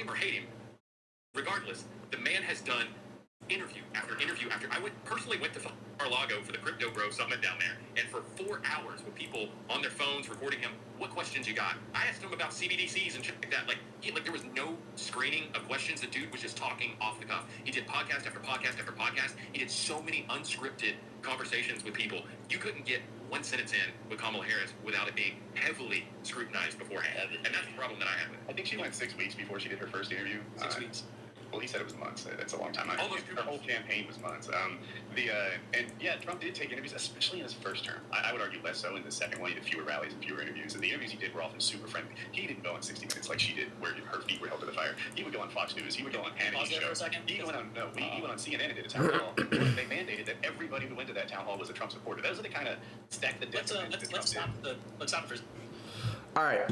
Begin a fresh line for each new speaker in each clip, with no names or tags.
him or hate him, regardless, the man has done interview after interview after. I personally went to Mar-a-Lago for the Crypto Bro Summit down there, and for 4 hours with people on their phones recording him, what questions you got? I asked him about CBDCs and shit like that. Like there was no screening of questions. The dude was just talking off the cuff. He did podcast after podcast after podcast. He did so many unscripted conversations with people. You couldn't get one sentence in with Kamala Harris without it being heavily scrutinized beforehand. And that's the problem that I have with it.
I think she went 6 weeks before she did her first interview.
6 weeks.
Well, he said it was months. That's a long time.
Almost 2
Her
months.
whole campaign was months. Trump did take interviews, especially in his first term. I would argue less so in the second one. He did fewer rallies and fewer interviews. And the interviews he did were often super friendly. He didn't go on 60 Minutes like she did, where her feet were held to the fire. He would go on Fox News. He would go on Hannity's show.
For a second.
He went on CNN and did a town hall. They mandated that everybody who went to that town hall was a Trump supporter. Those are the kind of stack the deck.
Let's stop first.
All right.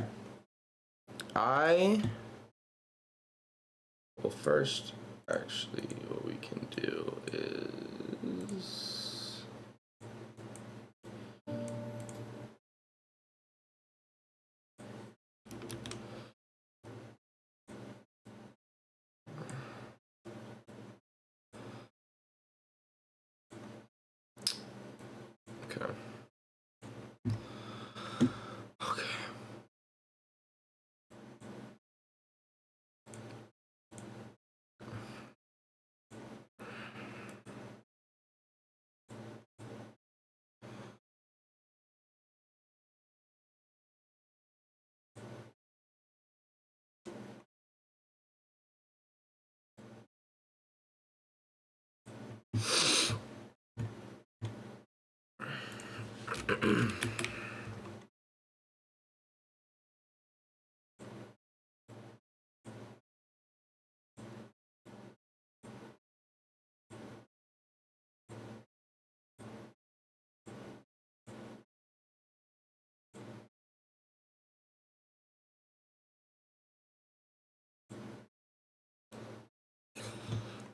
Well, first, actually, what we can do is... Okay. Okay.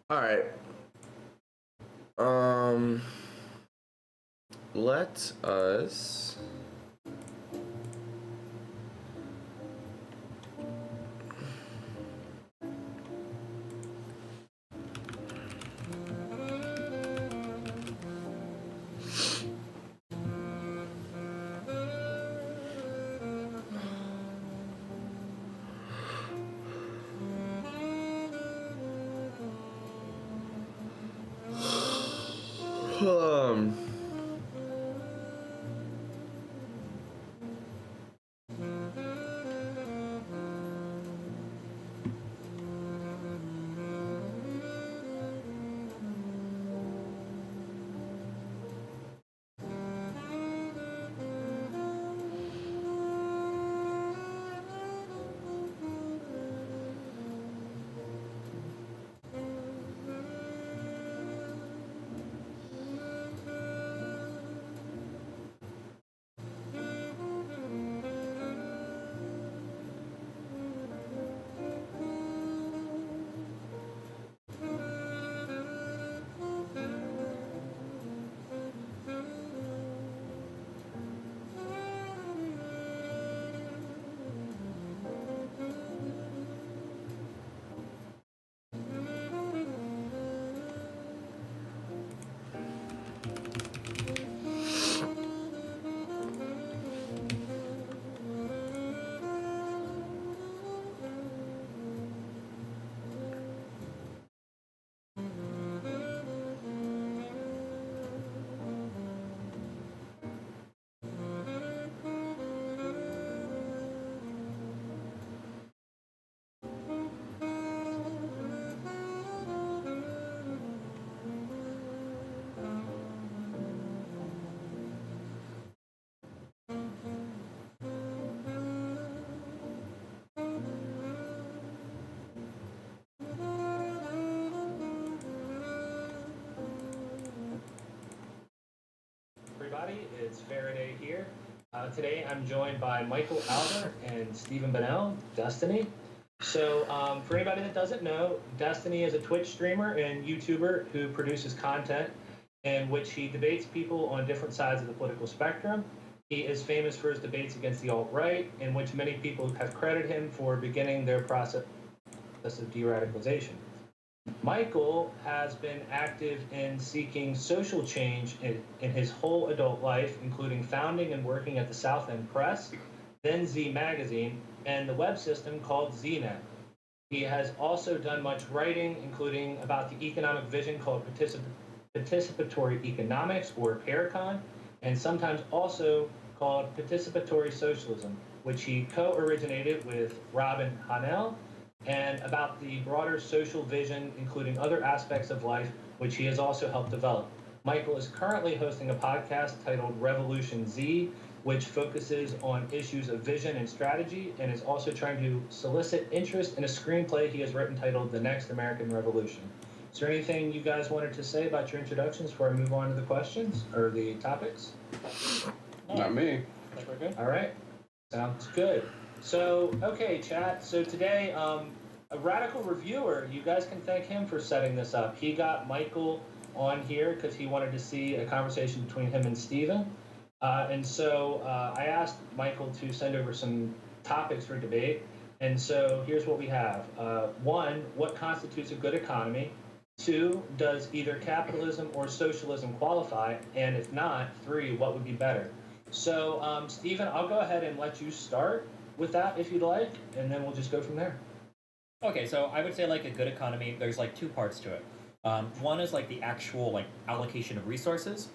All right. Let us
Everybody, it's Faraday here. Today I'm joined by Michael Alder and Stephen Bonnell, Destiny. So for anybody that doesn't know, Destiny is a Twitch streamer and YouTuber who produces content in which he debates people on different sides of the political spectrum. He is famous for his debates against the alt-right, in which many people have credited him for beginning their process process of de-radicalization. Michael has been active in seeking social change in his whole adult life, including founding and working at the South End Press, then Z Magazine, and the web system called ZNet. He has also done much writing, including about the economic vision called participatory economics, or PARECON, and sometimes also called participatory socialism, which he co-originated with Robin Hanel, and about the broader social vision, including other aspects of life, which he has also helped develop. Michael is currently hosting a podcast titled Revolution Z, which focuses on issues of vision and strategy, and is also trying to solicit interest in a screenplay he has written titled The Next American Revolution. Is there anything you guys wanted to say about your introductions before I move on to the questions or the topics?
Not me.
I think we're good. All right. Sounds good. So, okay, chat. So today, a radical reviewer, you guys can thank him for setting this up. He got Michael on here because he wanted to see a conversation between him and Steven. And so I asked Michael to send over some topics for debate. And so here's what we have. One, what constitutes a good economy? Two, does either capitalism or socialism qualify? And if not, three, what would be better? So, Steven, I'll go ahead and let you start with that if you'd like, and then we'll just go from there.
Okay, so I would say like a good economy, there's like two parts to it. One is like the actual like allocation of resources,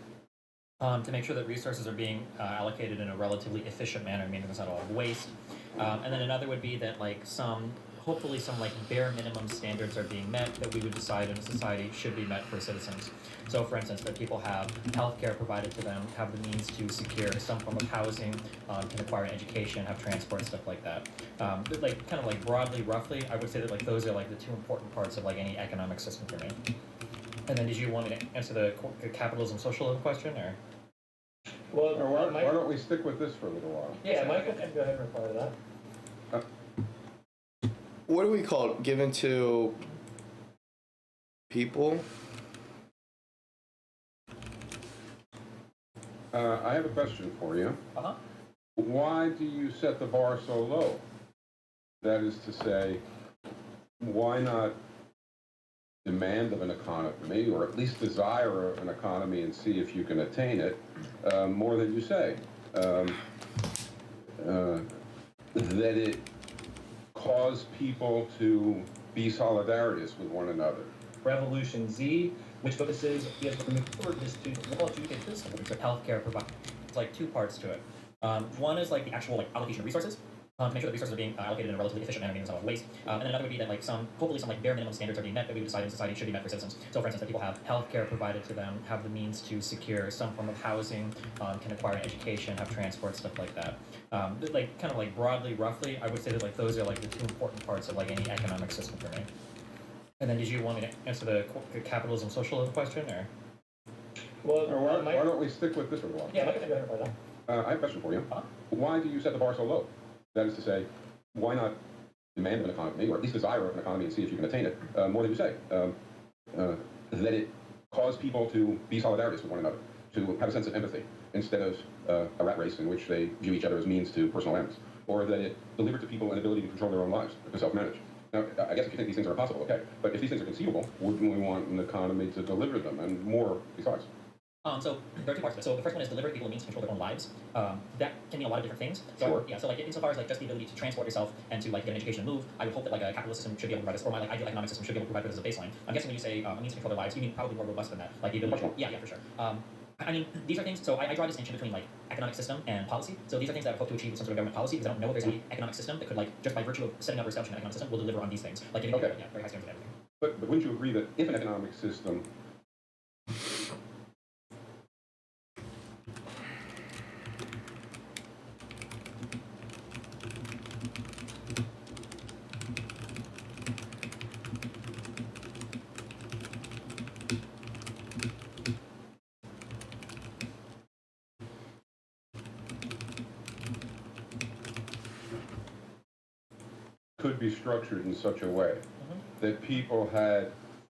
to make sure that resources are being allocated in a relatively efficient manner, meaning there's not a lot of waste. And then another would be that like hopefully some like bare minimum standards are being met that we would decide in a society should be met for citizens. So for instance, that people have healthcare provided to them, have the means to secure some form of housing, can acquire an education, have transport, stuff like that. Like kind of like broadly, roughly, I would say that like those are like the two important parts of like any economic system for me. And then did you want me to answer the capitalism socialism question, or?
Well,
Why don't we stick with this for a little while?
Yeah, Michael can go ahead and reply to that.
What do we call it? Given to people?
I have a question for you.
Uh-huh.
Why do you set the bar so low? That is to say, why not demand of an economy, or at least desire an economy and see if you can attain it, more than you say? That it cause people to be solidarious with one another.
Revolution Z, which focuses on this to
Healthcare provides like two parts to it. One is like the actual like allocation of resources, to make sure that resources are being allocated in a relatively efficient manner, meaning there's not a lot of waste. And then another would be that like hopefully some like bare minimum standards are being met that we would decide in society should be met for citizens. So for instance, that people have healthcare provided to them, have the means to secure some form of housing, can acquire an education, have transport, stuff like that. Like kind of like broadly, roughly, I would say that like those are like the two important parts of like any economic system for me. And then did you want me to answer the capitalism socialism question, or?
Well,
Why don't we stick with this for a while?
Yeah, Michael can go ahead and reply to that.
I have a question for you.
Huh?
Why do you set the bar so low? That is to say, why not demand of an economy, or at least desire of an economy and see if you can attain it, more than you say? That it cause people to be solidarious with one another, to have a sense of empathy, instead of a rat race in which they view each other as means to personal ends, or that it deliver to people an ability to control their own lives, to self-manage. Now, I guess if you think these things are impossible, okay, but if these things are conceivable, wouldn't we want an economy to deliver them, and more besides?
So there are two parts to it. So the first one is deliver people a means to control their own lives. That can mean a lot of different things. So
Sure.
yeah, so like insofar as like just the ability to transport yourself and to like get an education and move, I would hope that like a capitalist system should be able to provide this, or my like ideal economic system should be able to provide this as a baseline. I'm guessing when you say a means to control their lives, you mean probably more robust than that, like the ability.
Much more.
Yeah, for sure. I mean, these are things. So I draw a distinction between like economic system and policy. So these are things that I hope to achieve with some sort of government policy, because I don't know if there's any economic system that could like just by virtue of setting up or establishing an economic system will deliver on these things, like giving
Okay.
very high standards and everything.
But wouldn't you agree that if an economic system could be structured in such a way that people had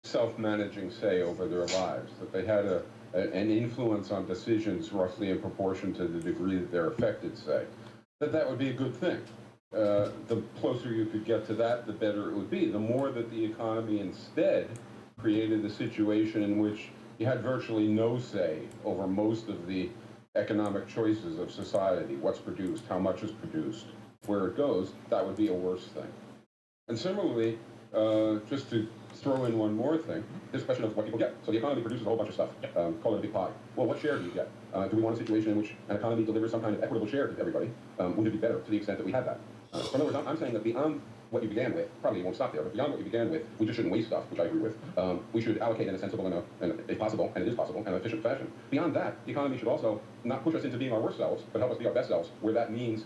self-managing say over their lives, that they had an influence on decisions roughly in proportion to the degree that they're affected, say, that would be a good thing. the closer you could get to that, the better it would be. The more that the economy instead created a situation in which you had virtually no say over most of the economic choices of society, what's produced, how much is produced, where it goes, that would be a worse thing. And similarly, just to throw in one more thing, this question of what people get. So the economy produces a whole bunch of stuff. Call it a big pie. Well, what share do you get? Do we want a situation in which an economy delivers some kind of equitable share to everybody? Wouldn't it be better to the extent that we had that? So in other words, I'm saying that beyond what you began with, probably you won't stop there, but beyond what you began with, we just shouldn't waste stuff, which I agree with. We should allocate in a sensible and if possible, and it is possible, and an efficient fashion. Beyond that, the economy should also not push us into being our worst selves, but help us be our best selves, where that means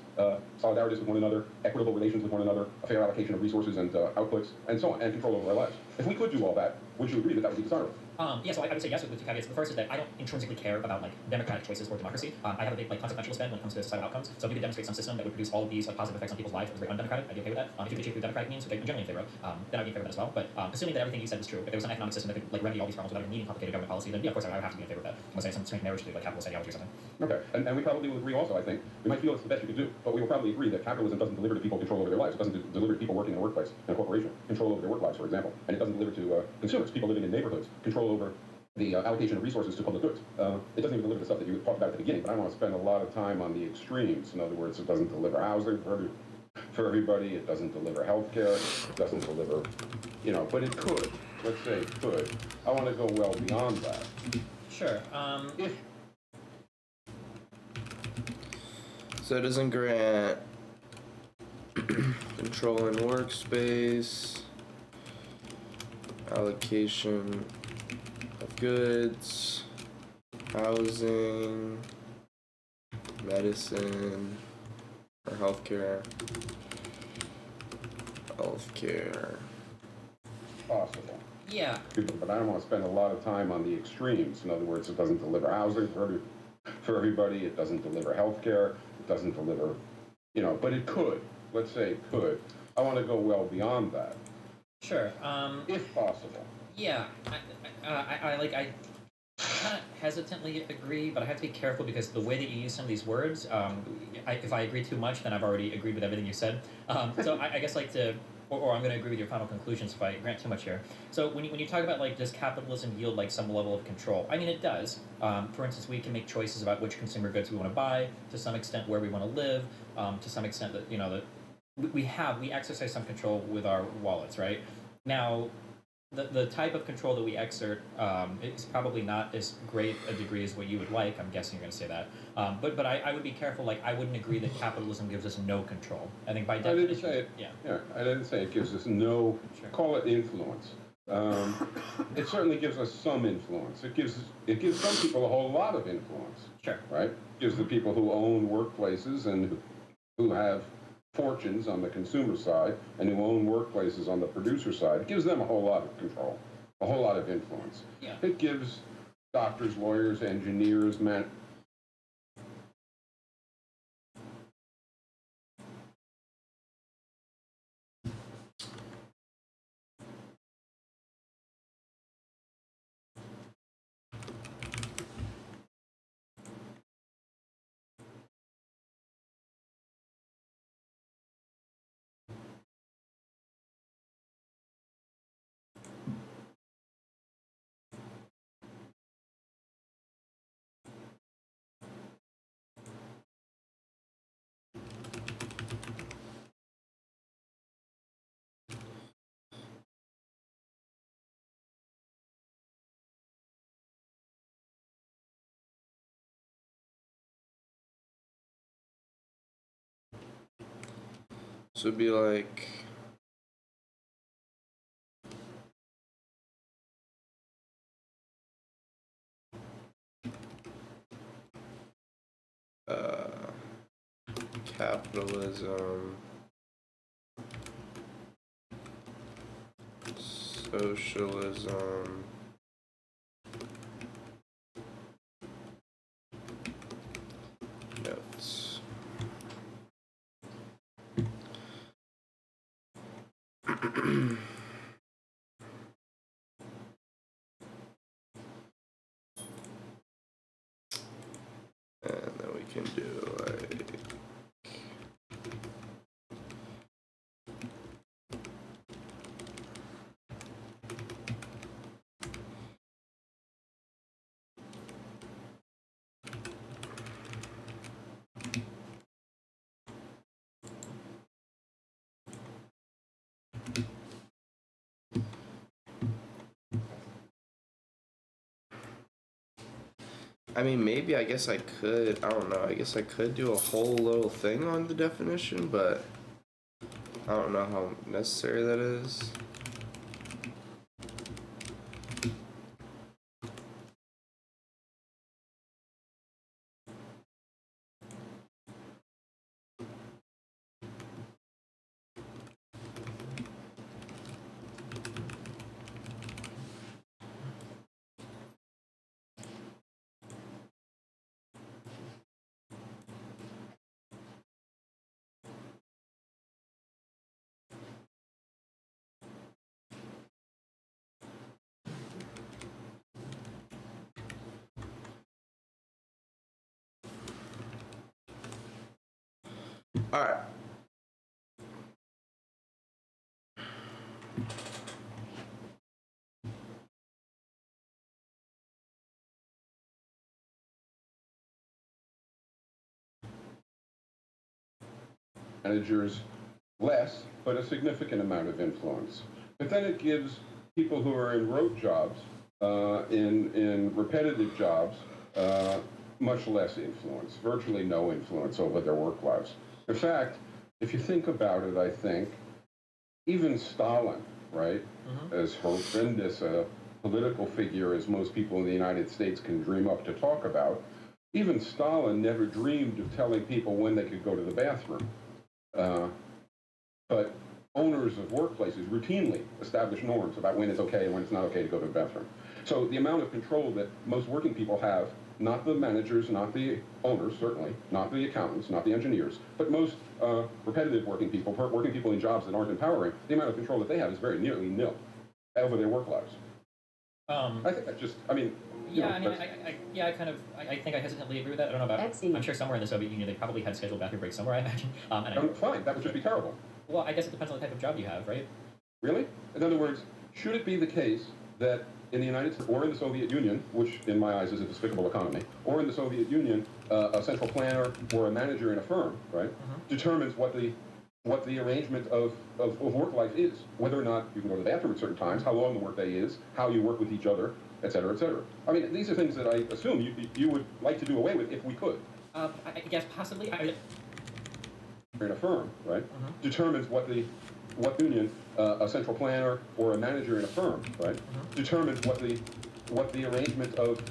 solidarity with one another, equitable relations with one another, a fair allocation of resources and outputs, and so on, and control over our lives. If we could do all that, would you agree that that would be desirable?
Yeah, so I would say yes with two caveats. The first is that I don't intrinsically care about like democratic choices or democracy. I have a big like consequentialist bend when it comes to societal outcomes. So if we could demonstrate some system that would produce all of these like positive effects on people's lives that was very undemocratic, I'd be okay with that. If you could achieve through democratic means, which I'm generally in favor of, then I'd be in favor of that as well. But assuming that everything you said is true, if there was an economic system that could like remedy all these problems without even needing complicated government policy, then yeah, of course I would have to be in favor of that. I'm saying some marriage to like capitalist ideology or something.
Okay, and we probably would agree also, I think. We might feel it's the best you could do, but we will probably agree that capitalism doesn't deliver to people control over their lives. It doesn't deliver to people working in a workplace, in a corporation, control over their work lives, for example. And it doesn't deliver to consumers, people living in neighborhoods, control over the allocation of resources to public goods. It doesn't even deliver the stuff that you talked about at the beginning, but I don't want to spend a lot of time on the extremes. In other words, it doesn't deliver housing for everybody, it doesn't deliver health care, it doesn't deliver, but it could. Let's say it could. I want to go well beyond that.
Sure.
If
So it doesn't grant control in workspace, allocation of goods, housing, medicine, or healthcare.
possible.
Yeah.
But I don't want to spend a lot of time on the extremes. In other words, it doesn't deliver housing for everybody, it doesn't deliver health care, it doesn't deliver, but it could. Let's say it could. I want to go well beyond that.
Sure.
If possible.
Yeah. I kind of hesitantly agree, but I have to be careful because the way that you use some of these words, if I agree too much, then I've already agreed with everything you said. So I guess like to, or I'm going to agree with your final conclusions if I grant too much here. So when you talk about like does capitalism yield like some level of control? I mean it does. For instance, we can make choices about which consumer goods we want to buy, to some extent where we want to live, to some extent that that we exercise some control with our wallets, right? Now, the type of control that we exert is probably not as great a degree as what you would like. I'm guessing you're going to say that. But I would be careful. Like, I wouldn't agree that capitalism gives us no control. I think by definition...
I didn't say it.
Yeah.
I didn't say it gives us no...
Sure.
Call it influence. It certainly gives us some influence. It gives some people a whole lot of influence.
Sure.
Right? It gives the people who own workplaces and who have fortunes on the consumer side and who own workplaces on the producer side, it gives them a whole lot of control, a whole lot of influence.
Yeah.
It gives doctors, lawyers, engineers,
So it'd be like capitalism, socialism, notes. And then we can do like I mean, maybe I guess I could. I don't know. I guess I could do a whole little thing on the definition, but I don't know how necessary that is. All right.
Managers less, but a significant amount of influence. But then it gives people who are in rote jobs, in repetitive jobs, much less influence, virtually no influence over their work lives. In fact, if you think about it, I think even Stalin, right, as horrendous a political figure as most people in the United States can dream up to talk about, even Stalin never dreamed of telling people when they could go to the bathroom. But owners of workplaces routinely establish norms about when it's okay and when it's not okay to go to the bathroom. So the amount of control that most working people have, not the managers, not the owners, certainly, not the accountants, not the engineers, but most repetitive working people in jobs that aren't empowering, the amount of control that they have is very nearly nil over their work lives. I think that just, I mean,
yeah, I mean, I think I hesitantly agree with that. I don't know about. I'm sure somewhere in the Soviet Union they probably had scheduled bathroom breaks somewhere. I imagine.
Fine, that would just be terrible.
Well, I guess it depends on the type of job you have, right?
Really? In other words, should it be the case that in the United States or in the Soviet Union, which in my eyes is a despicable economy, or in the Soviet Union, a central planner or a manager in a firm, right, determines what the arrangement of work life is, whether or not you can go to the bathroom at certain times, how long the workday is, how you work with each other, et cetera, et cetera. I mean, these are things that I assume you would like to do away with if we could.
I guess possibly.
In a firm, right, determines what union, a central planner or a manager in a firm, right, determines what the arrangement of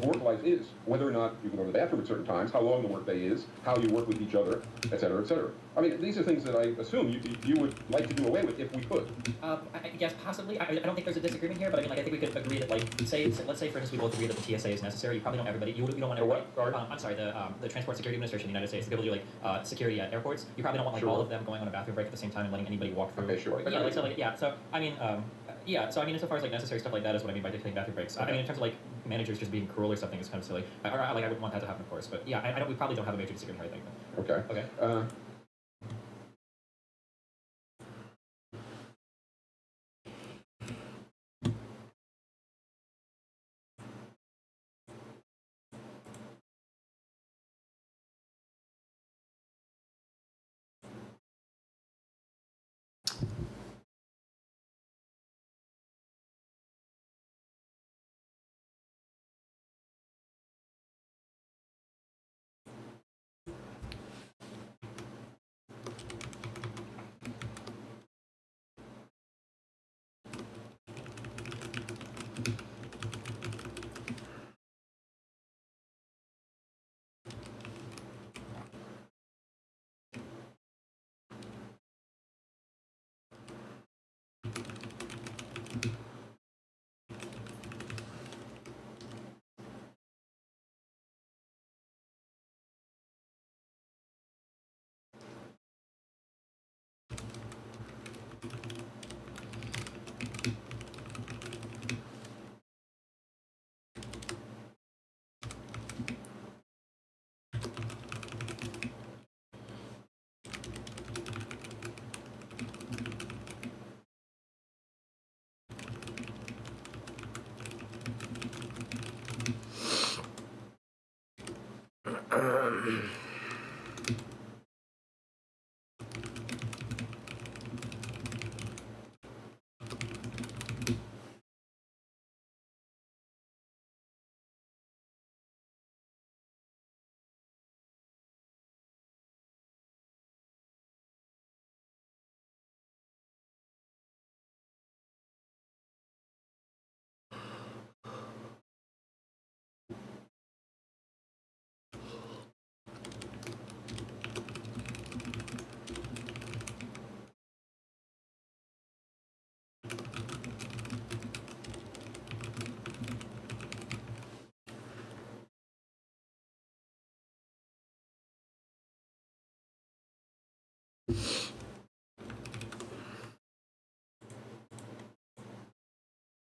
work life is, whether or not you can go to the bathroom at certain times, how long the workday is, how you work with each other, et cetera, et cetera. I mean, these are things that I assume you would like to do away with if we could.
I guess possibly. I don't think there's a disagreement here, but I mean, like, I think we could agree that, like, let's say, for instance, we both agree that the TSA is necessary. You probably don't everybody. You don't want everybody. I'm sorry, the Transport Security Administration in the United States, the people who do like security at airports. You probably don't want like all of them going on a bathroom break at the same time and letting anybody walk through.
Okay, sure.
But yeah, so I mean, so I mean, insofar as like necessary stuff like that is what I mean by dictating bathroom breaks. I mean, in terms of like managers just being cruel or something is kind of silly. I wouldn't want that to happen, of course. But yeah, we probably don't have a major disagreement here, I think.
Okay.
Okay.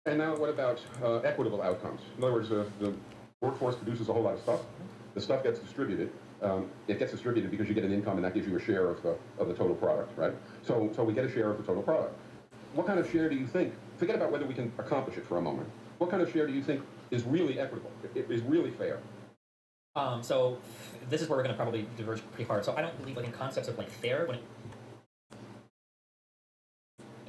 And now what about equitable outcomes? In other words, the workforce produces a whole lot of stuff. The stuff gets distributed. It gets distributed because you get an income, and that gives you a share of the total product, right? So we get a share of the total product. What kind of share do you think? Forget about whether we can accomplish it for a moment. What kind of share do you think is really equitable? Is really fair?
So this is where we're going to probably diverge pretty hard. So I don't believe like in concepts of like fair when it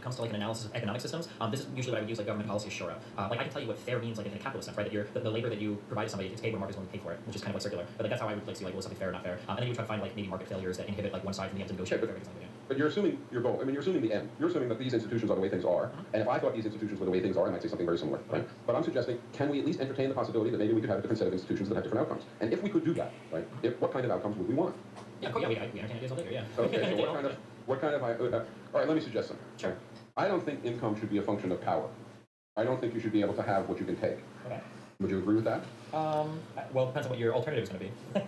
comes to like an analysis of economic systems. This is usually what I would use like government policy shore up. Like I can tell you what fair means like in a capitalist sense, right? That you're the labor that you provide to somebody gets paid when market's willing to pay for it, which is kind of like circular. But like that's how I would like see like well something fair or not fair. And then you would try to find like maybe market failures that inhibit like one side from the end to negotiate with everything.
But you're assuming your goal. I mean, you're assuming the end. You're assuming that these institutions are the way things are. And if I thought these institutions were the way things are, I might say something very similar. Right? But I'm suggesting, can we at least entertain the possibility that maybe we could have a different set of institutions that have different outcomes? And if we could do that, right? What kind of outcomes would we want?
Yeah, we entertain ideas all later. Yeah.
Okay. So what kind of all right? Let me suggest something.
Sure.
I don't think income should be a function of power. I don't think you should be able to have what you can take.
Okay.
Would you agree with that?
Well, it depends on what your alternative is going to be.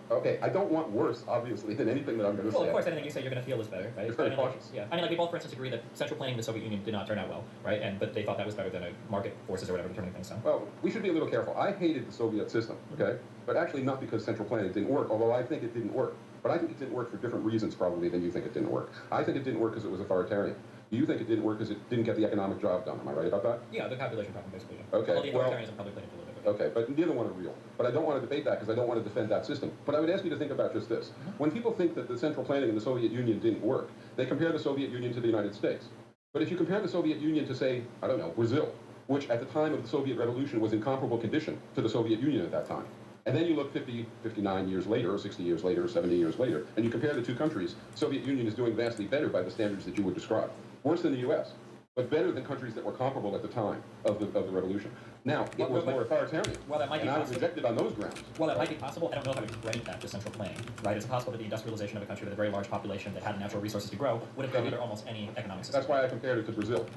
Okay, I don't want worse, obviously, than anything that I'm going to say.
Well, of course, anything you say you're going to feel is better, right?
It's very cautious.
Yeah, I mean, like we both, for instance, agree that central planning in the Soviet Union did not turn out well, right? But they thought that was better than a market forces or whatever determining things. So.
Well, we should be a little careful. I hated the Soviet system, okay? But actually not because central planning didn't work, although I think it didn't work. But I think it didn't work for different reasons, probably, than you think it didn't work. I think it didn't work because it was authoritarian. You think it didn't work because it didn't get the economic job done. Am I right about that?
Yeah, the population problem, basically. Yeah.
Okay,
Well, the authoritarianism probably played into a little bit.
Okay, but neither one are real. But I don't want to debate that because I don't want to defend that system. But I would ask you to think about just this. When people think that the central planning in the Soviet Union didn't work, they compare the Soviet Union to the United States. But if you compare the Soviet Union to, say, I don't know, Brazil, which at the time of the Soviet Revolution was in comparable condition to the Soviet Union at that time, and then you look 50, 59 years later, or 60 years later, or 70 years later, and you compare the two countries, Soviet Union is doing vastly better by the standards that you would describe. Worse than the U.S., but better than countries that were comparable at the time of the revolution. Now, it was more authoritarian,
well, that might
and
be
I was rejected on those grounds.
Well, that might be possible. I don't know if I would credit that to central planning, right? It's possible that the industrialization of a country with a very large population that had natural resources to grow would have gone under almost any economic system.
That's why I compared it to Brazil.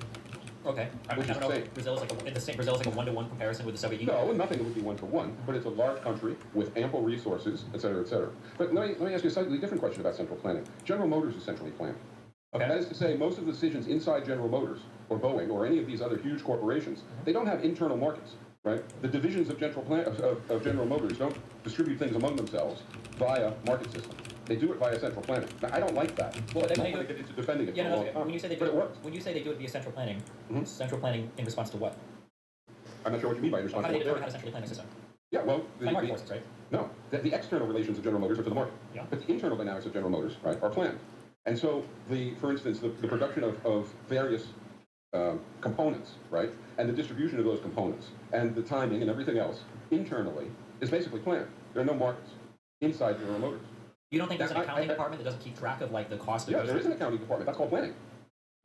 Okay. I don't know if Brazil is like a one-to-one comparison with the Soviet Union.
No, nothing would be one-to-one, but it's a large country with ample resources, et cetera, et cetera. But let me ask you a slightly different question about central planning. General Motors is centrally planned.
Okay.
That is to say, most of the decisions inside General Motors, or Boeing, or any of these other huge corporations, they don't have internal markets, right? The divisions of General Motors don't distribute things among themselves via market system. They do it via central planning. Now, I don't like that.
Well,
I don't want to get into defending it.
Yeah,
for a
no,
long time.
when you say they do
but it works.
When you say they do it via central planning, central planning in response to what?
I'm not sure what you mean by
How do
responsible.
they determine how to centrally plan the system?
Yeah, well,
By market forces, right?
No, the external relations of General Motors are to the market.
Yeah.
But the internal dynamics of General Motors, right, are planned. And so, for instance, the production of various components, right, and the distribution of those components, and the timing and everything else, internally, is basically planned. There are no markets inside General Motors.
You don't think there's an accounting department that doesn't keep track of like the cost of
Yeah, there is an accounting department. That's called planning.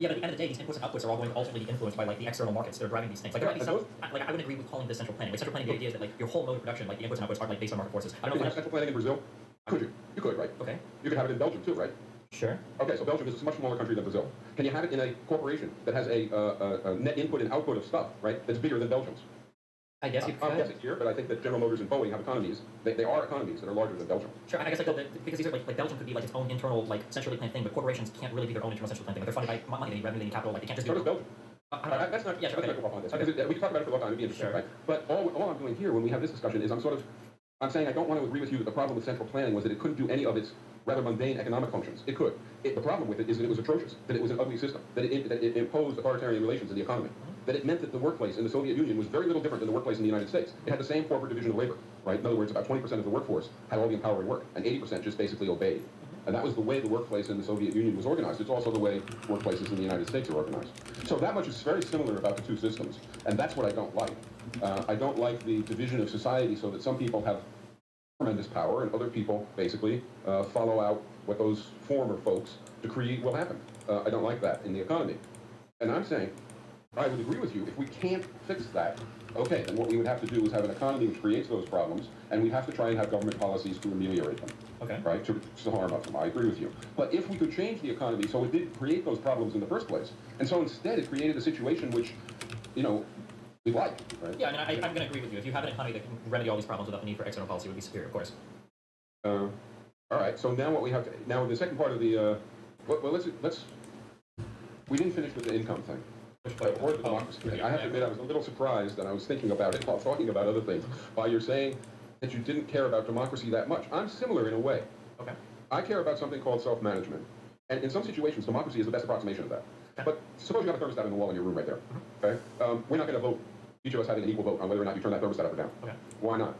Yeah, but at the end of the day, these inputs and outputs are all going to ultimately be influenced by like the external markets that are driving these things. Like there might be some, like I wouldn't agree with calling this central planning. Like central planning, the idea is that like your whole mode of production, like the inputs and outputs, are like based on market forces. I don't
Could you
know
have central planning in Brazil? Could you? You could, right?
Okay.
You could have it in Belgium too, right?
Sure.
Okay, so Belgium is a much smaller country than Brazil. Can you have it in a corporation that has a net input and output of stuff, right, that's bigger than Belgium's?
I guess you
I'll
could.
guess it here, but I think that General Motors and Boeing have economies. They are economies that are larger than Belgium.
Sure, and I guess like because these are like Belgium could be like its own internal like centrally planned thing, but corporations can't really be their own internal centrally planned thing. Like they're funded by money, they need revenue, they need capital. Like they can't just
So
be.
does Belgium.
That's
That's not.
Yeah, sure,
Let's
okay.
not go off on this.
Okay.
Because we can talk about it for a long time. It'd be interesting,
Sure.
right? But all I'm doing here when we have this discussion is I'm saying I don't want to agree with you that the problem with central planning was that it couldn't do any of its rather mundane economic functions. It could. The problem with it is that it was atrocious, that it was an ugly system, that it imposed authoritarian relations in the economy, that it meant that the workplace in the Soviet Union was very little different than the workplace in the United States. It had the same corporate division of labor, right? In other words, about 20% of the workforce had all the empowering work, and 80% just basically obeyed. And that was the way the workplace in the Soviet Union was organized. It's also the way workplaces in the United States are organized. So that much is very similar about the two systems, and that's what I don't like. I don't like the division of society so that some people have tremendous power and other people basically follow out what those former folks decree will happen. I don't like that in the economy. And I'm saying, I would agree with you, if we can't fix that, okay, then what we would have to do is have an economy which creates those problems, and we'd have to try and have government policies to ameliorate them.
Okay.
Right, to harm us. I agree with you. But if we could change the economy so it didn't create those problems in the first place, and so instead it created a situation which, we like, right?
Yeah, I mean, I'm going to agree with you. If you have an economy that can remedy all these problems without the need for external policy, it would be superior, of course.
All right. So now what we have to now the second part of the well let's we didn't finish with the income thing. or the democracy. I have to admit, I was a little surprised, and I was thinking about it while talking about other things, by your saying that you didn't care about democracy that much. I'm similar in a way.
Okay.
I care about something called self-management. And in some situations, democracy is the best approximation of that. But suppose you have a thermostat in the wall in your room right there. Okay? We're not going to vote, each of us having an equal vote on whether or not you turn that thermostat up or down.
Okay.
Why not?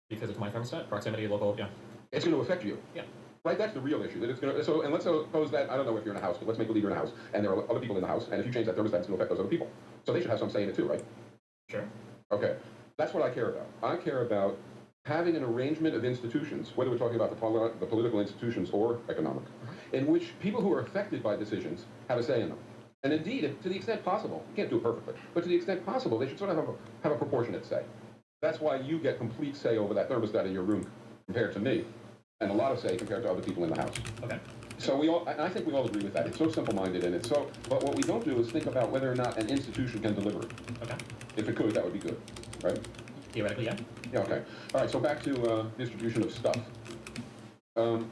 Because it's my thermostat, proximity, local, yeah.
It's going to affect you.
Yeah.
Right? That's the real issue. That it's going to, so, and let's suppose that, I don't know if you're in a house, but let's make believe you're in a house, and there are other people in the house, and if you change that thermostat, it's going to affect those other people. So they should have some say in it too, right?
Sure.
Okay. That's what I care about. I care about having an arrangement of institutions, whether we're talking about the political institutions or economic, in which people who are affected by decisions have a say in them. And indeed, to the extent possible, you can't do it perfectly, but to the extent possible, they should sort of have a proportionate say. That's why you get complete say over that thermostat in your room compared to me, and a lot of say compared to other people in the house.
Okay.
So I think we all agree with that. It's so simple-minded, and it's so, but what we don't do is think about whether or not an institution can deliver it.
Okay.
If it could, that would be good, right?
Theoretically, yeah.
Yeah, okay. All right, so back to distribution of stuff. All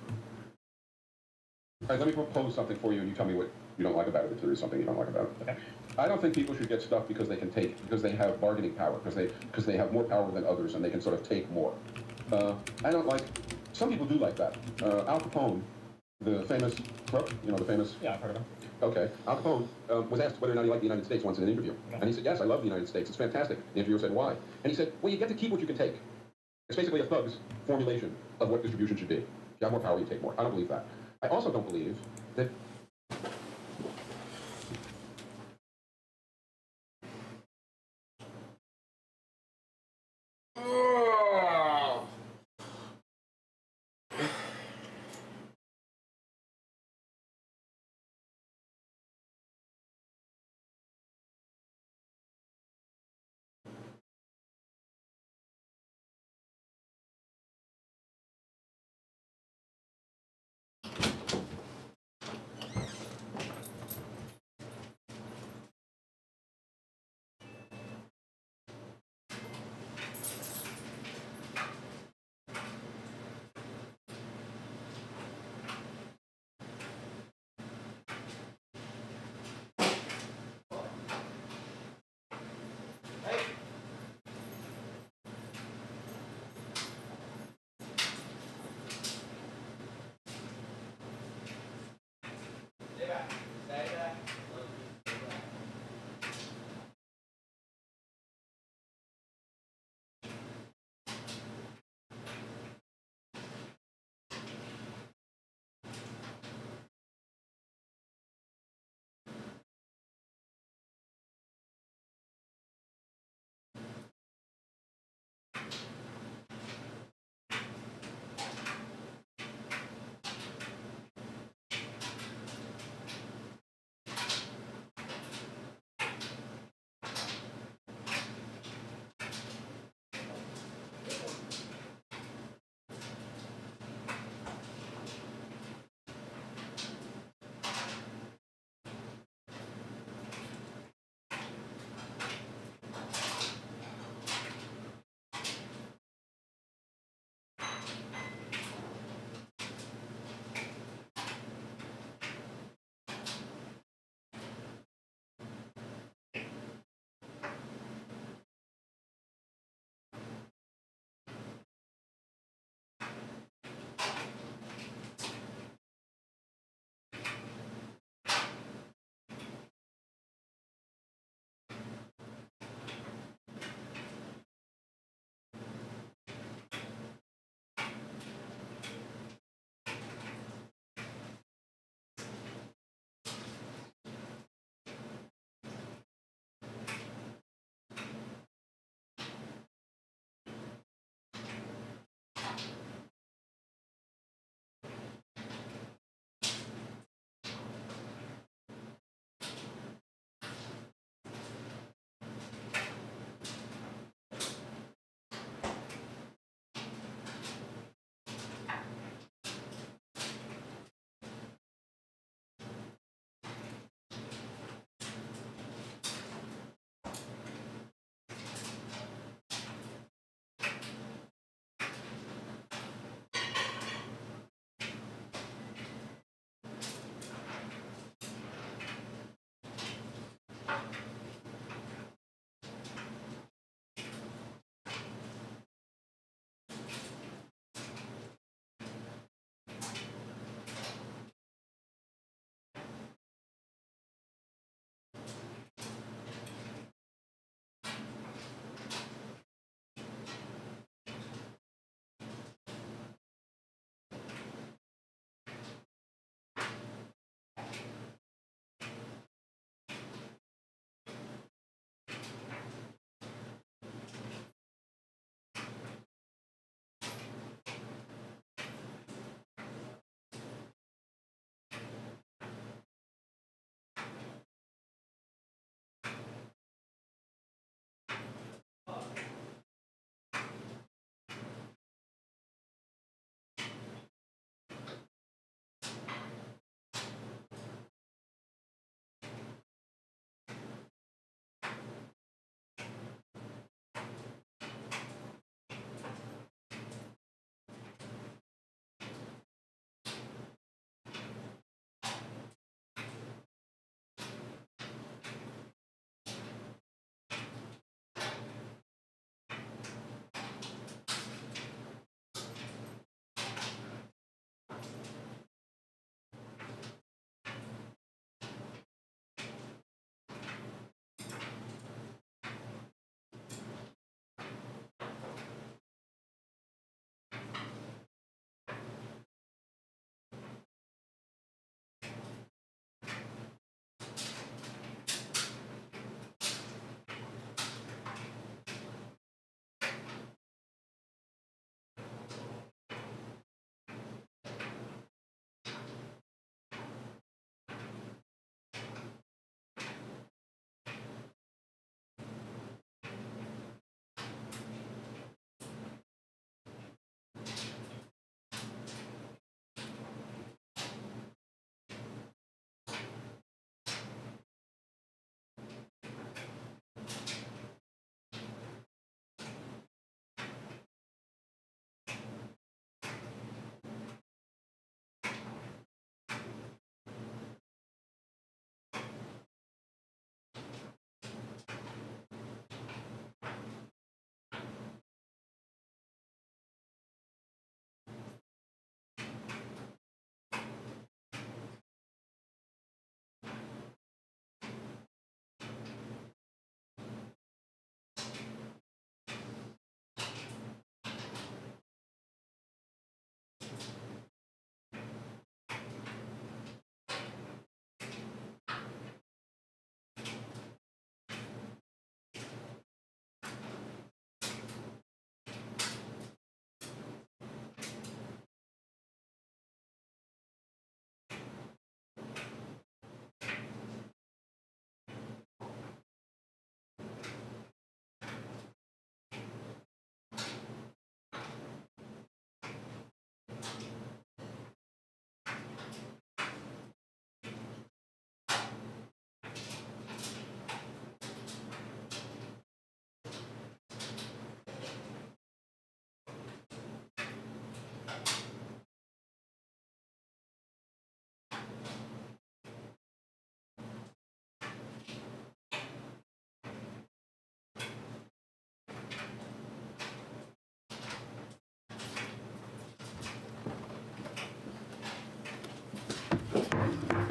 right, let me propose something for you, and you tell me what you don't like about it, if there is something you don't like about it.
Okay.
I don't think people should get stuff because they can take, because they have bargaining power, because they have more power than others, and they can sort of take more. I don't like, some people do like that. Al Capone, the famous crook, you know, the famous...
Yeah, I've heard of him.
Okay. Al Capone was asked whether or not he liked the United States once in an interview.
Okay.
And he said, yes, I love the United States. It's fantastic. The interviewer said, why? And he said, well, you get to keep what you can take. It's basically a thug's formulation of what distribution should be. If you have more power, you take more. I don't believe that. I also don't believe that...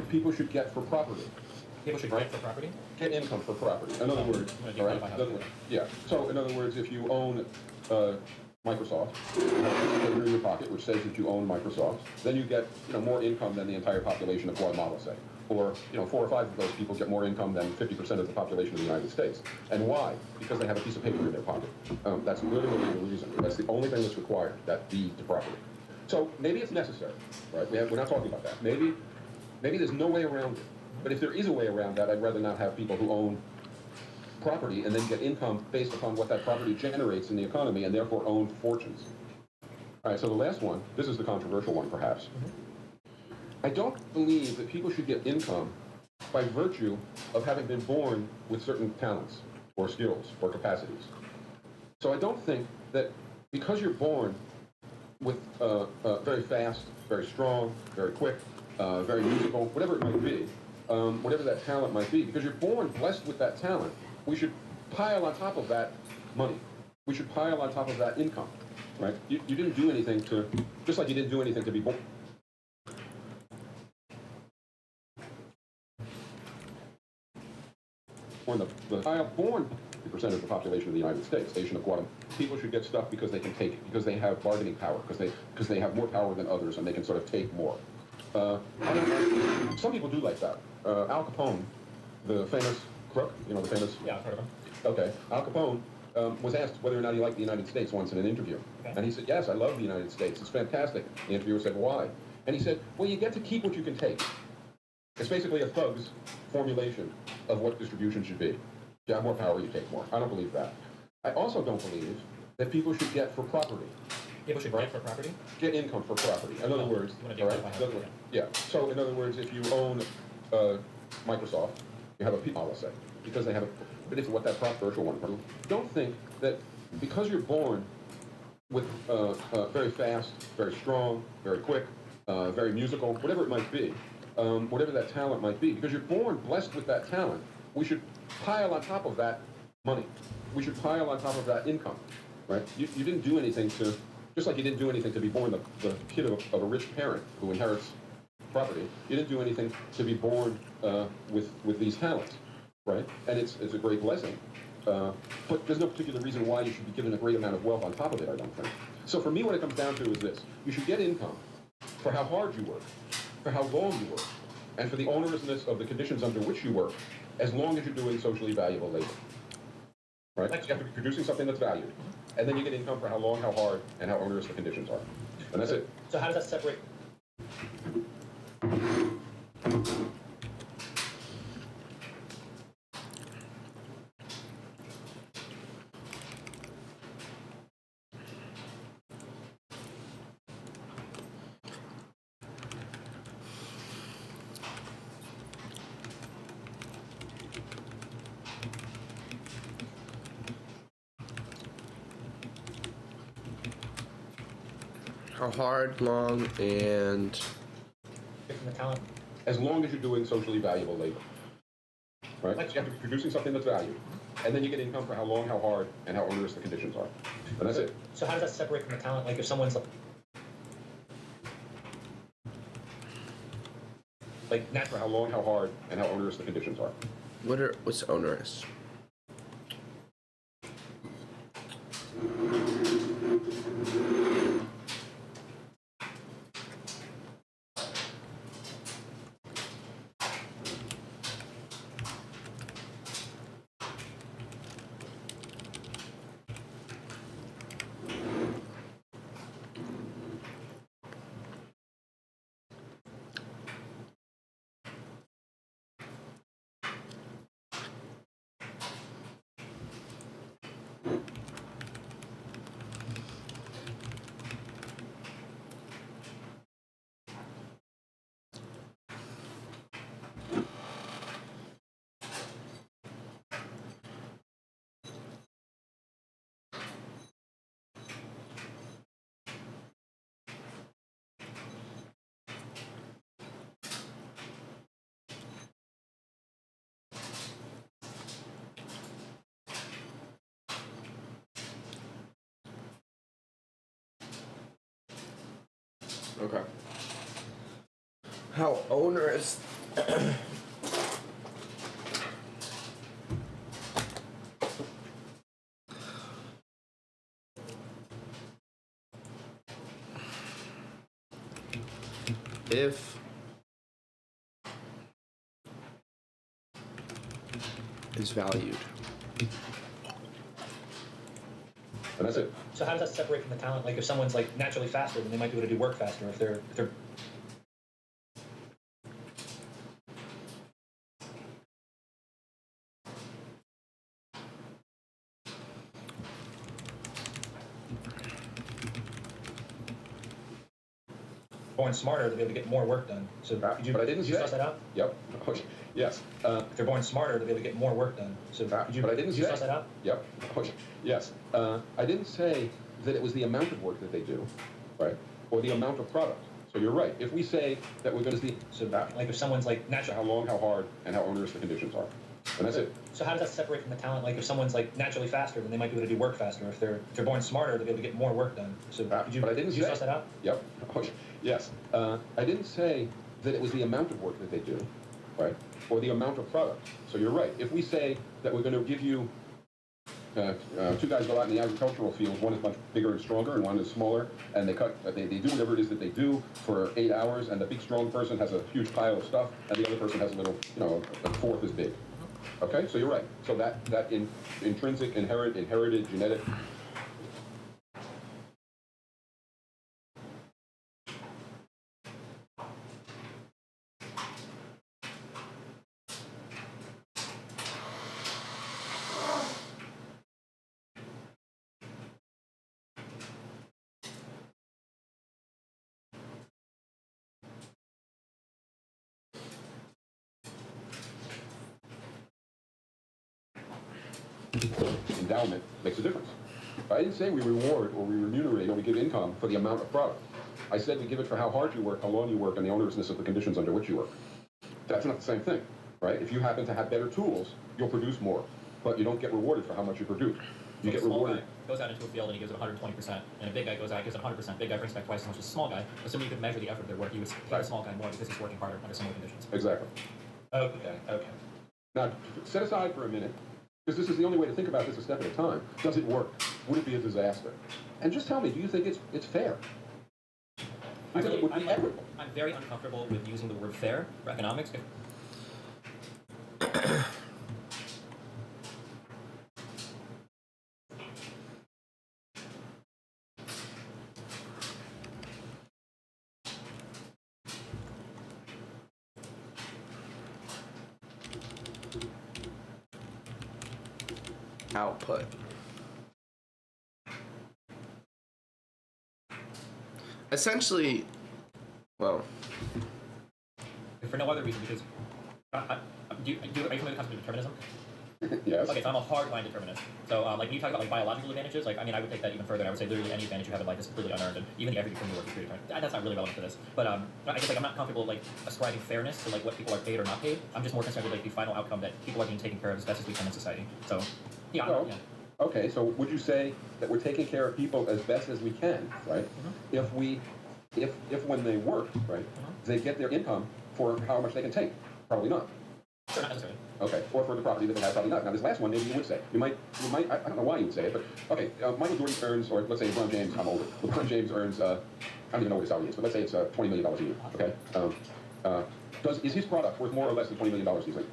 people should get for property.
People should get for property.
Get income for property. In other words, all right? Yeah. So in other words, if you own Microsoft, you have a figure in your pocket which says that you own Microsoft, then you get more income than the entire population of Guatemala, say. Or 4 or 5 of those people get more income than 50% of the population of the United States. And why? Because they have a piece of paper in their pocket. That's literally the reason. That's the only thing that's required, that deed to property. So maybe it's necessary, right? We're not talking about that. Maybe there's no way around it. But if there is a way around that, I'd rather not have people who own property and then get income based upon what that property generates in the economy and therefore own fortunes. All right, so the last one, this is the controversial one perhaps. I don't believe that people should get income by virtue of having been born with certain talents or skills or capacities. So I don't think that because you're born with very fast, very strong, very quick, very musical, whatever it might be, whatever that talent might be, because you're born blessed with that talent, we should pile on top of that money. We should pile on top of that income, right? You didn't do anything to, just like you didn't do anything to be born. Born 50% of the population of the United States, nation of Guatemala, people should get stuff because they can take it, because they have bargaining power, because they have more power than others and they can sort of take more. Some people do like that. Al Capone, the famous crook, the famous...
Yeah, I've heard of him.
Okay. Al Capone was asked whether or not he liked the United States once in an interview. Okay. And he said, yes, I love the United States. It's fantastic. The interviewer said, why? And he said, well, you get to keep what you can take. It's basically a thug's formulation of what distribution should be. You have more power, you take more. I don't believe that. I also don't believe that people should get for property.
People should get for property?
Get income for property. In other words, all right? Yeah. So in other words, if you own Microsoft, you have a policy because they have a. But if what that controversial one, don't think that because you're born with very fast, very strong, very quick, very musical, whatever it might be, whatever that talent might be, because you're born blessed with that talent, we should pile on top of that money. We should pile on top of that income, right? You didn't do anything to. Just like you didn't do anything to be born the kid of a rich parent who inherits property, you didn't do anything to be born with these talents, right? And it's a great blessing. But there's no particular reason why you should be given a great amount of wealth on top of it, I don't think. So for me, what it comes down to is this. You should get income for how hard you work, for how long you work, and for the onerousness of the conditions under which you work, as long as you're doing socially valuable labor. Right? You have to be producing something that's valued. And then you get income for how long, how hard, and how onerous the conditions are. And that's it.
So how does that separate?
How hard, long, and
From the talent.
As long as you're doing socially valuable labor. Right? You have to be producing something that's valued. And then you get income for how long, how hard, and how onerous the conditions are. And that's it.
So how does that separate from the talent? Like if someone's
Like for how long, how hard, and how onerous the conditions are.
what's onerous? Okay. How onerous If is valued.
And that's it.
So how does that separate from the talent? Like if someone's like naturally faster, then they might be able to do work faster. If they're born smarter, they'll be able to get more work done. So
But I didn't
did you
say.
suss that out?
Yep. Yes.
If they're born smarter, they'll be able to get more work done. So
But I didn't
did you
say.
suss that out?
Yep. Yes. I didn't say that it was the amount of work that they do, right, or the amount of product. So you're right. If we say that we're going to see
So like if someone's like
how
natural.
long, how hard, and how onerous the conditions are, and that's it.
So how does that separate from the talent? Like if someone's like naturally faster, then they might be able to do work faster. If they're born smarter, they'll be able to get more work done. So
But I didn't
did you
say.
suss that out?
Yep. Yes. I didn't say that it was the amount of work that they do, right, or the amount of product. So you're right. If we say that we're going to give you two guys go out in the agricultural field, one is much bigger and stronger, and one is smaller, and they do whatever it is that they do for 8 hours, and the big strong person has a huge pile of stuff, and the other person has a little, a fourth as big. Okay, so you're right. So that intrinsic, inherited, genetic. Endowment makes a difference. I didn't say we reward or we remunerate or we give income for the amount of product. I said we give it for how hard you work, how long you work, and the onerousness of the conditions under which you work. That's not the same thing, right? If you happen to have better tools, you'll produce more, but you don't get rewarded for how much you produce. You get
small
rewarded.
guy goes out into a field and he gives it 120%, and a big guy goes out, gives it 100%. Big guy brings back twice as much as a small guy. Assuming you could measure the effort of their work, you would pay the small guy more because he's working harder under similar conditions.
Exactly.
Okay.
Now, set aside for a minute, because this is the only way to think about this a step at a time. Does it work? Would it be a disaster? And just tell me, do you think it's fair? Do you think it would be equitable?
I'm very uncomfortable with using the word fair for economics.
Output. Essentially, well,
For no other reason, because are you familiar with the concept of determinism?
Yes.
Okay, so I'm a hardline determinist. So, like, when you talk about like biological advantages, like, I mean, I would take that even further. I would say literally any advantage you have in life is completely unearned, and even the effort you put into work is predetermined. That's not really relevant to this. But I guess like I'm not comfortable like ascribing fairness to like what people are paid or not paid. I'm just more concerned with like the final outcome that people are being taken care of as best as we can in society. So, yeah.
Well,
yeah.
Okay, so would you say that we're taking care of people as best as we can, right?
Mhm.
If when they work, right, they get their income for how much they can take? Probably not.
Sure, not necessarily.
Okay, or for the property that they have, probably not. Now, this last one, maybe you would say. You might. I don't know why you would say it, but okay. Michael Jordan earns, or let's say LeBron James. I'm older. LeBron James earns. I don't even know what his salary is, but let's say it's $20 million a year. Okay. Is his product worth more or less than $20 million? Do you think?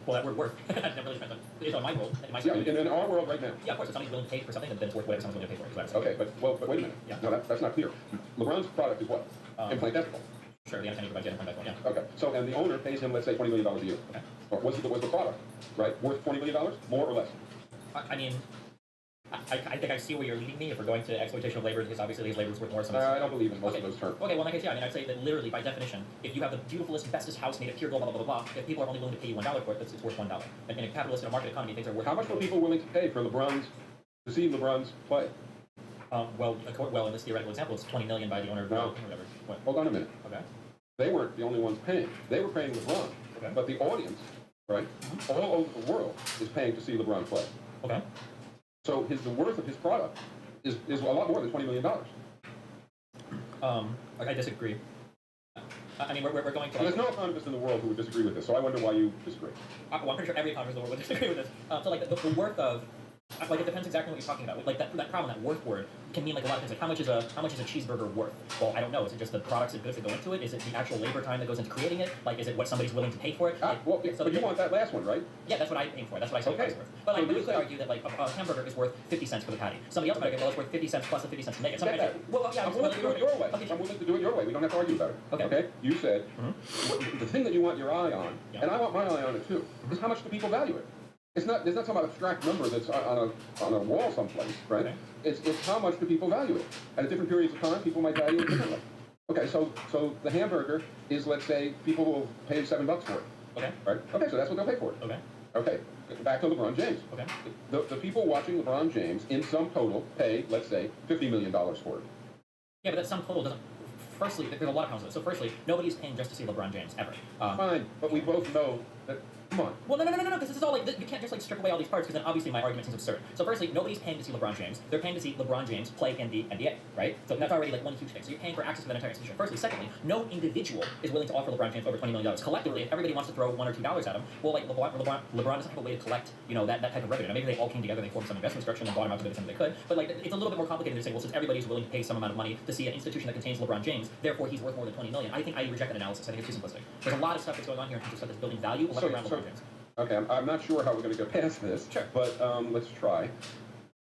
Well, that word worth. That really depends on. It's on my world. In my
Yeah,
situation.
in our world right now.
Yeah, of course. If somebody's willing to pay for something, then it's worth whatever someone's willing to pay for it. Is what I'm saying.
Okay, but wait a minute.
Yeah.
No, that's not clear. LeBron's product is what? Implant basketball.
Sure, the entertainment provides income back. Yeah.
Okay, so and the owner pays him, let's say, $20 million a year.
Okay.
Or was the product, right, worth $20 million, more or less?
I mean, I think I see where you're leading me if we're going to exploitation of labor, because obviously his labor is worth more.
I don't believe in most of those terms.
Okay, well, in that case, yeah, I mean, I'd say that literally, by definition, if you have the beautifulest, bestest house made of pure gold, blah, blah, blah, blah, if people are only willing to pay you $1 for it, it's worth $1. And in a capitalist, in a market economy, things are worth.
How much were people willing to pay for to see LeBron's play?
Well, in this theoretical example, it's $20 million by the owner of
No.
or whatever. What?
Hold on a minute.
Okay.
They weren't the only ones paying. They were paying LeBron.
Okay.
But the audience, right, all over the world is paying to see LeBron play.
Okay.
So the worth of his product is a lot more than $20 million.
I disagree. I mean, we're going to.
So there's no economist in the world who would disagree with this. So I wonder why you disagree.
Well, I'm pretty sure every economist in the world would disagree with this. So like the worth of. Like it depends exactly what you're talking about. Like that problem, that worth word can mean like a lot of things. Like how much is a cheeseburger worth? Well, I don't know. Is it just the products and goods that go into it? Is it the actual labor time that goes into creating it? Like is it what somebody's willing to pay for it?
But you want that last one, right?
Yeah, that's what I aim for. That's what I say it's worth. But like, you could argue that like a hamburger is worth 50 cents for the patty. Somebody else might argue, well, it's worth 50 cents plus the 50 cents to make it.
Well, yeah, I'm willing to do it your way.
Okay.
I'm willing to do it your way. We don't have to argue about it.
Okay.
You said the thing that you want your eye on, and I want my eye on it too, is how much do people value it? It's not. There's not some abstract number that's on a wall someplace, right?
Okay.
It's how much do people value it? At different periods of time, people might value it differently. Okay, so the hamburger is, let's say, people will pay $7 for it.
Okay.
Right. Okay, so that's what they'll pay for it.
Okay.
Okay. Back to LeBron James.
Okay.
The people watching LeBron James, in sum total, pay, let's say, $50 million for it.
Yeah, but that sum total doesn't. Firstly, there's a lot of problems with it. So firstly, nobody's paying just to see LeBron James ever.
Fine, but we both know that. Come on.
Well, no, because this is all like you can't just like strip away all these parts because then obviously my argument seems absurd. So firstly, nobody's paying to see LeBron James. They're paying to see LeBron James play in the NBA, right? So that's already like one huge thing. So you're paying for access to that entire institution. Firstly, secondly, no individual is willing to offer LeBron James over $20 million collectively. If everybody wants to throw $1 or $2 at him, well, like LeBron doesn't have a way to collect, that type of revenue. Now maybe they all came together, they formed some investment structure, and then bought him out to the extent they could. But like it's a little bit more complicated to say, well, since everybody's willing to pay some amount of money to see an institution that contains LeBron James, therefore he's worth more than $20 million. I think I reject that analysis. I think it's too simplistic. There's a lot of stuff that's going on here in terms of stuff that's building value around LeBron James.
Okay, I'm not sure how we're going to go past this,
Sure.
But let's try.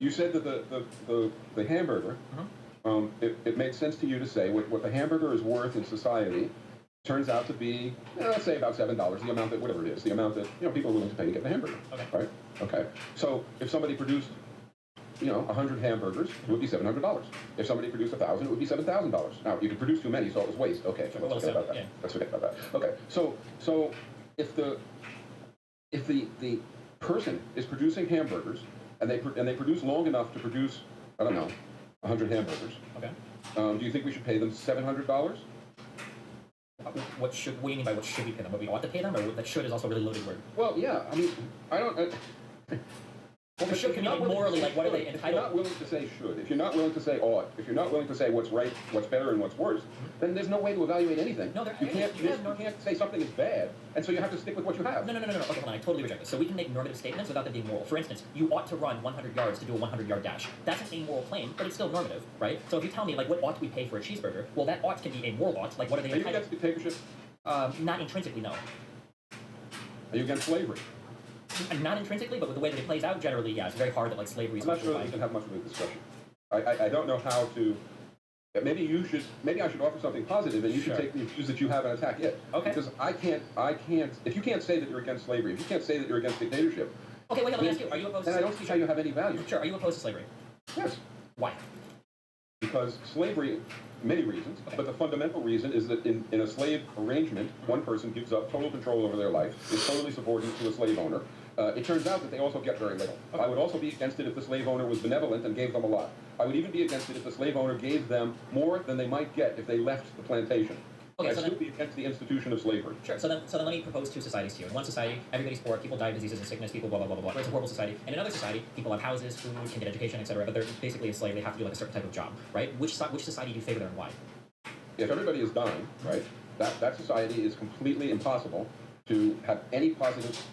You said that the hamburger, it makes sense to you to say what the hamburger is worth in society turns out to be, let's say about $7, the amount that, whatever it is, the amount that people are willing to pay to get the hamburger.
Okay.
Right? Okay. So if somebody produced 100 hamburgers, it would be $700. If somebody produced 1,000, it would be $7,000. Now, you could produce too many, so it was waste. Okay, so let's forget about that.
Yeah.
Let's forget about that. Okay, so if the person is producing hamburgers and they produce long enough to produce, I don't know, 100 hamburgers.
Okay.
Do you think we should pay them $700?
What do you mean by what should we pay them? What we ought to pay them, or that should is also a really loaded word?
Well, yeah. I mean, I don't.
Well, should can you like morally, like what are they entitled?
If you're not willing to say should, if you're not willing to say ought, if you're not willing to say what's right, what's better, and what's worse, then there's no way to evaluate anything.
No,
you can't say something is bad, and so you have to stick with what you have.
No. Okay, hold on. I totally reject this. So we can make normative statements without them being moral. For instance, you ought to run 100 yards to do a 100-yard dash. That's an amoral claim, but it's still normative, right? So if you tell me like what ought we pay for a cheeseburger, well, that ought can be a moral ought. Like what are they
Are you
entitled?
against dictatorship?
Not intrinsically, no.
Are you against slavery?
Not intrinsically, but with the way that it plays out, generally, yeah, it's very hard that like slavery is.
I'm not sure that we can have much of a discussion. I don't know how to. Maybe I should offer something positive, and you should take the views that you have and attack it.
Okay.
Because I can't. If you can't say that you're against slavery, if you can't say that you're against dictatorship.
Okay, wait. Let me ask you: are you opposed?
Then I don't see how you have any value.
Sure. Are you opposed to slavery?
Yes.
Why?
Because slavery, many reasons, but the fundamental reason is that in a slave arrangement, one person gives up total control over their life, is totally subordinate to a slave owner. It turns out that they also get very little. I would also be against it if the slave owner was benevolent and gave them a lot. I would even be against it if the slave owner gave them more than they might get if they left the plantation.
Okay,
I'd
so
still be against the institution of slavery.
Sure. So then let me propose two societies to you. In one society, everybody's poor, people die of diseases and sickness, people blah blah blah blah blah. It's a horrible society. In another society, people have houses, food, can get education, etc. But they're basically enslaved. They have to do like a certain type of job, right? Which society do you favor there and why?
If everybody is dying, right, that society is completely impossible to have any positive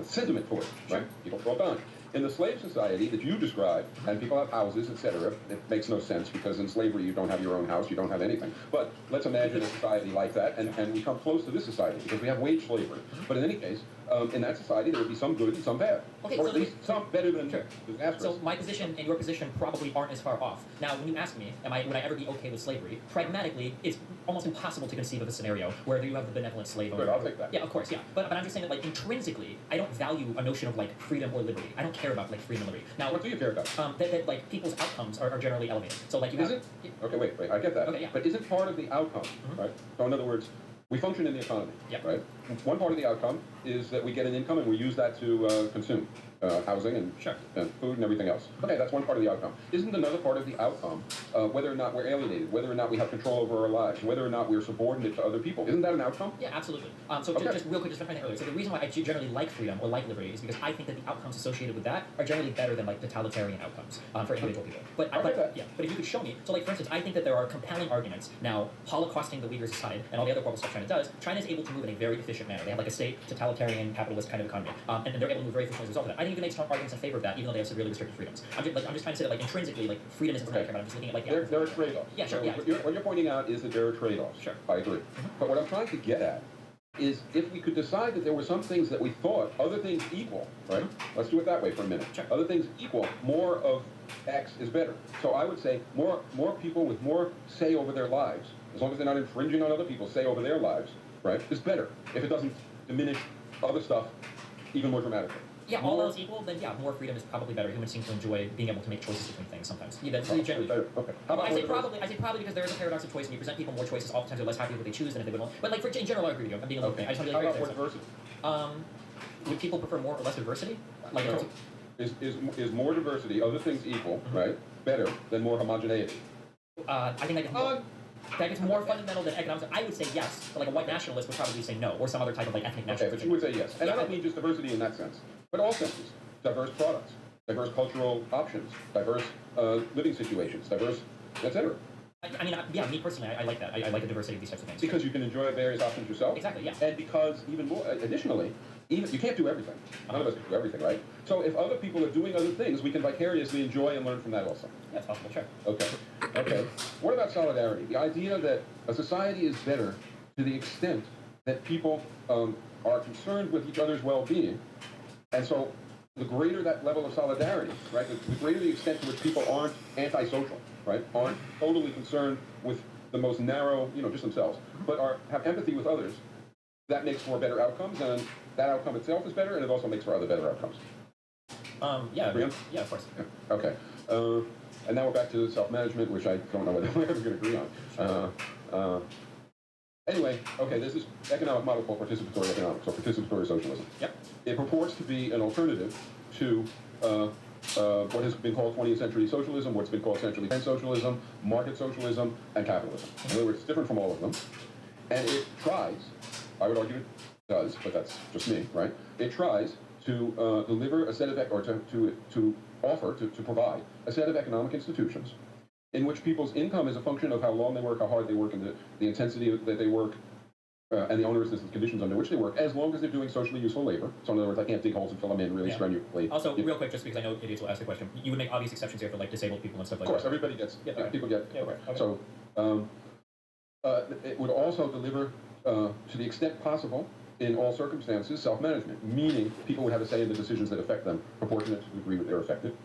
sentiment toward it, right? People are all dying. In the slave society that you described, and people have houses, etc., it makes no sense because in slavery you don't have your own house, you don't have anything. But let's imagine a society like that, and we come close to this society because we have wage slavery. But in any case, in that society there would be some good and some bad,
Okay,
or
so
at least some better than
sure.
disastrous.
So my position and your position probably aren't as far off. Now, when you ask me, would I ever be okay with slavery? Pragmatically, it's almost impossible to conceive of a scenario where you have the benevolent slave owner.
Good, I'll take that.
Yeah, of course, yeah. But I'm just saying that like intrinsically, I don't value a notion of like freedom or liberty. I don't care about like freedom and liberty. Now,
What do you care about?
that like people's outcomes are generally elevated. So like you
Is
have.
it? Okay, wait, I get that.
Okay, yeah.
But isn't part of the outcome, right? So in other words, we function in the economy,
Yeah.
right? one part of the outcome is that we get an income and we use that to consume housing and,
Sure.
and food and everything else. Okay, that's one part of the outcome. Isn't another part of the outcome whether or not we're alienated, whether or not we have control over our lives, whether or not we're subordinate to other people? Isn't that an outcome?
Yeah, absolutely. So
Okay.
just real quick, just to find that earlier. So the reason why I generally like freedom or like liberty is because I think that the outcomes associated with that are generally better than like totalitarian outcomes for individual people. But
I get that.
yeah, but if you could show me, so like for instance, I think that there are compelling arguments now. Holocausting the Uyghurs aside, and all the other horrible stuff China does, China is able to move in a very efficient manner. They have like a state totalitarian capitalist kind of economy, and they're able to move very efficiently as a result of that. I think you can make strong arguments in favor of that, even though they have severely restricted freedoms. I'm just trying to say that like intrinsically, like freedom isn't something I care about. I'm just looking at like
There are trade-offs.
Yeah, sure,
So
yeah.
What you're pointing out is that there are trade-offs.
Sure.
I agree. But what I'm trying to get at is if we could decide that there were some things that we thought, other things equal, right? Let's do it that way for a minute.
Sure.
Other things equal, more of X is better. So I would say more people with more say over their lives, as long as they're not infringing on other people's say over their lives, right, is better. If it doesn't diminish other stuff even more dramatically.
Yeah, all else equal, then yeah, more freedom is probably better. Humans seem to enjoy being able to make choices between things sometimes. Yeah, that's generally
Better. Okay. How
Well,
about
I say
more
probably because there is a paradox of choice, and you present people more choices. Oftentimes, they're less happy with what they choose than if they would. But like in general, I agree with you. I'm being a little
Okay.
I just want to
How
be
about
very
more
clear.
diversity?
Would people prefer more or less diversity? Like, in
No.
terms
Is more diversity, other things equal, right, better than more homogeneity?
I think that gets more fundamental than economics. I would say yes, but like a white nationalist would probably say no, or some other type of like ethnic
Okay,
nationalism.
but you would say yes. And I don't mean just diversity in that sense, but all senses. Diverse products, diverse cultural options, diverse living situations, diverse, etc.
I mean, yeah, me personally, I like that. I like the diversity of these types of things.
Because you can enjoy various options yourself.
Exactly, yeah.
And because even more, additionally, even you can't do everything. None of us can do everything, right? So if other people are doing other things, we can vicariously enjoy and learn from that also.
Yeah, it's possible, sure.
Okay. Okay. What about solidarity? The idea that a society is better to the extent that people are concerned with each other's well-being, and so the greater that level of solidarity, right? The greater the extent to which people aren't antisocial, right? Aren't totally concerned with the most narrow, just themselves, but have empathy with others. That makes for better outcomes, and that outcome itself is better, and it also makes for other better outcomes.
Yeah,
Agree on?
yeah, of course.
Yeah. Okay. And now we're back to self-management, which I don't know whether we're ever going to agree on. Anyway, okay, this is economic model called participatory economics, or participatory socialism.
Yep.
It purports to be an alternative to what has been called 20th century socialism, what's been called centrally planned socialism, market socialism, and capitalism. In other words, it's different from all of them. And it tries, I would argue it does, but that's just me, right? It tries to deliver a set of, or to offer, to provide a set of economic institutions in which people's income is a function of how long they work, how hard they work, and the intensity that they work, and the onerousness of the conditions under which they work, as long as they're doing socially useful labor. So in other words, I can't dig holes and fill them in really strenuously.
Also, real quick, just because I know idiots will ask the question, you would make obvious exceptions here for like disabled people and stuff like
Of course,
that.
everybody gets,
okay.
people get,
Yeah, okay.
So it would also deliver, to the extent possible, in all circumstances, self-management, meaning people would have a say in the decisions that affect them, proportionate to the degree that they're affected.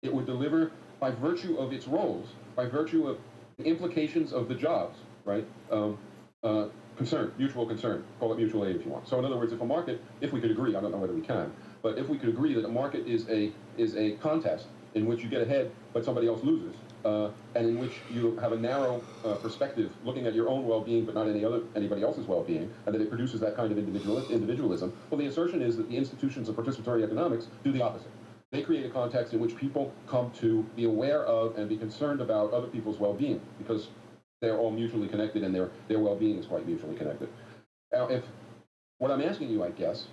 It would deliver, by virtue of its roles, by virtue of the implications of the jobs, right? Concern, mutual concern, call it mutual aid if you want. So in other words, if a market, if we could agree, I don't know whether we can, but if we could agree that a market is a contest in which you get ahead but somebody else loses, and in which you have a narrow perspective looking at your own well-being but not anybody else's well-being, and that it produces that kind of individualism, well, the assertion is that the institutions of participatory economics do the opposite. They create a context in which people come to be aware of and be concerned about other people's well-being, because they're all mutually connected, and their well-being is quite mutually connected. Now, if what I'm asking you, I guess,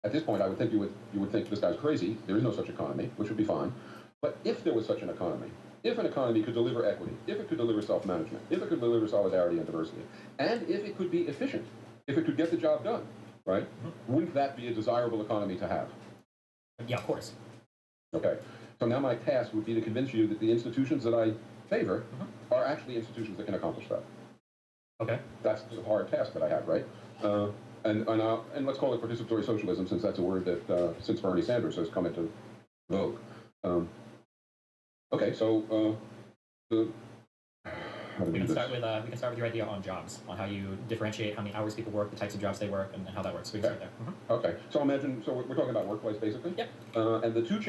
at this point, I would think you would think this guy's crazy. There is no such economy, which would be fine. But if there was such an economy, if an economy could deliver equity, if it could deliver self-management, if it could deliver solidarity and diversity, and if it could be efficient, if it could get the job done, right? Wouldn't that be a desirable economy to have?
Yeah, of course.
Okay. So now my task would be to convince you that the institutions that I favor are actually institutions that can accomplish that.
Okay.
That's the hard task that I have, right? And let's call it participatory socialism, since that's a word that since Bernie Sanders has come into vogue. Okay, so
We can start with your idea on jobs, on how you differentiate how many hours people work, the types of jobs they work, and how that works. We can start there.
Okay, so imagine, so we're talking about workplace basically.
Yep.
And the three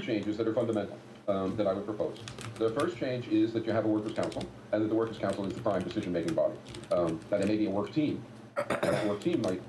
changes that are fundamental that I would propose. The first change is that you have a workers' council, and that the workers' council is the prime decision-making body. That it may be a work team, and that work team might,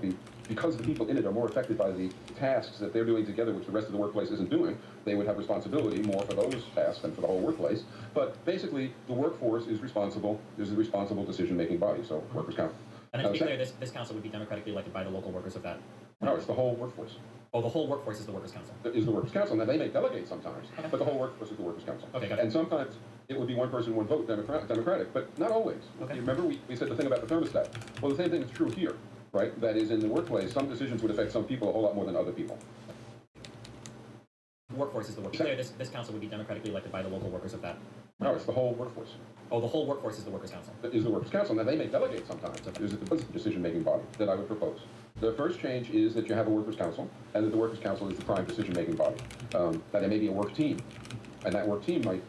be because the people in it are more affected by the tasks that they're doing together, which the rest of the workplace isn't doing. They would have responsibility more for those tasks than for the whole workplace. But basically, the workforce is responsible. There's a responsible decision-making body, so workers' council.
And then to be clear, this council would be democratically elected by the local workers of that.
No, it's the whole workforce.
Oh, the whole workforce is the workers' council.
Is the workers' council. Now, they may delegate sometimes,
Okay.
but the whole workforce is the workers' council.
Okay, got it.
And sometimes it would be one person, one vote, democratic, but not always.
Okay.
You remember we said the thing about the thermostat? Well, the same thing is true here, right? That is, in the workplace, some decisions would affect some people a whole lot more than other people.
Workforce is the workers. Clear, this council would be democratically elected by the local workers of that.
No, it's the whole workforce.
Oh, the whole workforce is the workers' council.
Is the workers' council. Now, they may delegate sometimes. There's a decision-making body that I would propose. The first change is that you have a workers' council, and that the workers' council is the prime decision-making body. That it may be a work team, and that work team might,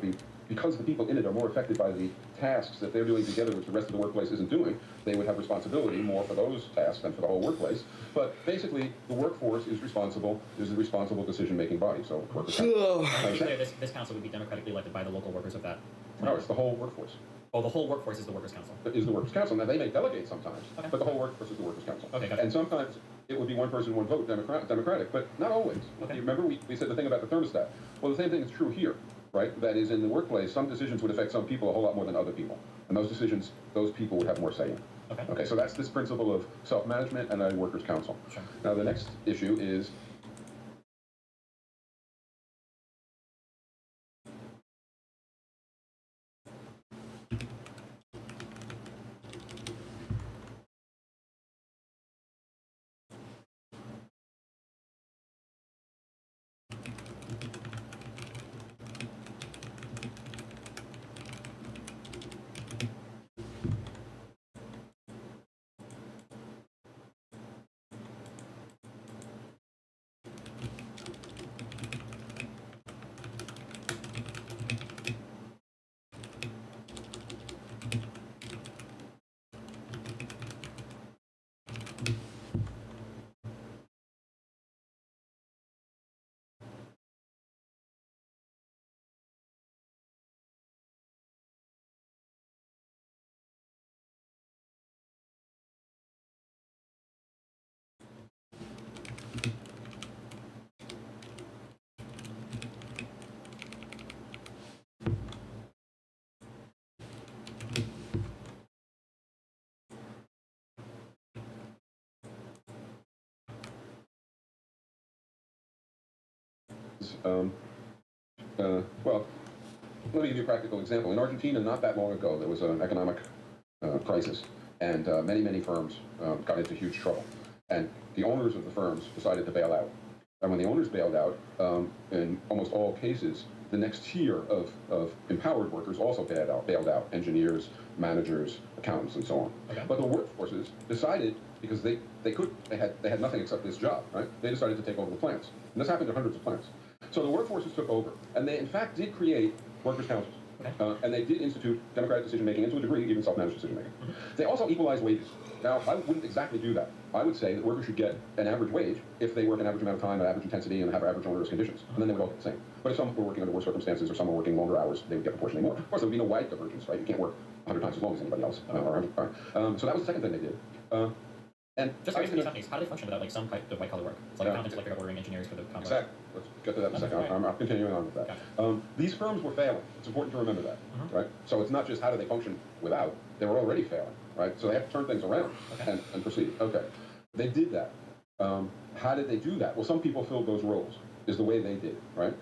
be because the people in it are more affected by the tasks that they're doing together, which the rest of the workplace isn't doing. They would have responsibility more for those tasks than for the whole workplace. But basically, the workforce is responsible. There's a responsible decision-making body. So workers' council.
To be clear, this council would be democratically elected by the local workers of that.
No, it's the whole workforce.
Oh, the whole workforce is the workers' council.
Is the workers' council. Now, they may delegate sometimes,
Okay.
but the whole workforce is the workers' council.
Okay, got it.
And sometimes it would be one person, one vote, democratic, but not always.
Okay.
You remember we said the thing about the thermostat? Well, the same thing is true here, right? That is, in the workplace, some decisions would affect some people a whole lot more than other people. And those decisions, those people would have more say in.
Okay.
Okay, so that's this principle of self-management and a workers' council.
Sure.
Now, the next issue is well, let me give you a practical example. In Argentina, not that long ago, there was an economic crisis, and many firms got into huge trouble. And the owners of the firms decided to bail out. And when the owners bailed out, in almost all cases, the next tier of empowered workers also bailed out, engineers, managers, accountants, and so on.
Okay.
But the workforces decided, because they had nothing except this job, right? They decided to take over the plants. And this happened to hundreds of plants. So the workforces took over, and they in fact did create workers' councils.
Okay.
And they did institute democratic decision-making, and to a degree, even self-managed decision-making. They also equalized wages. Now, I wouldn't exactly do that. I would say that workers should get an average wage if they work an average amount of time at average intensity and have average onerous conditions. And then they would all get the same. But if some were working under worse circumstances or some were working longer hours, they would get proportionally more. Of course, there would be no wide divergence, right? You can't work 100 times as long as anybody else. So that was the second thing they did. And
Just curious, these companies, how do they function without like some type of white collar work? It's like
Yeah.
accountants, like ordering engineers for the complex.
Exactly. Let's get to that in a second. I'm continuing on with that.
Gotcha.
These firms were failing. It's important to remember that, right? So it's not just how do they function without. They were already failing, right? So they have to turn things around and proceed. Okay. They did that. How did they do that? Well, some people filled those roles, is the way they did it, right?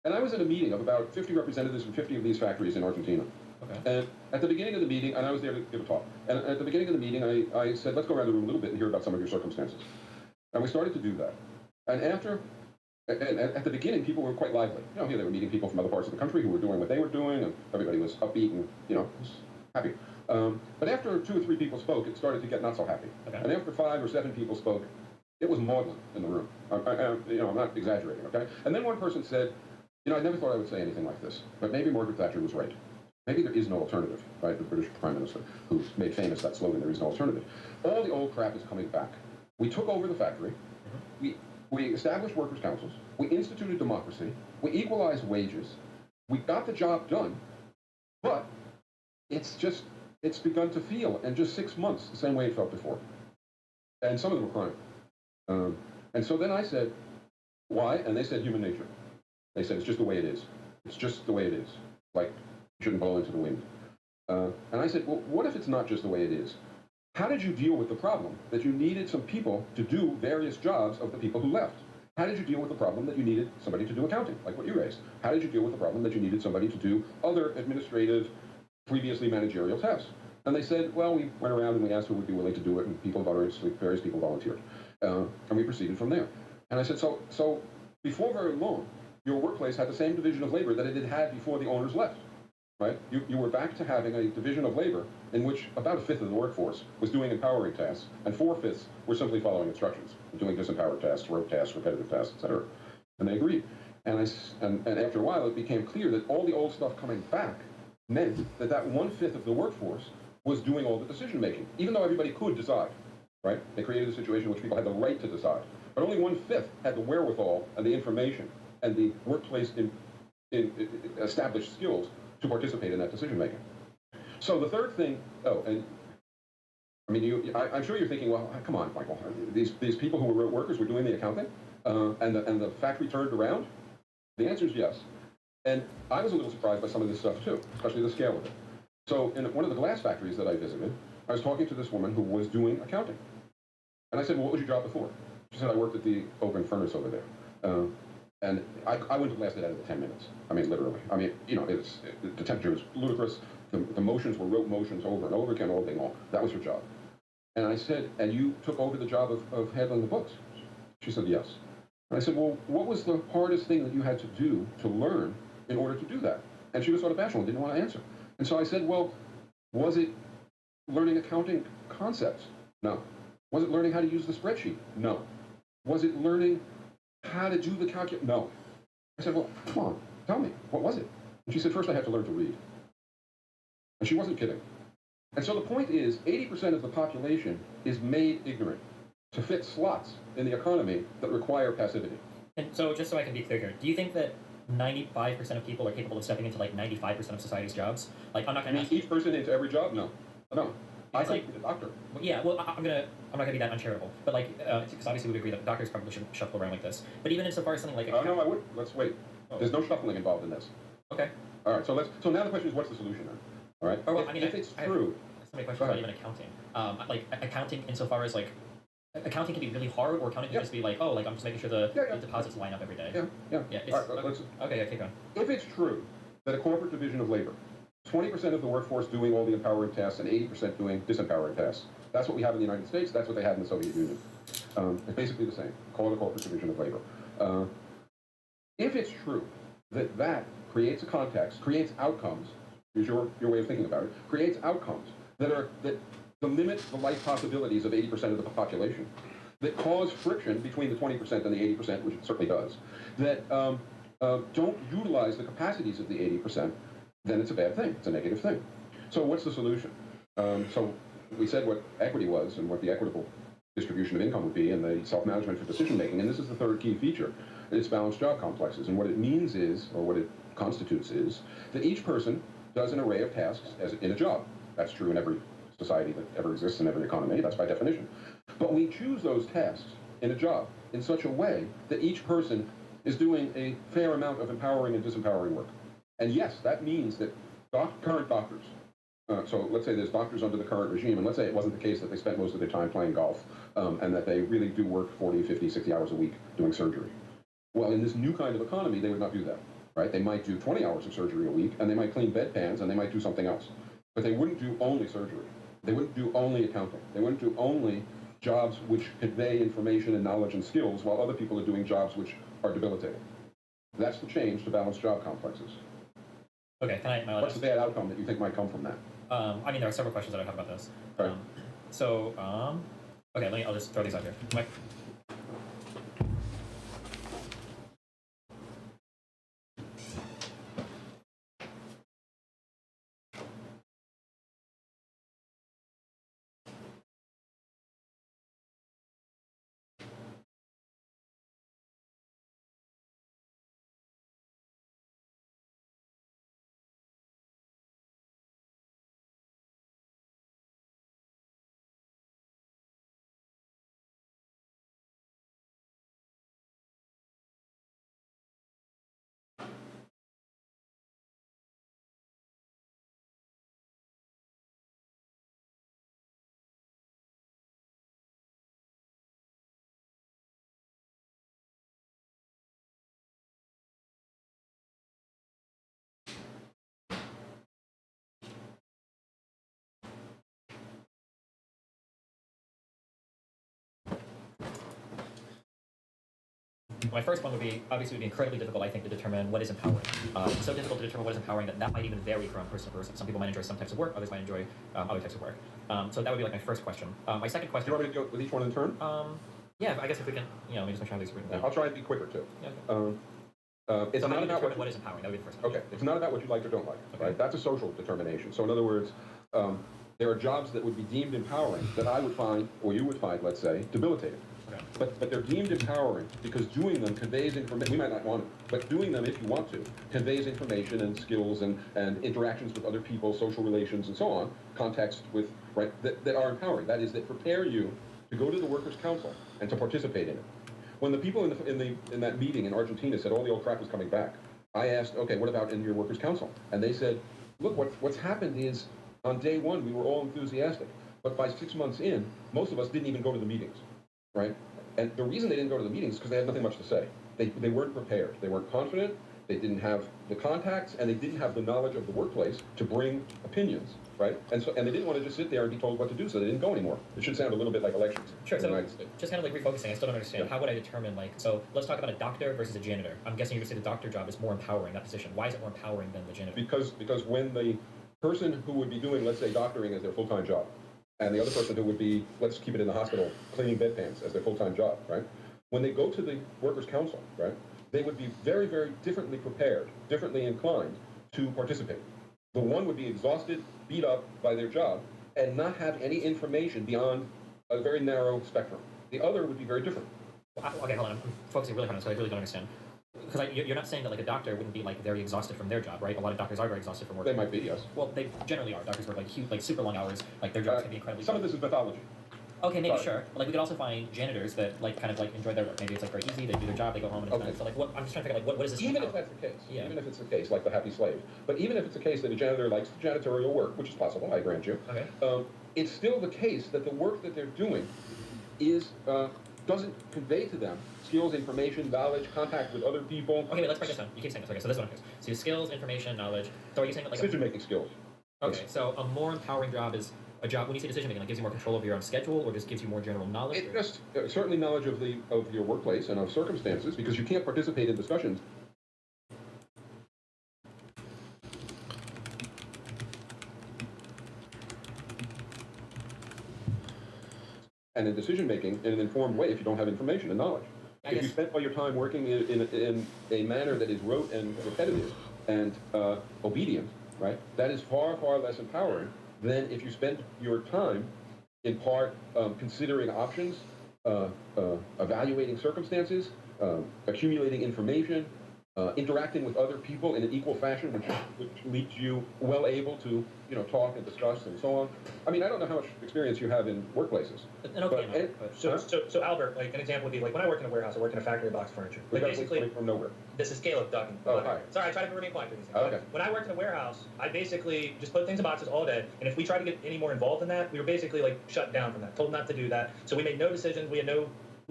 And I was at a meeting of about 50 representatives from 50 of these factories in Argentina.
Okay.
And at the beginning of the meeting, and I was there to give a talk, and at the beginning of the meeting, I said, let's go around the room a little bit and hear about some of your circumstances. And we started to do that. And at the beginning, people were quite lively. You know, here they were meeting people from other parts of the country who were doing what they were doing, and everybody was upbeat and, was happy. But after 2 or 3 people spoke, it started to get not so happy.
Okay.
And after 5 or 7 people spoke, it was maudlin in the room. I'm not exaggerating, okay? And then one person said, I never thought I would say anything like this, but maybe Margaret Thatcher was right. Maybe there is no alternative, right? The British Prime Minister, who made famous that slogan, there is no alternative. All the old crap is coming back. We took over the factory. We established workers' councils. We instituted democracy. We equalized wages. We got the job done. But it it's begun to feel in just 6 months the same way it felt before. And some of them were crying. And so then I said, why? And they said human nature. They said, it's just the way it is. It's just the way it is. Like, you shouldn't blow into the wind. And I said, well, what if it's not just the way it is? How did you deal with the problem that you needed some people to do various jobs of the people who left? How did you deal with the problem that you needed somebody to do accounting, like what you raised? How did you deal with the problem that you needed somebody to do other administrative, previously managerial tasks? And they said, well, we went around and we asked who would be willing to do it, and various people volunteered. And we proceeded from there. And I said, so before very long, your workplace had the same division of labor that it had had before the owners left, right? You were back to having a division of labor in which about a fifth of the workforce was doing empowering tasks, and 4/5 were simply following instructions, doing disempowered tasks, rote tasks, repetitive tasks, etc. And they agreed. And after a while, it became clear that all the old stuff coming back meant that 1/5 of the workforce was doing all the decision making, even though everybody could decide, right? They created a situation in which people had the right to decide, but only 1/5 had the wherewithal and the information and the workplace in established skills to participate in that decision making. So the third thing, and I mean, I'm sure you're thinking, well, come on, Michael, these people who were workers were doing the accounting, and the factory turned around. The answer is yes, and I was a little surprised by some of this stuff too, especially the scale of it. So in one of the glass factories that I visited, I was talking to this woman who was doing accounting, and I said, well, what was your job before? She said, I worked at the open furnace over there. And I wouldn't have lasted out of 10 minutes. I mean, literally. I mean, you know, the temperature was ludicrous. The motions were rote motions over and over again all day long. That was her job. And I said, and you took over the job of handling the books? She said, yes. And I said, well, what was the hardest thing that you had to do to learn in order to do that? And she was sort of bashful and didn't want to answer. And so I said, well, was it learning accounting concepts? No. Was it learning how to use the spreadsheet? No. Was it learning how to do the calculation? No. I said, well, come on, tell me, what was it? And she said, first I had to learn to read. And she wasn't kidding. And so the point is, 80% of the population is made ignorant to fit slots in the economy that require passivity.
And so, just so I can be clear here, do you think that 95% of people are capable of stepping into like 95% of society's jobs? Like, I'm not going to ask
each person into every job? No. No. I
It's
think
like-
the doctor.
Yeah, well, I'm not gonna be that uncharitable, but like, because obviously we would agree that doctors probably shouldn't shuffle around like this. But even insofar as something like
Oh, no, I would. Let's wait.
Oh.
There's no shuffling involved in this.
Okay.
All right, so now the question is, what's the solution then? All right?
Or, well,
if,
I mean,
if it's
I have
true,
so many questions
Go
about
ahead.
even accounting. Like accounting insofar as like accounting can be really hard, or accounting can
Yeah.
just be like, oh, like I'm just making sure the
Yeah.
deposits line up every day.
yeah.
Yeah. It's,
All right, let's,
okay, keep going.
if it's true that a corporate division of labor, 20% of the workforce doing all the empowering tasks and 80% doing disempowering tasks, that's what we have in the United States, that's what they had in the Soviet Union. It's basically the same. Call it a corporate division of labor. If it's true that creates a context, creates outcomes, is your way of thinking about it, creates outcomes that limit the life possibilities of 80% of the population, that cause friction between the 20% and the 80%, which it certainly does, that don't utilize the capacities of the 80%, then it's a bad thing. It's a negative thing. So what's the solution? So we said what equity was and what the equitable distribution of income would be and the self-management for decision-making. And this is the third key feature. It's balanced job complexes. And what it means is, or what it constitutes is, that each person does an array of tasks as in a job. That's true in every society that ever exists in every economy. That's by definition. But we choose those tasks in a job in such a way that each person is doing a fair amount of empowering and disempowering work. And yes, that means that current doctors, so let's say there's doctors under the current regime, and let's say it wasn't the case that they spent most of their time playing golf, and that they really do work 40, 50, 60 hours a week doing surgery. Well, in this new kind of economy, they would not do that, right? They might do 20 hours of surgery a week, and they might clean bedpans, and they might do something else. But they wouldn't do only surgery. They wouldn't do only accounting. They wouldn't do only jobs which convey information and knowledge and skills, while other people are doing jobs which are debilitating. That's the change to balanced job complexes.
Okay, can I? My
What's the bad outcome that you think might come from that?
I mean, there are several questions that I have about this.
Right.
Okay, I'll just throw these out here. Mike, My first one would be obviously would be incredibly difficult, I think, to determine what is empowering. So difficult to determine what is empowering that might even vary from person to person. Some people might enjoy some types of work, others might enjoy other types of work. So that would be like my first question. My second
Do
question.
you want me to go with each one in turn?
Yeah, I guess if we can, maybe just make sure these written down.
I'll try and be quicker too.
Yeah, okay.
It's
So how
not
do you
about
determine what is empowering? That would be the first one.
Okay, it's not about what you like or don't like,
Okay.
right? That's a social determination. So in other words, there are jobs that would be deemed empowering that I would find, or you would find, let's say, debilitating.
Okay.
But they're deemed empowering because doing them conveys information. We might not want it, but doing them, if you want to, conveys information and skills and interactions with other people, social relations, and so on, context with, right, that are empowering. That is, that prepare you to go to the Workers' Council and to participate in it. When the people in that meeting in Argentina said all the old crap was coming back, I asked, okay, what about in your Workers' Council? And they said, look, what's happened is on day one we were all enthusiastic, but by 6 months in, most of us didn't even go to the meetings, right? And the reason they didn't go to the meetings is because they had nothing much to say. They weren't prepared. They weren't confident. They didn't have the contacts, and they didn't have the knowledge of the workplace to bring opinions, right? And they didn't want to just sit there and be told what to do, so they didn't go anymore. It should sound a little bit like elections
Sure,
in the
so
United States.
just kind of like refocusing, I still don't understand.
Yeah.
How would I determine, like, so let's talk about a doctor versus a janitor. I'm guessing you would say the doctor job is more empowering, that position. Why is it more empowering than the janitor?
Because when the person who would be doing, let's say, doctoring as their full-time job, and the other person who would be, let's keep it in the hospital, cleaning bedpans as their full-time job, right? When they go to the Workers' Council, right, they would be very, very differently prepared, differently inclined to participate. The one would be exhausted, beat up by their job, and not have any information beyond a very narrow spectrum. The other would be very different.
Well, okay, hold on. I'm focusing really hard on this because I really don't understand. Because you're not saying that like a doctor wouldn't be like very exhausted from their job, right? A lot of doctors are very exhausted from work.
They might be, yes.
Well, they generally are. Doctors work like huge, like super long hours. Like their jobs can be incredibly.
Some of this is pathology.
Okay, maybe
Sorry.
sure. But, like we could also find janitors that like kind of like enjoy their work. Maybe it's like very easy. They do their job. They go home and it's
Okay.
done. So like, what I'm just trying to figure out like what is this?
Even if that's the case,
Yeah.
even if it's the case, like the happy slave, but even if it's the case that a janitor likes janitorial work, which is possible, I grant you,
Okay.
it's still the case that the work that they're doing is doesn't convey to them skills, information, knowledge, contact with other people.
Okay, wait, let's break this down. You keep saying this. Okay, so this is what I'm curious. So skills, information, knowledge. So are you saying that like
Decision-making skills.
okay, so a more empowering job is a job when you say decision making, like gives you more control over your own schedule, or just gives you more general knowledge?
It just certainly knowledge of your workplace and of circumstances, because you can't participate in discussions. And in decision making in an informed way if you don't have information and knowledge.
I
If you
guess-
spend all your time working in a manner that is rote and repetitive and obedient, right, that is far, far less empowering than if you spend your time in part considering options, evaluating circumstances, accumulating information, interacting with other people in an equal fashion, which leaves you well able to, talk and discuss and so on. I mean, I don't know how much experience you have in workplaces.
An okay amount, but
So Albert, like an example would be like when I work in a warehouse, I work in a factory of box furniture.
We
Like
got
basically,
coming from nowhere.
this is Caleb talking.
Oh, hi.
Sorry, I try to remain quiet for these things.
Okay.
When I worked in a warehouse, I basically just put things in boxes all day, and if we tried to get any more involved in that, we were basically like shut down from that, told not to do that. So we made no decisions. We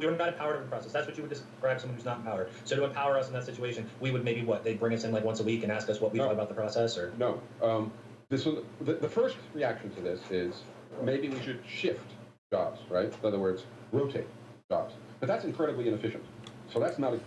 were not empowered in the process. That's what you would describe someone who's not empowered. So to empower us in that situation, we would maybe they'd bring us in like once a week and ask us what we
No.
thought about the process, or
No. The first reaction to this is maybe we should shift jobs, right? In other words, rotate jobs. But that's incredibly inefficient. So that's not a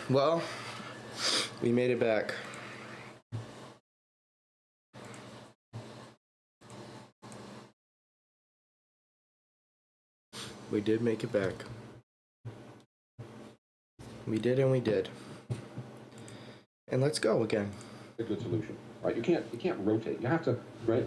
Well, we made it back. We did make it back. We did and we did. And let's go again.
A good solution, right? You can't rotate. You have to, right?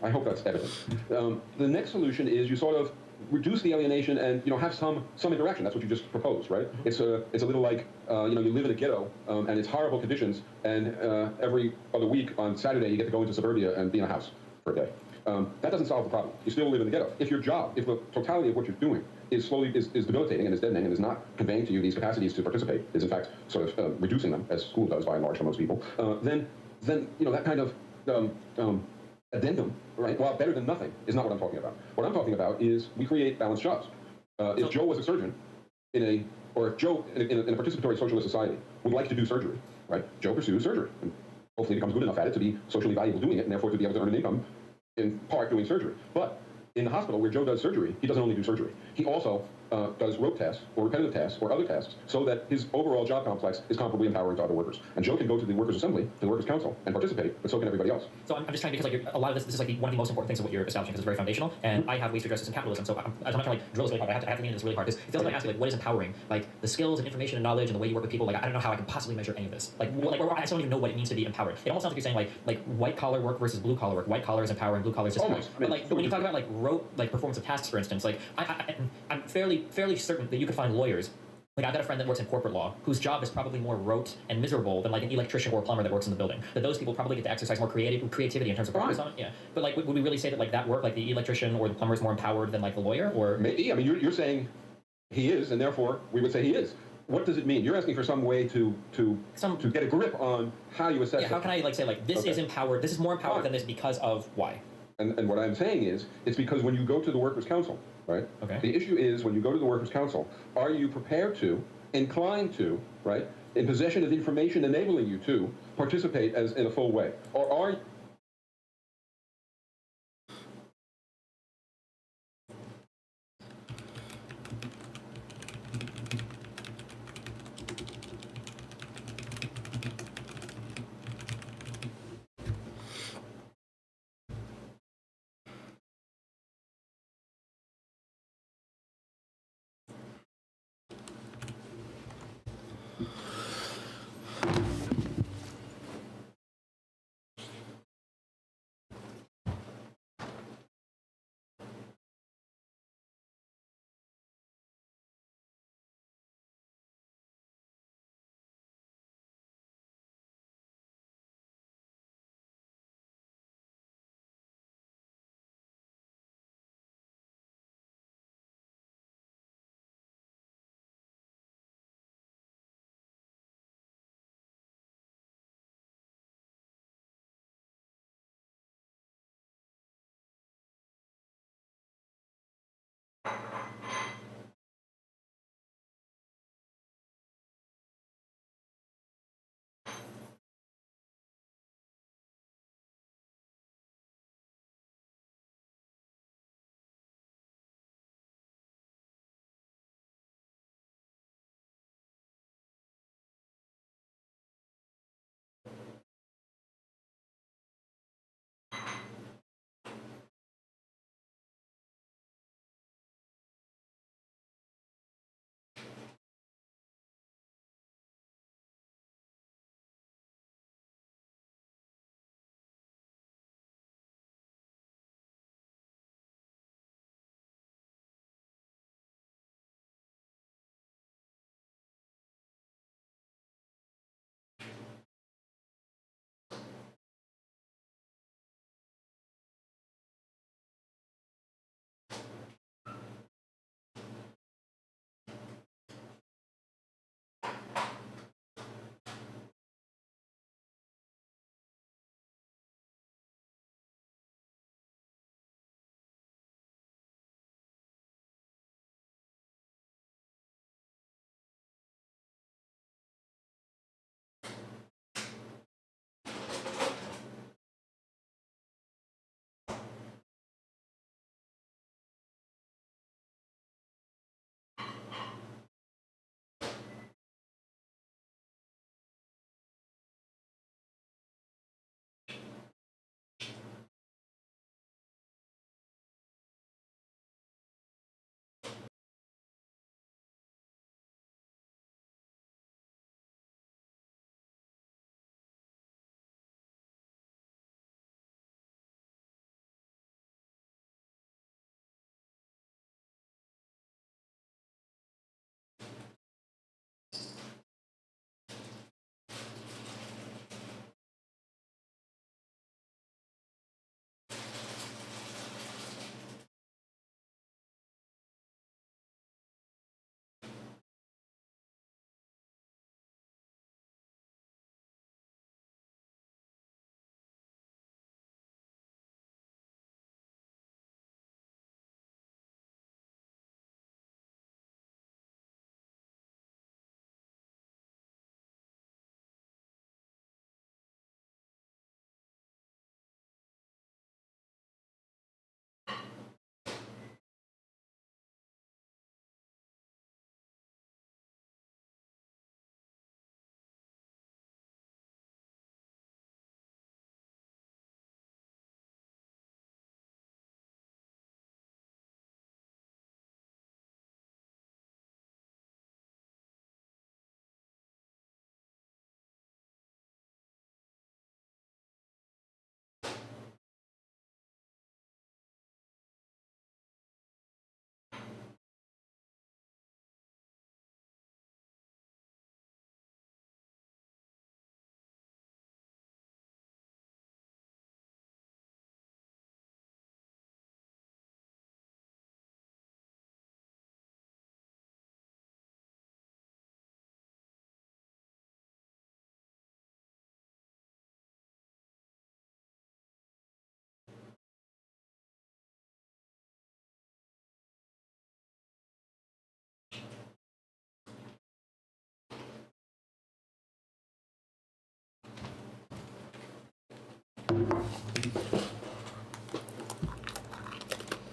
I hope that's evident. The next solution is you sort of reduce the alienation and have some interaction. That's what you just proposed, right? It's a little like you live in a ghetto and it's horrible conditions, and every other week on Saturday you get to go into suburbia and be in a house for a day. That doesn't solve the problem. You still live in the ghetto. If the totality of what you're doing is debilitating and is deadening and is not conveying to you these capacities to participate, is in fact sort of reducing them, as school does by and large for most people, then that kind of addendum, right, while better than nothing, is not what I'm talking about. What I'm talking about is we create balanced jobs. If Joe was a surgeon or if Joe in a participatory socialist society would like to do surgery, right, Joe pursues surgery and hopefully becomes good enough at it to be socially valuable doing it and therefore to be able to earn an income in part doing surgery. But in the hospital where Joe does surgery, he doesn't only do surgery. He also does rote tasks or repetitive tasks or other tasks so that his overall job complex is comparably empowering to other workers. And Joe can go to the workers' assembly, to the workers' council, and participate, but so can everybody else.
So I'm just trying, because like a lot of this is like one of the most important things of what you're establishing, because it's very foundational. And I have ways to address this in capitalism, so I'm not trying to like drill this really hard. I have to lean into this really hard. Because it feels like I ask you, like, what is empowering? Like the skills and information and knowledge and the way you work with people. Like I don't know how I can possibly measure any of this. Like or I just don't even know what it means to be empowered. It almost sounds like you're saying like white collar work versus blue collar work. White collar is empowering, blue collar is just but like when you talk about like rote like performance of tasks, for instance, like I'm fairly certain that you could find lawyers. Like I've got a friend that works in corporate law whose job is probably more rote and miserable than like an electrician or a plumber that works in the building. That those people probably get to exercise more creativity in terms of focus on it. Yeah, but like would we really say that like that work, like the electrician or the plumber, is more empowered than like the lawyer? Or
maybe. I mean, you're saying he is, and therefore we would say he is. What does it mean? You're asking for some way to get a grip on how you assess.
Yeah, how can I like say like this is empowered? This is more empowered than this because of why?
And what I'm saying is, it's because when you go to the workers' council, right? Okay. The issue is when you go to the workers' council, are you prepared to, inclined to, right, in possession of information enabling you to participate as in a full way, or are you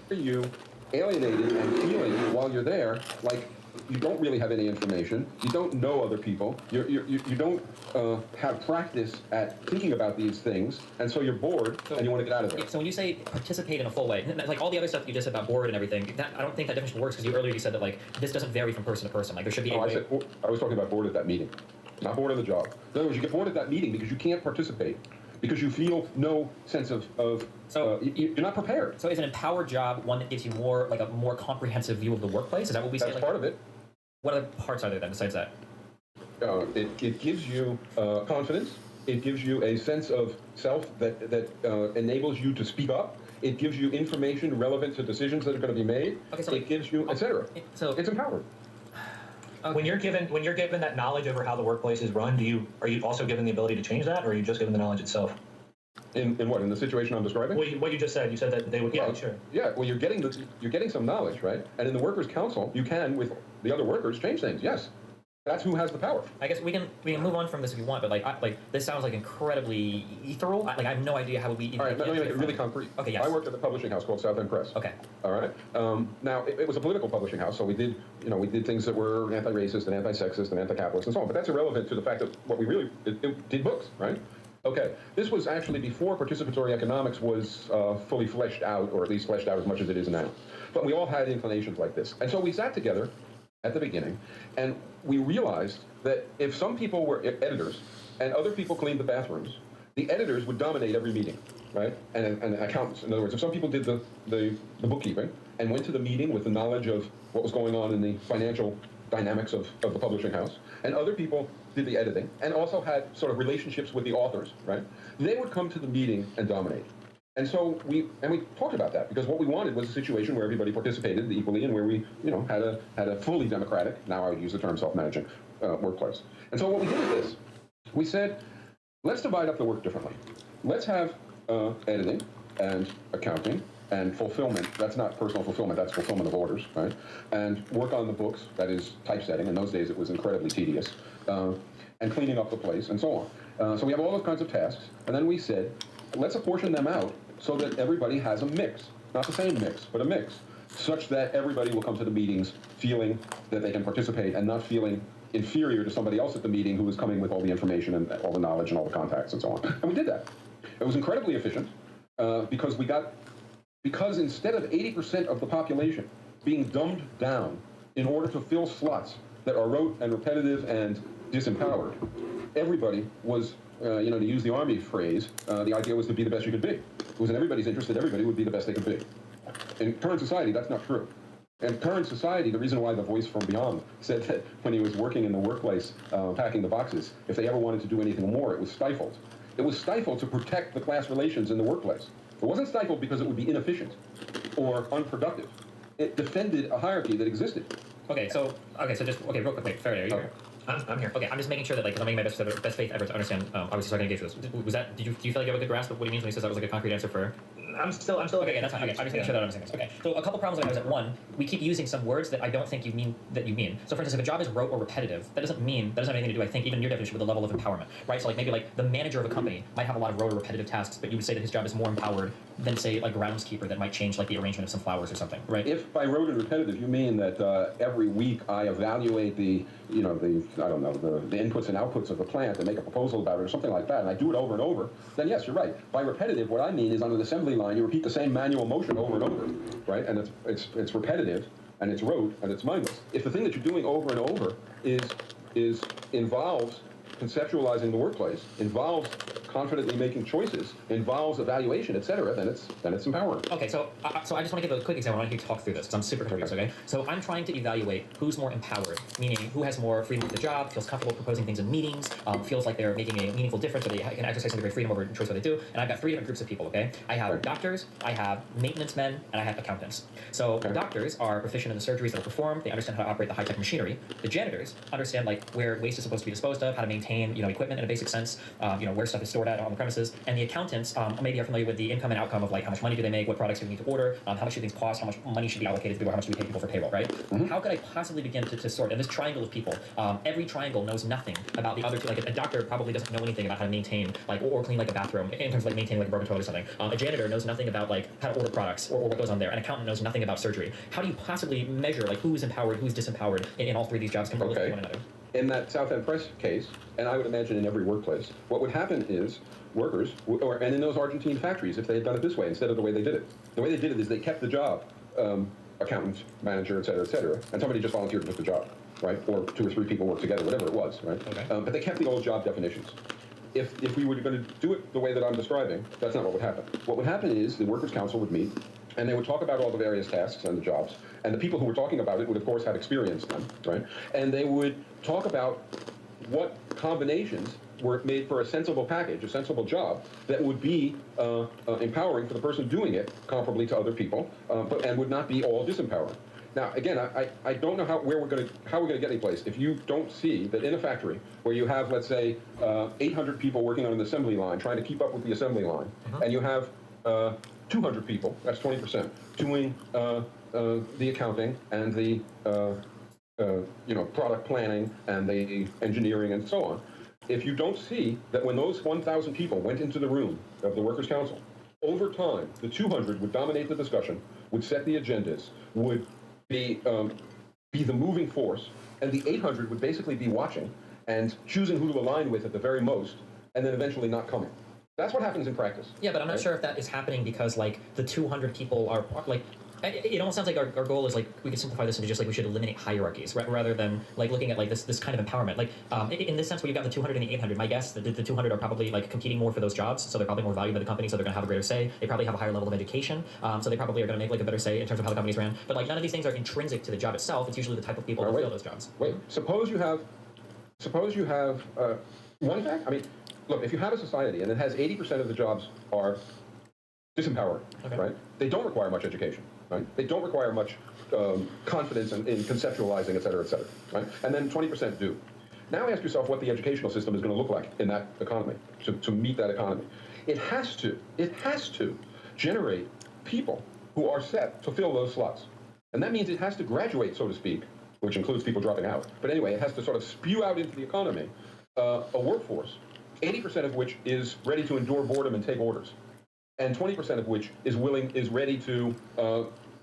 you alienated and feeling while you're there like you don't really have any information, you don't know other people, you don't have practice at thinking about these things, and so you're bored and you want to get out of there.
So when you say participate in a full way, like all the other stuff you just said about bored and everything, I don't think that definition works because earlier you said that like this doesn't vary from person to person. Like there should be.
I was talking about bored at that meeting, not bored on the job. In other words, you get bored at that meeting because you can't participate, because you feel no sense of you're not prepared.
So is an empowered job one that gives you more like a more comprehensive view of the workplace? Is that what we say?
That's
like,
part of it.
What other parts are there then besides that?
It gives you confidence. It gives you a sense of self that enables you to speak up. It gives you information relevant to decisions that are going to be made.
Okay, so
it gives you, etc. So it's empowering.
Okay. When you're given that knowledge over how the workplace is run, are you also given the ability to change that, or are you just given the knowledge itself?
In what? In the situation I'm describing?
Well, what you just said. You said that they would.
Yeah,
sure.
Yeah. Well, you're getting some knowledge, right? And in the workers' council, you can, with the other workers, change things. Yes. That's who has the power.
I guess we can move on from this if you want, but like this sounds like incredibly ethereal. I have no idea how we even.
All right, let me make it really concrete.
Okay, yes.
I worked at a publishing house called South End Press.
Okay.
All right. Now it was a political publishing house, so we did things that were anti-racist and anti-sexist and anti-capitalist and so on. But that's irrelevant to the fact that what we really it did books, right? Okay. This was actually before participatory economics was fully fleshed out, or at least fleshed out as much as it is now. But we all had inclinations like this, and so we sat together at the beginning, and we realized that if some people were editors and other people cleaned the bathrooms, the editors would dominate every meeting, right? And accountants. In other words, if some people did the bookkeeping and went to the meeting with the knowledge of what was going on in the financial dynamics of the publishing house, and other people did the editing and also had sort of relationships with the authors, right? They would come to the meeting and dominate. And so we talked about that because what we wanted was a situation where everybody participated equally and where we had a fully democratic, now I would use the term self-managing, workplace. And so what we did is this: we said, let's divide up the work differently. Let's have editing and accounting and fulfillment. That's not personal fulfillment, that's fulfillment of orders, right? And work on the books, that is typesetting. In those days it was incredibly tedious. And cleaning up the place and so on. So we have all those kinds of tasks. And then we said, let's apportion them out so that everybody has a mix. Not the same mix, but a mix, such that everybody will come to the meetings feeling that they can participate and not feeling inferior to somebody else at the meeting who was coming with all the information and all the knowledge and all the contacts and so on. And we did that. It was incredibly efficient because instead of 80% of the population being dumbed down in order to fill slots that are rote and repetitive and disempowered, everybody was, to use the Army phrase, the idea was to be the best you could be. It was in everybody's interest that everybody would be the best they could be. In current society, that's not true. In current society, the reason why the voice from beyond said that when he was working in the workplace, packing the boxes, if they ever wanted to do anything more, it was stifled. It was stifled to protect the class relations in the workplace. It wasn't stifled because it would be inefficient or unproductive. It defended a hierarchy that existed.
Okay, so real quick, wait, Faraday, are you here?
I'm here.
Okay, I'm just making sure that, because I'm making my best faith effort to understand, obviously, so I can engage with this. Do you feel like you have a good grasp of what he means when he says that was like a concrete answer for?
I'm still.
Okay, that's fine. Okay, I'm just making sure that I'm understanding this. Okay, so a couple problems I have is that one, we keep using some words that I don't think you mean. So for instance, if a job is rote or repetitive, that doesn't have anything to do, I think, even in your definition, with the level of empowerment, right? So like maybe like the manager of a company might have a lot of rote or repetitive tasks, but you would say that his job is more empowered than, say, like groundskeeper that might change like the arrangement of some flowers or something, right?
If by rote and repetitive you mean that every week I evaluate the inputs and outputs of the plant and make a proposal about it or something like that, and I do it over and over, then yes, you're right. By repetitive, what I mean is on an assembly line, you repeat the same manual motion over and over, right? And it's repetitive, and it's rote, and it's mindless. If the thing that you're doing over and over involves conceptualizing the workplace, involves confidently making choices, involves evaluation, etc., then it's empowering.
Okay, so I just want to give a quick example. I want to talk through this because I'm super confused. Okay, so I'm trying to evaluate who's more empowered, meaning who has more freedom with the job, feels comfortable proposing things in meetings, feels like they're making a meaningful difference, or they can exercise some degree of freedom over choice what they do. And I've got three different groups of people. Okay, I have doctors, I have maintenance men, and I have accountants. So doctors are proficient in the surgeries that are performed. They understand how to operate the high-tech machinery. The janitors understand like where waste is supposed to be disposed of, how to maintain equipment in a basic sense, where stuff is stored stored at on the premises, and the accountants maybe are familiar with the income and outcome of like how much money do they make, what products do we need to order, how much do things cost, how much money should be allocated to people, how much do we pay people for payroll, right? How could I possibly begin to sort in this triangle of people? Every triangle knows nothing about the other two. Like a doctor probably doesn't know anything about how to maintain like or clean like a bathroom in terms of like maintaining like a broken toilet or something. A janitor knows nothing about like how to order products or what goes on there. An accountant knows nothing about surgery. How do you possibly measure like who's empowered, who's disempowered in all three of these jobs compared to one another?
In that South End Press case, and I would imagine in every workplace, what would happen is workers, and in those Argentine factories, if they had done it this way instead of the way they did it. The way they did it is they kept the job, accountant, manager, et cetera, and somebody just volunteered to put the job, right? Or 2 or 3 people work together, whatever it was, right?
Okay.
But they kept the old job definitions. If we were going to do it the way that I'm describing, that's not what would happen. What would happen is the Workers' Council would meet, and they would talk about all the various tasks and the jobs. And the people who were talking about it would, of course, have experience then, right? And they would talk about what combinations were made for a sensible package, a sensible job that would be empowering for the person doing it, comparably to other people, and would not be all disempowering. Now, again, I don't know how we're going to get any place if you don't see that in a factory where you have, let's say, 800 people working on an assembly line, trying to keep up with the assembly line, and you have 200 people, that's 20%, doing the accounting and the product planning and the engineering and so on. If you don't see that when those 1,000 people went into the room of the Workers' Council, over time, the 200 would dominate the discussion, would set the agendas, would be the moving force, and the 800 would basically be watching and choosing who to align with at the very most, and then eventually not coming. That's what happens in practice.
Yeah, but I'm not sure if that is happening because like the 200 people are like. It almost sounds like our goal is like we could simplify this into just like we should eliminate hierarchies rather than like looking at like this kind of empowerment. Like in this sense where you've got the 200 and the 800, my guess that the 200 are probably like competing more for those jobs, so they're probably more valued by the company, so they're going to have a greater say. They probably have a higher level of education, so they probably are going to make like a better say in terms of how the company's ran. But like none of these things are intrinsic to the job itself. It's usually the type of people who fill those jobs.
Wait, suppose you have one fact. I mean, look, if you have a society and it has 80% of the jobs are disempowered, right? They don't require much education. Right? They don't require much confidence in conceptualizing, et cetera, right? And then 20% do. Now ask yourself what the educational system is going to look like in that economy, to meet that economy. It has to generate people who are set to fill those slots. And that means it has to graduate, so to speak, which includes people dropping out. But anyway, it has to sort of spew out into the economy a workforce, 80% of which is ready to endure boredom and take orders, and 20% of which is ready to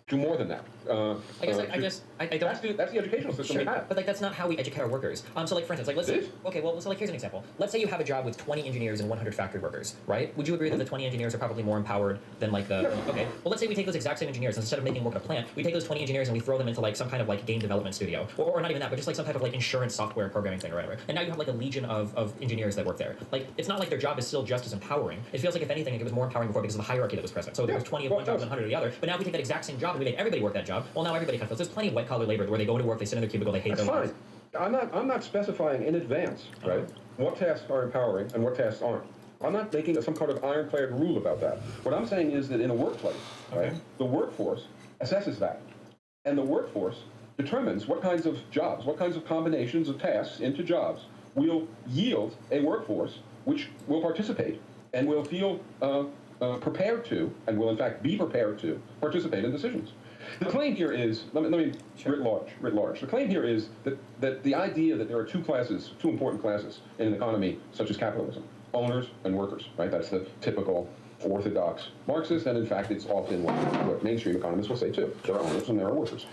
do more than that.
I guess I don't.
That's the educational system we have.
But like that's not how we educate our workers. So like for instance, like let's say, okay, well so like here's an example. Let's say you have a job with 20 engineers and 100 factory workers, right? Would you agree that the 20 engineers are probably more empowered than like the okay? Well, let's say we take those exact same engineers and instead of making them work at a plant, we take those 20 engineers and we throw them into like some kind of like game development studio, or not even that, but just like some type of like insurance software programming thing or whatever. And now you have like a legion of engineers that work there. Like it's not like their job is still just as empowering. It feels like if anything, it was more empowering before because of the hierarchy that was present. So there was 20 of one job and 100 of the other. But now if we take that exact same job and we make everybody work that job. Well, now everybody kind of feels there's plenty of white collar labor where they go to work, they sit in their cubicle, they hate their lives.
I'm not specifying in advance, right, what tasks are empowering and what tasks aren't. I'm not making some kind of ironclad rule about that. What I'm saying is that in a workplace, right, the workforce assesses that. And the workforce determines what kinds of jobs, what kinds of combinations of tasks into jobs will yield a workforce which will participate and will feel prepared to, and will in fact be prepared to, participate in decisions. The claim here is, let me writ large. The claim here is that the idea that there are two important classes in an economy such as capitalism, owners and workers, right? That's the typical orthodox Marxist, and in fact it's often what mainstream economists will say too. There are owners and there are workers.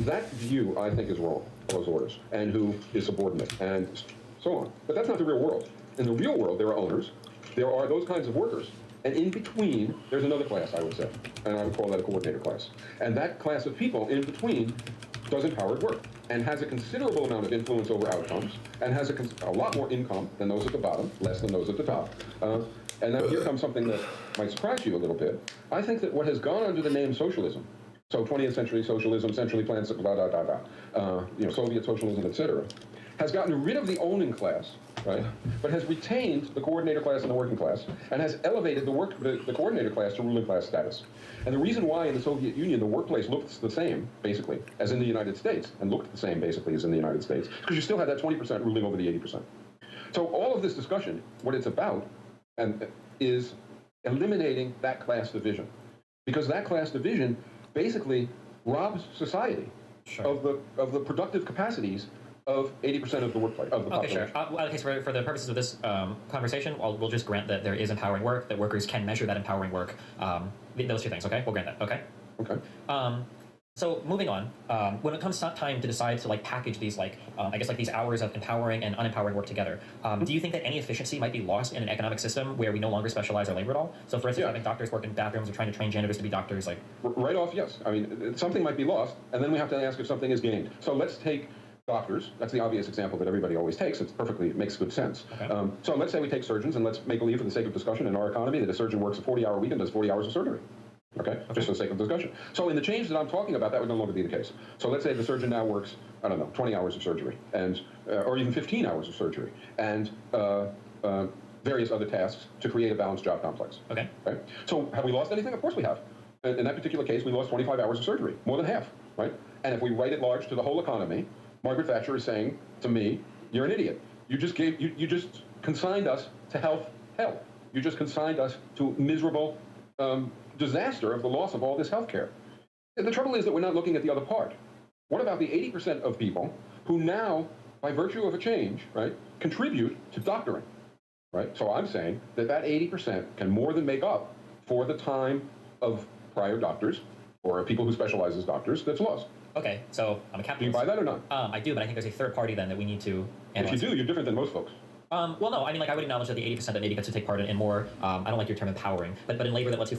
That view, I think, is wrong, those orders, and who is subordinate, and so on. But that's not the real world. In the real world, there are owners, there are those kinds of workers, and in between, there's another class, I would say, and I would call that a coordinator class. And that class of people in between does empowered work and has a considerable amount of influence over outcomes and has a lot more income than those at the bottom, less than those at the top. And now here comes something that might surprise you a little bit. I think that what has gone under the name socialism, so 20th century socialism, centrally planned, Soviet socialism, etc., has gotten rid of the owning class, right? But has retained the coordinator class and the working class, and has elevated the coordinator class to ruling class status. And the reason why in the Soviet Union the workplace looked the same, basically, as in the United States, and looked the same, basically, as in the United States, because you still had that 20% ruling over the 80%. So all of this discussion, what it's about, and is eliminating that class division, because that class division basically robs society of the productive capacities of 80% of the workplace of the population.
Okay, sure. Okay, so for the purposes of this conversation, we'll just grant that there is empowering work, that workers can measure that empowering work. Those two things, okay? We'll grant that, okay?
Okay.
So moving on, when it comes time to decide to like package these I guess like these hours of empowering and unempowering work together, do you think that any efficiency might be lost in an economic system where we no longer specialize our labor at all? So for instance, having doctors work in bathrooms or trying to train janitors to be doctors, like
right off, yes. I mean, something might be lost, and then we have to ask if something is gained. So let's take doctors. That's the obvious example that everybody always takes. It makes good sense.
Okay.
So let's say we take surgeons, and let's make believe, for the sake of discussion in our economy, that a surgeon works a 40-hour week and does 40 hours of surgery. Okay, just for the sake of discussion. So in the change that I'm talking about, that would no longer be the case. So let's say the surgeon now works, I don't know, 20 hours of surgery, and or even 15 hours of surgery, and various other tasks to create a balanced job complex.
Okay.
So have we lost anything? Of course we have. In that particular case, we lost 25 hours of surgery, more than half, right? And if we write it large to the whole economy, Margaret Thatcher is saying to me, "You're an idiot. You just consigned us to hell. You just consigned us to miserable." Disaster of the loss of all this health care. And the trouble is that we're not looking at the other part. What about the 80% of people who now, by virtue of a change, right, contribute to doctoring, right? So I'm saying that 80% can more than make up for the time of prior doctors or people who specialize as doctors that's lost.
Okay, so I'm a capitalist.
Do you buy that or not?
I do, but I think there's a third party then that we need to analyze.
If you do, you're different than most folks.
Well, no, I mean, like, I would acknowledge that the 80% that maybe gets to take part in more, I don't like your term empowering, but in labor that lets you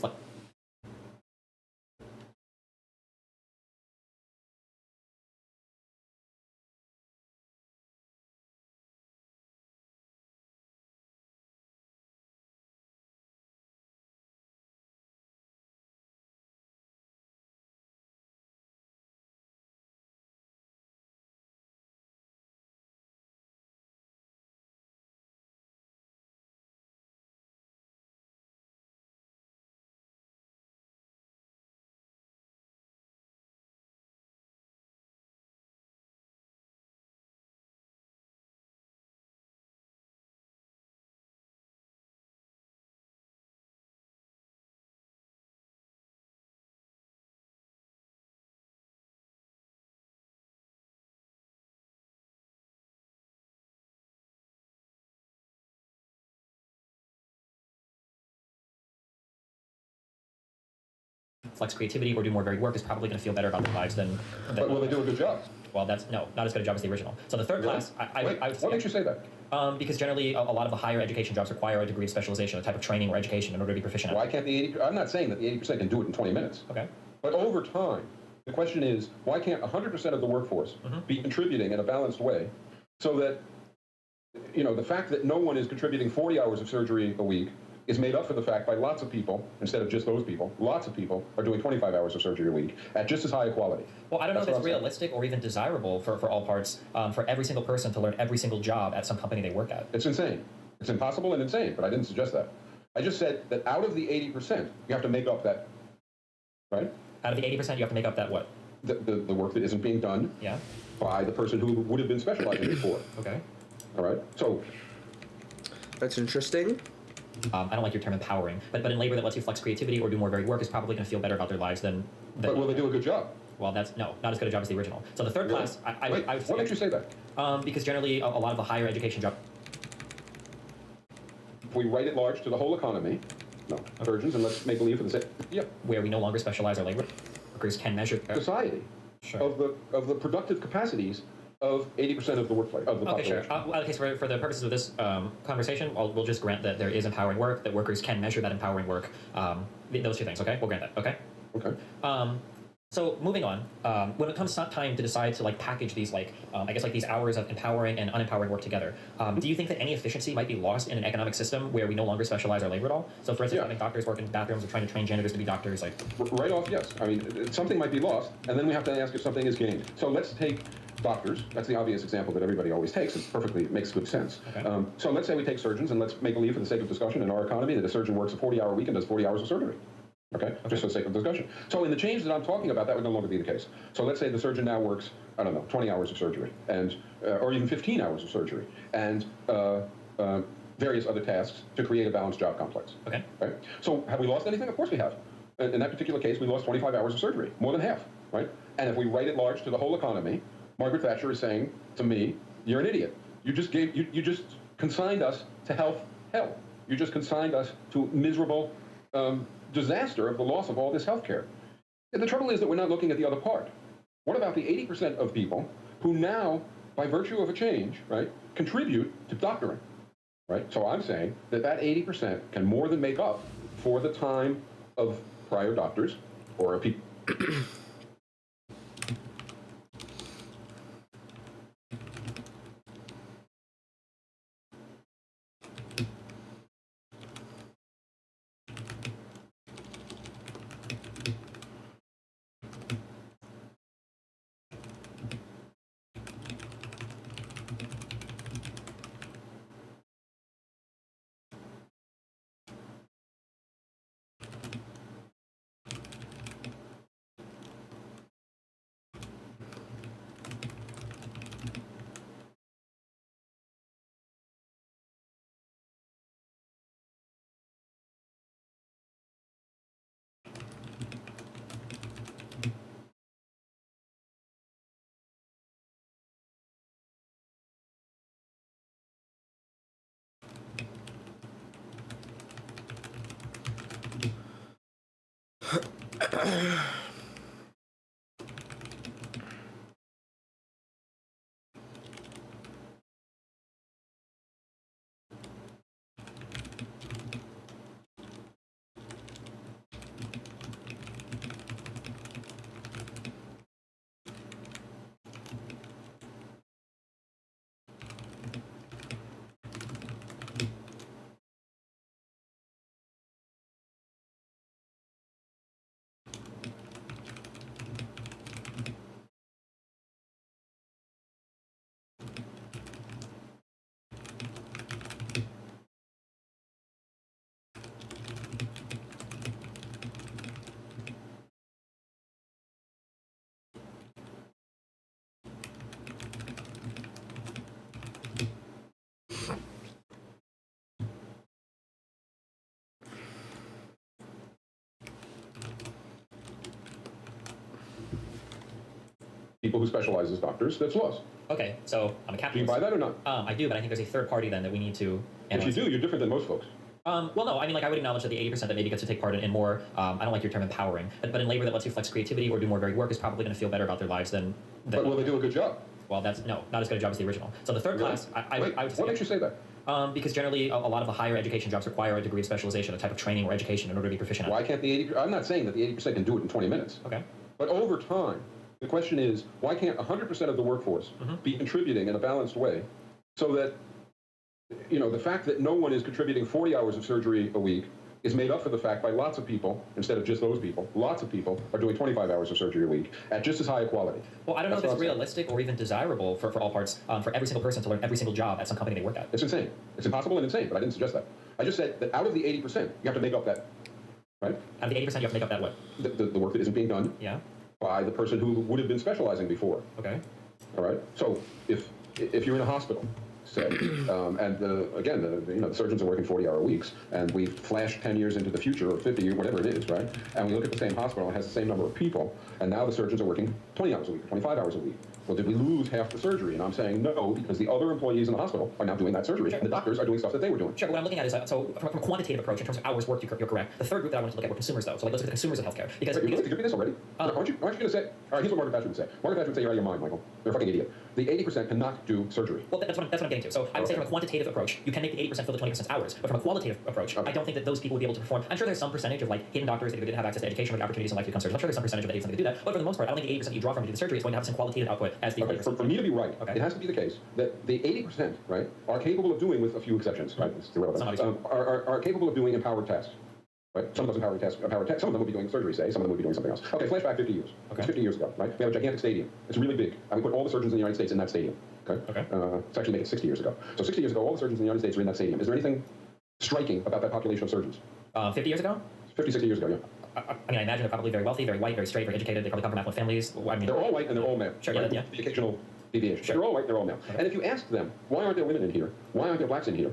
flex creativity or do more varied work is probably going to feel better about their lives than
But will they do a good job?
Well, that's not as good a job as the original. So the third class, I would
what makes you say that?
Because generally a lot of the higher education jobs require a degree of specialization, a type of training or education in order to be proficient.
Why can't the 80? I'm not saying that the 80% can do it in 20 minutes.
Okay.
But over time, the question is, why can't 100% of the workforce be contributing in a balanced way, so that, you know, the fact that no one is contributing 40 hours of surgery a week is made up for the fact by lots of people, instead of just those people, lots of people are doing 25 hours of surgery a week at just as high a quality.
Well, I don't know if it's realistic or even desirable for all parts for every single person to learn every single job at some company they work at.
It's insane. It's impossible and insane, but I didn't suggest that. I just said that out of the 80%, you have to make up that, right?
Out of the 80%, you have to make up that what?
The work that isn't being done by the person who would have been specializing before.
Okay.
All right? So
that's interesting.
I don't like your term empowering, but in labor that lets you flex creativity or do more varied work is probably going to feel better about their lives than
But will they do a good job?
Well, that's not as good a job as the original. So the third class, I would say,
what makes you say that?
Because generally a lot of the higher education jobs.
If we write it large to the whole economy, surgeons, and let's make believe for the sake,
where we no longer specialize our labor, workers can measure
society of the productive capacities of 80% of the workplace of the population.
Okay, so for the purposes of this conversation, we'll just grant that there is empowering work, that workers can measure that empowering work. Those two things, okay? We'll grant that, okay?
Okay.
So moving on, when it comes time to decide to like package these I guess like these hours of empowering and unempowering work together, do you think that any efficiency might be lost in an economic system where we no longer specialize our labor at all? So for instance, having doctors work in bathrooms or trying to train janitors to be doctors, like
right off, yes. I mean, something might be lost, and then we have to ask if something is gained. So let's take doctors. That's the obvious example that everybody always takes. It makes good sense.
Okay.
So let's say we take surgeons, and let's make believe, for the sake of discussion in our economy, that a surgeon works a 40-hour week and does 40 hours of surgery. Okay, just for the sake of discussion. So in the change that I'm talking about, that would no longer be the case. So let's say the surgeon now works, I don't know, 20 hours of surgery, and or even 15 hours of surgery, and various other tasks to create a balanced job complex.
Okay.
Right? So have we lost anything? Of course we have. In that particular case, we lost 25 hours of surgery, more than half, right? And if we write it large to the whole economy, Margaret Thatcher is saying to me, you're an idiot. You just consigned us to health hell. You just consigned us to miserable disaster of the loss of all this health care. And the trouble is that we're not looking at the other part. What about the 80% of people who now, by virtue of a change, right, contribute to doctoring, right? So I'm saying that 80% can more than make up for the time of prior doctors or a people. People who specialize as doctors, that's lost.
Okay, so I'm a
Do you
capitalist.
buy that or not?
I do, but I think there's a third party then that we need to
If you
analyze.
do, you're different than most folks.
Well, no, I mean, like, I would acknowledge that the 80% that maybe gets to take part in more, I don't like your term empowering, but in labor that lets you flex creativity or do more varied work is probably going to feel better about their lives than
But will they do a good job?
well, that's, no, not as good a job as the original. So the third
Really?
class, I
Wait,
would
what makes you say that?
because generally a lot of the higher education jobs require a degree of specialization, a type of training or education in order to be proficient at.
Why can't the 80%? I'm not saying that the 80% can do it in 20 minutes.
Okay.
But over time, the question is, why can't 100% of the workforce be contributing in a balanced way so that, you know, the fact that no one is contributing 40 hours of surgery a week is made up for the fact by lots of people, instead of just those people, lots of people are doing 25 hours of surgery a week at just as high a quality.
Well, I don't know
That's
if
what
it's
I'm saying.
realistic or even desirable for all parts for every single person to learn every single job at some company they work at.
It's insane. It's impossible and insane, but I didn't suggest that. I just said that out of the 80%, you have to make up that, right?
Out of the 80%, you have to make up that what?
The work that isn't being done
Yeah.
by the person who would have been specializing before.
Okay.
All right. So if you're in a hospital, say, and again, the surgeons are working 40-hour weeks, and we've flashed 10 years into the future, or 50 years, whatever it is, right? And we look at the same hospital, it has the same number of people, and now the surgeons are working 20 hours a week, 25 hours a week. Well, did we lose half the surgery? And I'm saying no, because the other employees in the hospital are now doing that surgery, and the doctors are doing stuff that they were doing.
Sure, but what I'm looking at is, so from a quantitative approach in terms of hours worked, you're correct. The third group that I wanted to look at were consumers, though. So like, let's look at the consumers of healthcare. Because,
Wait, you looked at this already? Aren't you going to say? All right, here's what Margaret Thatcher would say. Margaret Thatcher would say, you're out of your mind, Michael. You're a fucking idiot. The 80% cannot do surgery.
well, that's what I'm getting to. So I would say from a quantitative approach, you can make the 80% fill the 20% hours. But from a qualitative approach, I don't think that those people would be able to perform. I'm sure there's some percentage of like hidden doctors that either didn't have access to education or the opportunities in life to become surgeons. I'm sure there's some percentage of that did something to do that. But for the most part, I don't think the 80% you draw from to do the surgery is going to have the same qualitative output as the
Okay,
20%.
for me to be right,
Okay.
it has to be the case that the 80%, right, are capable of doing, with a few exceptions, right, it's irrelevant,
Some
are capable of doing empowered tasks. Right? Some of those empowered tasks, some of them will be doing surgery, say, some of them will be doing something else. Okay, flashback 50 years.
Okay.
It's 50 years ago, right? We have a gigantic stadium. It's really big. And we put all the surgeons in the United States in that stadium. Okay?
Okay.
It's actually made it 60 years ago. So 60 years ago, all the surgeons in the United States were in that stadium. Is there anything striking about that population of surgeons?
50 years ago?
50, 60 years ago, yeah.
I mean, I imagine they're probably very wealthy, very white, very straight, very educated. They probably come from affluent families. I mean,
They're all white and they're all male.
Sure,
right?
yeah.
The occasional deviation.
Sure.
They're all white, they're all male.
Okay.
And if you ask them, why aren't there women in here? Why aren't there blacks in here?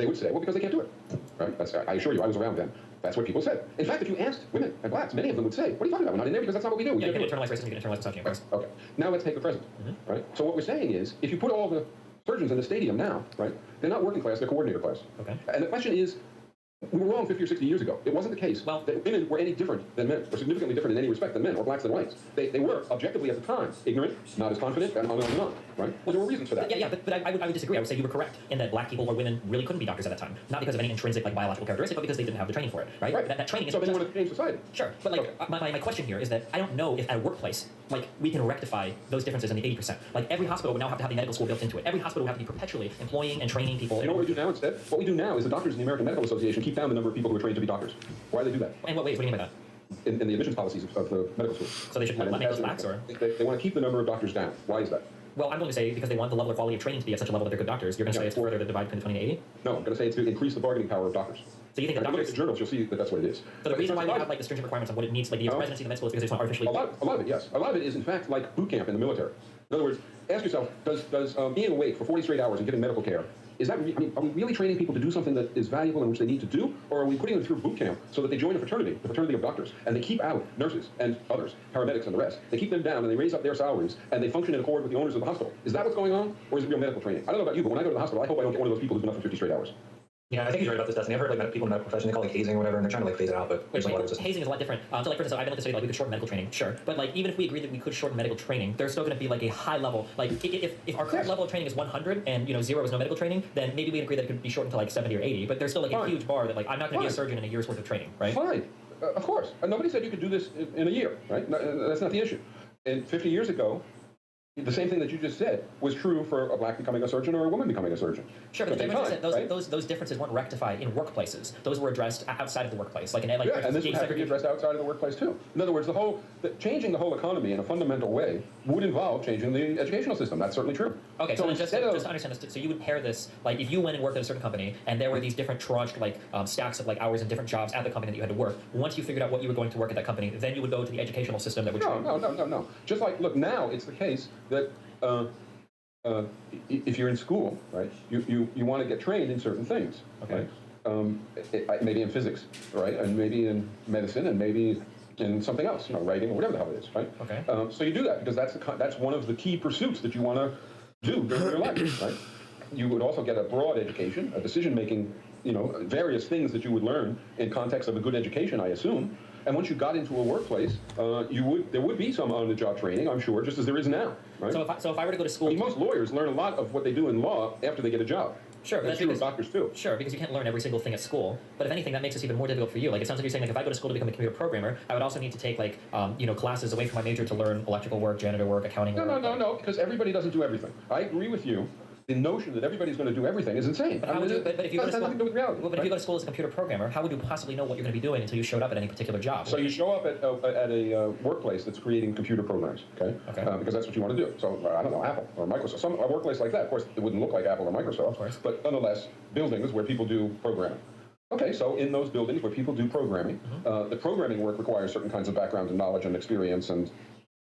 they would say, well, because they can't do it. Right? I assure you, I was around then. That's what people said. In fact, if you asked women and blacks, many of them would say, what are you talking about? We're not in there because that's not what we do.
Yeah, you can internalize racism, you can internalize misogyny, of course.
Okay. Now let's take the present. Right? So what we're saying is, if you put all the surgeons in the stadium now, right, they're not working class, they're coordinator class.
Okay.
And the question is, we were wrong 50 or 60 years ago. It wasn't the case that women were any different than men, or significantly different in any respect than men, or blacks than whites. They were, objectively at the time, ignorant, not as confident, and on and on. Right? Well, there were reasons for that.
Yeah, but I would disagree. I would say you were correct in that black people or women really couldn't be doctors at that time. Not because of any intrinsic, like, biological characteristic, but because they didn't have the training for it, right?
Right.
That training is
so they wanted to change society.
Sure, but like my question here is that I don't know if at a workplace, like, we can rectify those differences in the 80%. Like, every hospital would now have to have the medical school built into it. Every hospital would have to be perpetually employing and training people.
You know what we do now instead? What we do now is the doctors in the American Medical Association keep down the number of people who are trained to be doctors. Why do they do that?
In what ways? What do you mean by that?
In the admissions policies of the medical school.
So they should let me relax, or?
They want to keep the number of doctors down. Why is that?
Well, I'm going to say because they want the level of quality of training to be at such a level that they're good doctors. You're going to say it's further the divide between the 20 and 80?
No, I'm going to say it's to increase the bargaining power of doctors.
So you think that
If you look
doctors...
at the journals, you'll see that that's what it is.
So the reason why we have like the stringent requirements on what it needs, like the presidency of the med school, is because they just want artificially...
A lot of it, yes. A lot of it is, in fact, like boot camp in the military. In other words, ask yourself, does being awake for 40 straight hours and getting medical care, is that, are we really training people to do something that is valuable and which they need to do? Or are we putting them through boot camp so that they join a fraternity, the fraternity of doctors, and they keep out nurses and others, paramedics and the rest? They keep them down and they raise up their salaries and they function in accord with the owners of the hospital. Is that what's going on? Or is it real medical training? I don't know about you, but when I go to the hospital, I hope I don't get one of those people who's been up for 50 straight hours.
Yeah, I think he's right about this, Dustin. I've heard like people in the medical profession, they call it like hazing or whatever, and they're trying to like phase it out, but there's like a lot of resistance.
Hazing is a lot different. So like for instance, I've been able to say like we could shorten medical training, sure. But like even if we agree that we could shorten medical training, there's still going to be like a high level. Like if our current level of training is 100 and 0 is no medical training, then maybe we agree that it could be shortened to like 70 or 80. But there's still like a huge bar that like I'm not going to be a surgeon in a year's worth of training, right?
Fine, of course. And nobody said you could do this in a year, right? No, that's not the issue. And 50 years ago, the same thing that you just said was true for a black becoming a surgeon or a woman becoming a surgeon.
Sure, but the difference is that those differences weren't rectified in workplaces. Those were addressed outside of the workplace. Like, and
this would have to be addressed outside of the workplace too. In other words, changing the whole economy in a fundamental way would involve changing the educational system. That's certainly true.
Okay, so just to understand this, so you would pair this, like if you went and worked at a certain company and there were these different tranched stacks of like hours and different jobs at the company that you had to work. Once you figured out what you were going to work at that company, then you would go to the educational system that would train.
No. Just like, look, now it's the case that if you're in school, right, you want to get trained in certain things,
okay,
right? Maybe in physics, right, and maybe in medicine, and maybe in something else, writing or whatever the hell it is, right?
Okay.
So you do that because that's one of the key pursuits that you want to do during your life, right? You would also get a broad education, a decision-making, various things that you would learn in context of a good education, I assume. And once you got into a workplace, there would be some on-the-job training, I'm sure, just as there is now. Right?
So if I were to go to school,
most lawyers learn a lot of what they do in law after they get a job.
Sure, but
that's true of doctors too.
Sure, because you can't learn every single thing at school. But if anything, that makes this even more difficult for you. Like it sounds like you're saying, like if I go to school to become a computer programmer, I would also need to take like classes away from my major to learn electrical work, janitor work, accounting work.
No, because everybody doesn't do everything. I agree with you. The notion that everybody's going to do everything is insane.
But if you go to school,
nothing to do with reality.
Well, but if you go to school as a computer programmer, how would you possibly know what you're going to be doing until you showed up at any particular job?
So you show up at a workplace that's creating computer programs, okay? Because that's what you want to do. So I don't know, Apple or Microsoft, a workplace like that. Of course, it wouldn't look like Apple or Microsoft,
of course.
But nonetheless, buildings where people do programming. Okay, so in those buildings where people do programming, the programming work requires certain kinds of background and knowledge and experience, and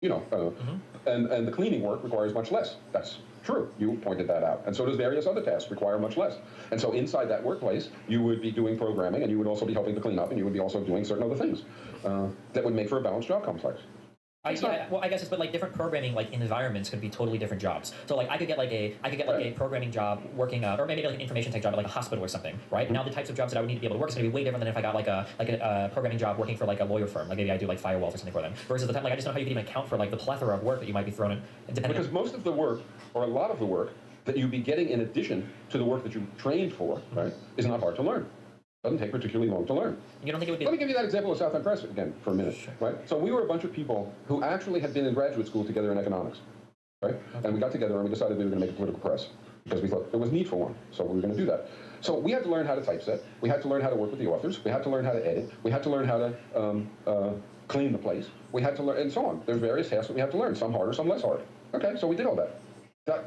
and the cleaning work requires much less. That's true. You pointed that out. And so does various other tasks require much less. And so inside that workplace, you would be doing programming, and you would also be helping to clean up, and you would be also doing certain other things that would make for a balanced job complex.
I guess it's but like different programming like environments could be totally different jobs. So like I could get a programming job working or maybe like an information tech job at like a hospital or something, right? Now the types of jobs that I would need to be able to work is going to be way different than if I got like a programming job working for like a lawyer firm. Like maybe I do like firewalls or something for them. Versus the time like I just don't know how you can even account for like the plethora of work that you might be thrown in.
Because most of the work or a lot of the work that you'd be getting in addition to the work that you trained for, right, is not hard to learn. Doesn't take particularly long to learn.
You don't think it would be?
Let me give you that example of South End Press again for a minute, right? So we were a bunch of people who actually had been in graduate school together in economics, right? Okay. And we got together and we decided we were going to make a political press because we thought there was need for one, so we were going to do that. So we had to learn how to typeset. We had to learn how to work with the authors. We had to learn how to edit. We had to learn how to clean the place. We had to learn, and so on. There's various tasks that we had to learn, some harder, some less hard. Okay, so we did all that.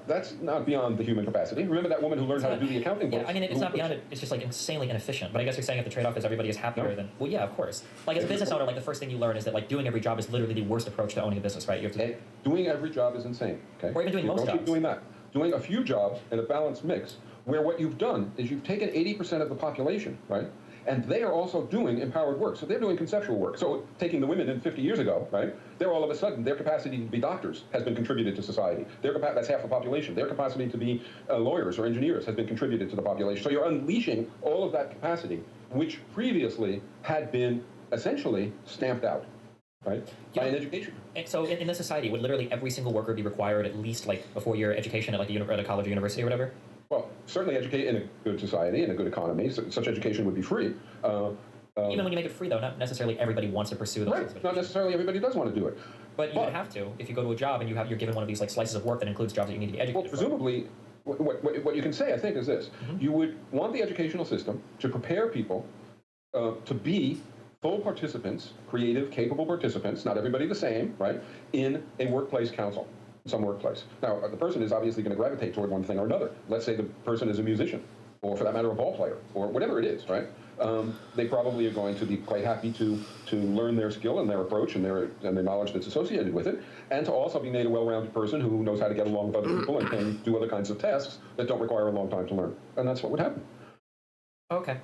That's not beyond the human capacity. Remember that woman who learned how to do the accounting books?
Yeah, I mean, it's not beyond it. It's just like insanely inefficient. But I guess you're saying if the trade-off is everybody is happier, then well, yeah, of course. Like as a business owner, like the first thing you learn is that like doing every job is literally the worst approach to owning a business, right? You have to
doing every job is insane. Okay,
or even doing most jobs.
Don't keep doing that. doing a few jobs in a balanced mix, where what you've done is you've taken 80% of the population, right? And they are also doing empowered work. So they're doing conceptual work. So taking the women in 50 years ago, right? They're all of a sudden, their capacity to be doctors has been contributed to society. That's half the population. Their capacity to be lawyers or engineers has been contributed to the population. So you're unleashing all of that capacity, which previously had been essentially stamped out, right? By an education.
And so in this society, would literally every single worker be required at least like a 4-year education at like at a college or university or whatever?
Well, certainly educate in a good society, in a good economy, such education would be free.
Even when you make it free, though, not necessarily everybody wants to pursue those
Right,
sorts of
not
education.
necessarily everybody does want to do it.
But you would have to if you go to a job and you're given one of these like slices of work that includes jobs that you need to be educated
Well, presumably, what you can say, I think, is this. You would want the educational system to prepare people to be full participants, creative, capable participants, not everybody the same, right, in a workplace council, some workplace. Now, the person is obviously going to gravitate toward one thing or another. Let's say the person is a musician, or for that matter, a ball player, or whatever it is, right? They probably are going to be quite happy to learn their skill and their approach and their knowledge that's associated with it, and to also be made a well-rounded person who knows how to get along with other people and can do other kinds of tasks that don't require a long time to learn. And that's what would happen.
Okay.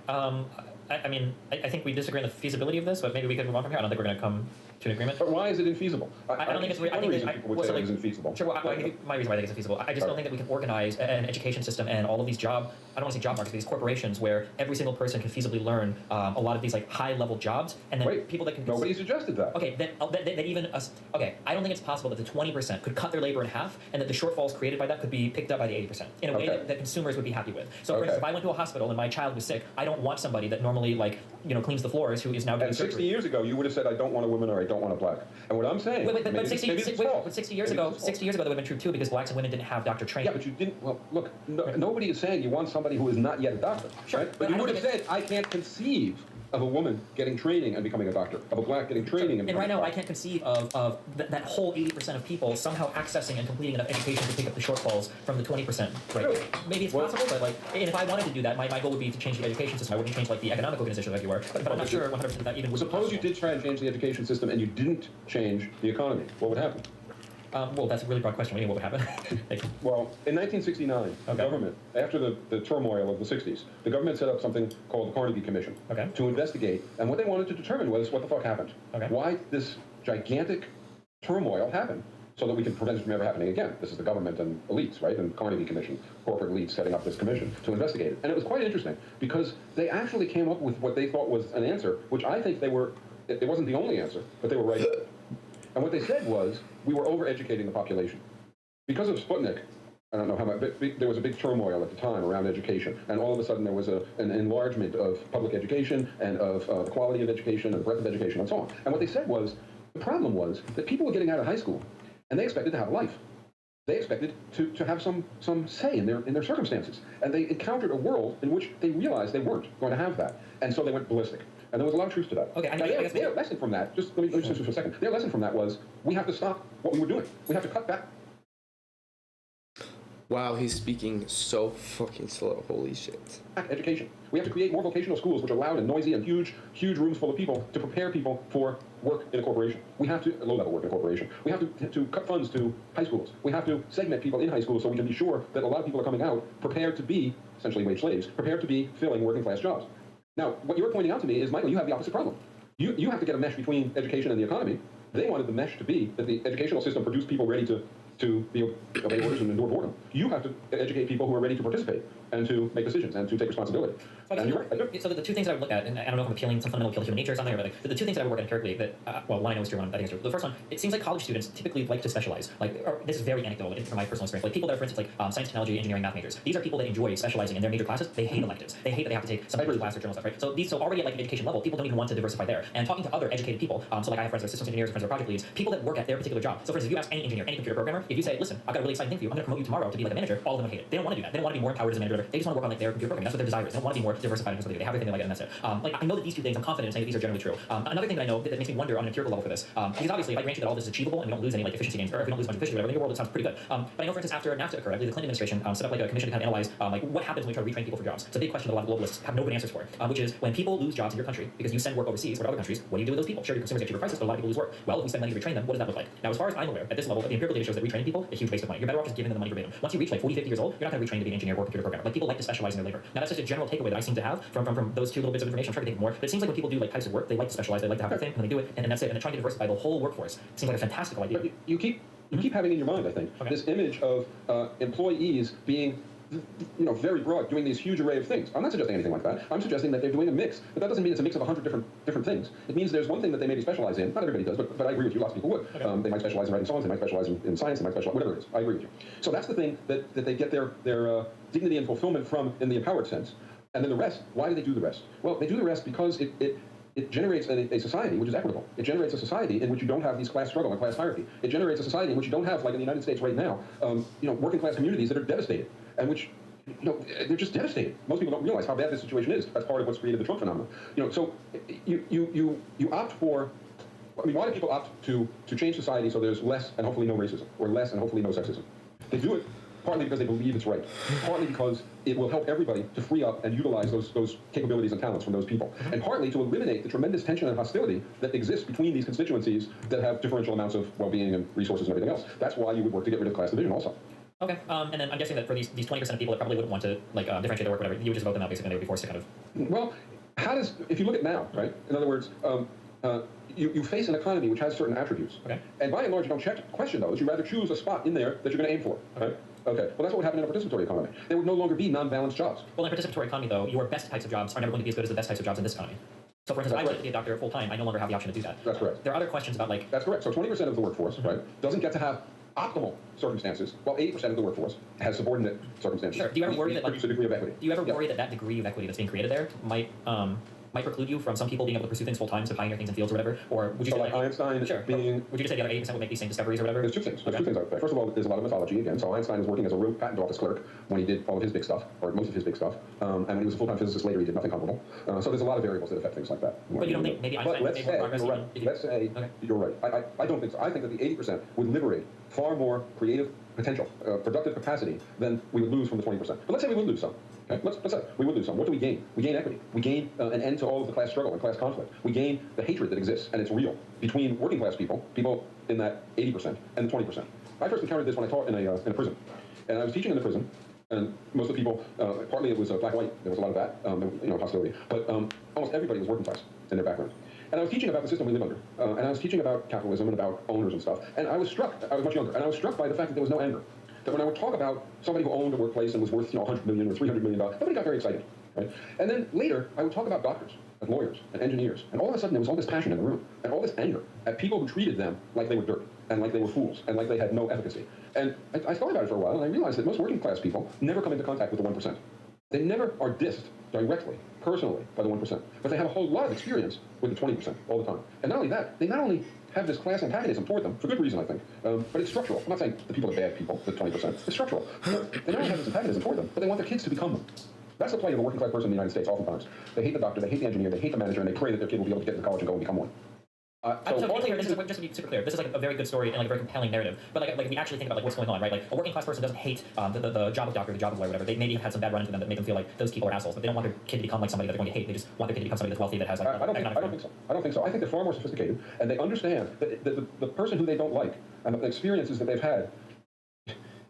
I mean, I think we disagree on the feasibility of this, but maybe we could move on from here. I don't think we're going to come to an agreement.
But why is it infeasible?
I don't think it's.
One reason people would say it is infeasible.
Sure. Well, I'll give you my reason why I think it's infeasible. I just don't think that we can organize an education system and all of these I don't want to say job markets, but these corporations where every single person can feasibly learn a lot of these like high-level jobs, and then people that can.
Nobody suggested that.
Okay, then even us. Okay, I don't think it's possible that the 20% could cut their labor in half, and that the shortfalls created by that could be picked up by the 80% in a way that consumers would be happy with. So, for instance, if I went to a hospital and my child was sick, I don't want somebody that normally cleans the floors who is now doing
and 60
surgery.
years ago, you would have said, "I don't want a woman" or "I don't want a black." And what I'm saying,
but 60 years ago, that would have been true too, because blacks and women didn't have doctor training.
Yeah, but you didn't. Well, look, nobody is saying you want somebody who is not yet a doctor,
Sure,
right? But you would have said, "I can't conceive of a woman getting training and becoming a doctor, of a black getting training and becoming
right now,
a
I
doctor."
can't conceive of that whole 80% of people somehow accessing and completing enough education to pick up the shortfalls from the 20%. Right?
Really?
Maybe it's possible, but and if I wanted to do that, my goal would be to change the education system. I wouldn't change the economic organization like you were, but I'm not sure 100% that even would be
Suppose you
possible.
did try and change the education system and you didn't change the economy. What would happen?
Well, that's a really broad question. What would happen?
Well, in 1969, the government, after the turmoil of the 60s, the government set up something called the Carnegie Commission to investigate. And what they wanted to determine was what the fuck happened. Why did this gigantic turmoil happen so that we can prevent it from ever happening again? This is the government and elites, right? And Carnegie Commission, corporate elites setting up this commission to investigate it. And it was quite interesting because they actually came up with what they thought was an answer, which I think it wasn't the only answer, but they were right. And what they said was, we were over-educating the population. Because of Sputnik, I don't know how much, but there was a big turmoil at the time around education. And all of a sudden there was an enlargement of public education and of the quality of education and breadth of education and so on. And what they said was, the problem was that people were getting out of high school and they expected to have a life. They expected to have some say in their circumstances. And they encountered a world in which they realized they weren't going to have that. And so they went ballistic. And there was a lot of truth to that.
Okay,
Their lesson from that, just let me just for a second. Their lesson from that was, we have to stop what we were doing. We have to cut back.
Wow, he's speaking so fucking slow. Holy shit.
Education. We have to create more vocational schools, which are loud and noisy and huge rooms full of people to prepare people for work in a corporation. We have to, low-level work in a corporation. We have to cut funds to high schools. We have to segment people in high schools so we can be sure that a lot of people are coming out prepared to be, essentially wage slaves, prepared to be filling working-class jobs. Now, what you're pointing out to me is, Michael, you have the opposite problem. You have to get a mesh between education and the economy. They wanted the mesh to be that the educational system produced people ready to obey orders and endure boredom. You have to educate people who are ready to participate and to make decisions and to take responsibility.
So the two things that I would look at, and I don't know if I'm appealing some fundamental appeal to human nature or something, but the two things that I would work at empirically that, one I know is true, one I think is true. The first one, it seems like college students typically like to specialize. This is very anecdotal from my personal experience. People that are, for instance, science, technology, engineering, math majors. These are people that enjoy specializing in their major classes. They hate electives. They hate that they have to take some class or journal stuff, right? So already at an education level, people don't even want to diversify there. And talking to other educated people, I have friends that are systems engineers, friends that are project leads, people that work at their particular job. So for instance, if you ask any engineer, any computer programmer, if you say, listen, I've got a really exciting thing for you, I'm going to promote you tomorrow to be like a manager, all of them would hate it. They don't want to do that. They don't want to be more empowered as a manager of whatever. They just want to work on like their computer programming. That's what their desire is. They don't want to be more diversified in terms of what they do. They have everything they like, and that's it. Like I know that these two things, I'm confident in saying that these are generally true. Another thing that I know that makes me wonder on an empirical level for this, because obviously if I grant you that all this is achievable and we don't lose any like efficiency gains, or if we don't lose much efficiency, whatever, in your world it sounds pretty good. But I know, for instance, after NAFTA occurred, I believe the Clinton administration set up like a commission to kind of analyze like what happens when we try to retrain people for jobs. It's a big question that a lot of globalists have no good answers for, which is when people lose jobs in your country because you send work overseas or to other countries, what do you do with those people? Sure, your consumers get cheaper prices, but a lot of people lose work. Well, if we spend money to retrain them, what does that look like? Now, as far as I'm aware, at this level, the empirical data shows that retraining people is a huge waste of money. You're better off just giving them the money verbatim. Once you reach like 40, 50 years old, you're not going to retrain to be an engineer or computer programmer. Like people like to specialize in their labor. Now, that's just a general takeaway that I seem to have from those two little bits of information. I'm trying to think more, but it seems like when people do like types of work, they like to specialize, they like to have their thing, and they do it, and that's it. And they're trying to diversify the whole workforce. It seems like a fantastical idea.
But you keep having in your mind, I think, this image of employees being, very broad, doing these huge array of things. I'm not suggesting anything like that. I'm suggesting that they're doing a mix, but that doesn't mean it's a mix of 100 different things. It means there's one thing that they maybe specialize in. Not everybody does, but I agree with you. Lots of people would. Okay. They might specialize in writing songs. They might specialize in science. They might specialize whatever it is. I agree with you. So that's the thing that they get their dignity and fulfillment from in the empowered sense. And then the rest. Why do they do the rest? Well, they do the rest because it generates a society which is equitable. It generates a society in which you don't have these class struggle and class hierarchy. It generates a society in which you don't have, like in the United States right now, working class communities that are devastated and which, they're just devastated. Most people don't realize how bad this situation is. That's part of what's created the Trump phenomenon. So you opt for. I mean, why do people opt to change society so there's less and hopefully no racism, or less and hopefully no sexism? They do it partly because they believe it's right, partly because it will help everybody to free up and utilize those capabilities and talents from those people, and partly to eliminate the tremendous tension and hostility that exists between these constituencies that have differential amounts of well-being and resources and everything else. That's why you would work to get rid of class division also.
Okay, and then I'm guessing that for these 20% of people that probably wouldn't want to differentiate their work, whatever, you would just vote them out basically, and they would be forced to kind of.
Well, if you look at now, right? In other words, you face an economy which has certain attributes,
okay,
and by and large you don't question those. You rather choose a spot in there that you're going to aim for, right? Okay. Well, that's what would happen in a participatory economy. There would no longer be non-balanced jobs.
Well, in a participatory economy, though, your best types of jobs are never going to be as good as the best types of jobs in this economy. So, for instance, I wanted to be a doctor full time. I no longer have the option to do that.
That's correct.
There are other questions about like.
That's correct. So 20% of the workforce, right, doesn't get to have optimal circumstances, while 80% of the workforce has subordinate circumstances.
Sure. Do you ever worry that
produce a degree of equity?
Do you ever worry that degree of equity that's being created there might preclude you from some people being able to pursue things full time, so pioneer things in fields or whatever? Or would you say
like Einstein being?
Would you just say the other 80% would make these same discoveries or whatever?
There's two things. There's two things I would say. First of all, there's a lot of mythology again. So Einstein was working as a road patent office clerk when he did all of his big stuff, or most of his big stuff. And when he was a full-time physicist later, he did nothing comparable. So there's a lot of variables that affect things like that.
But you don't think maybe Einstein made more progress?
Let's say you're right. I don't think so. I think that the 80% would liberate far more creative potential, productive capacity than we would lose from the 20%. But let's say we would lose some. Okay? Let's say we would lose some. What do we gain? We gain equity. We gain an end to all of the class struggle and class conflict. We gain the hatred that exists, and it's real, between working class people in that 80%, and the 20%. I first encountered this when I taught in a prison. And I was teaching in the prison, and most of the people, partly it was black-white, there was a lot of that, hostility, but almost everybody was working class in their background. And I was teaching about the system we live under, and I was teaching about capitalism and about owners and stuff, and I was much younger, and I was struck by the fact that there was no anger. That when I would talk about somebody who owned a workplace and was worth, $100 million or $300 million, nobody got very excited, right? And then later, I would talk about doctors and lawyers and engineers, and all of a sudden there was all this passion in the room, and all this anger at people who treated them like they were dirt, and like they were fools, and like they had no efficacy. And I thought about it for a while, and I realized that most working class people never come into contact with the 1%. They never are dissed directly, personally, by the 1%, but they have a whole lot of experience with the 20% all the time. And not only that, they not only have this class antagonism toward them, for good reason, I think, but it's structural. I'm not saying the people are bad people, the 20%. It's structural. They not only have this antagonism toward them, but they want their kids to become them. That's the plight of a working class person in the United States, oftentimes. They hate the doctor, they hate the engineer, they hate the manager, and they pray that their kid will be able to get into college and go and become one.
Just to be super clear, this is like a very good story and like a very compelling narrative. But like if we actually think about like what's going on, right? Like a working class person doesn't hate the job of doctor, the job of lawyer, whatever. They maybe have had some bad run-ins with them that make them feel like those people are assholes, but they don't want their kid to become like somebody that they're going to hate. They just want their kid to become somebody that's wealthy, that has like. I don't think so. I
think they're far more sophisticated, and they understand that the person who they don't like and the experiences that they've had.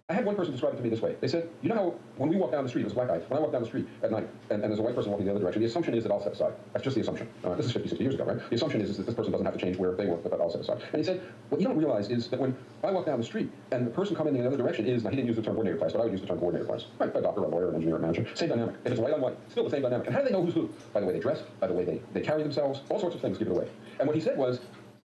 I had one person describe it to me this way. They said, you know how when we walk down the street, it was black guys, when I walk down the street at night and there's a white person walking the other direction, the assumption is that I'll step aside. That's just the assumption. This is 50, 60 years ago, right? The assumption is that this person doesn't have to change where they work, but that I'll step aside. And he said, what you don't realize is that when I walk down the street and the person coming in the other direction is, now he didn't use the term coordinator class, but I would use the term coordinator class. Right, a doctor, a lawyer, an engineer, a manager, same dynamic. If it's white on white, still the same dynamic. And how do they know who's who? By the way they dress, by the way they carry themselves, all sorts of things give it away. And what he said was,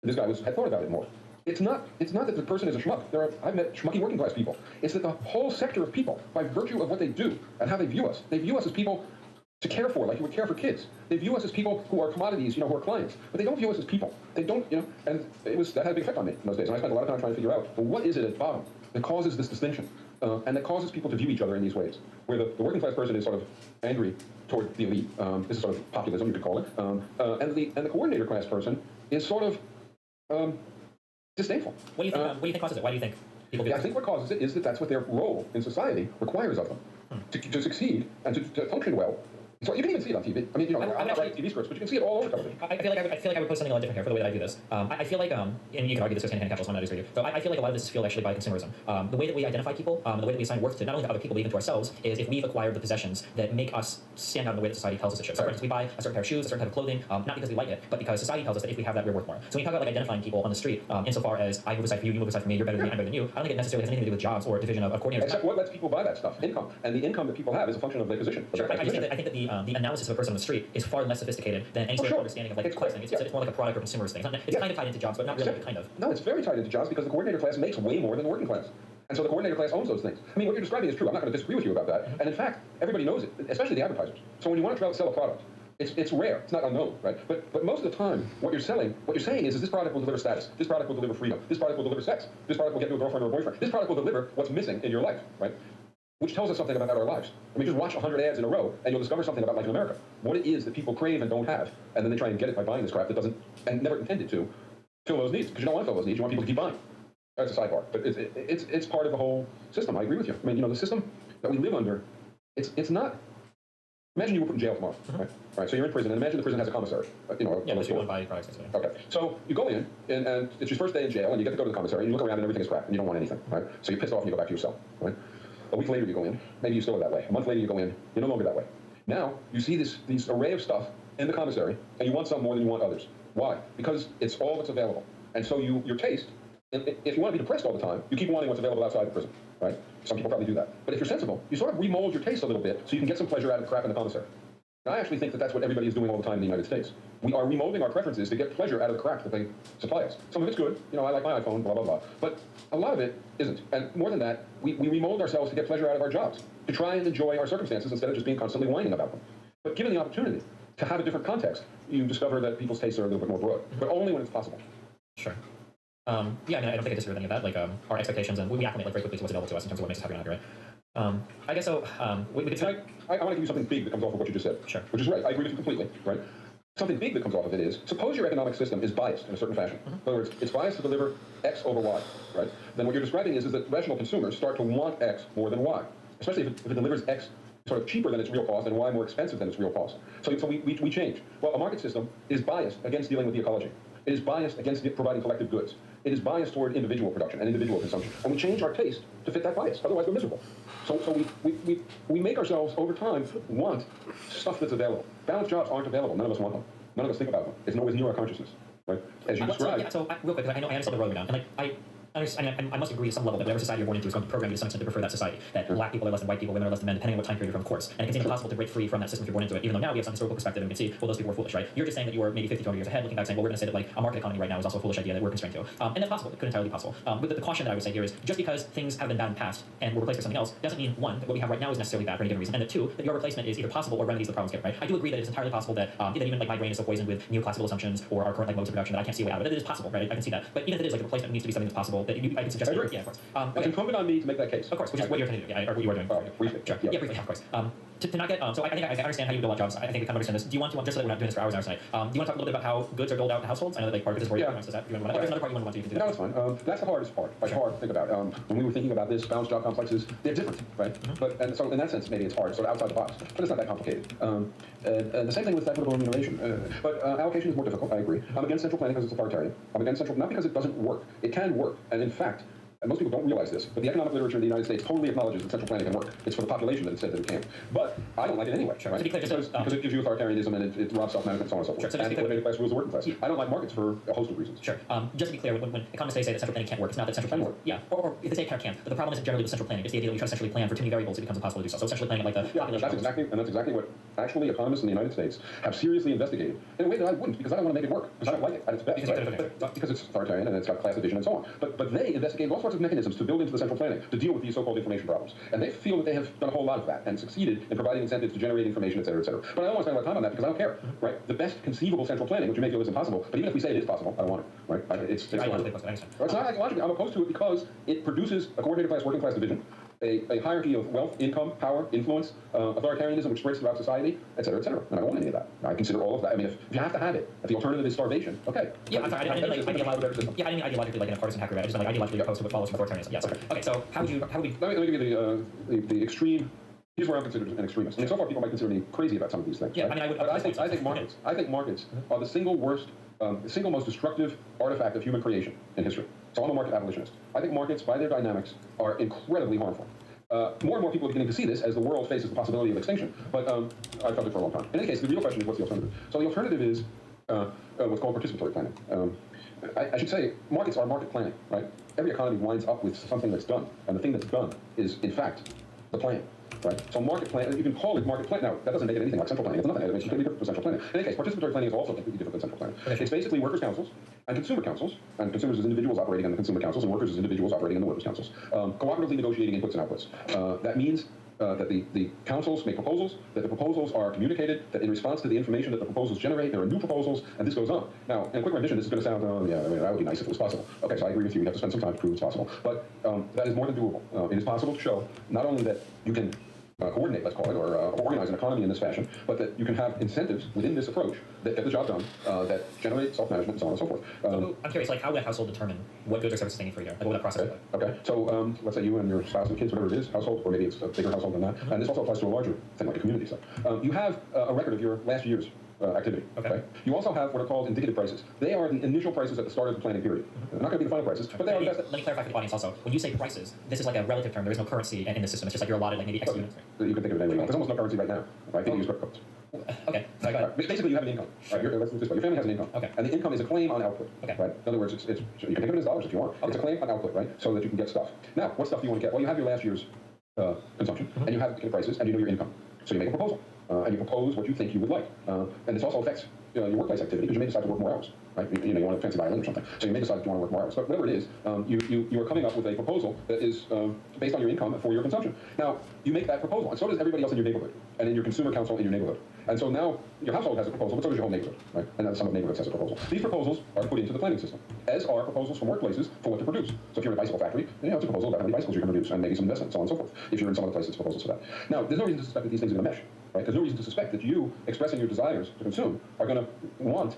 this guy had thought about it more. It's not that the person is a schmuck. I've met schmucky working class people. It's that the whole sector of people, by virtue of what they do and how they view us as people to care for, like you would care for kids. They view us as people who are commodities, who are clients. But they don't view us as people. They don't, and that had a big effect on me in those days. And I spent a lot of time trying to figure out, well, what is it at bottom that causes this distinction and that causes people to view each other in these ways, where the working class person is sort of angry toward the elite. This is sort of populism, you could call it, and the coordinator class person is sort of disdainful.
What do you think? What do you think causes it? Why do you think people do
Yeah, I
this?
think what causes it is that that's what their role in society requires of them to succeed and to function well. So you can even see it on TV. I mean, I'm not writing TV scripts, but you can see it all over television.
I feel like I would put something a lot different here for the way that I do this. I feel like, and you can argue this goes hand in hand capitalism, I'm not disagree. So I feel like a lot of this is fueled actually by consumerism. The way that we identify people, the way that we assign worth to not only to other people but even to ourselves, is if we've acquired the possessions that make us stand out in the way that society tells us it should. So for instance, we buy a certain pair of shoes, a certain type of clothing, not because we like it, but because society tells us that if we have that, we're worth more. So when you talk about like identifying people on the street, insofar as I move aside for you move aside for me, you're better than me, I'm better than you, I don't think it necessarily has anything to do with jobs or division of coordinators.
Except what lets people buy that stuff? Income. And the income that people have is a function of their position.
Sure, I think that the analysis of a person on the street is far less sophisticated than any sort of understanding of like class thing. It's more like a product or consumerist thing. It's kind of tied into jobs, but not really kind of.
No, it's very tied into jobs because the coordinator class makes way more than the working class. And so the coordinator class owns those things. I mean, what you're describing is true. I'm not going to disagree with you about that. And in fact, everybody knows it, especially the advertisers. So when you want to sell a product, it's rare. It's not unknown, right? But most of the time, what you're saying is this product will deliver status. This product will deliver freedom. This product will deliver sex. This product will get you a girlfriend or a boyfriend. This product will deliver what's missing in your life, right? Which tells us something about our lives. I mean, just watch 100 ads in a row, and you'll discover something about life in America. What it is that people crave and don't have, and then they try and get it by buying this crap that doesn't, and never intended to, fill those needs. Because you don't want to fill those needs. You want people to keep buying. That's a sidebar. But it's part of the whole system. I agree with you. I mean, the system that we live under, it's not. Imagine you were put in jail tomorrow, right? So you're in prison, and imagine the prison has a commissary.
Yeah, but you want to buy products.
Okay, so you go in, and it's your first day in jail, and you get to go to the commissary, and you look around, and everything is crap, and you don't want anything, right? So you're pissed off, and you go back to your cell, right? A week later, you go in. Maybe you still are that way. A month later, you go in. You're no longer that way. Now, you see these array of stuff in the commissary, and you want some more than you want others. Why? Because it's all that's available. And so your taste, if you want to be depressed all the time, you keep wanting what's available outside the prison, right? Some people probably do that. But if you're sensible, you sort of remold your taste a little bit so you can get some pleasure out of the crap in the commissary. And I actually think that that's what everybody is doing all the time in the United States. We are remolding our preferences to get pleasure out of the crap that they supply us. Some of it's good. I like my iPhone, blah, blah, blah. But a lot of it isn't. And more than that, we remold ourselves to get pleasure out of our jobs, to try and enjoy our circumstances instead of just being constantly whining about them. But given the opportunity to have a different context, you discover that people's tastes are a little bit more broad, but only when it's possible.
Sure. Yeah, I mean, I don't think I disagree with any of that. Like, our expectations, and we acclimate like very quickly to what's available to us in terms of what makes us happy or not, right? I guess so. We could say.
I want to give you something big that comes off of what you just said.
Sure.
Which is right. I agree with you completely. Right. Something big that comes off of it is, suppose your economic system is biased in a certain fashion. In other words, it's biased to deliver X over Y. Right. Then what you're describing is that rational consumers start to want X more than Y, especially if it delivers X sort of cheaper than its real cost and Y more expensive than its real cost. So we change. Well, a market system is biased against dealing with the ecology. It is biased against providing collective goods. It is biased toward individual production and individual consumption. And we change our taste to fit that bias. Otherwise, we're miserable. So we make ourselves, over time, want stuff that's available. Balanced jobs aren't available. None of us want them. None of us think about them. It's nowhere near our consciousness. Right? As you described.
So real quick, because I understand the road we're down. And like, I must agree to some level that whatever society you're born into is going to program you to some extent to prefer that society. That black people are less than white people, women are less than men, depending on what time period you're from, of course. And it's impossible to break free from that system if you're born into it, even though now we have some historical perspective and we can see, well, those people were foolish, right? You're just saying that you were maybe 50, 200 years ahead, looking back saying, well, we're going to say that like a market economy right now is also a foolish idea that we're constrained to. And that's possible. It could entirely be possible. But the caution that I would say here is just because things have been bad in the past and were replaced by something else doesn't mean, one, that what we have right now is necessarily bad for any given reason, and that two, that your replacement is either possible or remedies the problems given, right? I do agree that it's entirely possible that even like my brain is so poisoned with neoclassical assumptions or our current like modes of production that I can't see a way out of it. It is possible, right? I can see that. But even if it is, like, the replacement needs to be something that's possible, that I can suggest. Yeah, of course.
It's incumbent on me to make that case.
Of course, which is what you're trying to do, or what you are doing.
Briefly.
Sure. Yeah, briefly, of course. To not get, so I think I understand how you build out jobs. I think we kind of understand this. Do you want to, just so that we're not doing this for hours and hours tonight, do you want to talk a little bit about how goods are doled out in households? I know that like part of this is where you want to that. Do you want to there's another part you want to you can do that.
No, that's fine. That's the hardest part. It's hard to think about. When we were thinking about this, balanced job complexes, they're different, right? And so in that sense, maybe it's hard, sort of outside the box. But it's not that complicated. The same thing with equitable remuneration. But allocation is more difficult, I agree. I'm against central planning because it's authoritarian. I'm against central, not because it doesn't work. It can work. And in fact, and most people don't realize this, but the economic literature in the United States totally acknowledges that central planning can work. It's for the population that it said that it can't. But I don't like it anyway.
Sure.
Right?
To be clear,
because it gives you authoritarianism and it robs self-management and so on and so forth.
Sure. So
and the coordinated class rules the working class. I don't like markets for a host of reasons.
Sure. Just to be clear, when economists say that central planning can't work, it's not that central planning. Yeah. Or if they say it can. But the problem isn't generally with central planning. It's the idea that we try to centrally plan for too many variables, it becomes impossible to do so. So centrally planning like the population.
That's exactly what actually economists in the United States have seriously investigated in a way that I wouldn't, because I don't want to make it work. Because I don't like it at its best. Because it's authoritarian and it's got class division and so on. But they investigated all sorts of mechanisms to build into the central planning to deal with these so-called information problems. And they feel that they have done a whole lot of that and succeeded in providing incentives to generate information, et cetera, et cetera. But I don't want to spend a lot of time on that because I don't care, right? The best conceivable central planning, which you may feel is impossible, but even if we say it is possible, I don't want it, right? It's not ideologically. I'm opposed to it because it produces a coordinated class, working class division. a hierarchy of wealth, income, power, influence, authoritarianism, which spreads throughout society, et cetera, et cetera. And I don't want any of that. I consider all of that. I mean, if you have to have it, if the alternative is starvation, okay.
Yeah, I'm sorry. I didn't mean ideologically like in a partisan hacker. I just meant like ideologically opposed to what follows from authoritarianism. Yeah, sorry. Okay, so how would we?
Let me give you the extreme. Here's where I'm considered an extremist. I mean, so far people might consider me crazy about some of these things.
Yeah,
right?
I mean,
But I think markets are the single worst, the single most destructive artifact of human creation in history. So I'm a market abolitionist. I think markets, by their dynamics, are incredibly harmful. More and more people are beginning to see this as the world faces the possibility of extinction. But I've felt it for a long time. In any case, the real question is, what's the alternative? So the alternative is what's called participatory planning. I should say markets are market planning, right? Every economy winds up with something that's done, and the thing that's done is, in fact, the plan. Right? So market plan, you can call it market plan. Now, that doesn't make it anything like central planning. It's nothing. It's completely different from central planning. In any case, participatory planning is also completely different than central planning.
Okay.
It's basically workers' councils and consumers as individuals operating in the consumer councils, and workers as individuals operating in the workers' councils, cooperatively negotiating inputs and outputs. That means that the councils make proposals, that the proposals are communicated, that in response to the information that the proposals generate, there are new proposals, and this goes on. Now, in a quick rendition, this is going to sound, oh yeah, I mean, that would be nice if it was possible. Okay, so I agree with you. We have to spend some time to prove it's possible. But that is more than doable. It is possible to show not only that you can coordinate, let's call it, or organize an economy in this fashion, but that you can have incentives within this approach that get the job done, that generate self-management, and so on and so forth.
So I'm curious, like, how would a household determine what goods or services they need for a year? Like, what would that process look like?
Okay, so let's say you and your spouse and kids, whatever it is, household, or maybe it's a bigger household than that, and this also applies to a larger thing like a community. So you have a record of your last year's activity.
Okay.
You also have what are called indicative prices. They are the initial prices at the start of the planning period. They're not going to be the final prices, but they are the best.
Let me clarify for the audience also. When you say prices, this is like a relative term. There is no currency in the system. It's just like you're allotted like maybe X units.
You can think of it anyway. There's almost no currency right now. Right? People use cryptocurrency.
Okay, so go ahead.
Basically, you have an income. Right? Let's do this way. Your family has an income.
Okay.
And the income is a claim on output.
Okay.
Right? In other words, it's you can think of it as dollars if you want. Okay. It's a claim on output, right? So that you can get stuff. Now, what stuff do you want to get? Well, you have your last year's consumption, and you have indicative prices, and you know your income. So you make a proposal, and you propose what you think you would like. And this also affects your workplace activity, because you may decide to work more hours, right? You want a fancy violin or something, so you may decide that you want to work more hours. But whatever it is, you are coming up with a proposal that is based on your income for your consumption. Now, you make that proposal, and so does everybody else in your neighborhood, and in your consumer council in your neighborhood. And so now your household has a proposal, but so does your whole neighborhood, right? And then some of the neighborhoods has a proposal. These proposals are put into the planning system, as are proposals from workplaces for what to produce. So if you're in a bicycle factory, it's a proposal about how many bicycles you're going to produce, and maybe some investment, so on and so forth. If you're in some other place, it's proposals for that. Now, there's no reason to suspect that these things are going to mesh. Right? There's no reason to suspect that you, expressing your desires to consume, are going to want,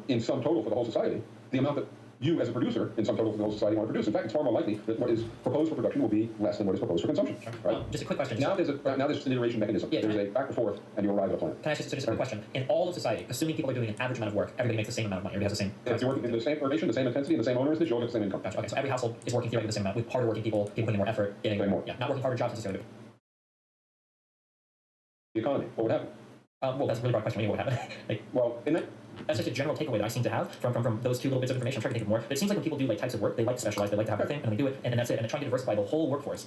in sum total for the whole society, the amount that you, as a producer, in sum total for the whole society, want to produce. In fact, it's far more likely that what is proposed for production will be less than what is proposed for consumption. Right?
Just a quick question.
Now there's just an iteration mechanism.
Yeah,
there's a back and forth, and you arrive at a plan.
Can I ask just a quick question? In all of society, assuming people are doing an average amount of work, everybody makes the same amount of money. Everybody has the same.
If you're working in the same formation, the same intensity, and the same onerousness, you all get the same income.
Gotcha. Okay, so every household is working theoretically the same amount, with harder working people putting more effort, getting
more.
Yeah, not working harder jobs necessarily.
The economy, what would happen?
Well, that's a really broad question. What would happen? Like,
well, in that.
That's just a general takeaway that I seem to have from those two little bits of information. I'm trying to think of more. But it seems like when people do like types of work, they like to specialize, they like to have their thing, and then they do it, and then that's it. And they're trying to diversify the whole workforce.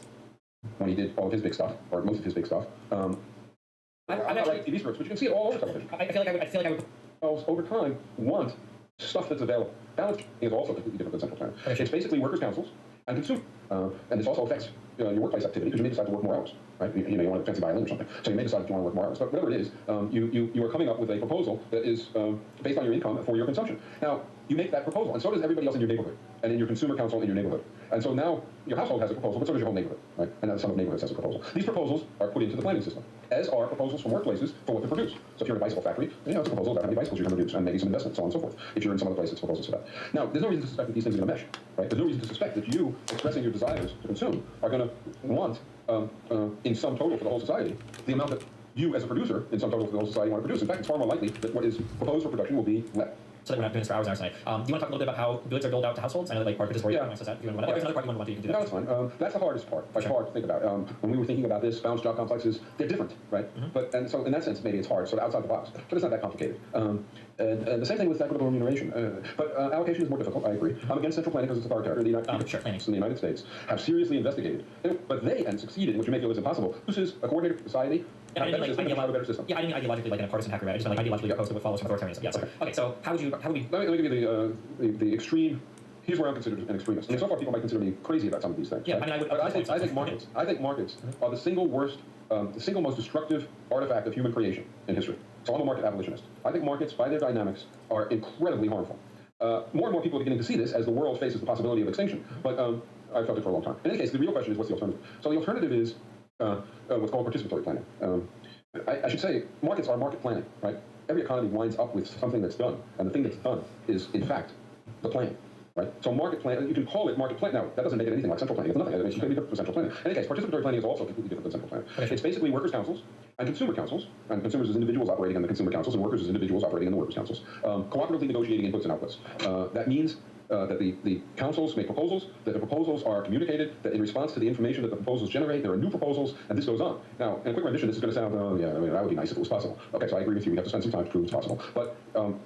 When he did all of his big stuff, or most of his big stuff,
I'm actually
like TV scripts, but you can see it all over television.
I feel like I would.
Over time, want stuff that's available. Balance is also completely different than central planning.
Okay.
It's basically workers' councils and consumer, and this also affects your workplace activity, because you may decide to work more hours. Right? You want a fancy violin or something, so you may decide that you want to work more hours. But whatever it is, you are coming up with a proposal that is based on your income for your consumption. Now, you make that proposal, and so does everybody else in your neighborhood, and in your consumer council in your neighborhood. And so now your household has a proposal, but so does your whole neighborhood, right? And now some of the neighborhoods has a proposal. These proposals are put into the planning system, as are proposals from workplaces for what to produce. So if you're in a bicycle factory, it's a proposal about how many bicycles you're going to produce, and maybe some investment, so on and so forth. If you're in some other place, it's proposals for that. Now, there's no reason to suspect that these things are going to mesh, right? There's no reason to suspect that you, expressing your desires to consume, are going to want, in sum total for the whole society, the amount that you, as a producer, in sum total for the whole society, want to produce. In fact, it's far more likely that what is proposed for production will be less.
So that we're not doing this for hours and hours tonight. Do you want to talk a little bit about how goods are doled out to households? I know that like part of this work says that. There's another part you want to do. You can do
that. No, that's fine. That's the hardest part. It's hard to think about. When we were thinking about this, balanced job complexes, they're different, right? But and so in that sense, maybe it's hard, sort of outside the box. But it's not that complicated. And the same thing with equitable remuneration. But allocation is more difficult. I agree. I'm against central planning because it's authoritarian. The United States have seriously investigated, but they and succeeded, which would make it less impossible. This is a coordinated society.
I didn't mean ideologically like in a partisan hacker. I just meant like ideologically opposed to what follows from authoritarianism. Yeah, sorry. Okay, so how would we?
Let me give you the extreme. Here's where I'm considered an extremist. I mean, so far people might consider me crazy about some of these things.
Yeah,
right?
I mean,
but I think markets are the single worst, the single most destructive artifact of human creation in history. So I'm a market abolitionist. I think markets, by their dynamics, are incredibly harmful. More and more people are beginning to see this as the world faces the possibility of extinction. But I've felt it for a long time. In any case, the real question is, what's the alternative? So the alternative is what's called participatory planning. I should say markets are market planning, right? Every economy winds up with something that's done, and the thing that's done is, in fact, the planning. Right? So market plan, you can call it market plan. Now, that doesn't make it anything like central planning. It's nothing. It's completely different from central planning. In any case, participatory planning is also completely different than central planning.
Okay.
It's basically workers' councils and consumer councils, and consumers as individuals operating in the consumer councils, and workers as individuals operating in the workers' councils, cooperatively negotiating inputs and outputs. That means that the councils make proposals, that the proposals are communicated, that in response to the information that the proposals generate, there are new proposals, and this goes on. Now, in a quick rendition, this is going to sound, oh yeah, I mean, that would be nice if it was possible. Okay, so I agree with you. We have to spend some time to prove it's possible. But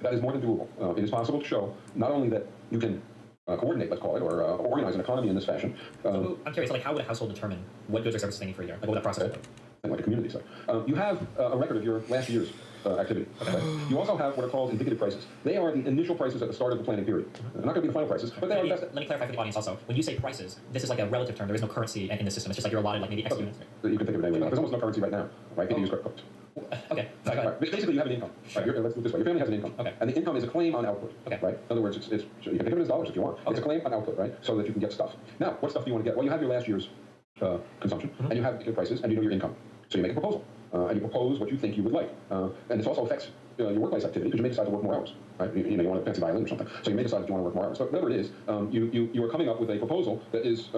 that is more than doable. It is possible to show not only that you can coordinate, let's call it, or organize an economy in this fashion.
So I'm curious, like, how would a household determine what goods or services they need for a year? Like, what would that process look like?
Like a community, say. You have a record of your last year's activity. Okay. You also have what are called indicative prices. They are the initial prices at the start of the planning period. They're not going to be the final prices, but they are best.
Let me clarify for the audience also. When you say prices, this is like a relative term. There is no currency in the system. It's just like you're allotted like maybe X units.
You can think of it anyway. There's almost no currency right now, right? People use crypto.
Okay. Sorry, go ahead.
Right. Basically, you have an income.
Sure.
Right? Let's do it this way. Your family has an income.
Okay.
And the income is a claim on output.
Okay.
Right? In other words, you can think of it as dollars if you want.
Okay.
It's a claim on output, right? So that you can get stuff. Now, what stuff do you want to get? Well, you have your last year's consumption, and you have your prices, and you know your income. So you make a proposal, and you propose what you think you would like. And this also affects your workplace activity, because you may decide to work more hours. Right? You want a fancy violin or something. So you may decide that you want to work more hours. But whatever it is, you are coming up with a proposal that is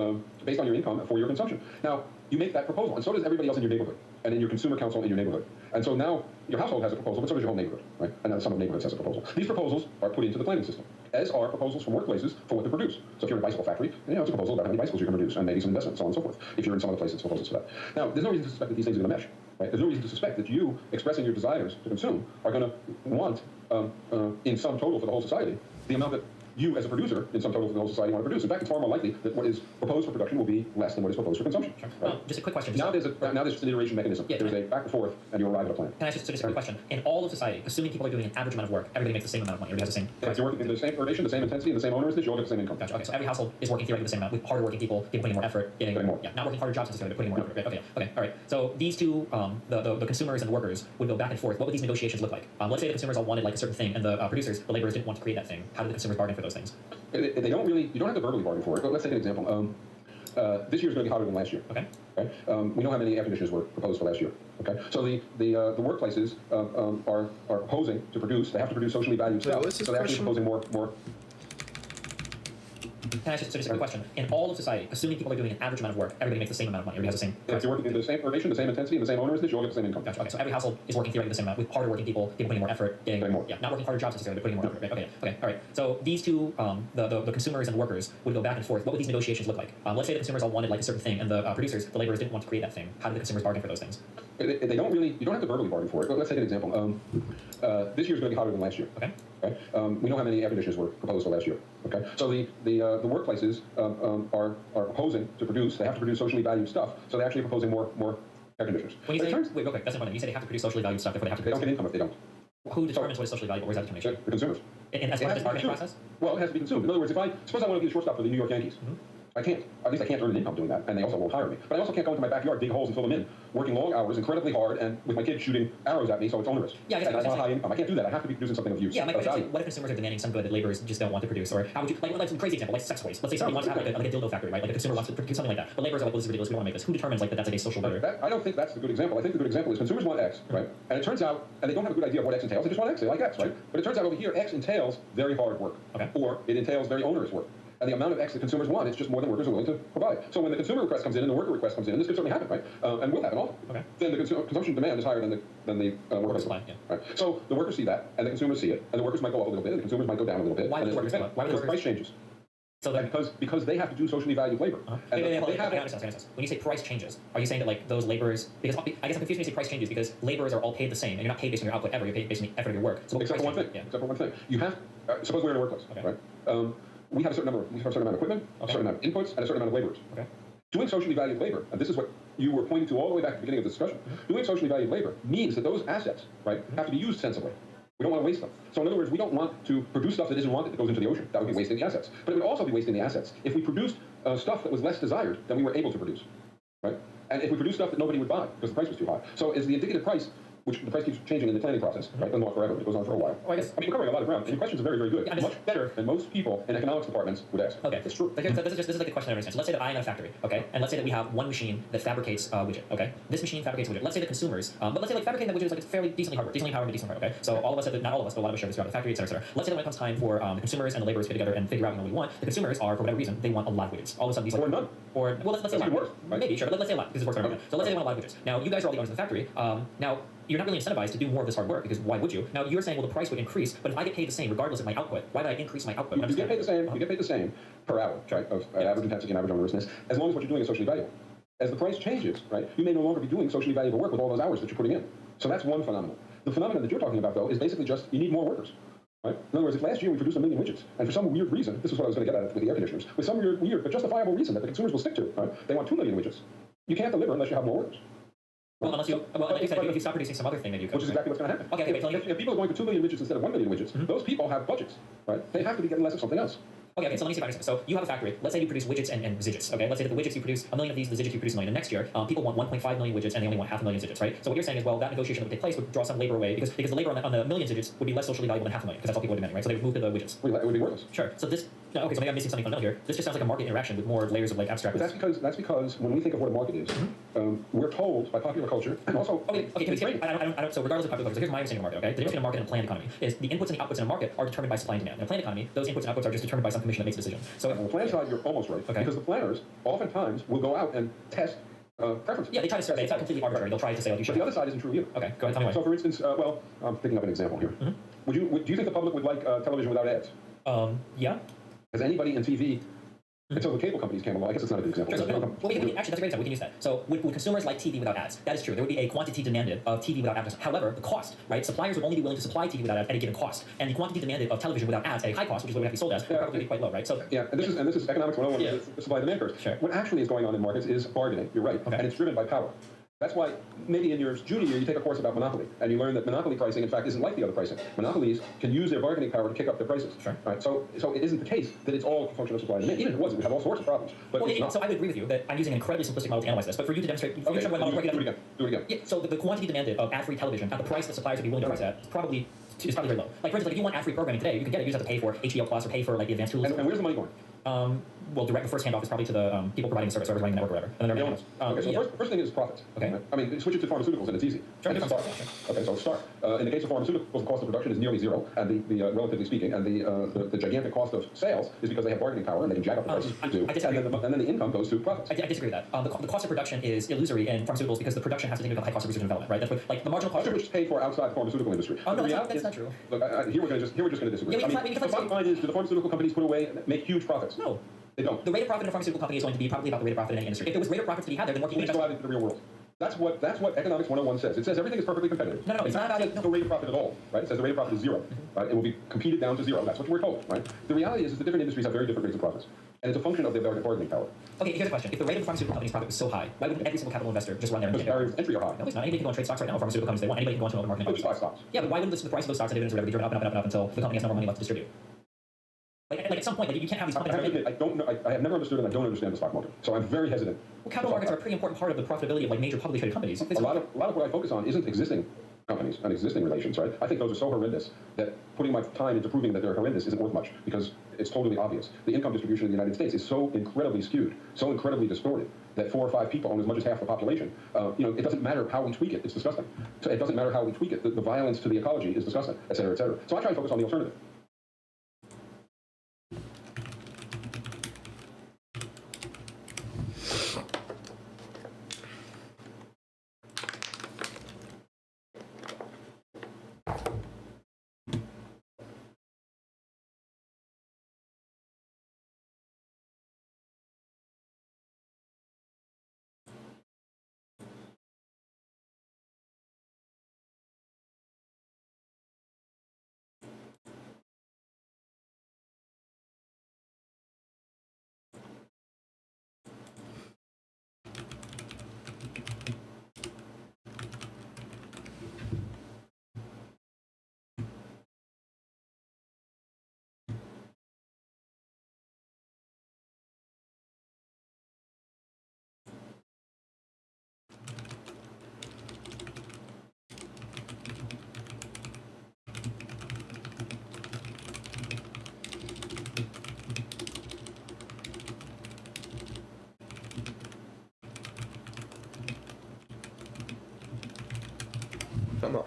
based on your income for your consumption. Now, you make that proposal, and so does everybody else in your neighborhood, and in your consumer council in your neighborhood. And so now your household has a proposal, but so does your whole neighborhood, right? And now some of the neighborhoods has a proposal. These proposals are put into the planning system, as are proposals from workplaces for what to produce. So if you're in a bicycle factory, it's a proposal about how many bicycles you can produce, and maybe some investment, so on and so forth. If you're in some other places, proposals for that. Now, there's no reason to suspect that these things are going to mesh. Right? There's no reason to suspect that you, expressing your desires to consume, are going to want, in sum total for the whole society, the amount that you, as a producer, in some total for the whole society, want to produce. In fact, it's far more likely that what is proposed for production will be less than what is proposed for consumption.
Sure.
Right?
Just a quick question.
Now there's just an iteration mechanism.
Yeah,
There's a back and forth, and you arrive at a plan.
Can I ask just a quick question? In all of society, assuming people are doing an average amount of work, everybody makes the same amount of money. Everybody has the same.
If you're working in the same duration, the same intensity, and the same owners, you all get the same income.
Gotcha. Okay, so every household is working theoretically the same amount, with harder working people putting more effort,
Getting more.
Yeah, not working harder jobs necessarily, but putting more effort. Right? Okay, all right. So these two, the consumers and the workers, would go back and forth. What would these negotiations look like? Let's say the consumers all wanted like a certain thing, and the producers, the laborers, didn't want to create that thing. How do the consumers bargain for those things?
They don't really. You don't have to verbally bargain for it. But let's take an example. This year is going to be hotter than last year.
Okay.
We know how many air conditioners were proposed for last year. Okay. So the workplaces are proposing to produce. They have to produce socially valued stuff.
What's this
so they're actually
question?
proposing more.
Can I ask just a quick question? In all of society, assuming people are doing an average amount of work, everybody makes the same amount of money. Everybody has the same.
If you're working in the same duration, the same intensity, and the same owners, you all get the same income.
Gotcha. Okay, so every household is working theoretically the same amount, with harder working people putting more effort,
Getting more.
Yeah, not working harder jobs necessarily, but putting more effort. Right? Okay, all right. So these two, the consumers and workers, would go back and forth. What would these negotiations look like? Let's say the consumers all wanted like a certain thing, and the producers, the laborers, didn't want to create that thing. How do the consumers bargain for those things?
They don't really. You don't have to verbally bargain for it. But let's take an example. This year is going to be hotter than last year.
Okay.
We know how many air conditioners were proposed for last year. Okay. So the workplaces are proposing to produce. They have to produce socially valued stuff. So they're actually proposing more air conditioners.
When you say, wait, real quick, that's important. You say they have to produce socially valued stuff, therefore they have to
They don't
produce.
get income if they don't.
Who determines what is socially valuable? Where's that determination?
The consumers.
And as part of the bargaining process?
Well, it has to be consumed. In other words, if I suppose I want to be a shortstop for the New York Yankees, I can't. At least I can't earn an income doing that, and they also won't hire me. But I also can't go into my backyard, dig holes and fill them in, working long hours, incredibly hard, and with my kids shooting arrows at me, so it's onerous.
Yeah, I guess
and
I
I
was
want
gonna
high income. I can't do that. I have to be producing something of use.
Yeah, my
of
question
value.
is, what if consumers are demanding some good that laborers just don't want to produce? Or how would you, like some crazy example, like sex waste. Let's say somebody wants to have like a dildo factory, right? Like a consumer wants to produce something like that. But laborers are like, well, this is ridiculous, we don't want to make this. Who determines like that that's like a social good?
I don't think that's the good example. I think the good example is consumers want X, right? And it turns out, and they don't have a good idea of what X entails, they just want X, they like X, right? But it turns out over here, X entails very hard work.
Okay.
Or it entails very onerous work. And the amount of X that consumers want is just more than workers are willing to provide. So when the consumer request comes in and the worker request comes in, and this could certainly happen, right? And will happen often.
Okay.
Then the consumption demand is higher than the worker
supply. Yeah.
Right. So the workers see that, and the consumers see it, and the workers might go up a little bit, and the consumers might go down a little bit.
Why
and
do the workers go up? Why do the
because
workers-
price changes.
So
And because they have to do socially valued labor. And
Wait,
they have
I understand. When you say price changes, are you saying that like those laborers? Because I guess I'm confused when you say price changes because laborers are all paid the same, and you're not paid based on your output ever. You're paid based on the effort of your work. So what
Except for
price
one thing.
change-
Except for one thing. You have. Suppose we're in a workplace,
Okay.
right? We have a certain amount of equipment, a certain amount of inputs, and a certain amount of laborers.
Okay.
Doing socially valued labor, and this is what you were pointing to all the way back at the beginning of the discussion. Doing socially valued labor means that those assets, right, have to be used sensibly. We don't want to waste them. So in other words, we don't want to produce stuff that isn't wanted that goes into the ocean. That would be wasting the assets. But it would also be wasting the assets if we produced stuff that was less desired than we were able to produce, right? And if we produced stuff that nobody would buy because the price was too high. So is the indicative price which the price keeps changing in the planning process, right? It doesn't go on forever, but it goes on for a while.
Well, I guess-
mean, we're covering a lot of ground, and your questions are very, very good.
Yeah,
Much better than most people in economics departments would ask.
Okay,
It's true.
So this is like a question I understand. So let's say that I am a factory, okay, and let's say that we have one machine that fabricates a widget, okay. This machine fabricates a widget. Let's say the consumers, but let's say like fabricating that widget is like it's fairly decently hardware, decently powered, okay. So all of us, not all of us, but a lot of us share this throughout the factory, etc. Let's say that when it comes time for the consumers and the laborers to get together and figure out what we want, the consumers are for whatever reason they want a lot of widgets. All of a sudden these like
Or none.
Or well, let's say a lot.
Even worse, right?
Maybe sure, but let's say a lot because it works for everyone. So let's say they want a lot of widgets. Now you guys are all the owners of the factory. Now you're not really incentivized to do more of this hard work because why would you? Now you're saying, well, the price would increase, but if I get paid the same regardless of my output, why would I increase my output?
You get paid the same. You get paid the same per hour, right? Of average intensity and average onerousness, as long as what you're doing is socially valuable. As the price changes, right, you may no longer be doing socially valuable work with all those hours that you're putting in. So that's one phenomenon. The phenomenon that you're talking about, though, is basically just you need more workers. Right? In other words, if last year we produced 1 million widgets, and for some weird reason, this is what I was going to get at with the air conditioners, with some weird but justifiable reason that the consumers will stick to, right? They want 2 million widgets. You can't deliver unless you have more workers.
Well, unless you, if you stop producing some other thing that you could.
Which is exactly what's going to happen.
Okay, wait,
if people are going to 2 million widgets instead of 1 million widgets, those people have budgets, right? They have to be getting less of something else.
Okay, so let me see if I understand. So you have a factory. Let's say you produce widgets and widgets. Okay, let's say that the widgets you produce 1 million of these, the widgets you produce 1 million. And next year, people want 1.5 million widgets and they only want 500,000 widgets, right? So what you're saying is, well, that negotiation that would take place would draw some labor away because the labor on the million widgets would be less socially valuable than 500,000 because that's all people are demanding, right? So they would move to the widgets.
Well, it would be worthless.
Sure. So this, okay, so maybe I'm missing something fundamental here. This just sounds like a market interaction with more layers of like abstract.
But that's because when we think of what a market is, we're told by popular culture and also.
Okay, can we so regardless of popular culture, so here's my understanding of market. Okay, the difference between a market and a planned economy is the inputs and the outputs in a market are determined by supply and demand. In a planned economy, those inputs and outputs are just determined by some commission that makes a decision. So
on the plan side, you're almost right.
Okay.
Because the planners oftentimes will go out and test preferences.
Yeah, they try to survey. It's not completely arbitrary. They'll try to say, like, you should.
But the other side isn't true either.
Okay, go ahead. Tell me why.
So, for instance, I'm picking up an example here. Do you think the public would like television without ads?
Yeah.
Has anybody in TV until the cable companies came along? I guess it's not a good example.
Sure, actually, that's a great example. We can use that. So, would consumers like TV without ads? That is true. There would be a quantity demanded of TV without ads. However, the cost, right? Suppliers would only be willing to supply TV without ads at a given cost, and the quantity demanded of television without ads at a high cost, which is what it would have to be sold as, would probably be quite low, right? So,
yeah, and this is economics 101. The supply and demand curve.
Sure.
What actually is going on in markets is bargaining. You're right, and it's driven by power. That's why maybe in your junior year you take a course about monopoly, and you learn that monopoly pricing, in fact, isn't like the other pricing. Monopolies can use their bargaining power to kick up their prices.
Sure.
Right? So it isn't the case that it's all a function of supply and demand. Even if it was, we have all sorts of problems. But it's not.
So I would agree with you that I'm using an incredibly simplistic model to analyze this, but for you to demonstrate,
Okay, do it again.
Yeah, so the quantity demanded of ad-free television at the price that suppliers would be willing to price at is probably very low. Like for instance, like if you want ad-free programming today, you can get it. You just have to pay for HBO Plus or pay for like the advanced tools.
And where's the money going?
Well, the first handoff is probably to the people providing the service, whoever's running the network or whatever. And then
Okay, so first thing is profits.
Okay.
I mean, switch it to pharmaceuticals and it's easy.
Sure,
Start. Okay, so start. In the case of pharmaceuticals, the cost of production is nearly zero, and the relatively speaking, and the gigantic cost of sales is because they have bargaining power and they can jack up the prices. And then the income goes to profits.
I disagree with that. The cost of production is illusory in pharmaceuticals because the production has to take into account the high cost of research and development, right? That's what, like the marginal cost.
Which is paid for outside the pharmaceutical industry.
Oh no, that's not true.
Look, here we're just going to disagree.
Yeah,
the bottom line is, do the pharmaceutical companies put away make huge profits?
No.
They don't.
The rate of profit in a pharmaceutical company is going to be probably about the rate of profit in any industry. If there was rate of profits to be had there, then more people
would go out into the real world. That's what economics 101 says. It says everything is perfectly competitive.
No, it's not about
the rate of profit at all, right? It says the rate of profit is zero, right? It will be competed down to zero. That's what we're told, right? The reality is the different industries have very different rates of profits, and it's a function of their bargaining power.
Okay, here's the question: if the rate of the pharmaceutical company's profit was so high, why wouldn't every single capital investor just run there and
Because barriers to entry are high.
No, it's not. Anybody can go and trade stocks right now. Pharmaceutical companies they want. Anybody can go into an open market and buy
stocks.
Yeah, but why wouldn't the price of those stocks and dividends or whatever be driven up and up and up and up until the company has no more money left to distribute? Like at some point, like you can't have these companies.
I have to admit, I don't know. I have never understood and I don't understand the stock market, so I'm very hesitant.
Well, capital markets are a pretty important part of the profitability of like major publicly traded companies.
A lot of what I focus on isn't existing companies and existing relations, right? I think those are so horrendous that putting my time into proving that they're horrendous isn't worth much because it's totally obvious. The income distribution in the United States is so incredibly skewed, so incredibly distorted that 4 or 5 people own as much as half the population. It doesn't matter how we tweak it; it's disgusting. So it doesn't matter how we tweak it; the violence to the ecology is disgusting, et cetera, et cetera. So I try and focus on the alternative.
Come on.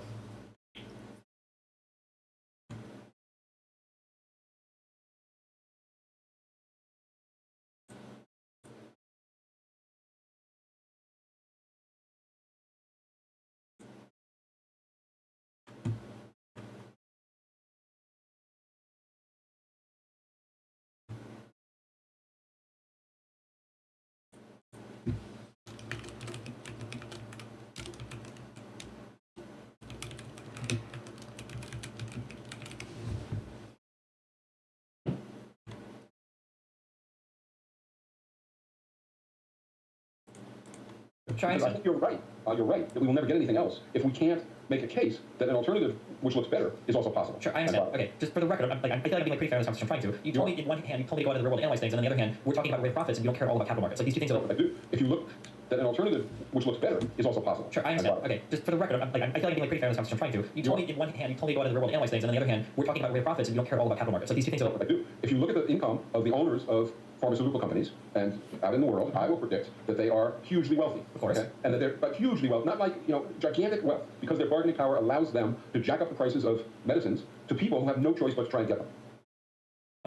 Trying
Because I
to.
think you're right. You're right that we will never get anything else if we can't make a case that an alternative which looks better is also possible.
Sure, I understand. Okay, just for the record, I feel like I'm being like pretty fair in this conversation. I'm trying to. You told me in one hand, you told me to go out into the real world and analyze things, and on the other hand, we're talking about rate profits, and you don't care at all about capital markets. Like these two things are.
I do. If you look that an alternative which looks better is also possible.
Sure, I understand. Okay, just for the record, I feel like I'm being like pretty fair in this conversation. I'm trying to. You told me in one hand, you told me to go out into the real world and analyze things, and on the other hand, we're talking about rate profits, and you don't care at all about capital markets. Like these two things are.
I do. If you look at the income of the owners of pharmaceutical companies and out in the world, I will predict that they are hugely wealthy.
Of course.
Okay? And that they're but hugely wealthy, not like gigantic wealth, because their bargaining power allows them to jack up the prices of medicines to people who have no choice but to try and get them.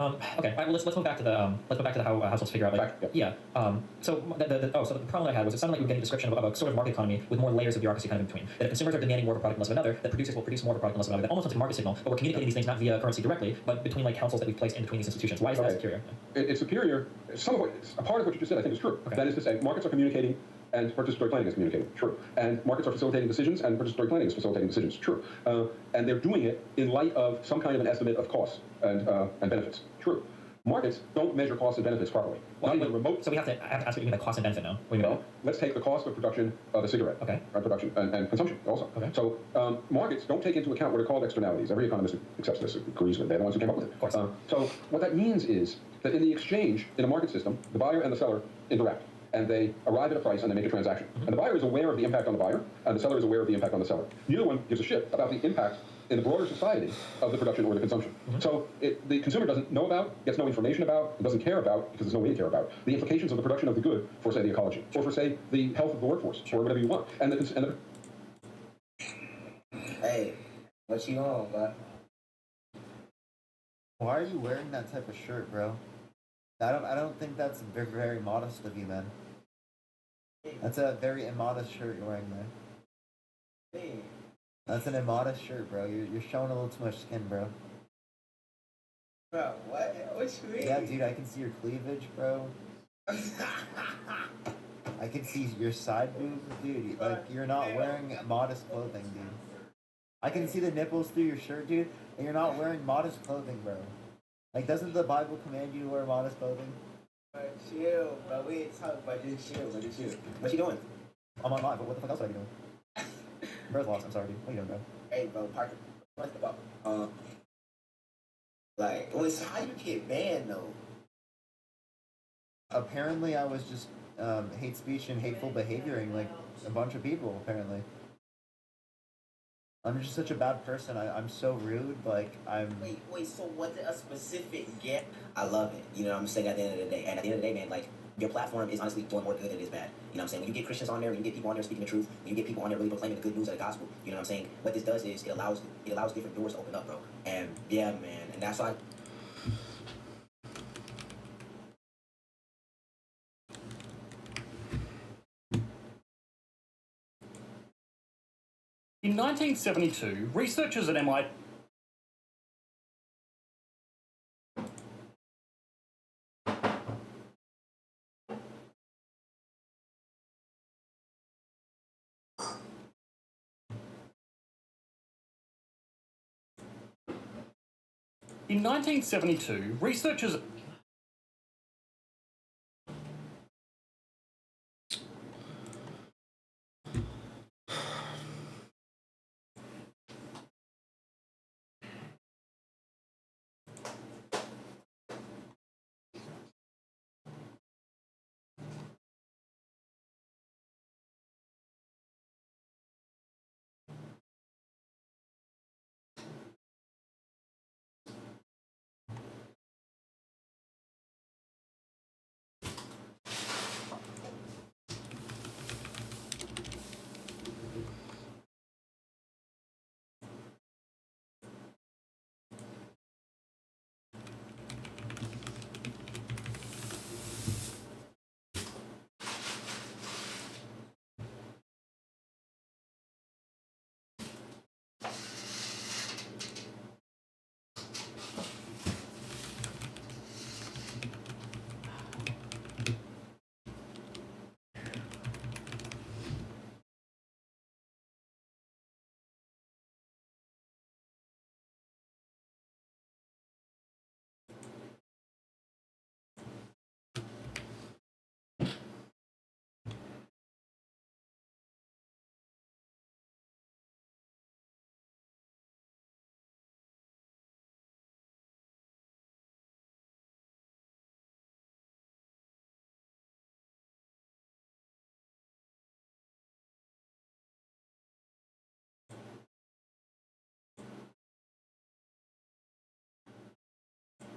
Okay, all right, well, let's move back to the how households figure out like yeah. So the problem I had was it sounded like we were getting a description of a sort of market economy with more layers of bureaucracy kind of in between. That if consumers are demanding more of a product and less of another, that producers will produce more of a product and less of another. That almost looks like a market signal, but we're communicating these things not via currency directly, but between like councils that we've placed in between these institutions. Why is that superior?
It's superior. Some of a part of what you just said I think is true.
Okay.
That is to say, markets are communicating and participatory planning is communicating. True. And markets are facilitating decisions and participatory planning is facilitating decisions. True. And they're doing it in light of some kind of an estimate of costs and benefits. True. Markets don't measure costs and benefits properly.
Well, so we have to ask what you mean by cost and benefit now. What do you mean?
Well, let's take the cost of production of a cigarette.
Okay.
Production and consumption also.
Okay.
So markets don't take into account what are called externalities. Every economist accepts this, agrees with it. They're the ones who came up with it.
Of course.
So what that means is that in the exchange, in a market system, the buyer and the seller interact. And they arrive at a price and they make a transaction. Mm-hmm. And the buyer is aware of the impact on the buyer, and the seller is aware of the impact on the seller. Neither one gives a shit about the impact in the broader society of the production or the consumption. Mm-hmm. So the consumer doesn't know about, gets no information about, and doesn't care about, because there's no way to care about, the implications of the production of the good for, say, the ecology, or for, say, the health of the workforce, or whatever you want.
Hey, what you on, bud?
Why are you wearing that type of shirt, bro? I don't think that's very, very modest of you, man. That's a very immodest shirt you're wearing there.
Hey.
That's an immodest shirt, bro. You're showing a little too much skin, bro.
Bro, what? What you mean?
Yeah, dude, I can see your cleavage, bro. I can see your side boob, dude. Like, you're not wearing modest clothing, dude. I can see the nipples through your shirt, dude, and you're not wearing modest clothing, bro. Like, doesn't the Bible command you to wear modest clothing?
Chill, bro. We ain't talking about just chill, but just chill. What you doing?
I'm on live, but what the fuck else are you doing? Bro's lost, I'm sorry, dude. What are you doing, bro?
Hey, bro, Parker. What's the ball? Like, wait, so how you get banned, though?
Apparently, I was just hate speech and hateful behavioring like a bunch of people, apparently. I'm just such a bad person. I'm so rude. Like, I'm...
Wait, so was it a specific get? I love it. You know what I'm saying? At the end of the day. And at the end of the day, man, like, your platform is honestly doing more good than it is bad. You know what I'm saying? When you get Christians on there, when you get people on there speaking the truth, when you get people on there really proclaiming the good news of the gospel, you know what I'm saying? What this does is it allows different doors to open up, bro. And, yeah, man. And that's why...
In 1972, researchers at MIT In 1972, researchers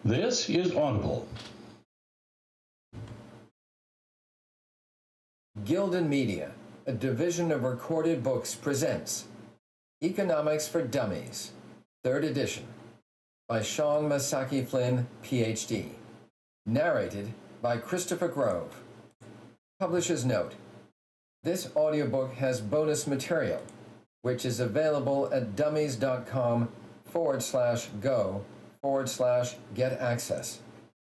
This is Audible.
Gildan Media, a division of Recorded Books, presents Economics for Dummies, 3rd edition, by Sean Masaki Flynn, Ph.D. Narrated by Christopher Grove. Publisher's note: this audiobook has bonus material, which is available at dummies.com/go/get access.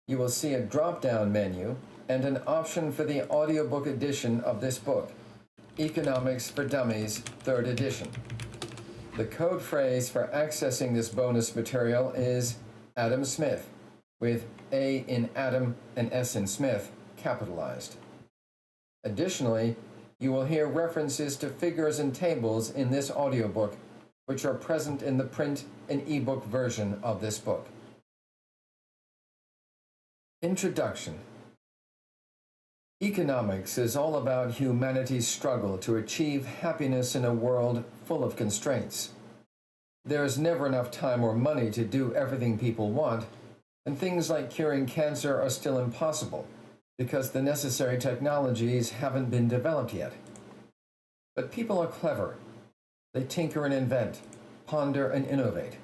You will see a drop-down menu and an option for the audiobook edition of this book, Economics for Dummies, 3rd edition. The code phrase for accessing this bonus material is Adam Smith, with A in Adam and S in Smith capitalized. Additionally, you will hear references to figures and tables in this audiobook, which are present in the print and ebook version of this book. Introduction. Economics is all about humanity's struggle to achieve happiness in a world full of constraints. There is never enough time or money to do everything people want, and things like curing cancer are still impossible because the necessary technologies haven't been developed yet. But people are clever. They tinker and invent, ponder and innovate.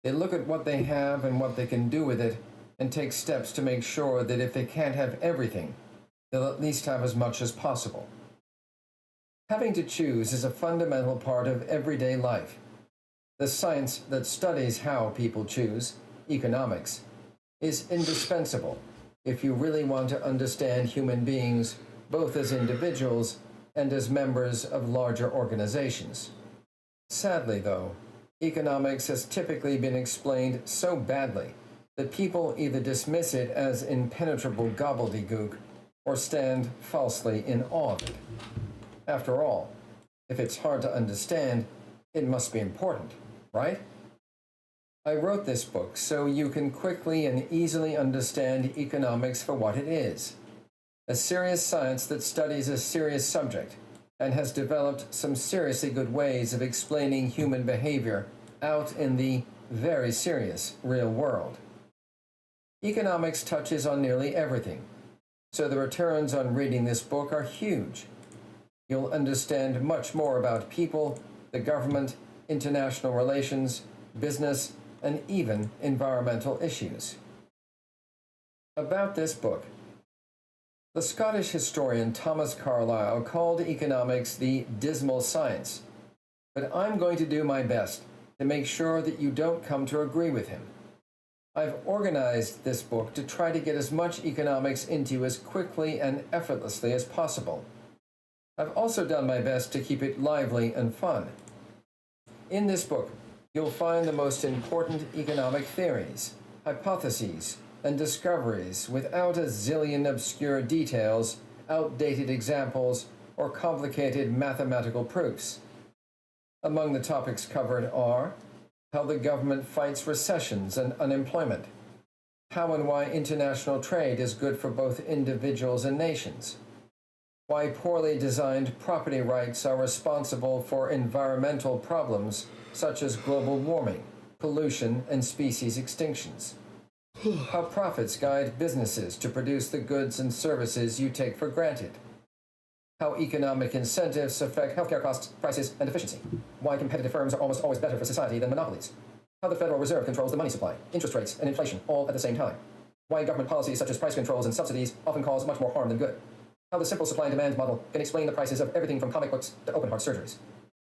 They look at what they have and what they can do with it and take steps to make sure that if they can't have everything, they'll at least have as much as possible. Having to choose is a fundamental part of everyday life. The science that studies how people choose, economics, is indispensable if you really want to understand human beings, both as individuals and as members of larger organizations. Sadly, though, economics has typically been explained so badly that people either dismiss it as impenetrable gobbledygook or stand falsely in awe of it. After all, if it's hard to understand, it must be important, right? I wrote this book so you can quickly and easily understand economics for what it is, a serious science that studies a serious subject and has developed some seriously good ways of explaining human behavior out in the very serious real world. Economics touches on nearly everything, so the returns on reading this book are huge. You'll understand much more about people, the government, international relations, business, and even environmental issues. About this book. The Scottish historian Thomas Carlyle called economics the dismal science, but I'm going to do my best to make sure that you don't come to agree with him. I've organized this book to try to get as much economics into you as quickly and effortlessly as possible. I've also done my best to keep it lively and fun. In this book, you'll find the most important economic theories, hypotheses, and discoveries without a zillion obscure details, outdated examples, or complicated mathematical proofs. Among the topics covered are how the government fights recessions and unemployment, how and why international trade is good for both individuals and nations, why poorly designed property rights are responsible for environmental problems such as global warming, pollution, and species extinctions, how profits guide businesses to produce the goods and services you take for granted, how economic incentives affect healthcare costs, prices, and efficiency, why competitive firms are almost always better for society than monopolies, how the Federal Reserve controls the money supply, interest rates, and inflation all at the same time, why government policies such as price controls and subsidies often cause much more harm than good, how the simple supply and demand model can explain the prices of everything from comic books to open heart surgeries.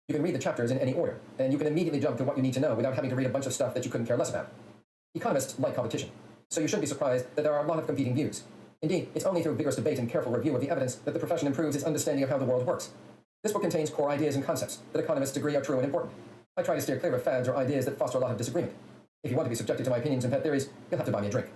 You can read the chapters in any order, and you can immediately jump to what you need to know without having to read a bunch of stuff that you couldn't care less about. Economists like competition, so you shouldn't be surprised that there are a lot of competing views. Indeed, it's only through vigorous debate and careful review of the evidence that the profession improves its understanding of how the world works. This book contains core ideas and concepts that economists agree are true and important. I try to steer clear of fads or ideas that foster a lot of disagreement. If you want to be subjected to my opinions and pet theories, you'll have to buy me a drink.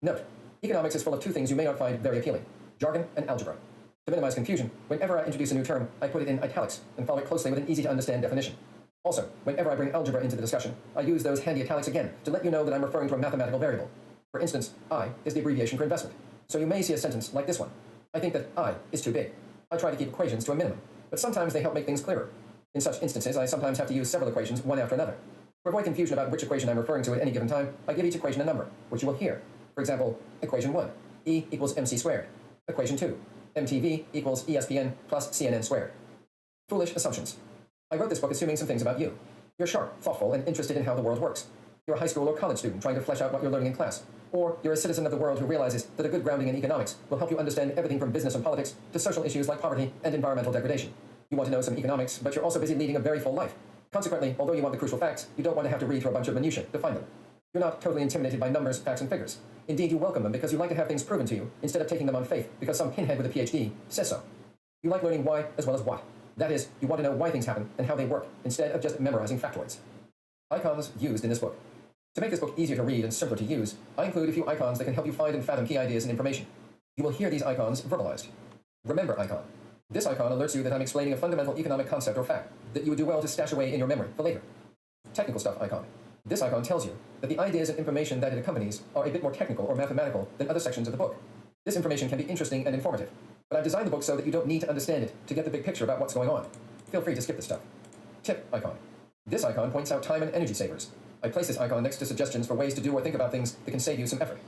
Note, economics is full of two things you may not find very appealing: jargon and algebra. To minimize confusion, whenever I introduce a new term, I put it in italics and follow it closely with an easy-to-understand definition. Also, whenever I bring algebra into the discussion, I use those handy italics again to let you know that I'm referring to a mathematical variable. For instance, I is the abbreviation for investment. So you may see a sentence like this one. I think that I is too big. I try to keep equations to a minimum, but sometimes they help make things clearer. In such instances, I sometimes have to use several equations, one after another. For avoid confusion about which equation I'm referring to at any given time, I give each equation a number, which you will hear. For example, equation 1, E equals MC squared. Equation 2, MTV equals ESPN plus CNN squared. Foolish assumptions. I wrote this book assuming some things about you. You're sharp, thoughtful, and interested in how the world works. You're a high school or college student trying to flesh out what you're learning in class. Or you're a citizen of the world who realizes that a good grounding in economics will help you understand everything from business and politics to social issues like poverty and environmental degradation. You want to know some economics, but you're also busy leading a very full life. Consequently, although you want the crucial facts, you don't want to have to read through a bunch of minutiae to find them. You're not totally intimidated by numbers, facts, and figures. Indeed, you welcome them because you like to have things proven to you, instead of taking them on faith because some pinhead with a PhD says so. You like learning why as well as what. That is, you want to know why things happen and how they work, instead of just memorizing factoids. Icons used in this book. To make this book easier to read and simpler to use, I include a few icons that can help you find and fathom key ideas and information. You will hear these icons verbalized. Remember icon. This icon alerts you that I'm explaining a fundamental economic concept or fact that you would do well to stash away in your memory for later. Technical stuff icon. This icon tells you that the ideas and information that it accompanies are a bit more technical or mathematical than other sections of the book. This information can be interesting and informative, but I've designed the book so that you don't need to understand it to get the big picture about what's going on. Feel free to skip this stuff. Tip icon. This icon points out time and energy savers. I place this icon next to suggestions for ways to do or think about things that can save you some effort.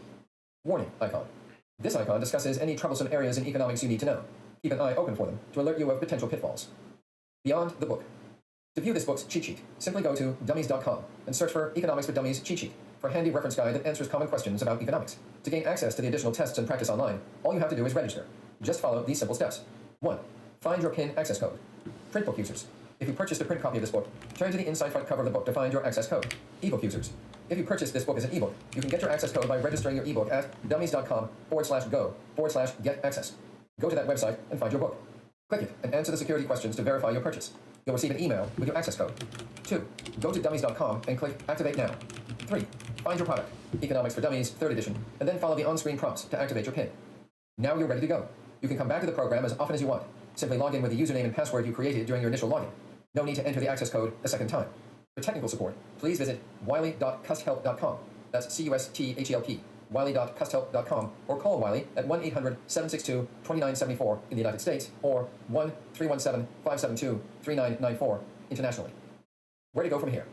Warning icon. This icon discusses any troublesome areas in economics you need to know. Keep an eye open for them to alert you of potential pitfalls. Beyond the book. To view this book's cheat sheet, simply go to dummies.com and search for Economics for Dummies cheat sheet for a handy reference guide that answers common questions about economics. To gain access to the additional tests and practice online, all you have to do is register. Just follow these simple steps. 1. Find your PIN access code. Print book users. If you purchased a print copy of this book, turn to the inside front cover of the book to find your access code. Ebook users. If you purchased this book as an ebook, you can get your access code by registering your ebook at dummies.com/go/get access. Go to that website and find your book. Click it and answer the security questions to verify your purchase. You'll receive an email with your access code. 2. Go to dummies.com and click Activate Now. 3. Find your product, Economics for Dummies, 3rd edition, and then follow the on-screen prompts to activate your PIN. Now you're ready to go. You can come back to the program as often as you want. Simply log in with the username and password you created during your initial login. No need to enter the access code a second time. For technical support, please visit wiley.custhelp.com. That's CUSTHELP. Wiley.custhelp.com, or call Wiley at 1-800-762-2974 in the United States, or 1-317-572-3994 internationally. Where to go from here?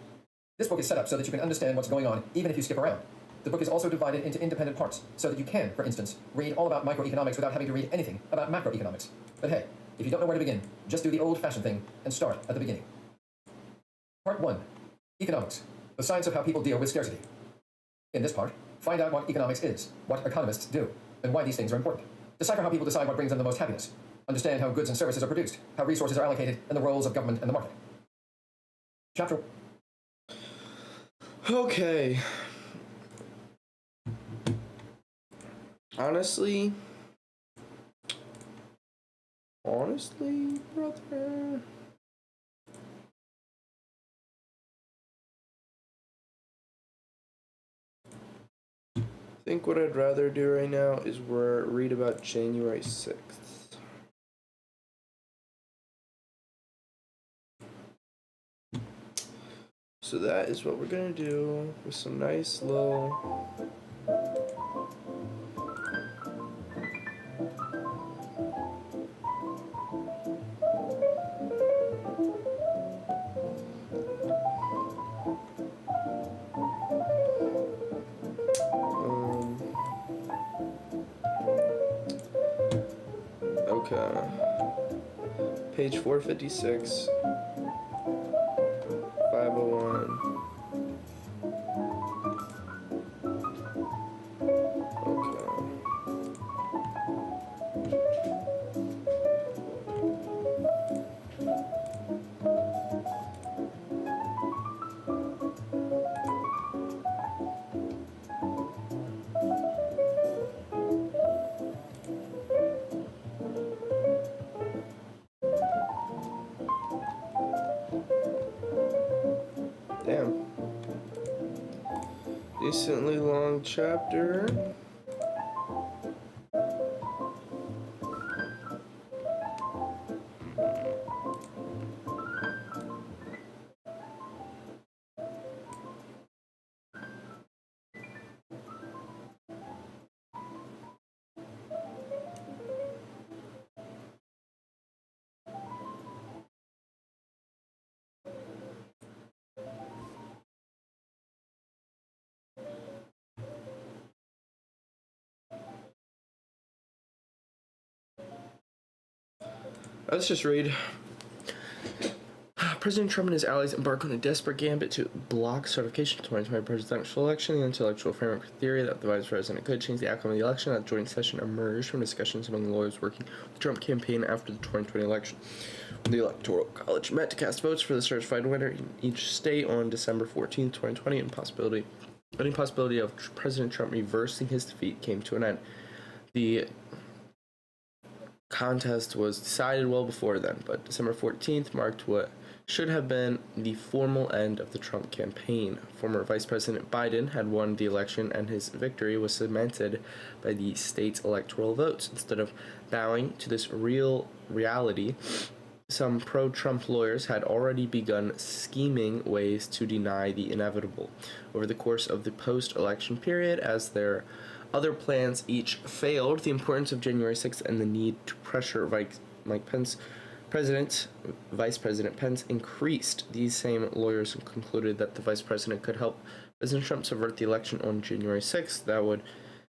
This book is set up so that you can understand what's going on even if you skip around. The book is also divided into independent parts so that you can, for instance, read all about microeconomics without having to read anything about macroeconomics. But hey, if you don't know where to begin, just do the old-fashioned thing and start at the beginning. Part 1. Economics, the science of how people deal with scarcity. In this part, find out what economics is, what economists do, and why these things are important. Decipher how people decide what brings them the most happiness. Understand how goods and services are produced, how resources are allocated, and the roles of government and the market. Chapter.
Okay. Honestly, brother. I think what I'd rather do right now is read about January 6th. So that is what we're gonna do with some nice low. Okay. Page 456. 501. Damn. Decently long chapter. Let's just read. President Trump and his allies embark on a desperate gambit to block certification of the 2020 presidential election. The intellectual framework theory that the vice president could change the outcome of the election at the joint session emerged from discussions among the lawyers working with the Trump campaign after the 2020 election. When the Electoral College met to cast votes for the certified winner in each state on December 14, 2020, any possibility of President Trump reversing his defeat came to an end. The contest was decided well before then, but December 14th marked what should have been the formal end of the Trump campaign. Former Vice President Biden had won the election, and his victory was cemented by the state's electoral votes. Instead of bowing to this reality, some pro-Trump lawyers had already begun scheming ways to deny the inevitable. Over the course of the post-election period, as their other plans each failed, the importance of January 6th and the need to pressure Vice President Pence increased. These same lawyers concluded that the Vice President could help President Trump subvert the election on January 6th.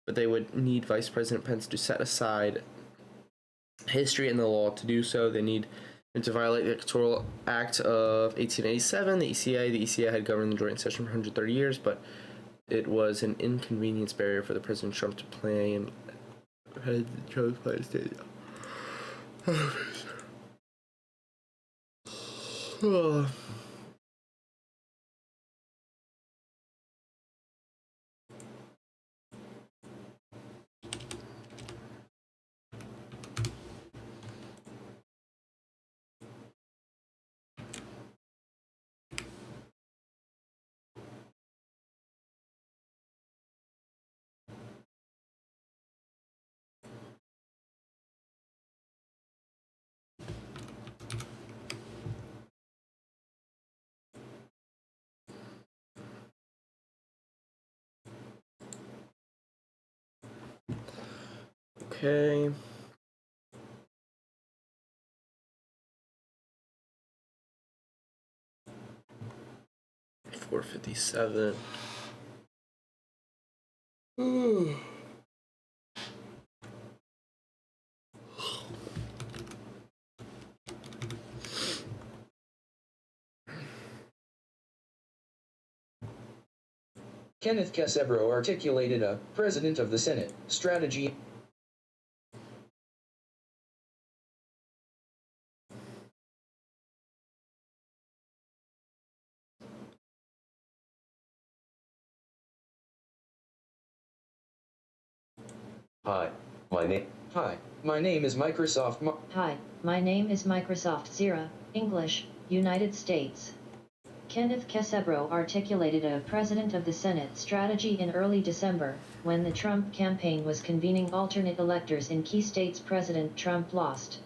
But they would need Vice President Pence to set aside history and the law. To do so, they need him to violate the Electoral Act of 1887. The ECA had governed the joint session for 130 years, but it was an inconvenience barrier for the President Trump to play and chose by the state. Okay. $457.
Kenneth Casebro articulated a President of the Senate strategy.
Hi, my name is Microsoft.
Hi, my name is Microsoft Zira, English, United States. Kenneth Casebro articulated a President of the Senate strategy in early December, when the Trump campaign was convening alternate electors in key states President Trump lost.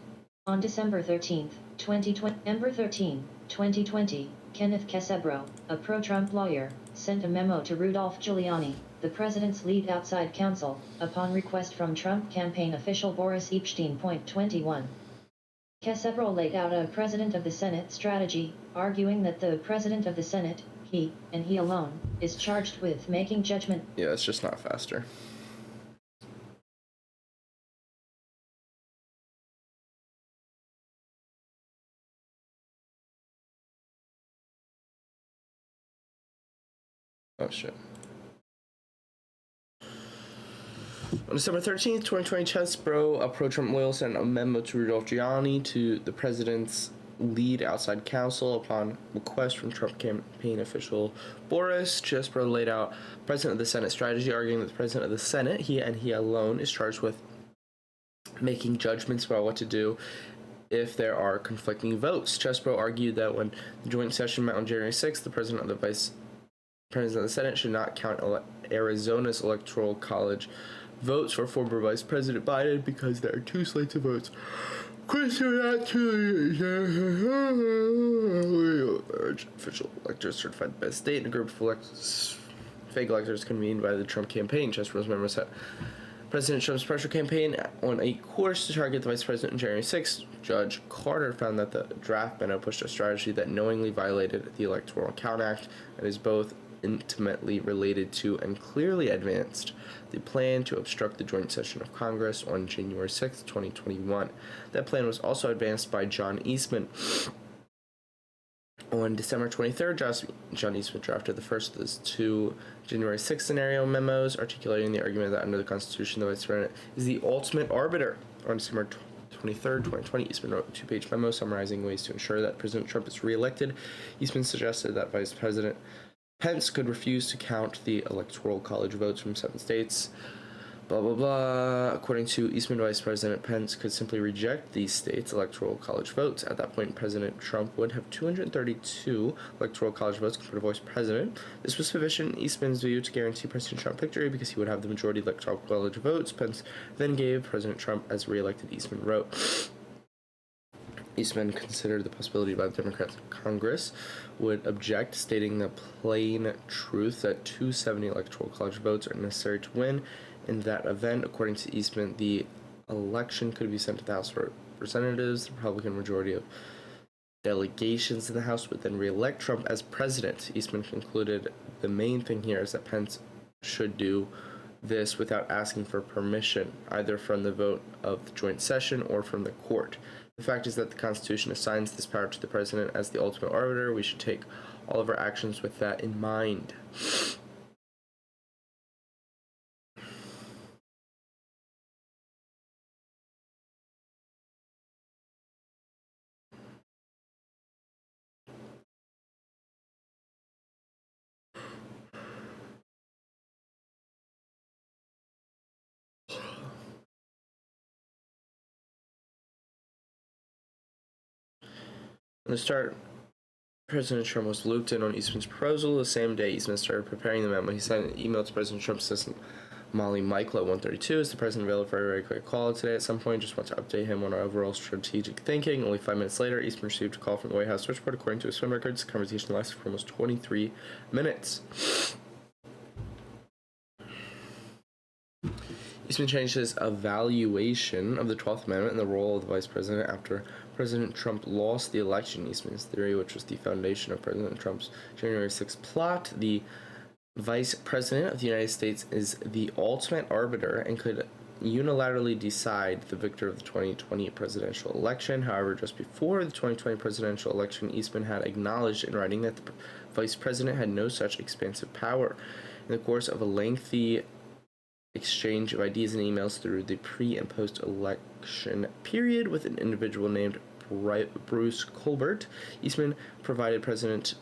On December 13, 2020, Kenneth Casebro, a pro-Trump lawyer, sent a memo to Rudolph Giuliani, the president's lead outside counsel, upon request from Trump campaign official Boris Epstein. 21. Casebro laid out a President of the Senate strategy, arguing that the President of the Senate, he, and he alone, is charged with making judgment.
Yeah, it's just not faster. Oh shit. On December 13th, 2020, Casebro, a pro-Trump loyal, sent a memo to Rudolph Giuliani, to the president's lead outside counsel, upon request from Trump campaign official Boris. Casebro laid out President of the Senate strategy, arguing that the President of the Senate, he and he alone, is charged with making judgments about what to do if there are conflicting votes. Casebro argued that when the joint session met on January 6th, the President of the Vice President of the Senate should not count Arizona's Electoral College votes for former Vice President Biden because there are two slates of votes. Official electors certified by the state and a group of fake electors convened by the Trump campaign. Casebro's members set President Trump's pressure campaign on a course to target the Vice President on January 6th. Judge Carter found that the draft memo pushed a strategy that knowingly violated the Electoral Count Act and is both intimately related to and clearly advanced the plan to obstruct the joint session of Congress on January 6, 2021. That plan was also advanced by John Eastman. On December 23rd, John Eastman drafted the first of those two January 6th scenario memos, articulating the argument that under the Constitution, the Vice President is the ultimate arbiter. On December 23rd, 2020, Eastman wrote a two-page memo summarizing ways to ensure that President Trump is reelected. Eastman suggested that Vice President Pence could refuse to count the Electoral College votes from 7 states. Blah, blah, blah. According to Eastman, Vice President Pence could simply reject these states' Electoral College votes. At that point, President Trump would have 232 Electoral College votes for the Vice President. This was sufficient, in Eastman's view, to guarantee President Trump victory because he would have the majority of Electoral College votes. Pence then gave President Trump as reelected, Eastman wrote. Eastman considered the possibility by the Democrats in Congress would object, stating the plain truth that 270 Electoral College votes are necessary to win. In that event, according to Eastman, the election could be sent to the House of Representatives. The Republican majority of delegations in the House would then re-elect Trump as president. Eastman concluded the main thing here is that Pence should do this without asking for permission, either from the vote of the joint session or from the court. The fact is that the Constitution assigns this power to the president as the ultimate arbiter. We should take all of our actions with that in mind. From the start, President Trump was looped in on Eastman's proposal. The same day Eastman started preparing the memo, he sent an email to President Trump's assistant, Molly Michael, at 1:32. Is the president available for a very quick call today at some point? Just want to update him on our overall strategic thinking. Only 5 minutes later, Eastman received a call from the White House switchboard. According to his phone records, the conversation lasted for almost 23 minutes. Eastman changed his evaluation of the 12th Amendment and the role of the Vice President after President Trump lost the election. Eastman's theory, which was the foundation of President Trump's January 6th plot, the Vice President of the United States is the ultimate arbiter and could unilaterally decide the victor of the 2020 presidential election. However, just before the 2020 presidential election, Eastman had acknowledged in writing that the Vice President had no such expansive power. In the course of a lengthy exchange of ideas and emails through the pre- and post-election period with an individual named Bruce Colbert, Eastman provided President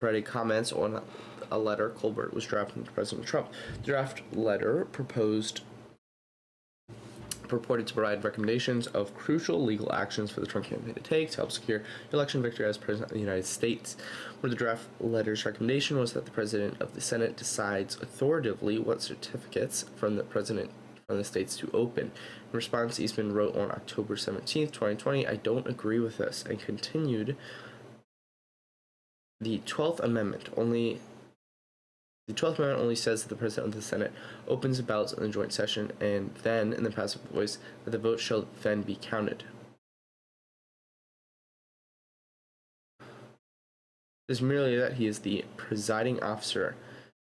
Friday comments on a letter Colbert was drafting to President Trump. The draft letter purported to provide recommendations of crucial legal actions for the Trump campaign to take to help secure election victory as President of the United States. Where the draft letter's recommendation was that the President of the Senate decides authoritatively what certificates from the President from the states to open. In response, Eastman wrote on October 17th, 2020, "I don't agree with this," and continued, The 12th Amendment only says that the President of the Senate opens the ballots in the joint session and then, in the passive voice, that the vote shall then be counted. It is merely that he is the presiding officer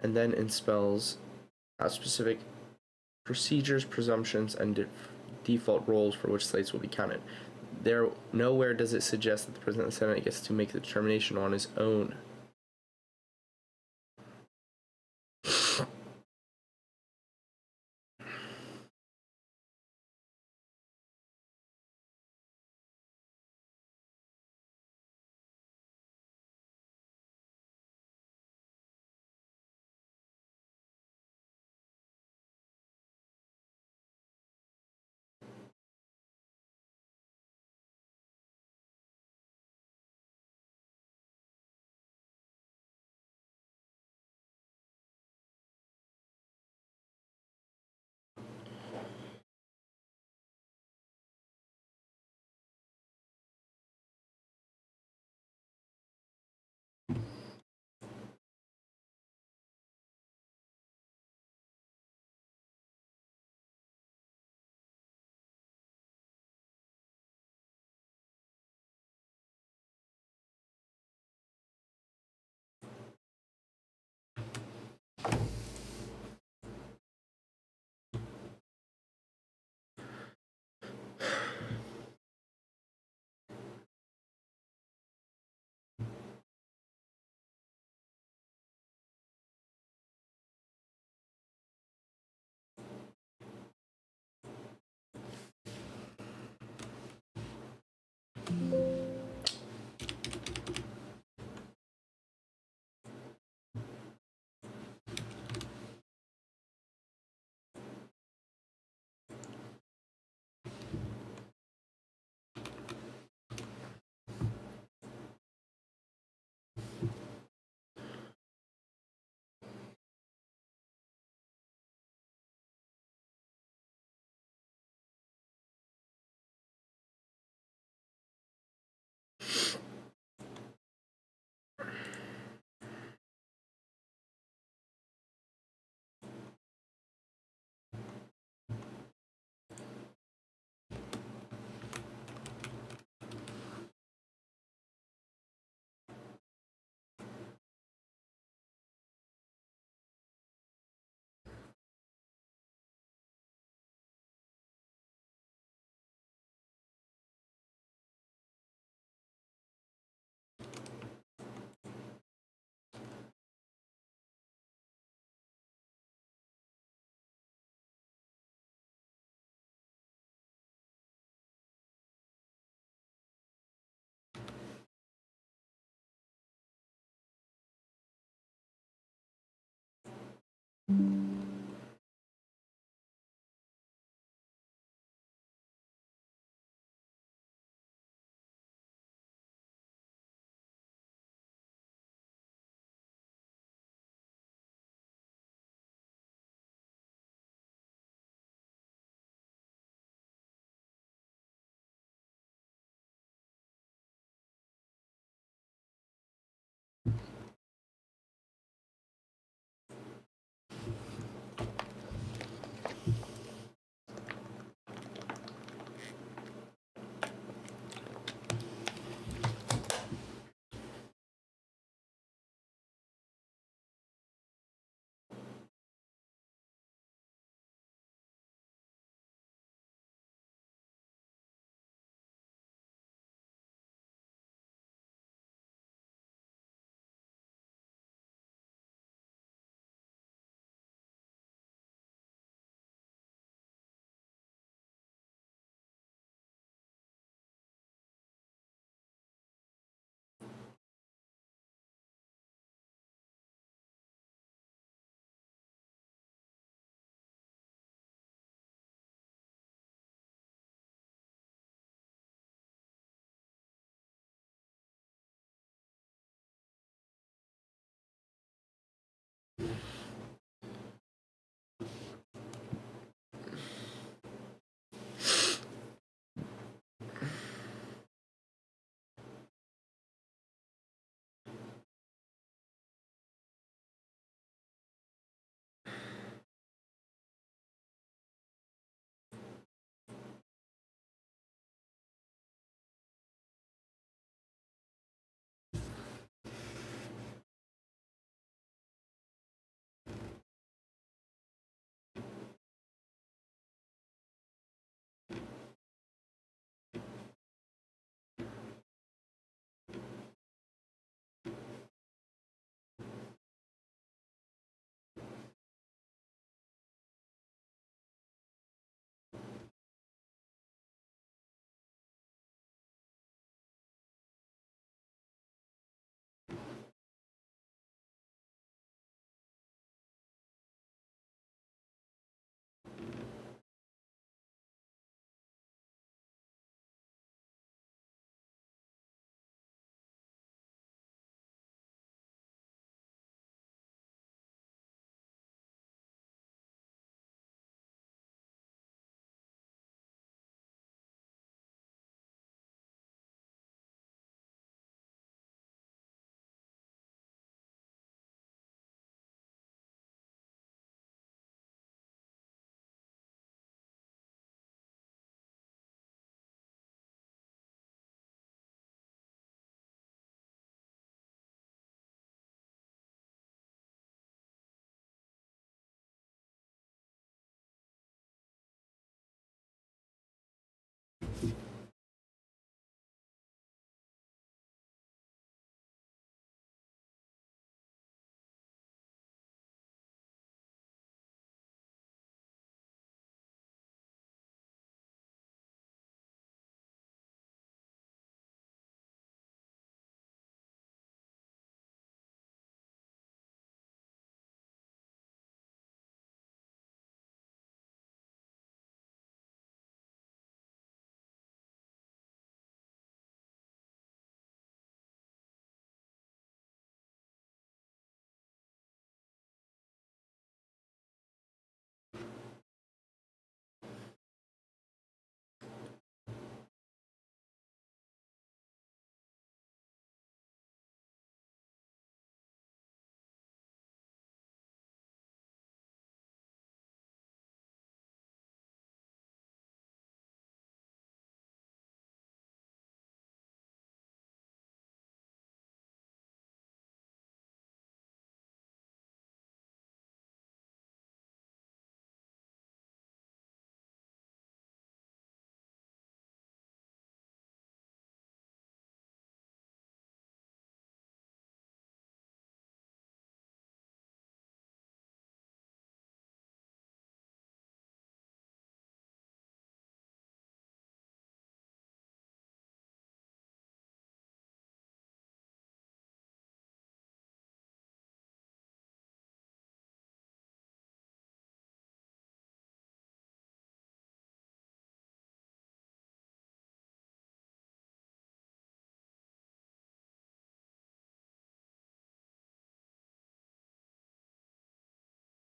and then spells out specific procedures, presumptions, and default roles for which slates will be counted. Nowhere does it suggest that the President of the Senate gets to make the determination on his own.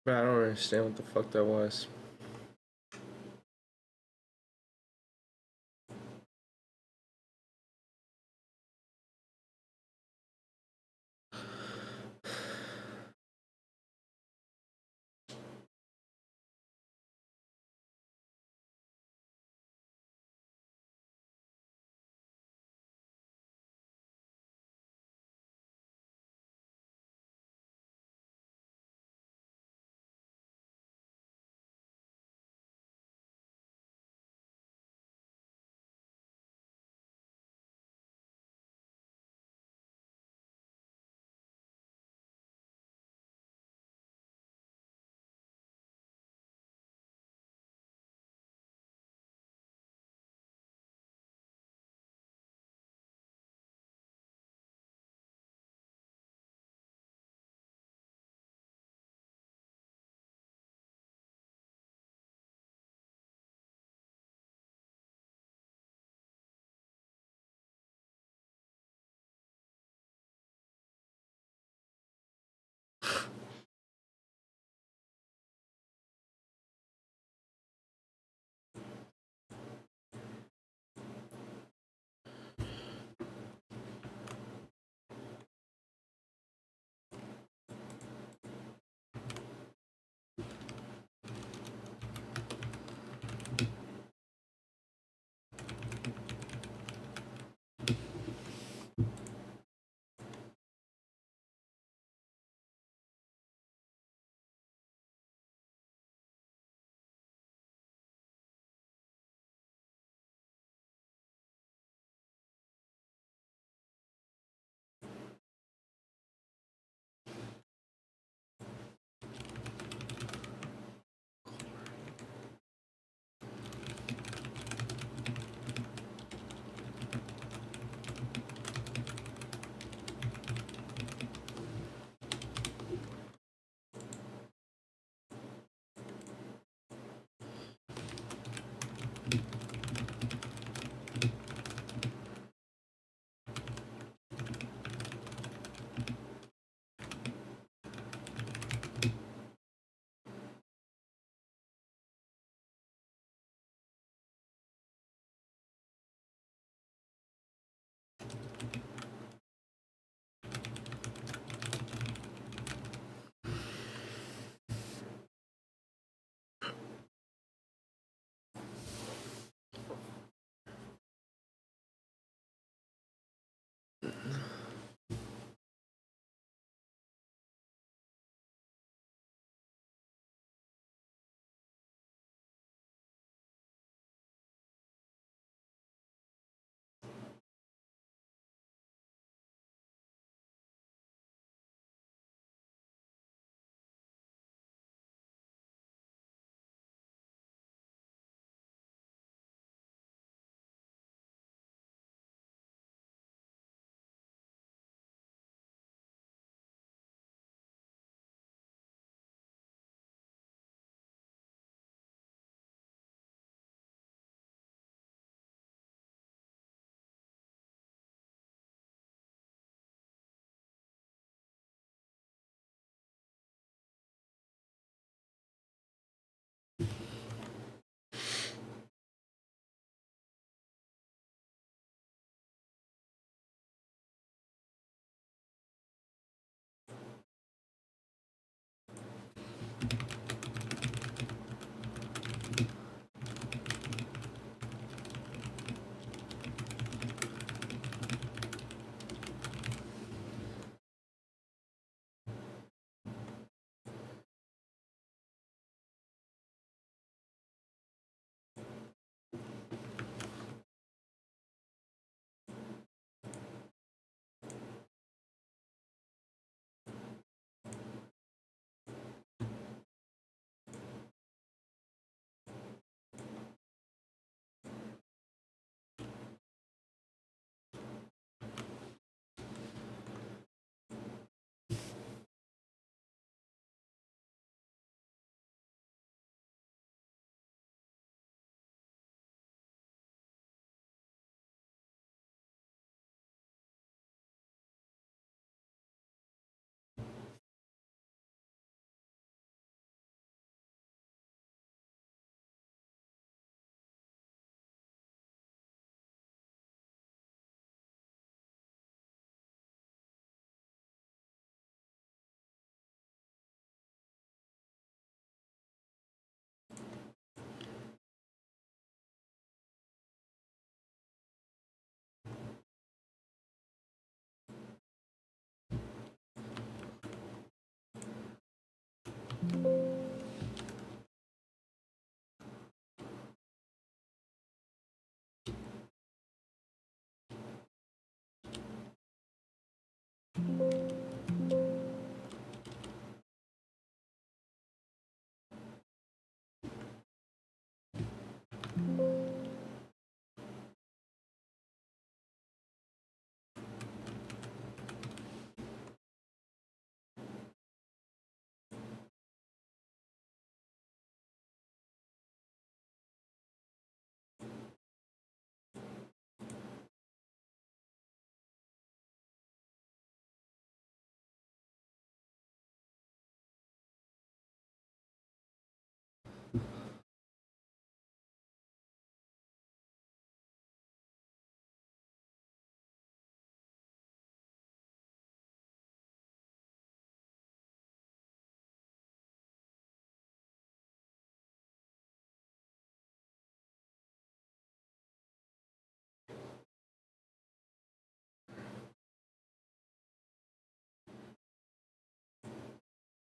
But I don't understand what the fuck that was.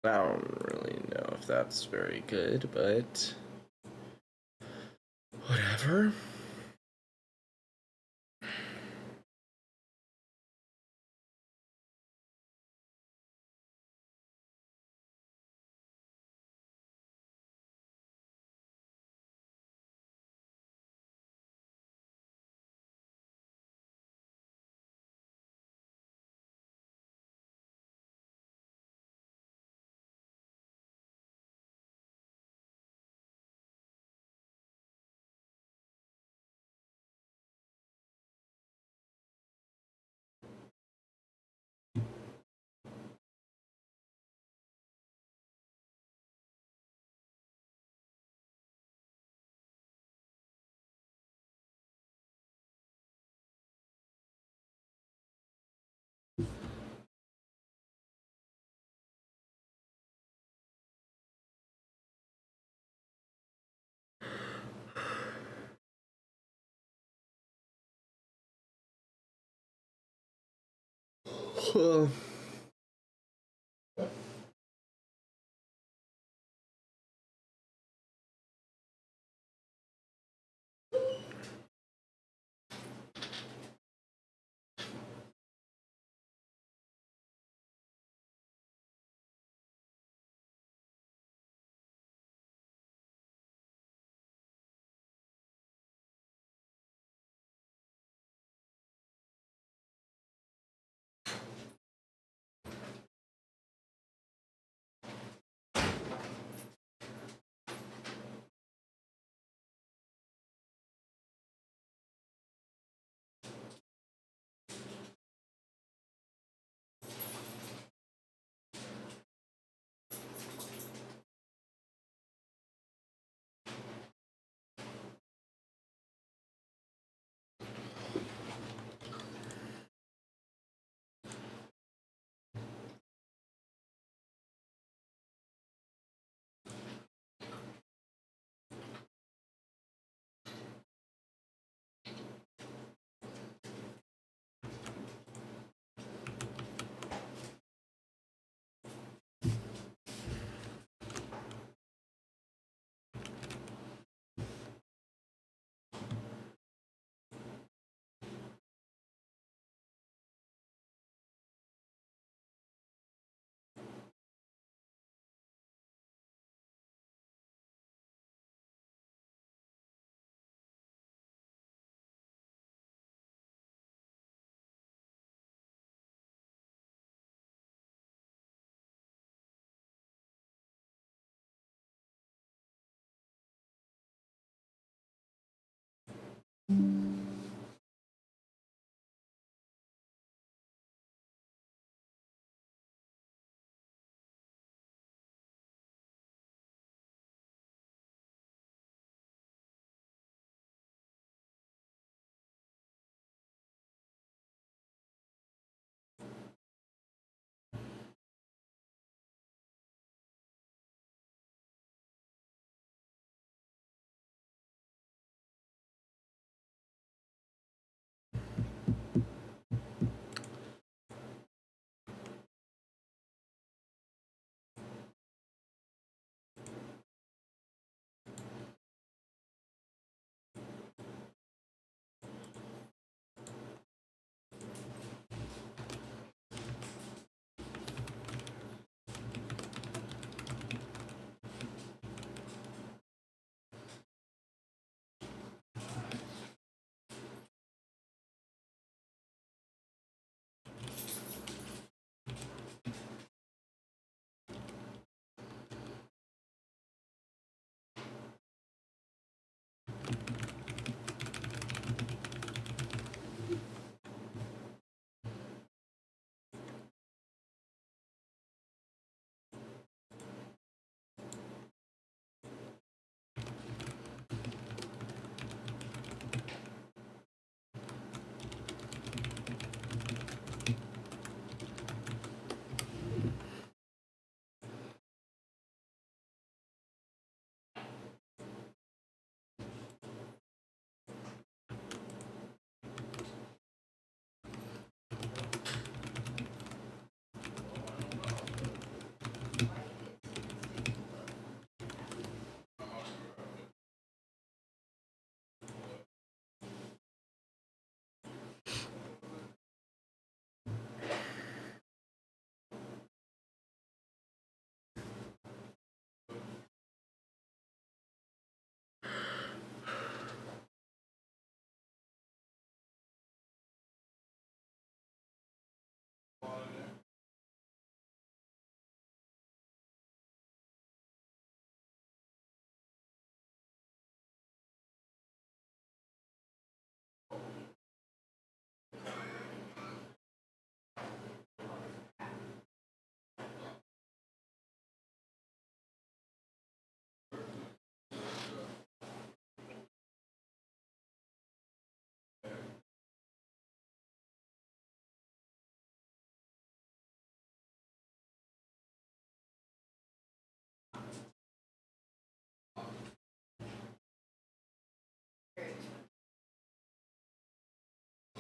I don't really know if that's very good, but whatever.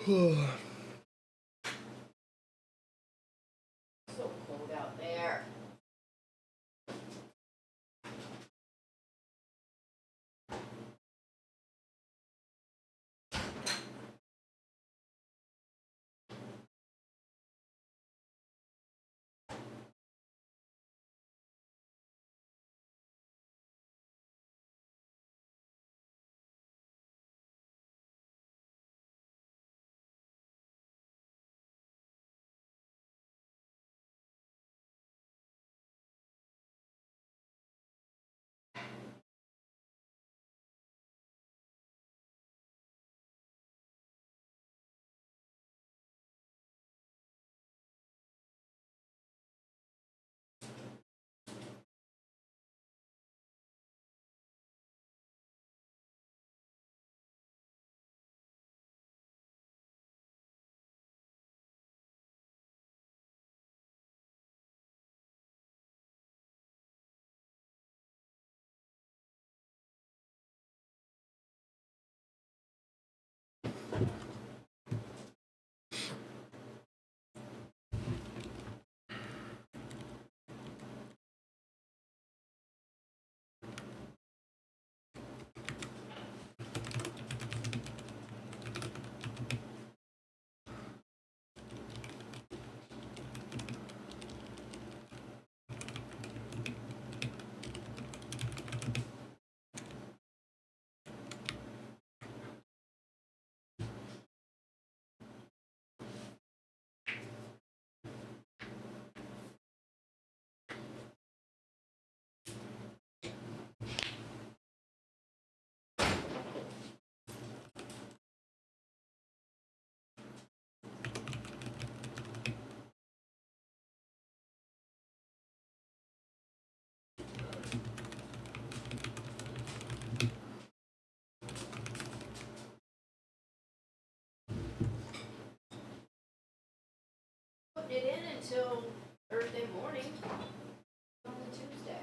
So cold out there. Putting it in until Thursday morning on the Tuesday.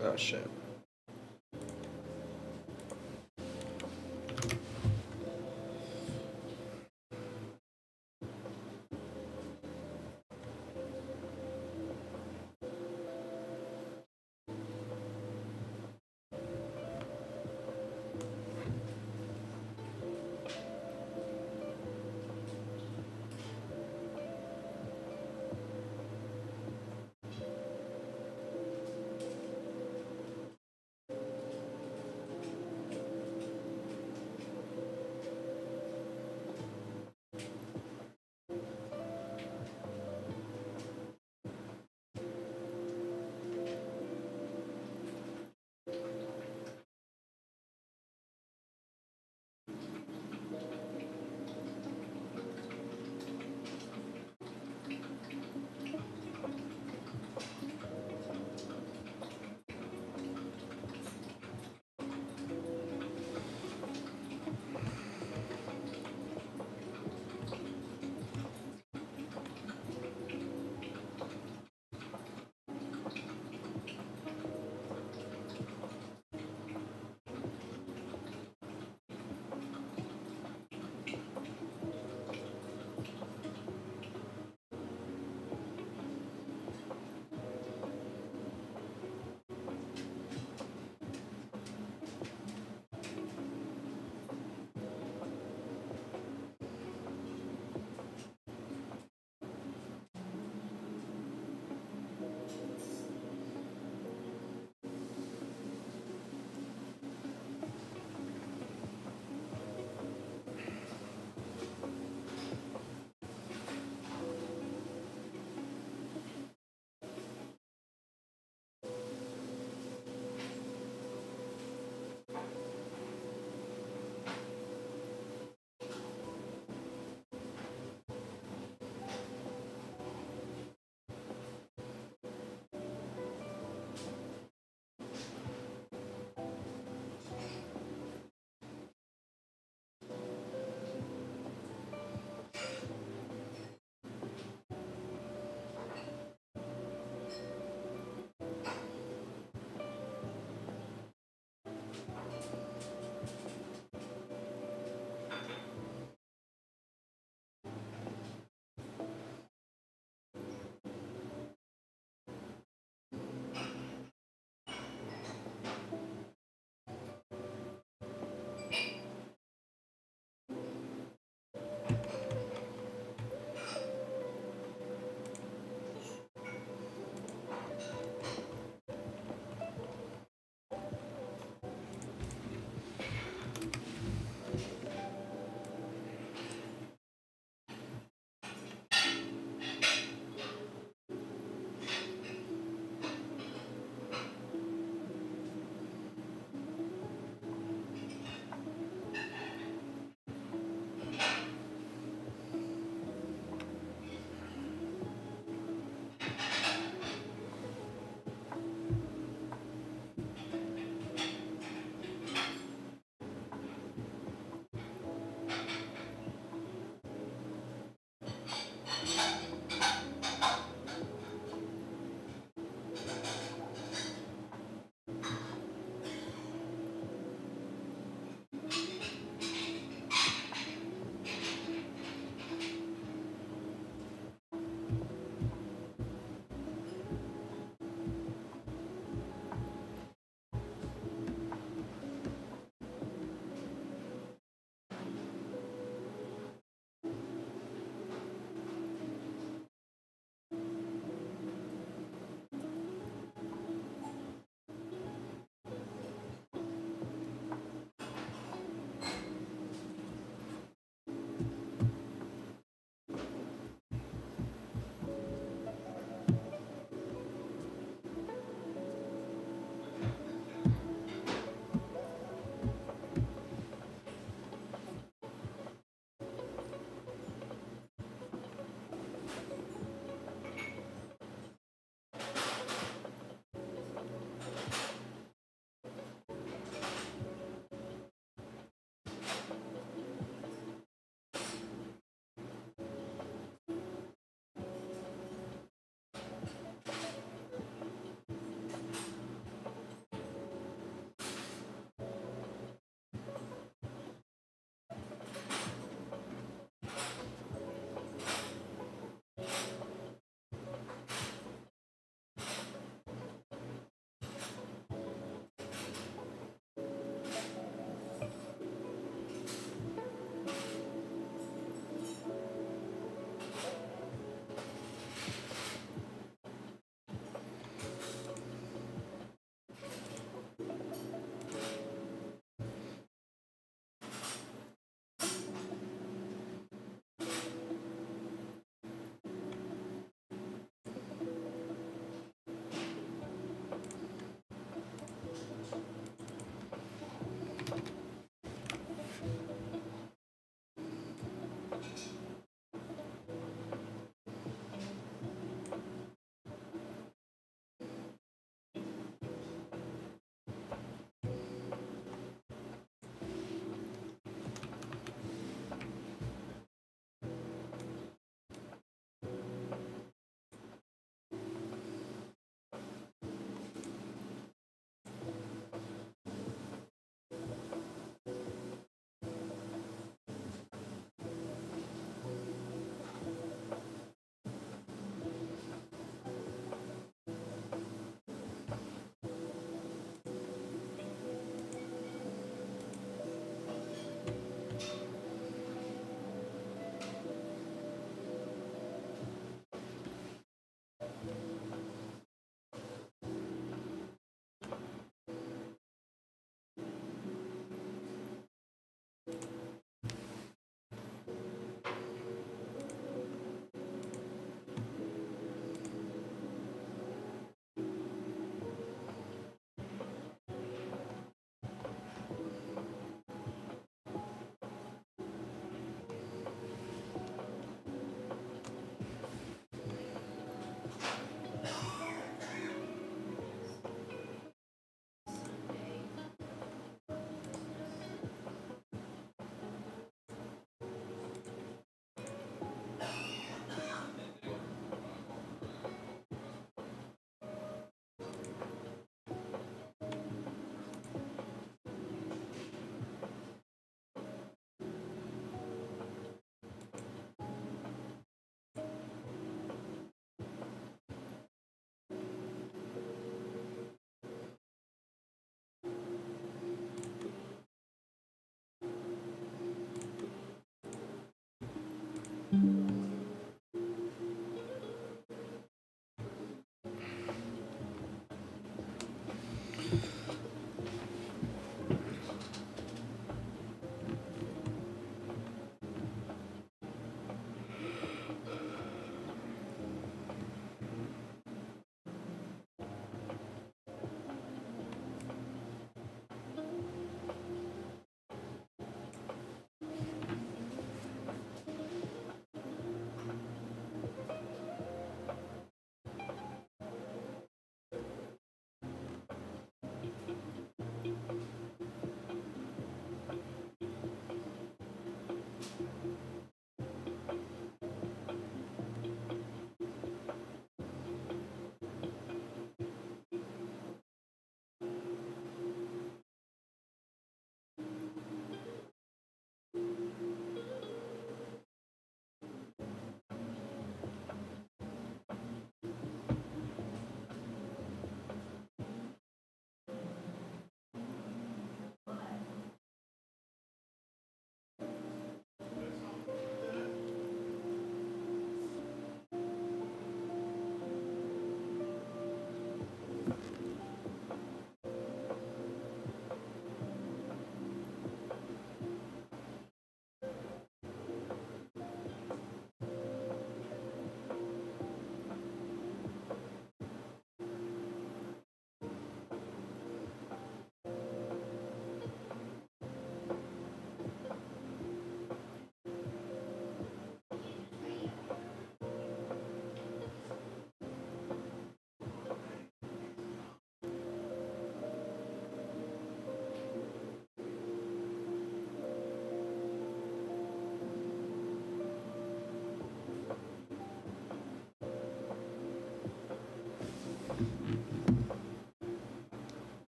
Oh shit.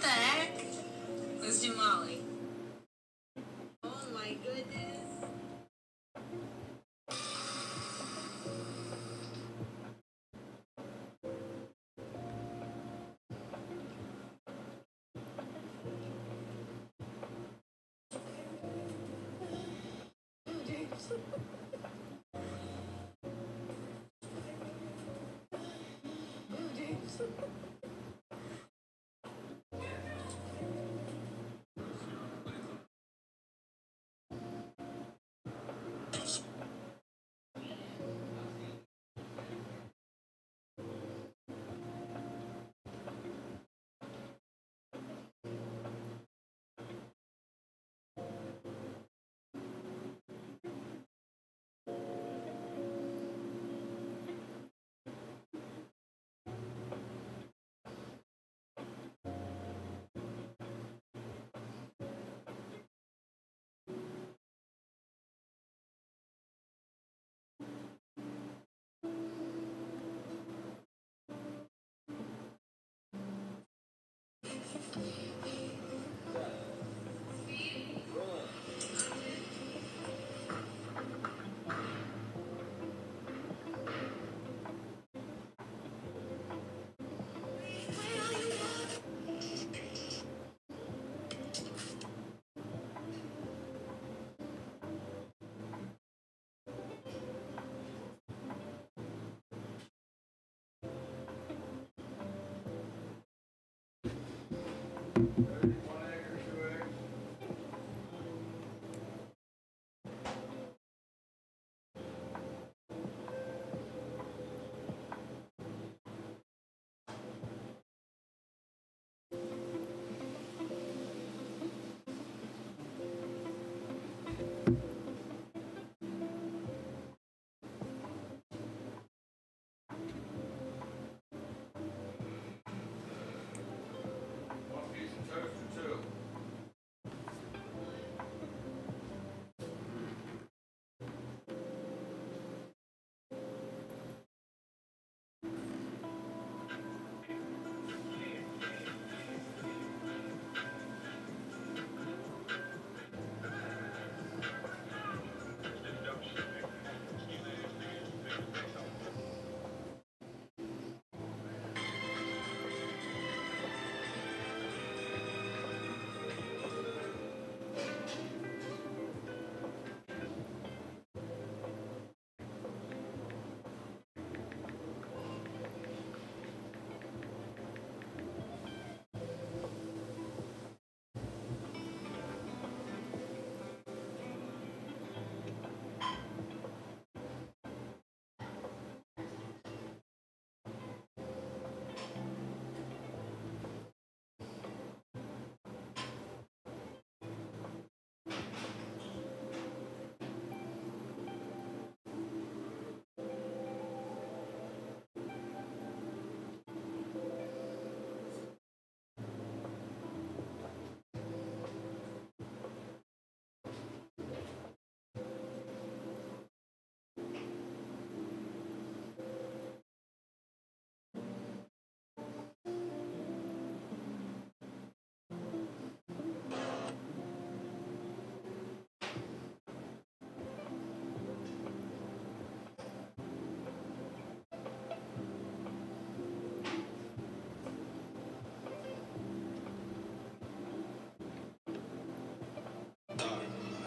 the heck? Let's do Molly. Oh my goodness.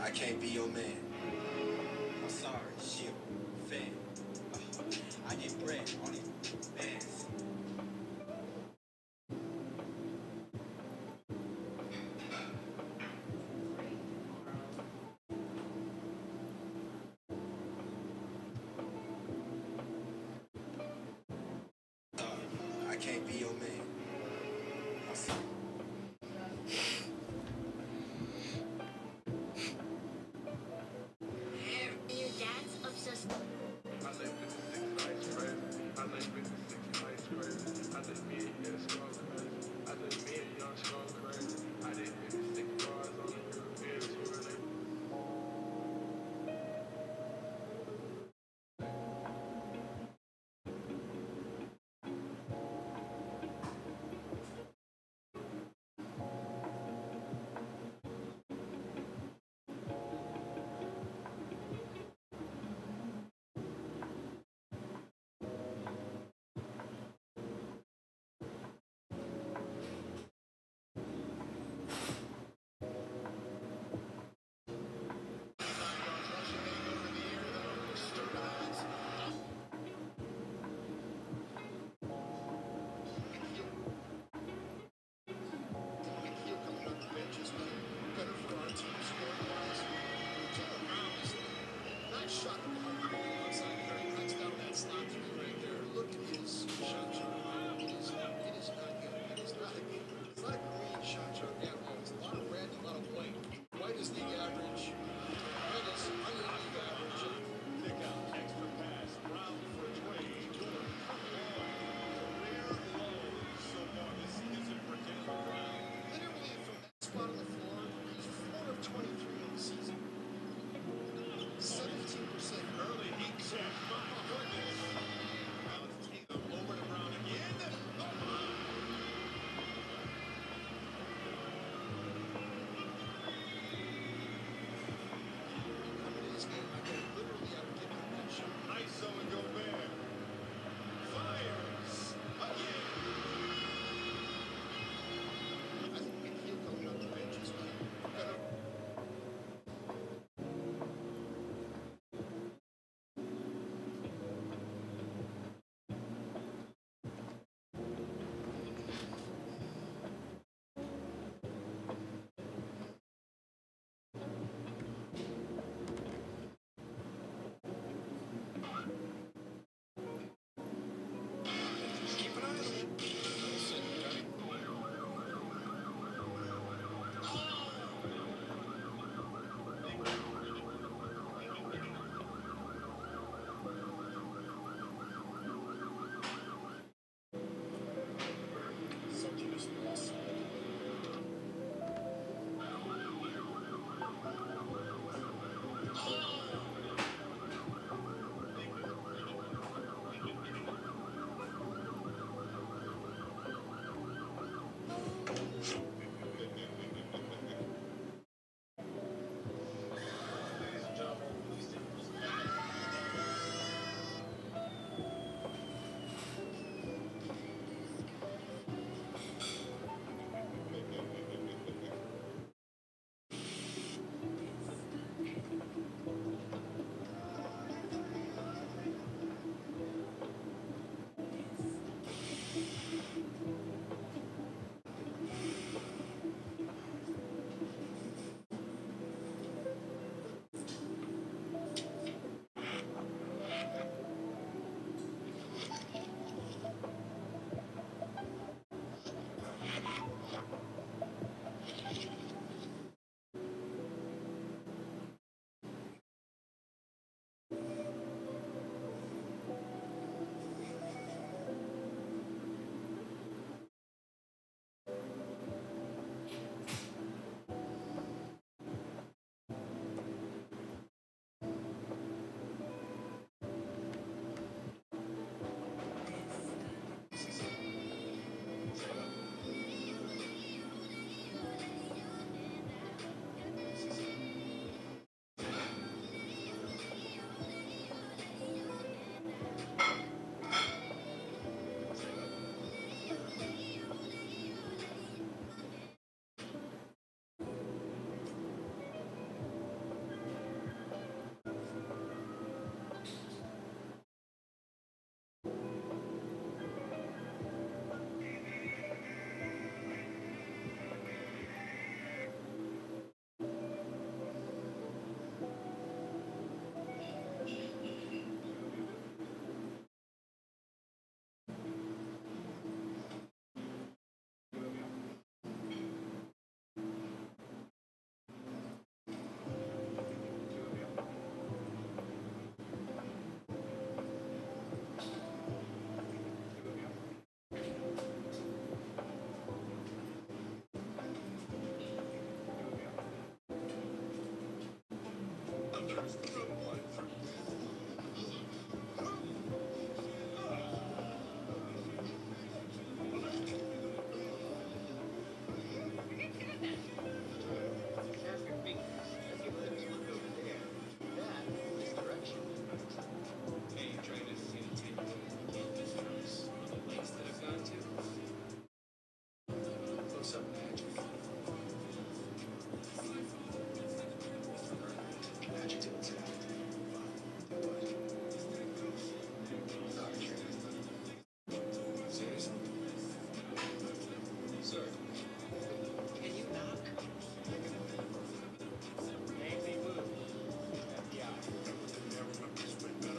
I can't be your man. I'm sorry, shit, fan. I get bread on it, bands. I can't be your man. I'm sorry.
Your dad's obsessed.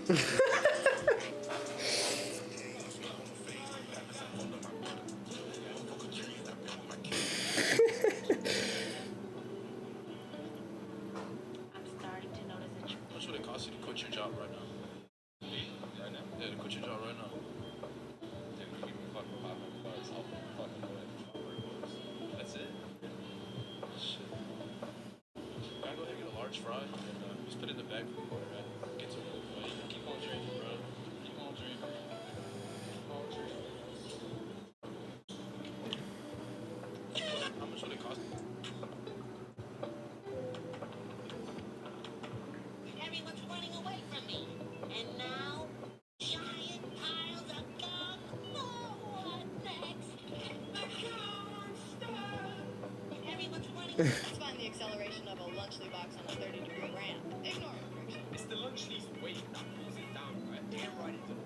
How much would it cost you to quit your job right now? Right now? Yeah, to quit your job right now. Dude, give me fucking $500. I'll fucking quit. That's it? Shit. Can I go ahead and get a large fry and just put it in the bag for the quarter, man? Get to it. Keep on drinking, bro. Keep on drinking. Keep on drinking. How much would it cost?
Everyone's running away from me. And now, giant piles of gum. Oh, what next? The monster! Everyone's running.
Let's find the acceleration of a Lunchley box on a 30-degree ramp. Ignore it, friction.
It's the Lunchley's weight that pulls it down, right? Damn right it does.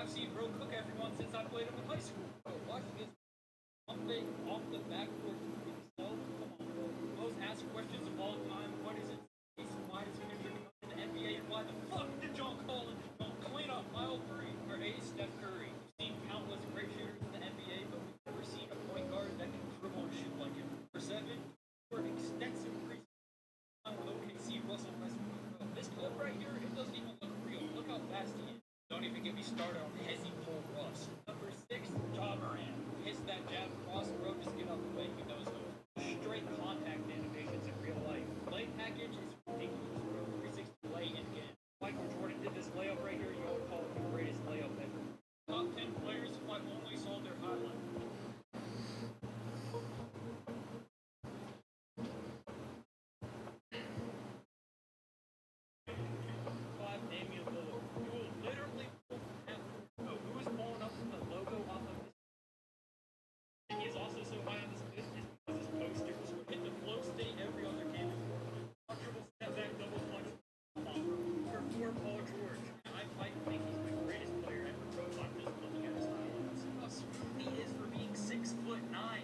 I've seen bro cook everyone since I played him in high school. Bro, watch this. One thing off the backboard himself. Come on, bro. Most asked questions of all time. What is it? Why is he going to be in the NBA? And why the fuck did John Collins clean up mile 3 or A Steph Curry? We've seen countless great shooters in the NBA, but we've never seen a point guard that can dribble and shoot like him. For 7, for extensive preseason with OKC, Russell Westbrook. Bro, this clip right here, it doesn't even look real. Look how fast he is. Don't even get me started on Hezzy Cole Russ. Number 6, John Moran. Hits that jab cross, bro. Just get out the way. He knows those straight contact animations in real life. Play package is ridiculous, bro. 360 lay in again. Michael Jordan did this layup right here. You would call it the greatest layup ever. Top 10 players who I only saw their highlight. Damian Lillard. You will literally who is pulling up the logo off of this. And he is also so high on this list is because his posters would hit the flow state every other game. Comfortable step back, double punch. Come on, bro. For Paul George. I think he's the greatest player ever, bro. I'm just looking at his highlights. How smooth he is for being 6'9".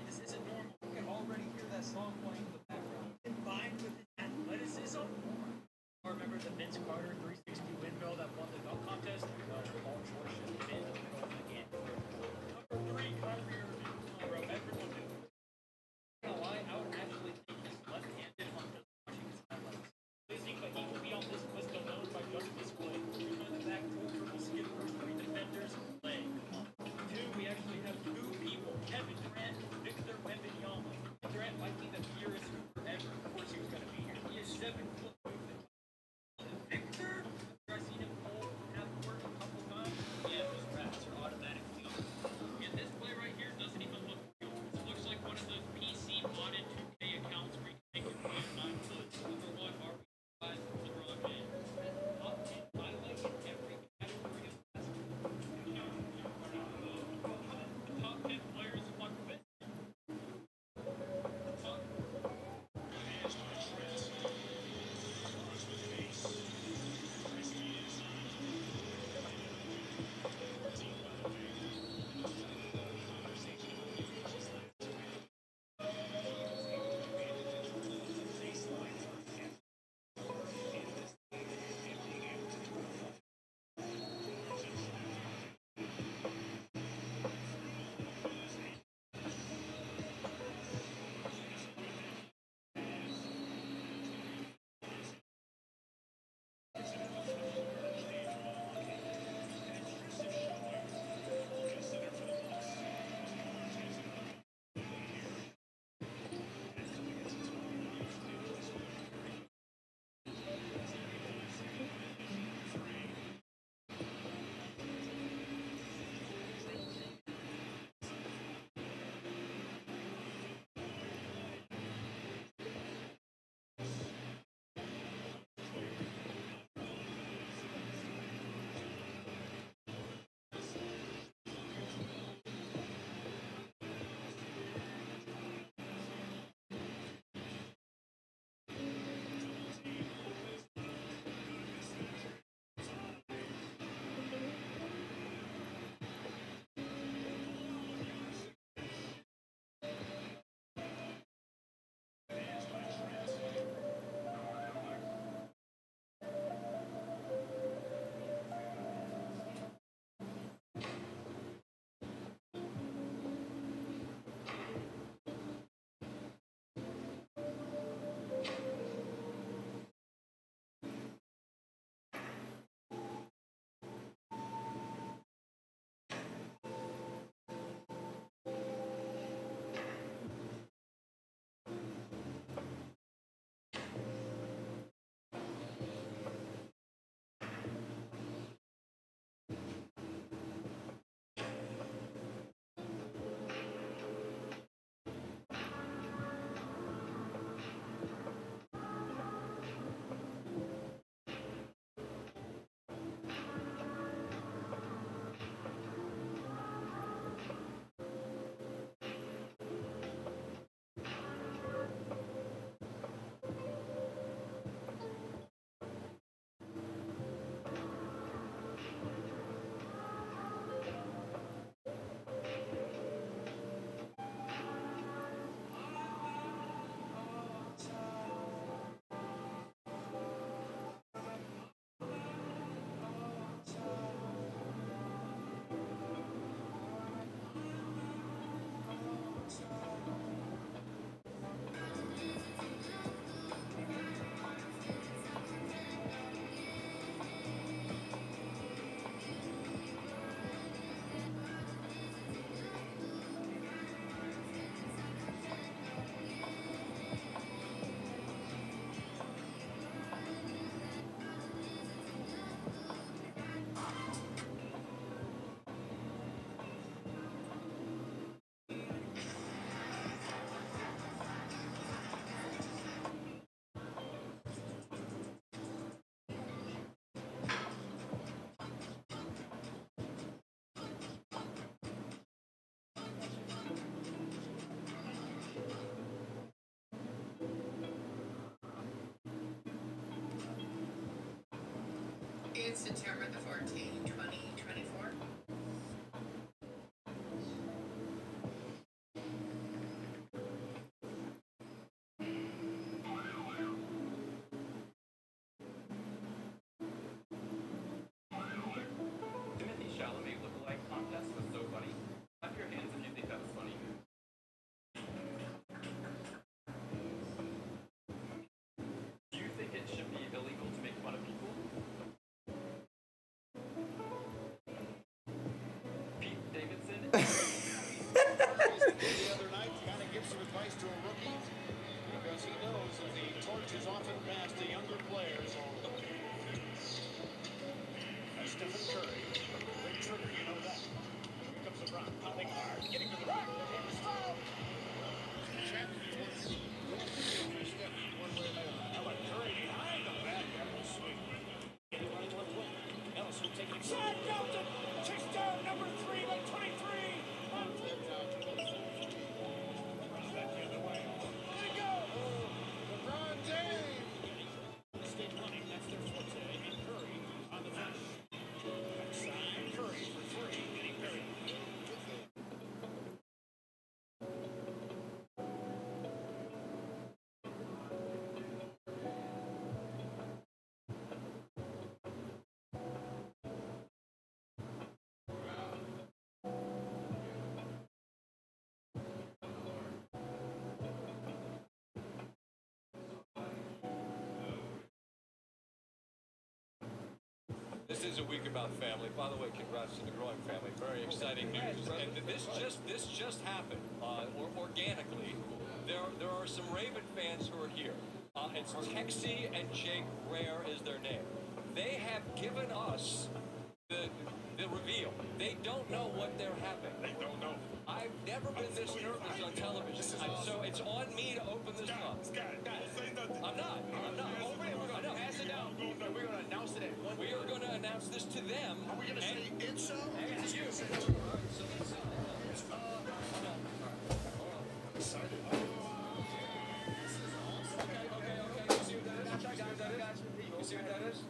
This isn't normal. You can already hear that song playing in the background. Combined with his athleticism. I remember the Vince Carter 360 windmill that won the dunk contest. Paul George just hit it in the middle of the game. Number 3, Kyrie Irving. Bro, everyone knew. I would actually think he's left-handed on just watching his highlights. Losing, but he will be on this list alone by just this play. Behind the back, 4 triple skippers, 3 defenders, play. 2, we actually have 2 people. Kevin Durant, Victor Wembanyama. Durant might be the purest hooper ever. Of course he was going to be here. He is 7 foot movement. Victor
Tuesday, September the 14th, 2024.
Timothy Chalamet lookalike contest was so funny. Clap your hands if you think that was funny. Do you think it should be illegal to make fun of people? Pete Davidson.
The other night, kind of gives some advice to a rookie because he knows that the torch is often passed to younger players. That's Stephen Curry. Big trigger, you know that. Here comes LeBron, pounding hard, getting to the rack. Famous foul. One way or the other. How about Curry behind the back? That was sweet. Running left wing. Ellison taking it. Shot Nelson. Chase down number 3 by 23. Back the other way. There you go. LeBron James. Stay running. That's their forte. And Curry on the finish. Backside. Curry for 3. Getting Curry.
This is a week about family. By the way, congrats to the growing family. Very exciting news. And this just happened organically. There are some Raven fans who are here. It's Texie and Jake Rare is their name. They have given us the reveal. They don't know what they're having. They don't know. I've never been this nervous on television. So it's on me to open this up. I'm not. Pass it down. We're going to announce it. We are going to announce this to them. Are we going to say it's so? It's you. You see what that is?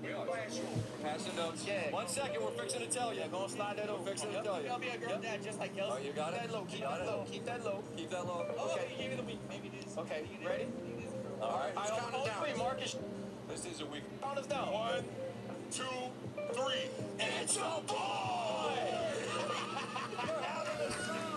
We're passing notes. Yeah. 1 second, we're fixing to tell you. Yeah, go slide that over. We're fixing to tell you.
I'll be a girl dad just like Kelsey.
Oh, you got it?
Keep that low. Keep that low. Keep that low.
Keep that low.
Okay. Give it a week. Maybe it is.
Okay, ready? All right.
Let's count it down.
Marcus. This is a week.
Count us down. 1, 2, 3. It's a boy! You're having a son!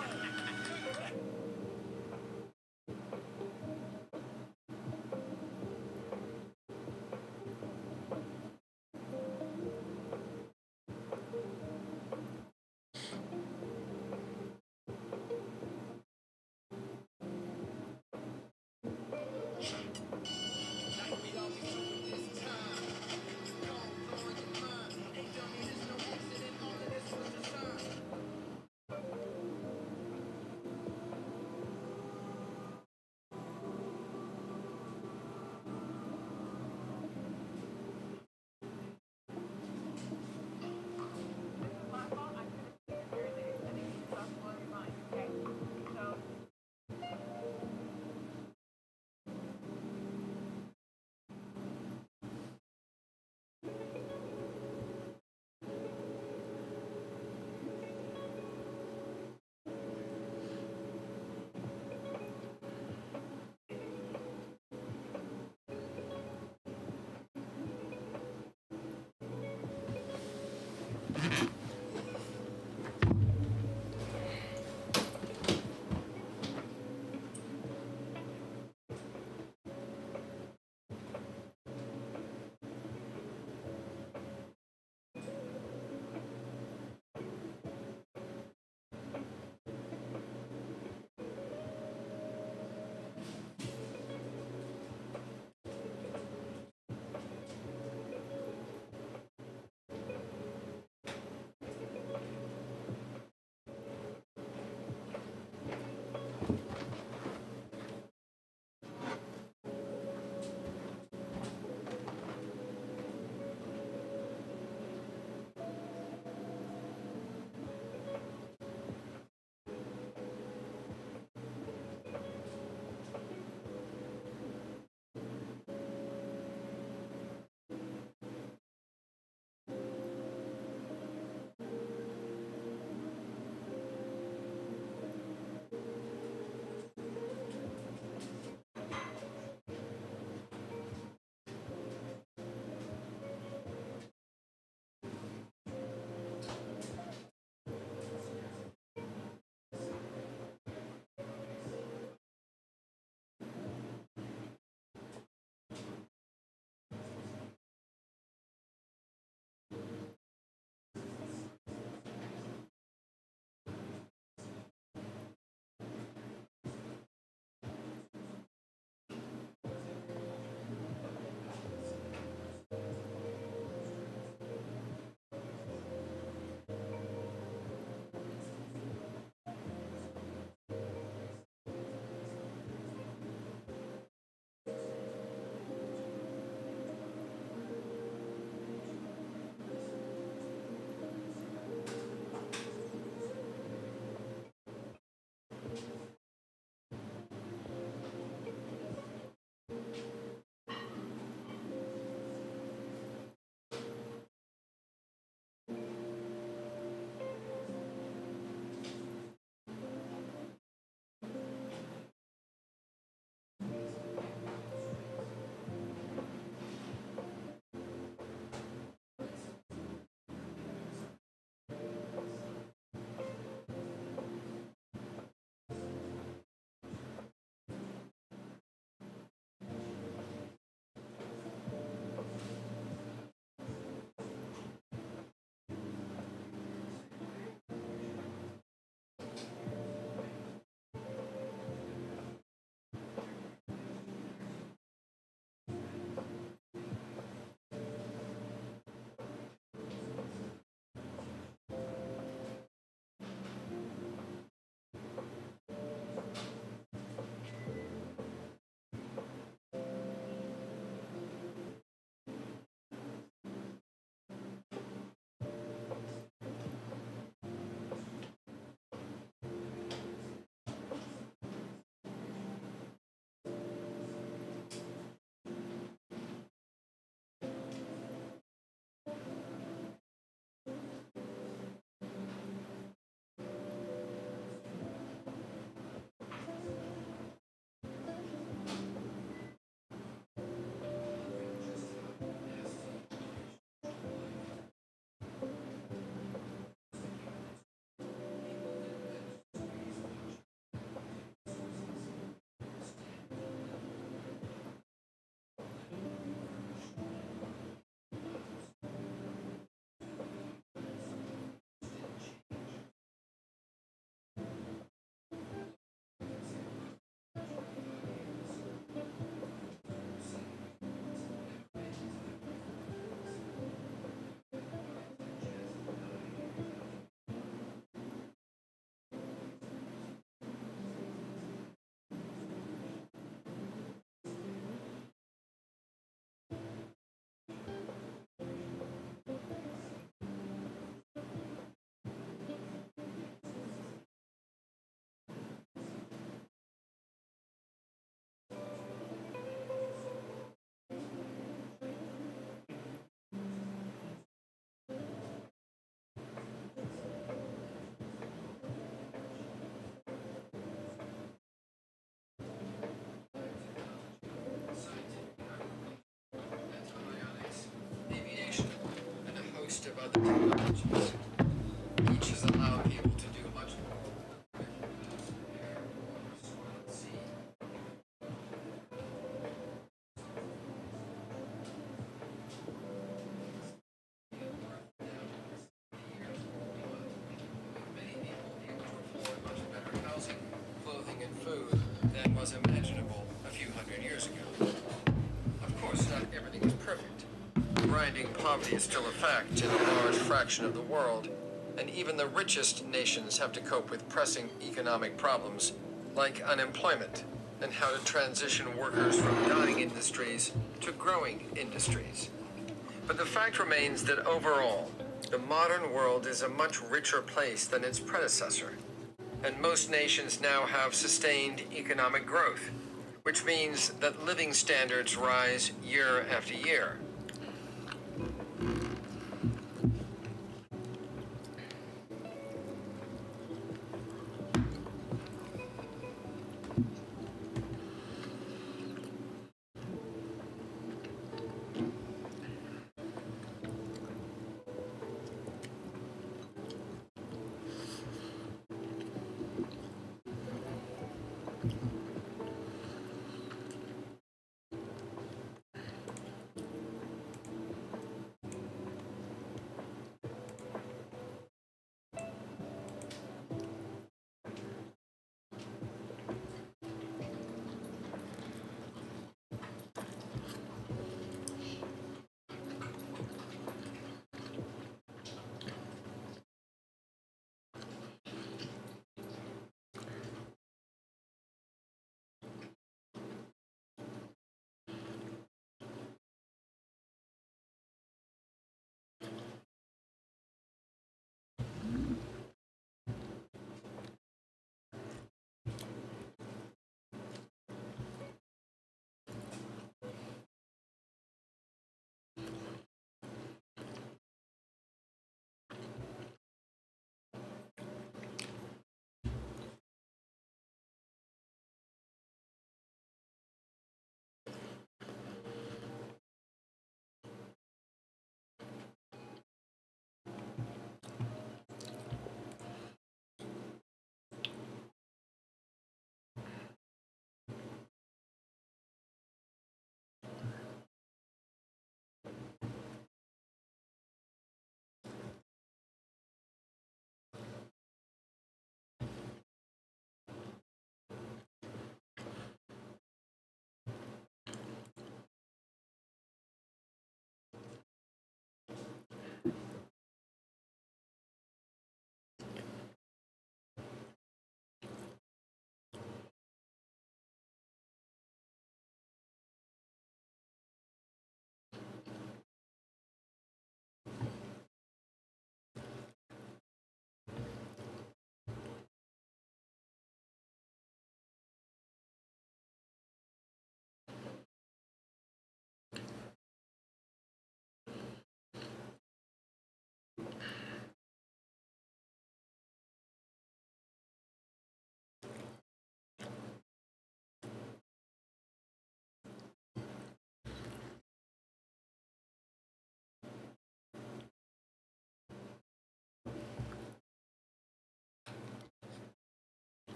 other technologies. Each has allowed people to do much more. Housing, clothing, and food than was imaginable a few hundred years ago. Of course, not everything is perfect. Grinding poverty is still a fact in a large fraction of the world, and even the richest nations have to cope with pressing economic problems like unemployment and how to transition workers from dying industries to growing industries. But the fact remains that overall, the modern world is a much richer place than its predecessor, and most nations now have sustained economic growth, which means that living standards rise year after year.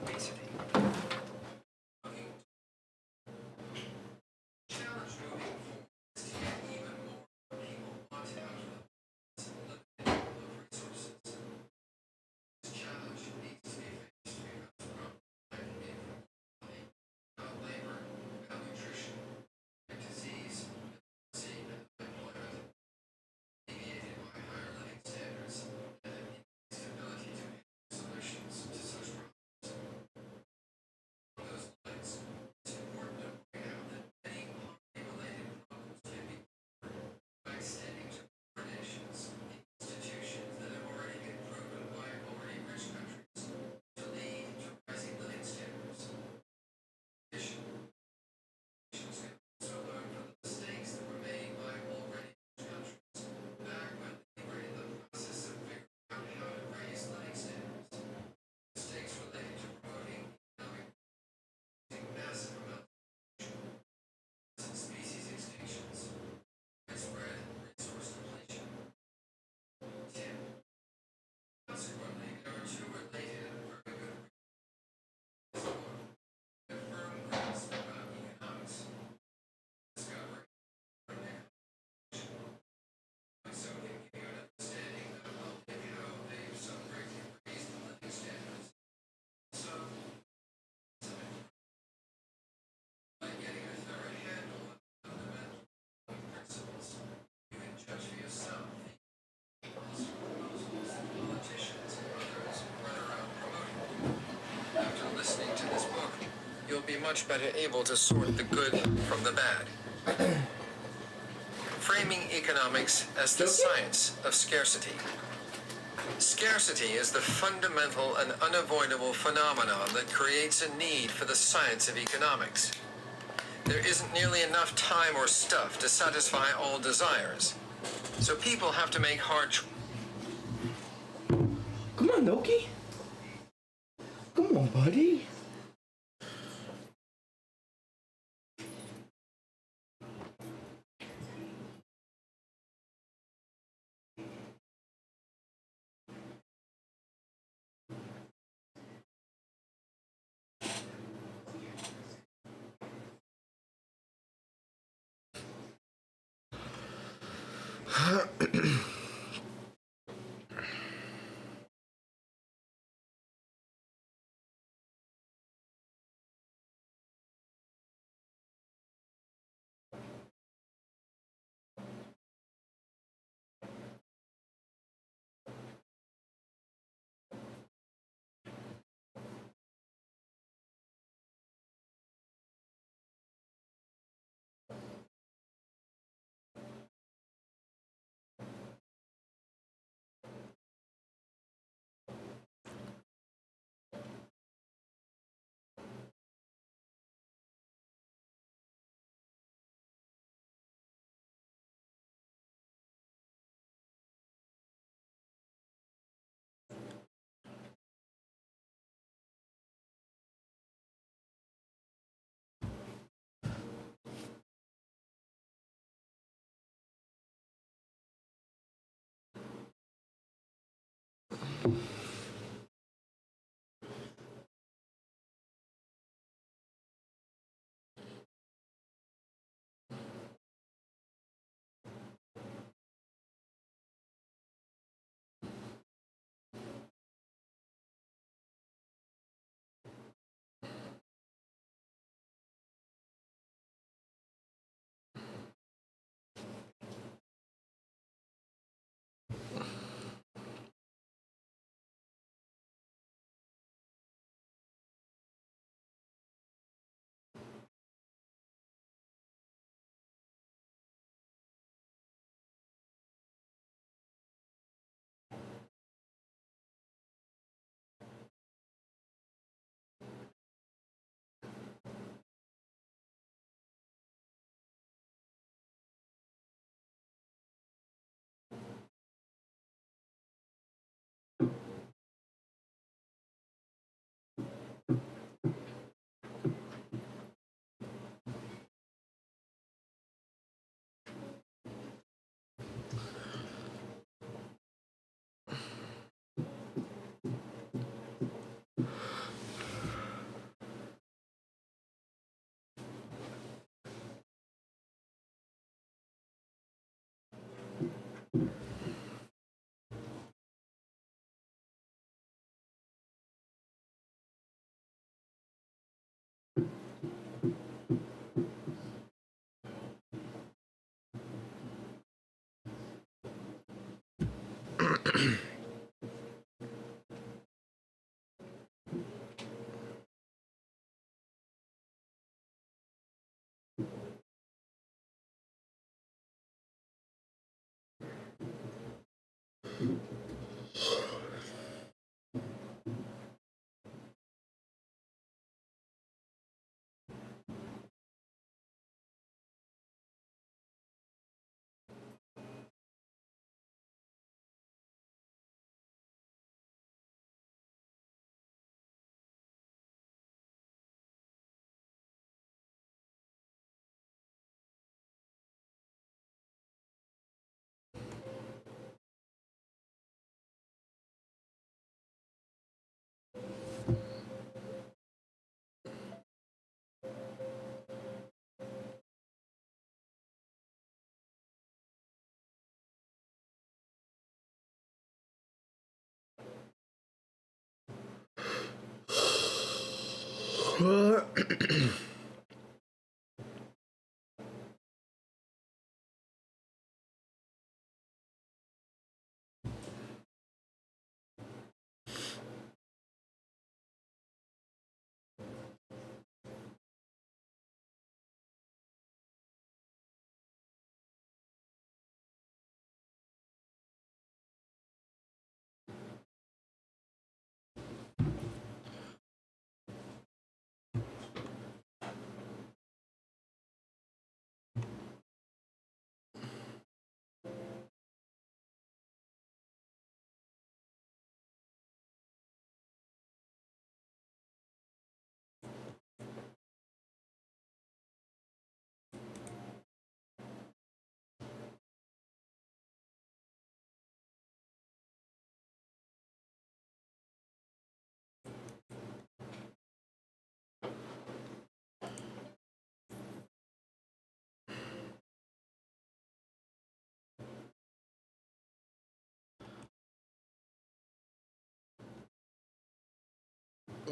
obesity. Challenge moving forward is to get even more people wanted out of the limited pool of resources. This challenge needs to be faced because without labor, malnutrition, disease, illiteracy, and unemployment, alleviated by higher living standards and an increased ability to handle solutions to such problems. On those lines, it's important to point out that many poverty-related problems can be cured by extending to poor nations institutions that have already been proven by already rich countries to lead to rising living standards. In addition, nations can also learn from the mistakes that were made by already rich countries back when they were in the process of figuring out how to raise living standards. Mistakes related to promoting economic massive amounts of species extinctions, widespread resource depletion. 10. Consequently, there are two related and very good reasons. One, a firm grasp about economics, discovery, and economic doing so can give you an understanding not only of how they've so greatly raised the living standards, so by getting a thorough handle on fundamental principles, you can judge for yourself the policy proposals that politicians and others run around promoting. After listening to this book, you'll be much better able to sort the good from the bad. Framing economics as the science of scarcity. Scarcity is the fundamental and unavoidable phenomenon that creates a need for the science of economics. There isn't nearly enough time or stuff to satisfy all desires. So people have to make hard choices.
Come on, Noki. Come on, buddy.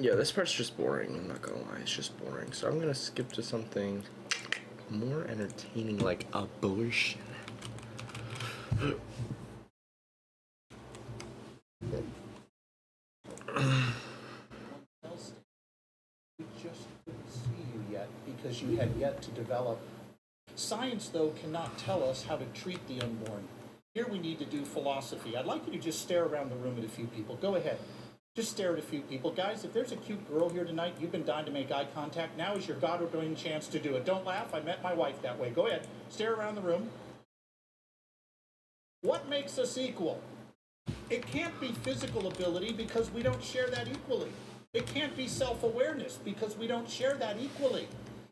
Yeah, this part's just boring. I'm not gonna lie, it's just boring. So I'm gonna skip to something more entertaining, like abortion.
We just couldn't see you yet because you had yet to develop. Science, though, cannot tell us how to treat the unborn. Here we need to do philosophy. I'd like you to just stare around the room at a few people. Go ahead. Just stare at a few people. Guys, if there's a cute girl here tonight, you've been dying to make eye contact, now is your God-ordained chance to do it. Don't laugh. I met my wife that way. Go ahead. Stare around the room. What makes us equal? It can't be physical ability because we don't share that equally. It can't be self-awareness because we don't share that equally.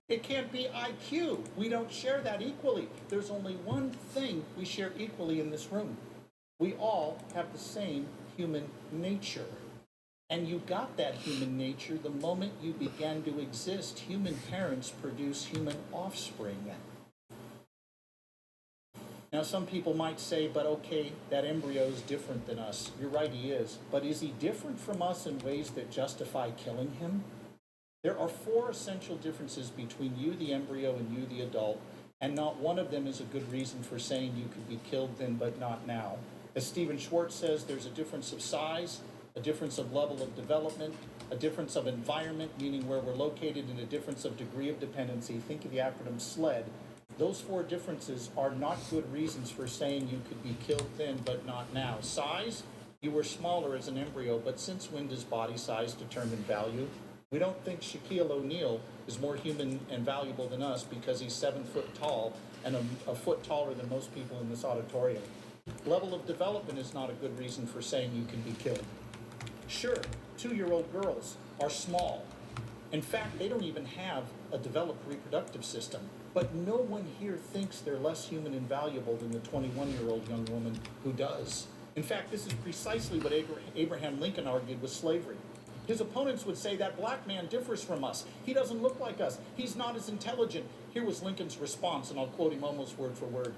It can't be IQ. We don't share that equally. There's only one thing we share equally in this room. We all have the same human nature. And you got that human nature the moment you began to exist. Human parents produce human offspring. Now, some people might say, but okay, that embryo is different than us. You're right, he is. But is he different from us in ways that justify killing him? There are 4 essential differences between you, the embryo, and you, the adult, and not one of them is a good reason for saying you could be killed then, but not now. As Stephen Schwartz says, there's a difference of size, a difference of level of development, a difference of environment, meaning where we're located, and a difference of degree of dependency. Think of the acronym SLED. Those 4 differences are not good reasons for saying you could be killed then, but not now. Size, you were smaller as an embryo, but since when does body size determine value? We don't think Shaquille O'Neal is more human and valuable than us because he's 7 foot tall and a foot taller than most people in this auditorium. Level of development is not a good reason for saying you can be killed. Sure, 2-year-old girls are small. In fact, they don't even have a developed reproductive system. But no one here thinks they're less human and valuable than the 21-year-old young woman who does. In fact, this is precisely what Abraham Lincoln argued with slavery. His opponents would say that black man differs from us. He doesn't look like us. He's not as intelligent. Here was Lincoln's response, and I'll quote him almost word for word.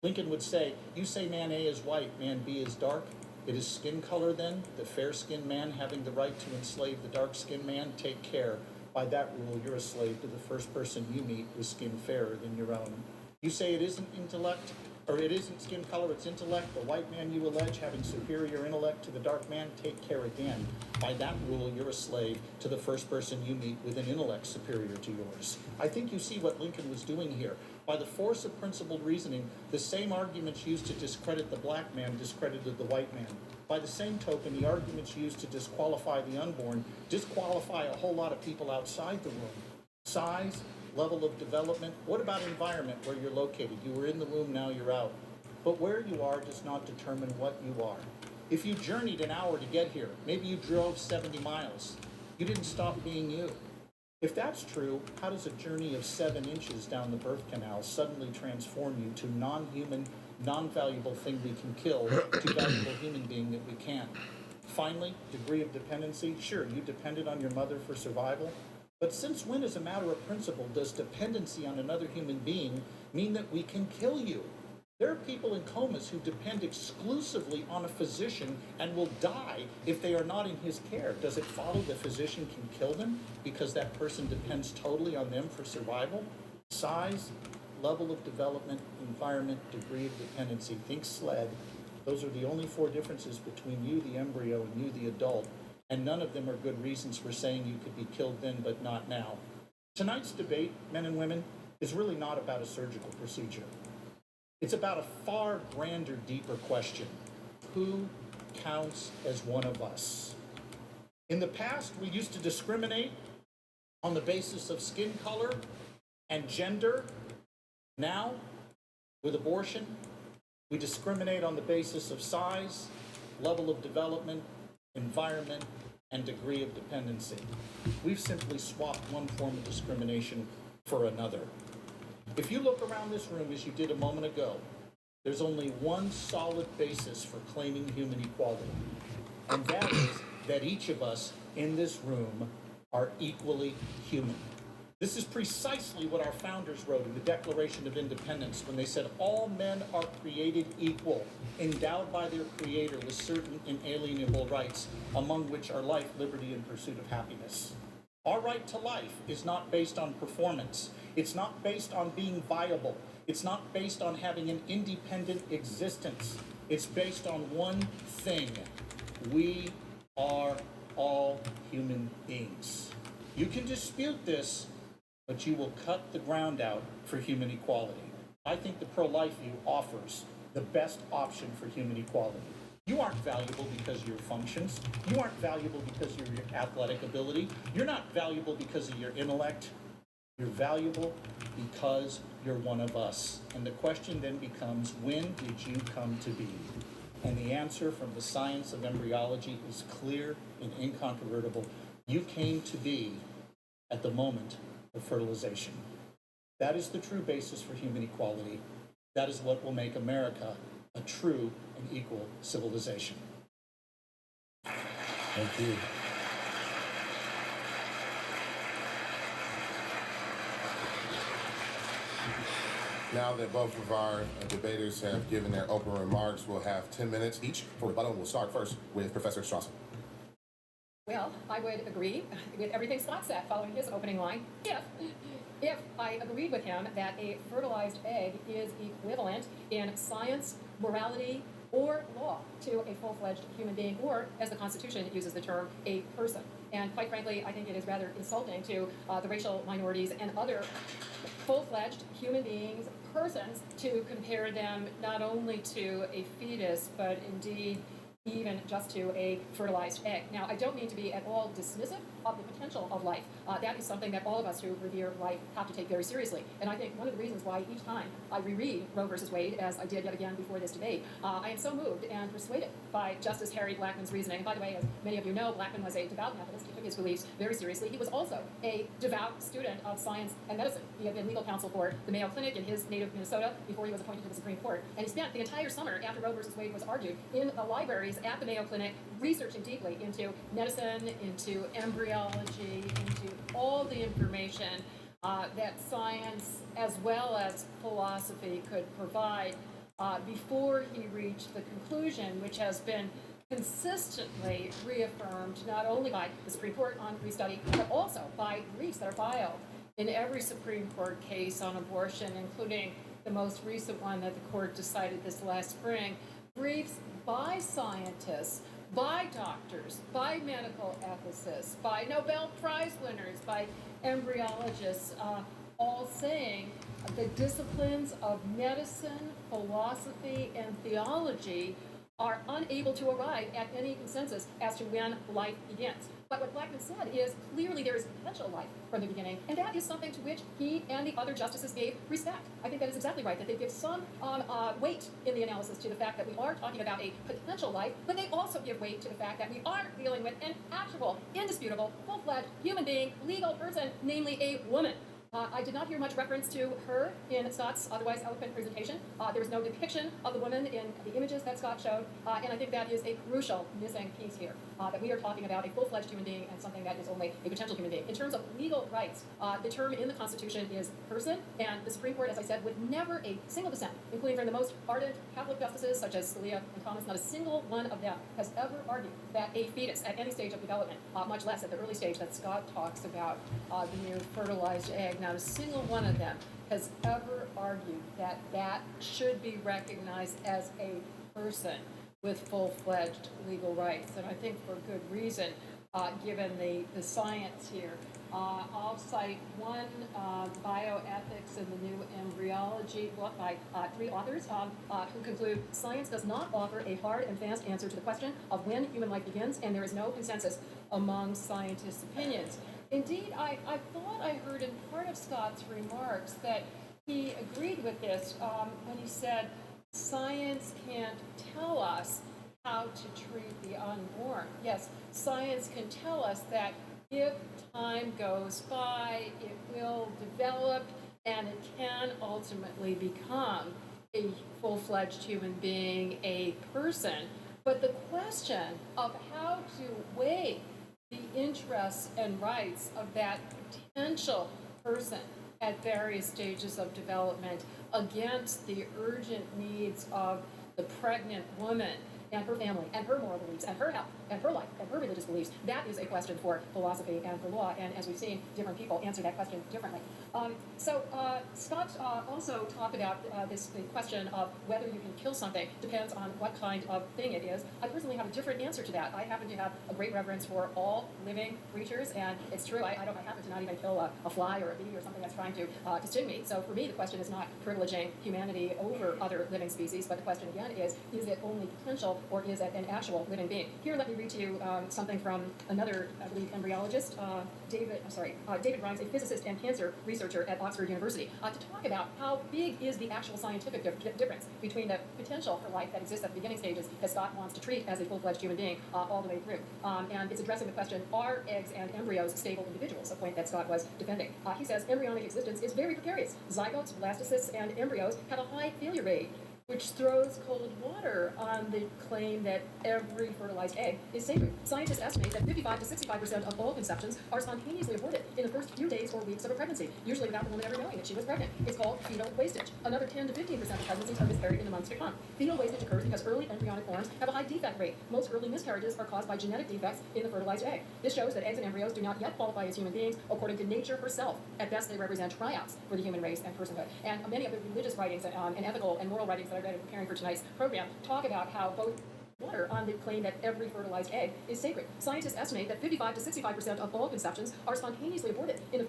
Lincoln would say, you say man A is white, man B is dark. It is skin color then, the fair-skinned man having the right to enslave the dark-skinned man? Take care. By that rule, you're a slave to the first person you meet with skin fairer than your own. You say it isn't intellect? Or it isn't skin color, it's intellect. The white man you allege having superior intellect to the dark man, take care again. By that rule, you're a slave to the first person you meet with an intellect superior to yours. I think you see what Lincoln was doing here. By the force of principled reasoning, the same arguments used to discredit the black man discredited the white man. By the same token, the arguments used to disqualify the unborn disqualify a whole lot of people outside the room. Size, level of development. What about environment where you're located? You were in the room, now you're out. But where you are does not determine what you are. If you journeyed an hour to get here, maybe you drove 70 miles. You didn't stop being you. If that's true, how does a journey of 7 inches down the birth canal suddenly transform you to non-human, non-valuable thing we can kill to valuable human being that we can? Finally, degree of dependency. Sure, you depended on your mother for survival. But since when, as a matter of principle, does dependency on another human being mean that we can kill you? There are people in comas who depend exclusively on a physician and will die if they are not in his care. Does it follow the physician can kill them because that person depends totally on them for survival? Size, level of development, environment, degree of dependency. Think SLED. Those are the only 4 differences between you, the embryo, and you, the adult. And none of them are good reasons for saying you could be killed then but not now. Tonight's debate, men and women, is really not about a surgical procedure. It's about a far grander, deeper question. Who counts as one of us? In the past, we used to discriminate on the basis of skin color and gender. Now, with abortion, we discriminate on the basis of size, level of development, environment, and degree of dependency. We've simply swapped one form of discrimination for another. If you look around this room as you did a moment ago, there's only one solid basis for claiming human equality, and that is that each of us in this room are equally human. This is precisely what our founders wrote in the Declaration of Independence when they said all men are created equal, endowed by their Creator with certain inalienable rights, among which are life, liberty, and pursuit of happiness. Our right to life is not based on performance. It's not based on being viable. It's not based on having an independent existence. It's based on one thing. We are all human beings. You can dispute this, but you will cut the ground out for human equality. I think the pro-life view offers the best option for human equality. You aren't valuable because of your functions. You aren't valuable because of your athletic ability. You're not valuable because of your intellect. You're valuable because you're one of us. And the question then becomes, when did you come to be? And the answer from the science of embryology is clear and incontrovertible. You came to be at the moment of fertilization. That is the true basis for human equality. That is what will make America a true and equal civilization.
Thank you.
Now that both of our debaters have given their open remarks, we'll have 10 minutes each for rebuttal. We'll start first with Professor Strawson.
Well, I would agree with everything Scott said following his opening line. If I agreed with him that a fertilized egg is equivalent in science, morality, or law to a full-fledged human being, or, as the Constitution uses the term, a person. And quite frankly, I think it is rather insulting to the racial minorities and other full-fledged human beings, persons, to compare them not only to a fetus, but indeed even just to a fertilized egg. Now, I don't mean to be at all dismissive of the potential of life. That is something that all of us who revere life have to take very seriously. And I think one of the reasons why each time I reread Roe versus Wade, as I did yet again before this debate, I am so moved and persuaded by Justice Harry Blackmun's reasoning. And by the way, as many of you know, Blackmun was a devout Methodist. He took his beliefs very seriously. He was also a devout student of science and medicine. He had been legal counsel for the Mayo Clinic in his native Minnesota before he was appointed to the Supreme Court. And he spent the entire summer after Roe versus Wade was argued in the libraries at the Mayo Clinic researching deeply into medicine, into embryology, into all the information that science as well as philosophy could provide before he reached the conclusion, which has been consistently reaffirmed not only by the Supreme Court on restudy, but also by briefs that are filed in every Supreme Court case on abortion, including the most recent one that the court decided this last spring, briefs by scientists, by doctors, by medical ethicists, by Nobel Prize winners, by embryologists, all saying the disciplines of medicine, philosophy, and theology are unable to arrive at any consensus as to when life begins. But what Blackmun said is clearly there is potential life from the beginning, and that is something to which he and the other justices gave respect. I think that is exactly right, that they give some weight in the analysis to the fact that we are talking about a potential life, but they also give weight to the fact that we are dealing with an actual, indisputable, full-fledged human being, legal person, namely a woman. I did not hear much reference to her in Scott's otherwise eloquent presentation. There was no depiction of the woman in the images that Scott showed, and I think that is a crucial missing piece here, that we are talking about a full-fledged human being and something that is only a potential human being. In terms of legal rights, the term in the Constitution is person, and the Supreme Court, as I said, with never a single dissent, including from the most ardent Catholic justices such as Scalia and Thomas, not a single one of them has ever argued that a fetus at any stage of development, much less at the early stage that Scott talks about, the new fertilized egg, not a single one of them has ever argued that that should be recognized as a person with full-fledged legal rights. And I think for good reason, given the science here. I'll cite one bioethics in the new embryology book by 3 authors who conclude science does not offer a hard and fast answer to the question of when human life begins, and there is no consensus among scientists' opinions. Indeed, I thought I heard in part of Scott's remarks that he agreed with this when he said science can't tell us how to treat the unborn. Yes, science can tell us that if time goes by, it will develop and it can ultimately become a full-fledged human being, a person. But the question of how to weigh the interests and rights of that potential person at various stages of development against the urgent needs of the pregnant woman and her family, and her moral beliefs, and her health, and her life, and her religious beliefs. That is a question for philosophy and for law, and as we've seen, different people answer that question differently. Scott also talked about the question of whether you can kill something depends on what kind of thing it is. I personally have a different answer to that. I happen to have a great reverence for all living creatures, and it's true, I happen to not even kill a fly or a bee or something that's trying to sting me. So for me, the question is not privileging humanity over other living species, but the question again is it only potential or is it an actual living being? Here, let me read to you something from another, I believe, embryologist, David Rhymes, a physicist and cancer researcher at Oxford University, to talk about how big is the actual scientific difference between the potential for life that exists at the beginning stages that Scott wants to treat as a full-fledged human being all the way through. And it's addressing the question, are eggs and embryos stable individuals, a point that Scott was defending. He says embryonic existence is very precarious. Zygotes, blastocysts, and embryos have a high failure rate, which throws cold water on the claim that every fertilized egg is sacred. Scientists estimate that 55 to 65% of all conceptions are spontaneously aborted in the first few days or weeks of a pregnancy, usually without the woman ever knowing that she was pregnant. It's called fetal wastage. Another 10 to 15% of pregnancies are miscarried in the months to come. Fetal wastage occurs because early embryonic forms have a high defect rate. Most early miscarriages are caused by genetic defects in the fertilized egg. This shows that eggs and embryos do not yet qualify as human beings according to nature herself. At best, they represent tryouts for the human race and personhood. And many of the religious writings and ethical and moral writings that I read in preparing for tonight's program talk about how both water on the claim that every fertilized egg is sacred. Scientists estimate that 55 to 65% of all conceptions are spontaneously aborted in the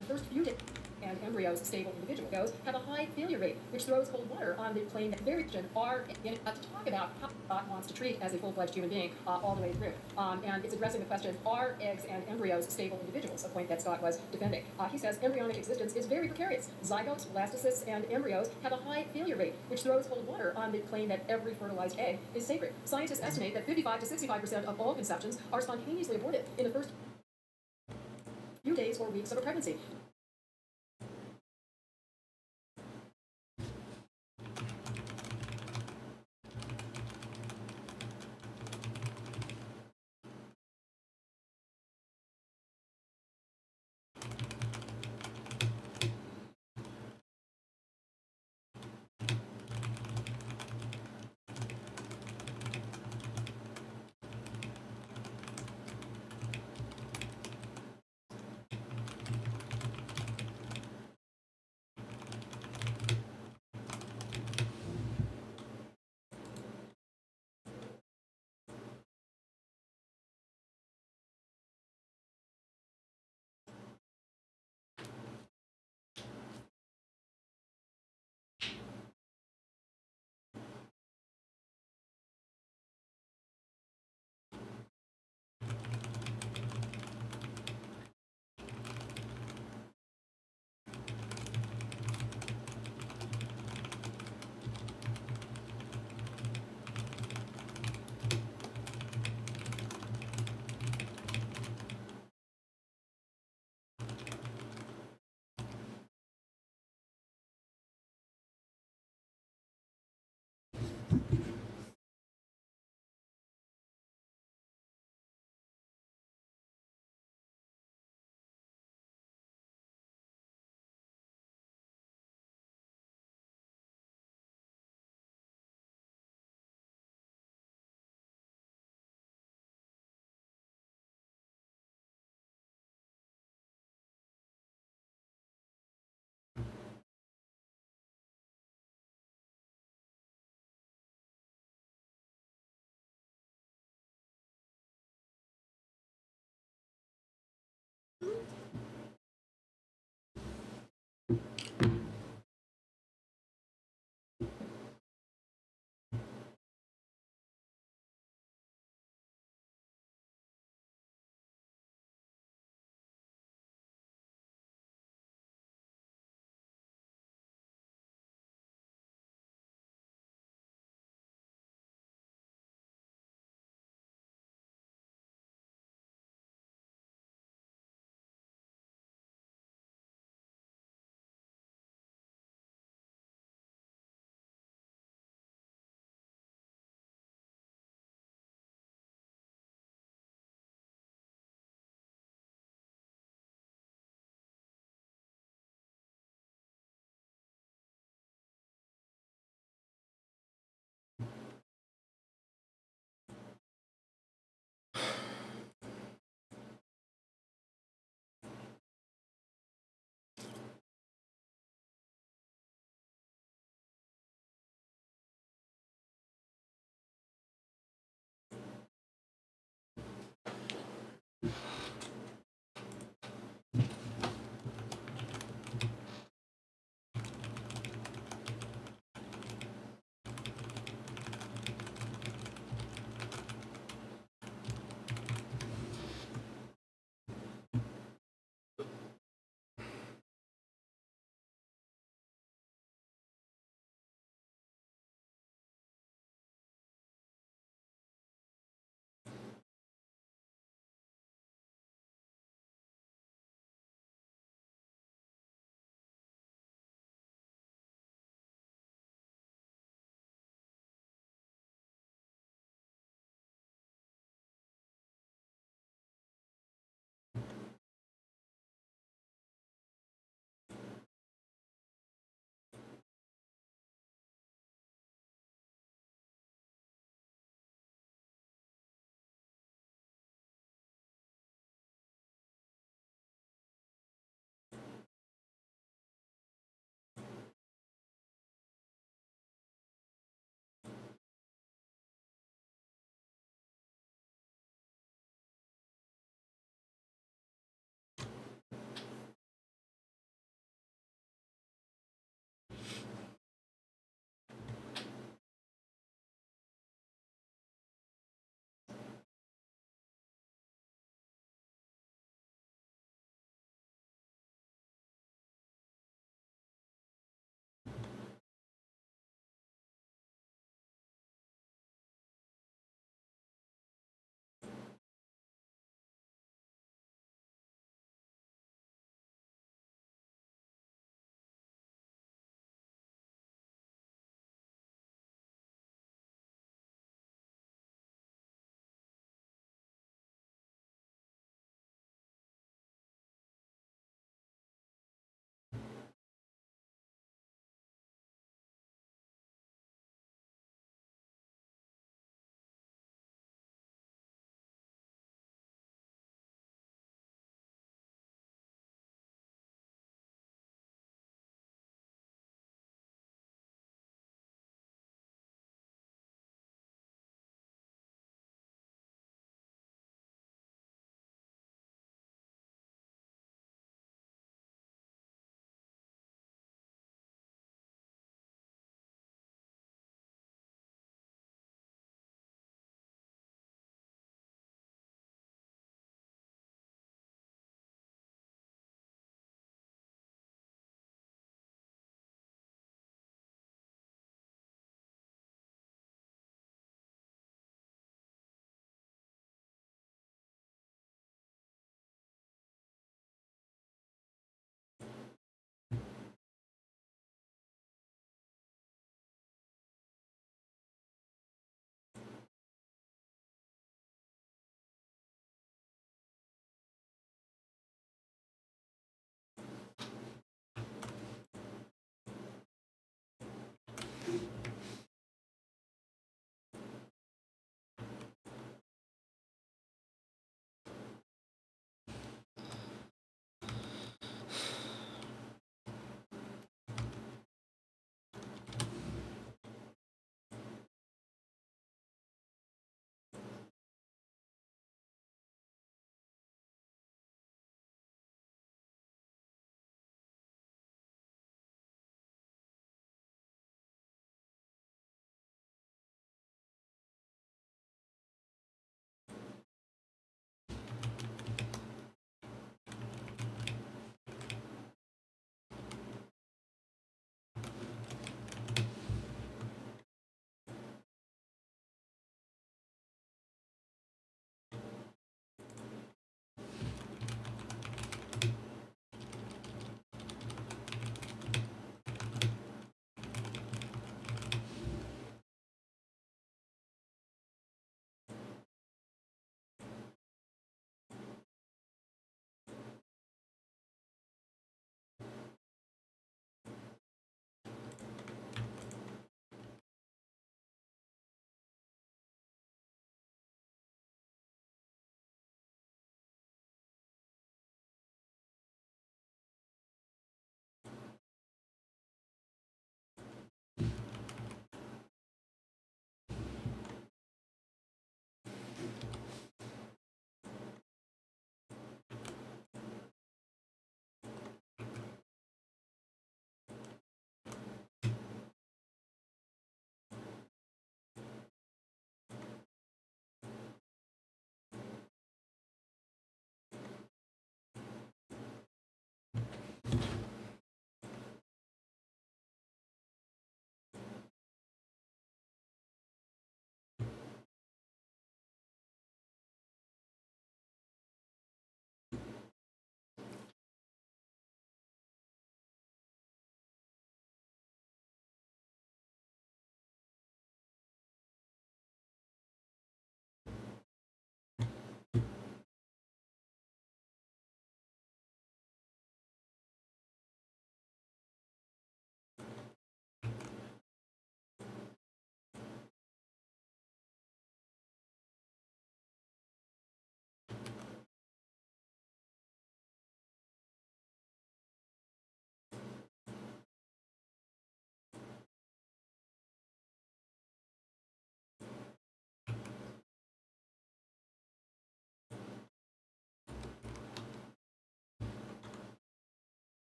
The first few days and embryos, stable individuals, have a high failure rate, which throws cold water on the claim that very Christian are to talk about how God wants to treat as a full-fledged human being all the way through. And it's addressing the question, are eggs and embryos stable individuals, a point that Scott was defending. He says embryonic existence is very precarious. Zygotes, blastocysts, and embryos have a high failure rate, which throws cold water on the claim that every fertilized egg is sacred. Scientists estimate that 55 to 65% of all conceptions are spontaneously aborted in the first few days or weeks of a pregnancy.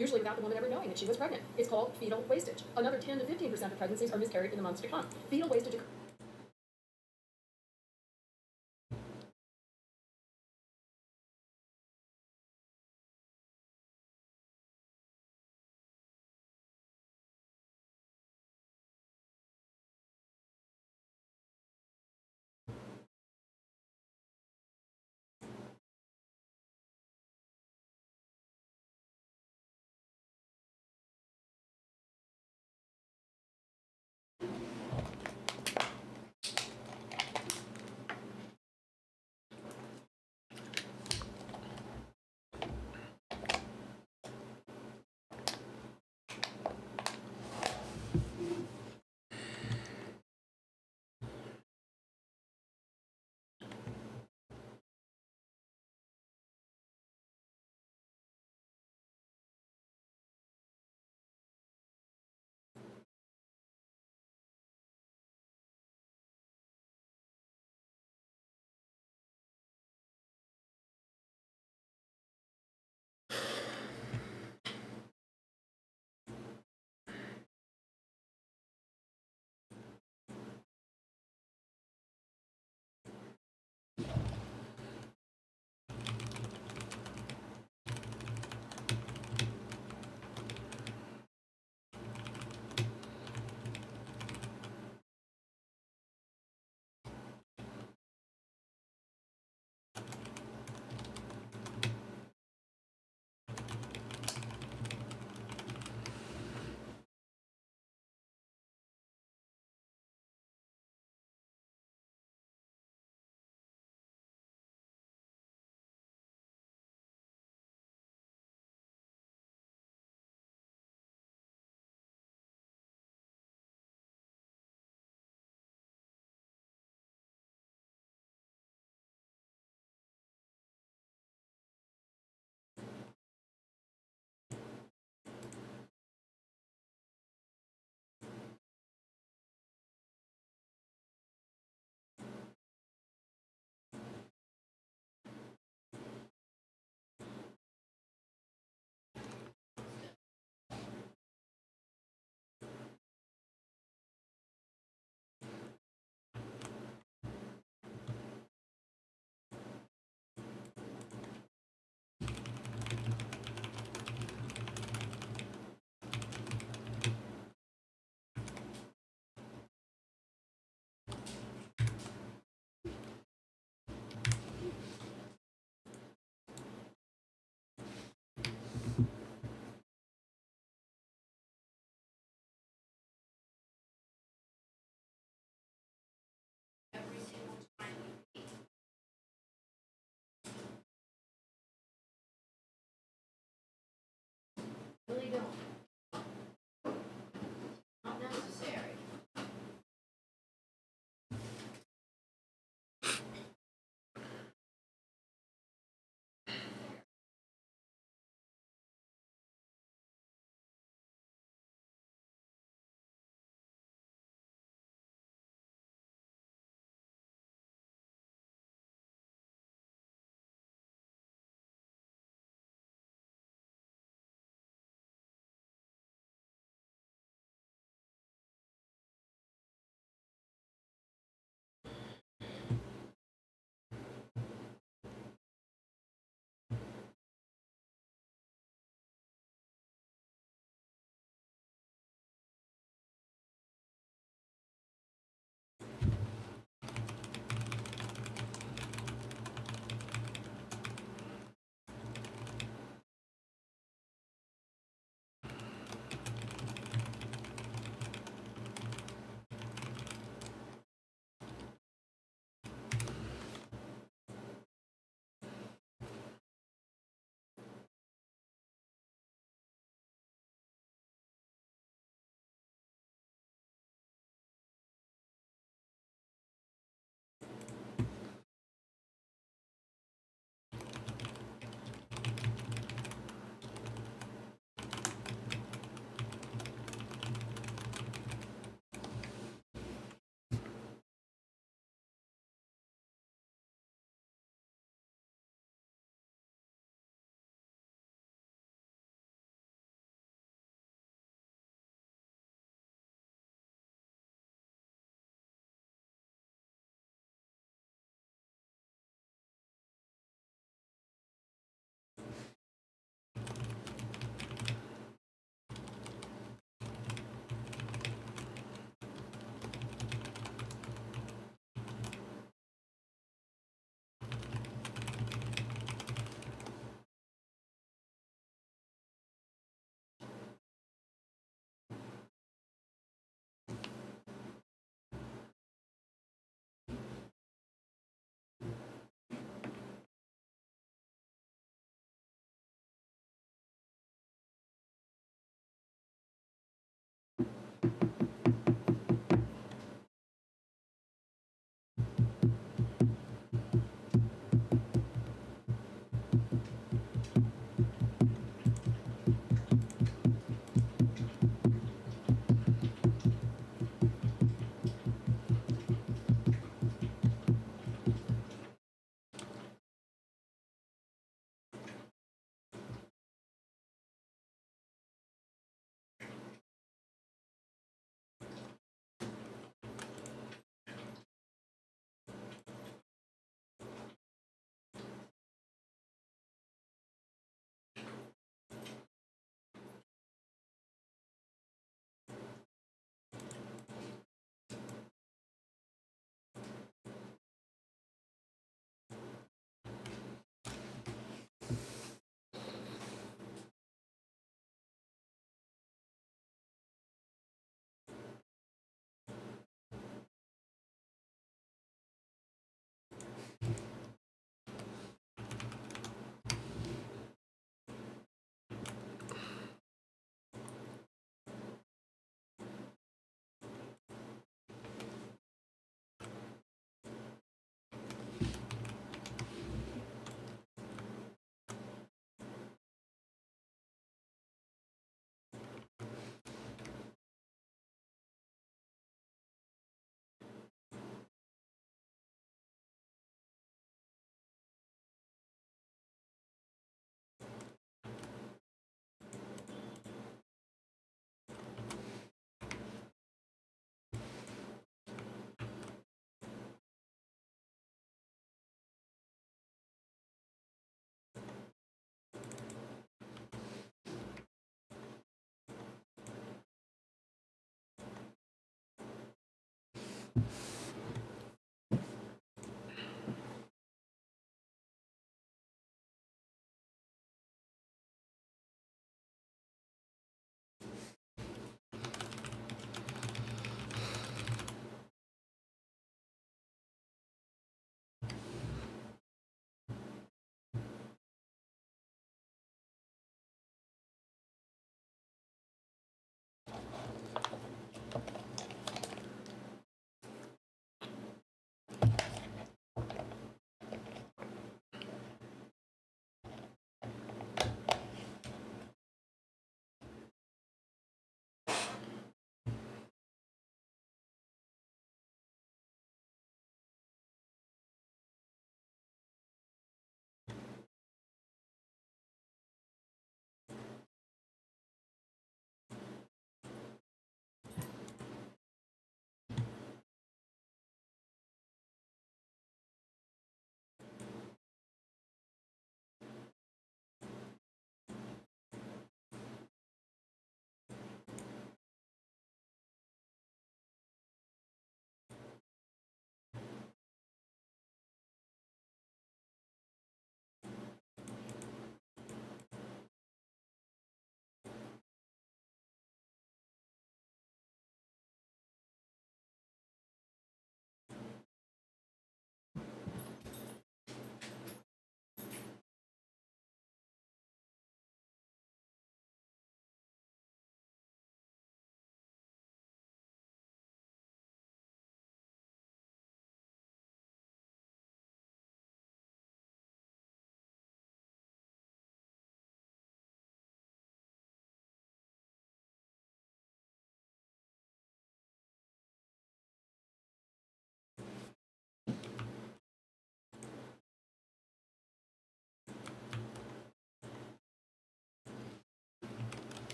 usually without the woman ever knowing that she was pregnant. It's called fetal wastage. Another 10 to 15% of pregnancies are miscarried in the months to come. Fetal wastage occurs.
Every single time we meet. Really don't. Not necessary.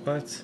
What?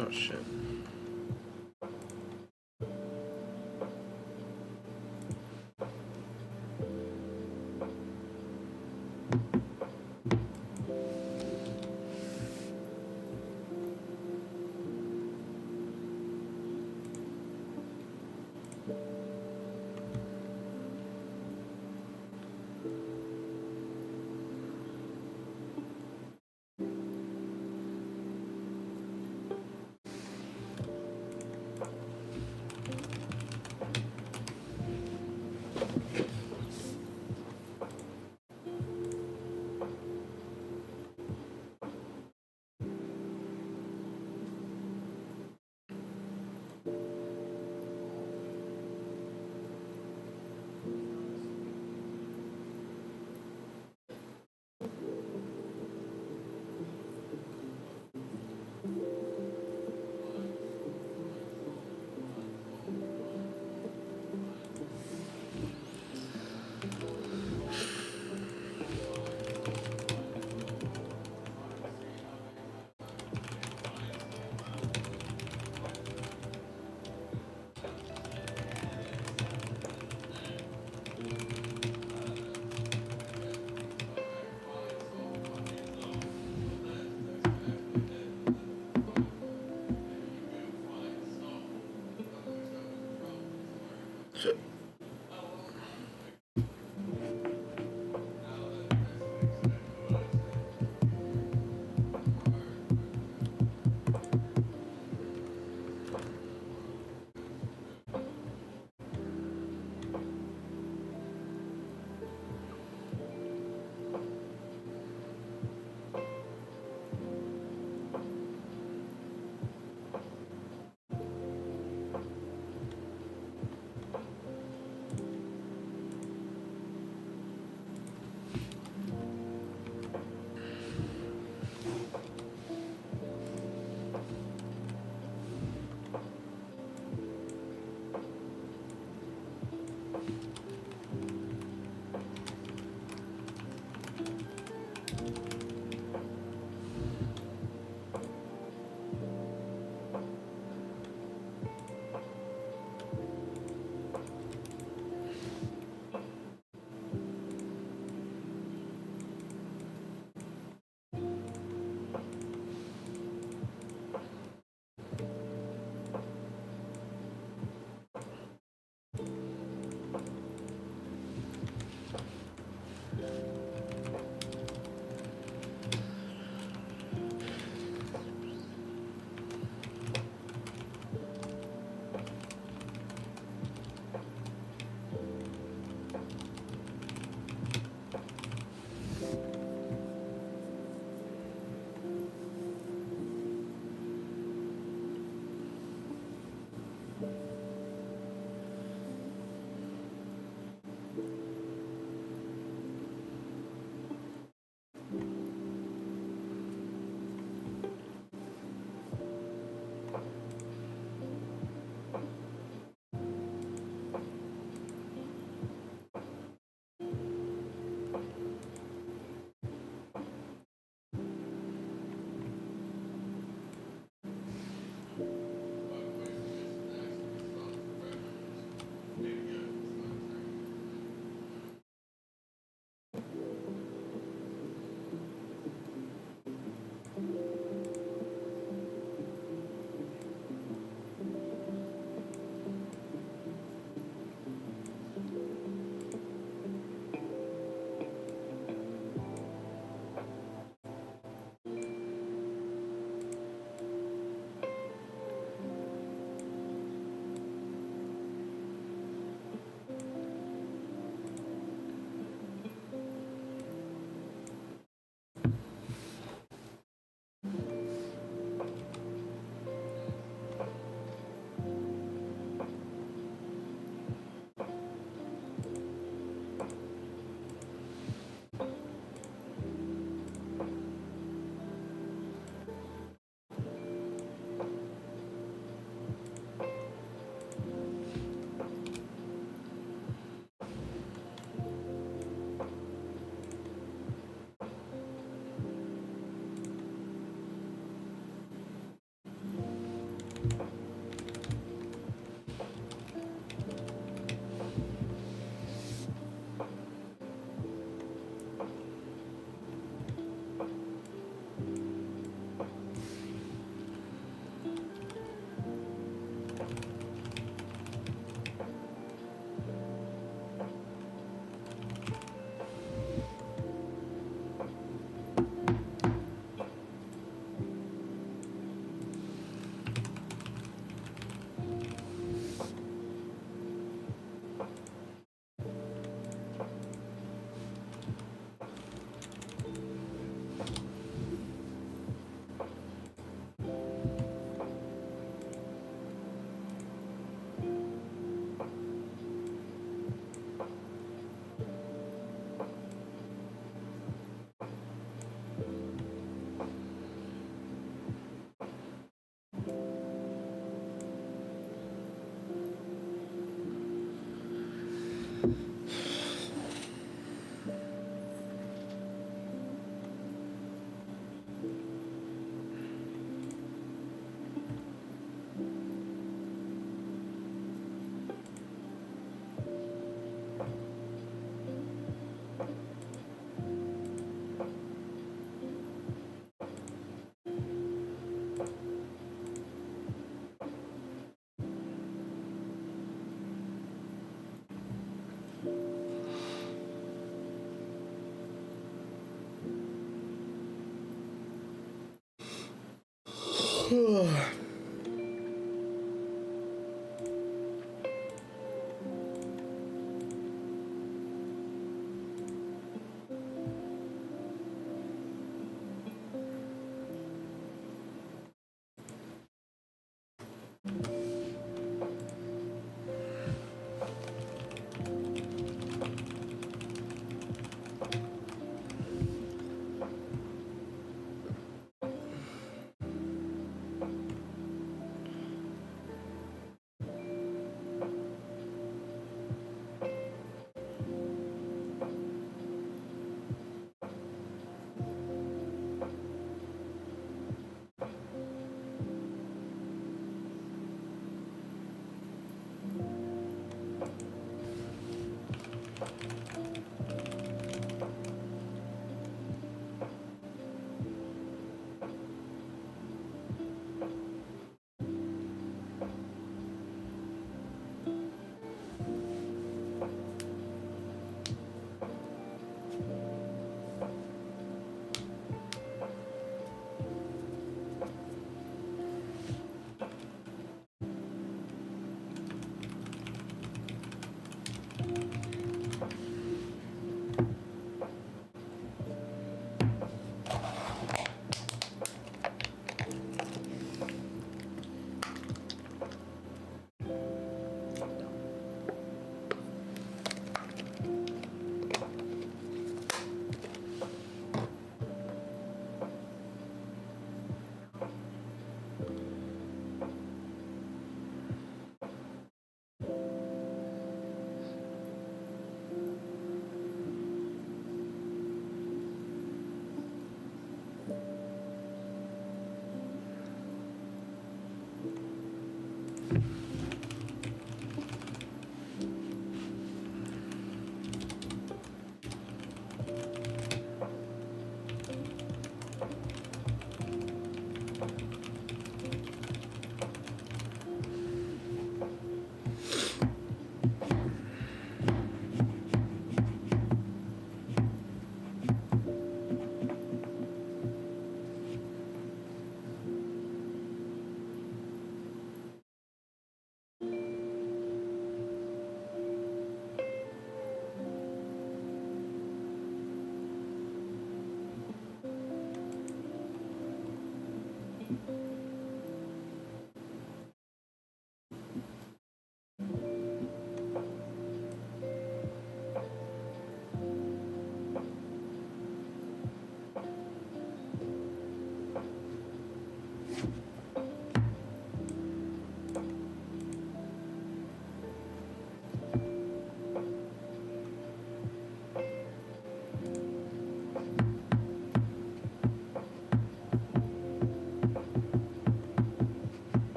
Oh shit.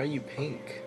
Why are you pink?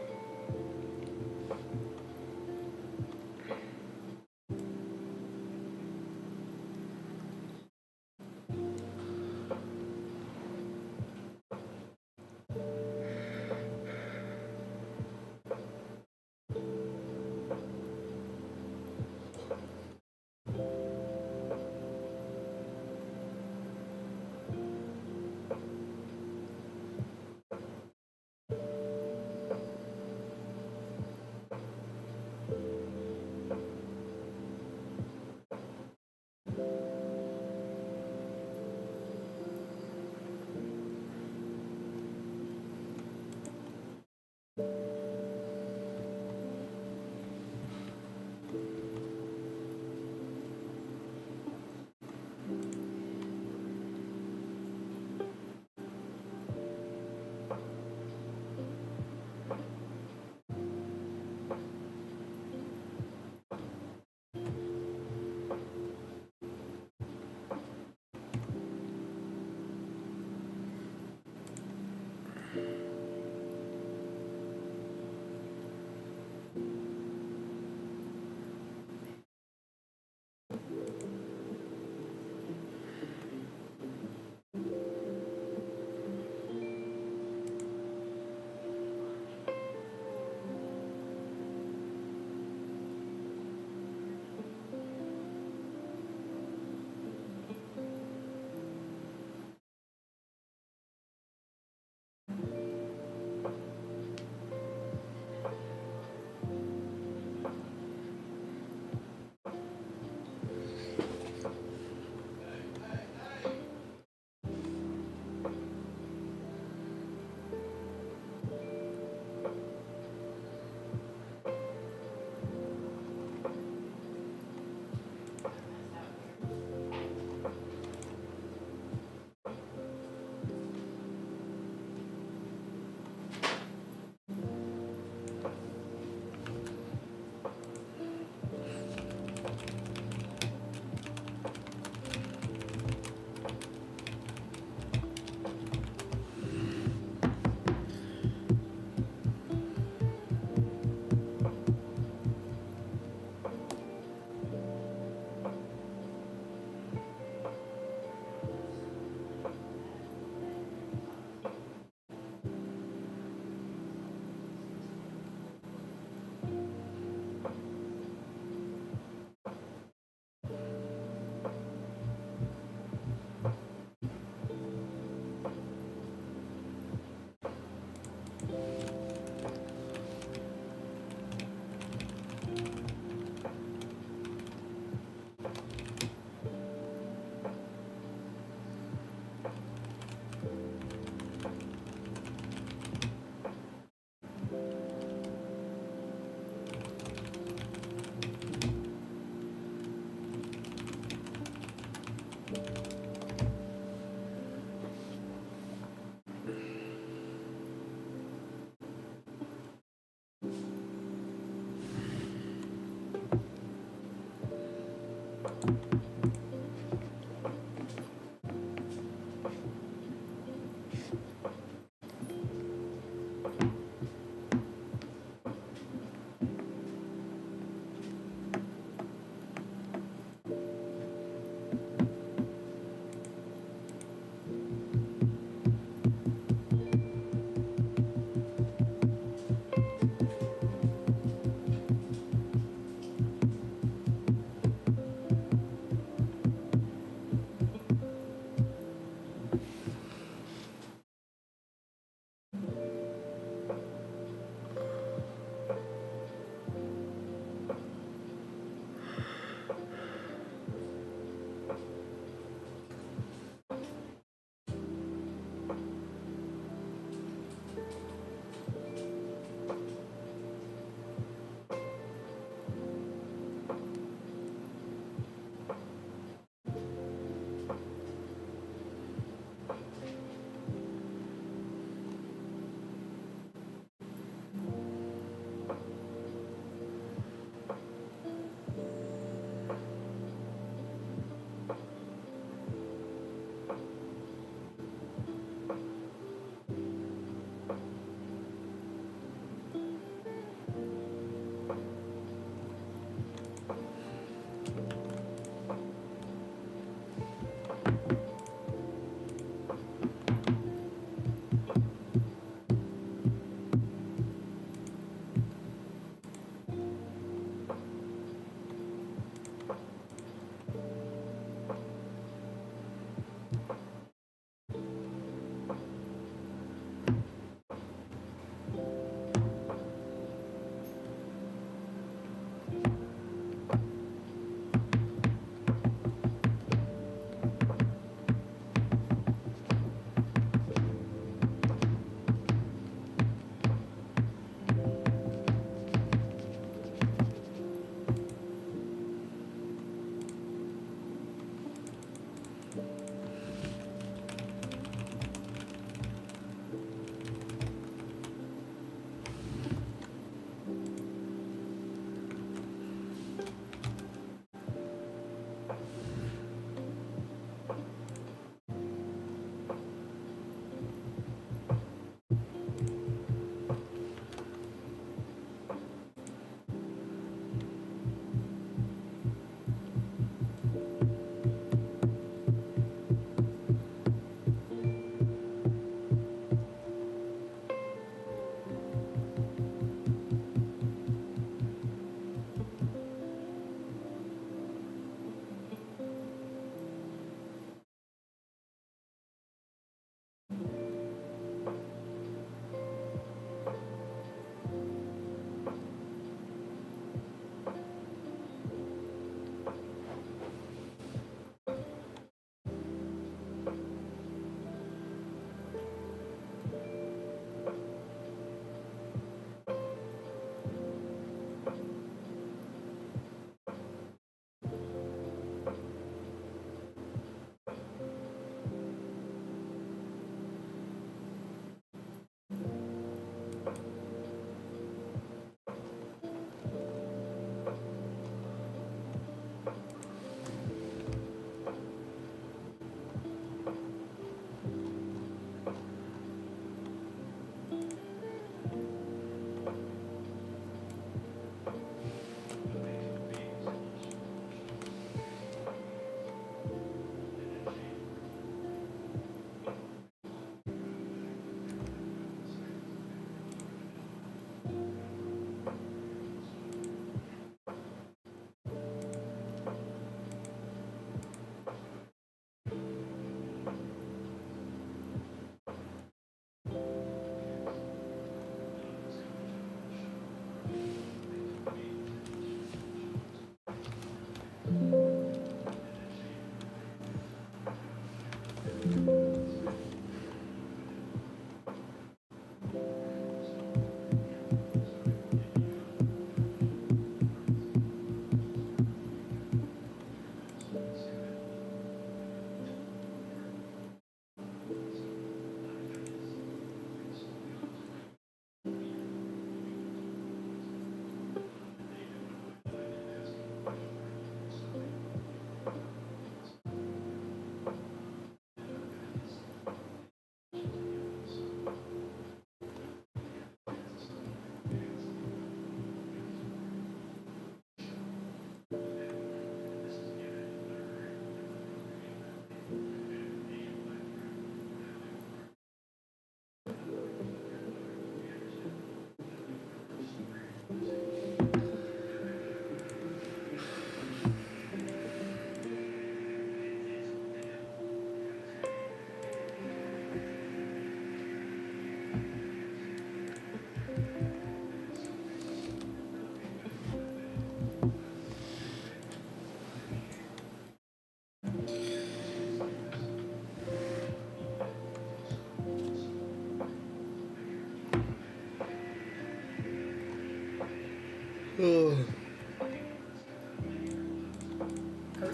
Occurs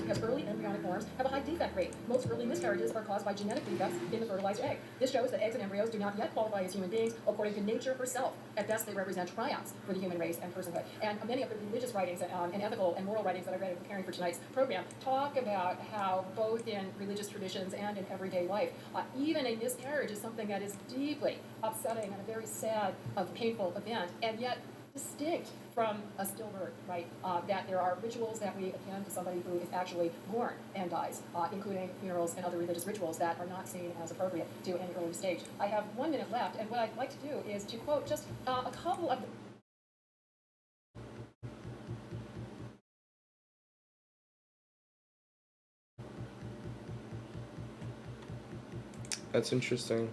because early embryonic forms have a high defect rate. Most early miscarriages are caused by genetic defects in the fertilized egg. This shows that eggs and embryos do not yet qualify as human beings according to nature herself. At best, they represent triumphs for the human race and personhood. And many of the religious writings and ethical and moral writings that I read in preparing for tonight's program talk about how both in religious traditions and in everyday life, even a miscarriage is something that is deeply upsetting and a very sad, painful event, and yet distinct from a stillbirth, right? That there are rituals that we attend to somebody who is actually born and dies, including funerals and other religious rituals that are not seen as appropriate to any early stage. I have 1 minute left, and what I'd like to do is to quote just a couple of
That's interesting.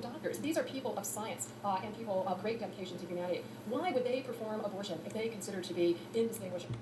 doctors. These are people of science and people of great dedication to humanity. Why would they perform abortion if they consider to be indistinguishable?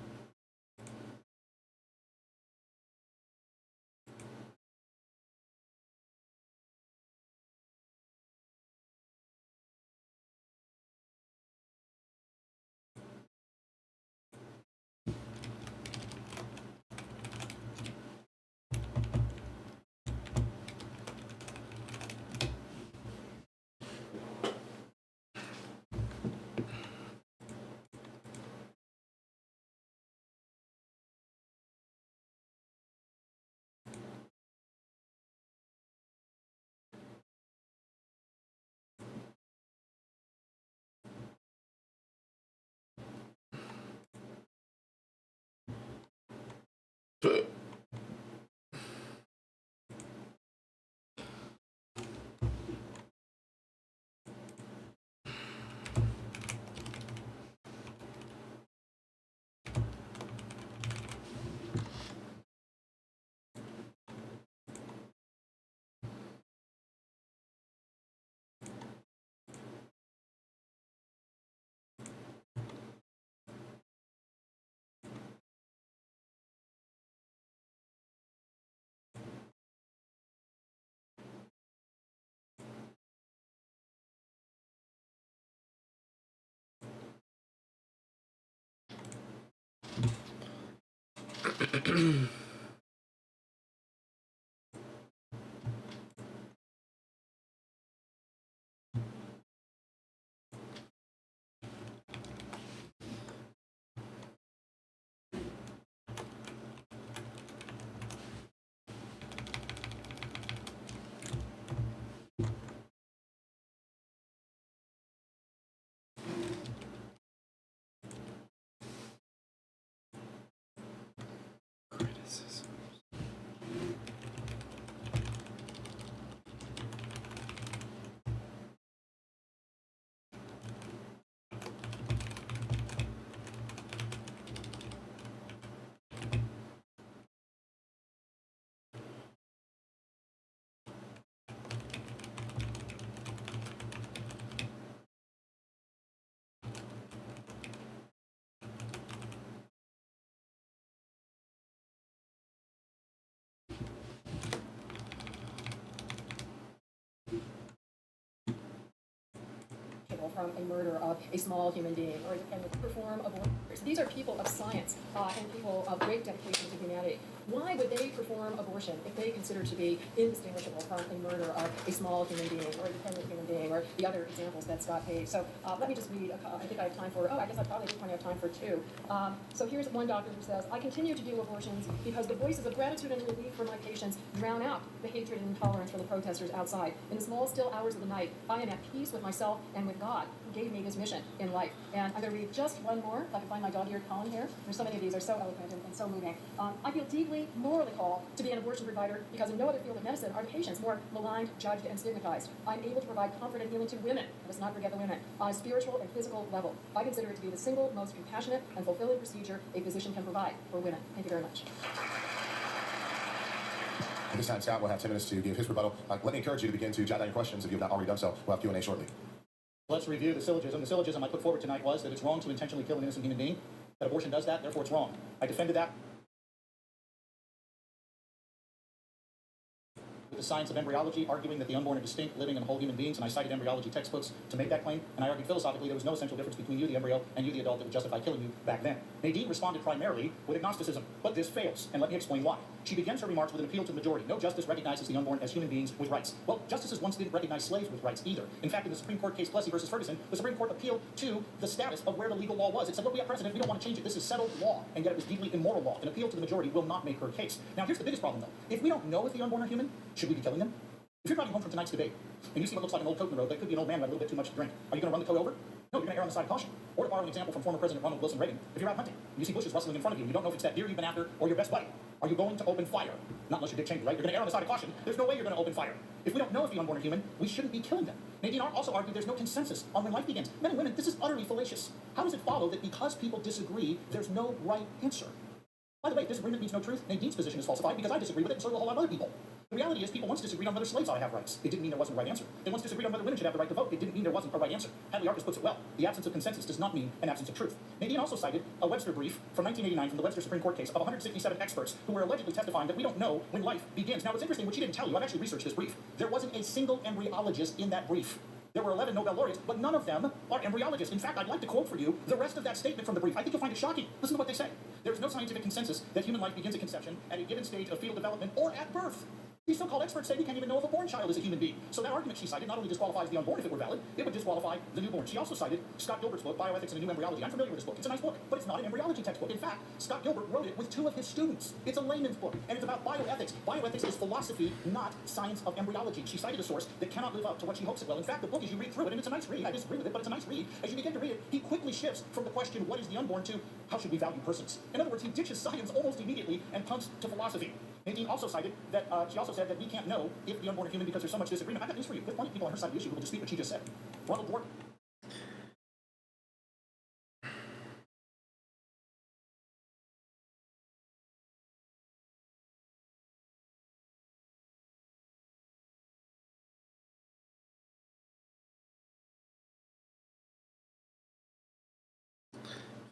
From a murder of a small human being or and perform abortion. These are people of science and people of great dedication to humanity. Why would they perform abortion if they consider to be indistinguishable from a murder of a small human being or a dependent human being or the other examples that Scott gave? So let me just read, I think I have time for, I guess I probably do have time for two. So here's one doctor who says, I continue to do abortions because the voices of gratitude and relief for my patients drown out the hatred and intolerance for the protesters outside. In the small, still hours of the night, I am at peace with myself and with God, who gave me this mission in life. And I'm going to read just one more, if I can find my dog-eared column here. There's so many of these are so eloquent and so moving. I feel deeply, morally called to be an abortion provider because in no other field of medicine are patients more maligned, judged, and stigmatized. I'm able to provide comfort and healing to women, let's not forget the women, on a spiritual and physical level. I consider it to be the single most compassionate and fulfilling procedure a physician can provide for women. Thank you very much.
At this time, Scott will have 10 minutes to give his rebuttal. Let me encourage you to begin to jot down your questions if you have not already done so. We'll have Q&A shortly.
Let's review the syllogism. The syllogism I put forward tonight was that it's wrong to intentionally kill an innocent human being, that abortion does that, therefore it's wrong. I defended that with the science of embryology, arguing that the unborn are distinct, living, and whole human beings, and I cited embryology textbooks to make that claim, and I argued philosophically there was no essential difference between you, the embryo, and you, the adult, that would justify killing you back then. Nadine responded primarily with agnosticism, but this fails, and let me explain why. She begins her remarks with an appeal to the majority. No justice recognizes the unborn as human beings with rights. Well, justices once didn't recognize slaves with rights either. In fact, in the Supreme Court case Plessy versus Ferguson, the Supreme Court appealed to the status of where the legal law was. It said, look, we have precedent, we don't want to change it. This is settled law, and yet it was deeply immoral law. An appeal to the majority will not make her case. Now, here's the biggest problem, though. If we don't know if the unborn are human, should we be killing them? If you're driving home from tonight's debate, and you see what looks like an old coat in the road, that could be an old man who had a little bit too much to drink, are you going to run the coat over? No, you're going to err on the side of caution. Or to borrow an example from former President Ronald Wilson Reagan, if you're out hunting, and you see bushes rustling in front of you, you don't know if it's that deer you've been after or your best buddy, are you going to open fire? Not unless you're Dick Cheney, right? You're going to err on the side of caution. There's no way you're going to open fire. If we don't know if the unborn are human, we shouldn't be killing them. Nadine also argued there's no consensus on when life begins. Men and women, this is utterly fallacious. How does it follow that because people disagree, there's no right answer? By the way, disagreement means no truth. Nadine's position is falsified because I disagree with it, and so do a whole lot of other people. The reality is people once disagreed on whether slaves ought to have rights. It didn't mean there wasn't a right answer. They once disagreed on whether women should have the right to vote. It didn't mean there wasn't a right answer. Hadley Arcus puts it well. The absence of consensus does not mean an absence of truth. Nadine also cited a Webster brief from 1989 from the Webster Supreme Court case of 167 experts who were allegedly testifying that we don't know when life begins. Now, what's interesting, what she didn't tell you, I've actually researched this brief. There wasn't a single embryologist in that brief. There were 11 Nobel laureates, but none of them are embryologists. In fact, I'd like to quote for you the rest of that statement from the brief. I think you'll find it shocking. Listen to what they say. There is no scientific consensus that human life begins at conception, at a given stage of fetal development, or at birth. These so-called experts say we can't even know if a born child is a human being. So that argument she cited not only disqualifies the unborn if it were valid, it would disqualify the newborn. She also cited Scott Gilbert's book, Bioethics and a New Embryology. I'm familiar with this book. It's a nice book, but it's not an embryology textbook. In fact, Scott Gilbert wrote it with 2 of his students. It's a layman's book, and it's about bioethics. Bioethics is philosophy, not science of embryology. She cited a source that cannot live up to what she hopes it will. In fact, the book, as you read through it, and it's a nice read, I disagree with it, but it's a nice read, as you begin to read it, he quickly shifts from the question, what is the unborn, to how should we value persons? In other words, he ditches science almost immediately and punts to philosophy. Nadine also cited that, she also said that we can't know if the unborn are human because there's so much disagreement. I've got news for you. There's plenty of people on her side of the issue who will dispute what she just said. Ronald Dworkin.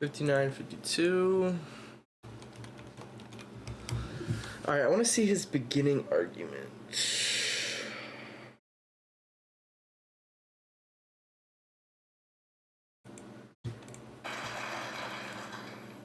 $59, $52. Alright, I want to see his beginning argument.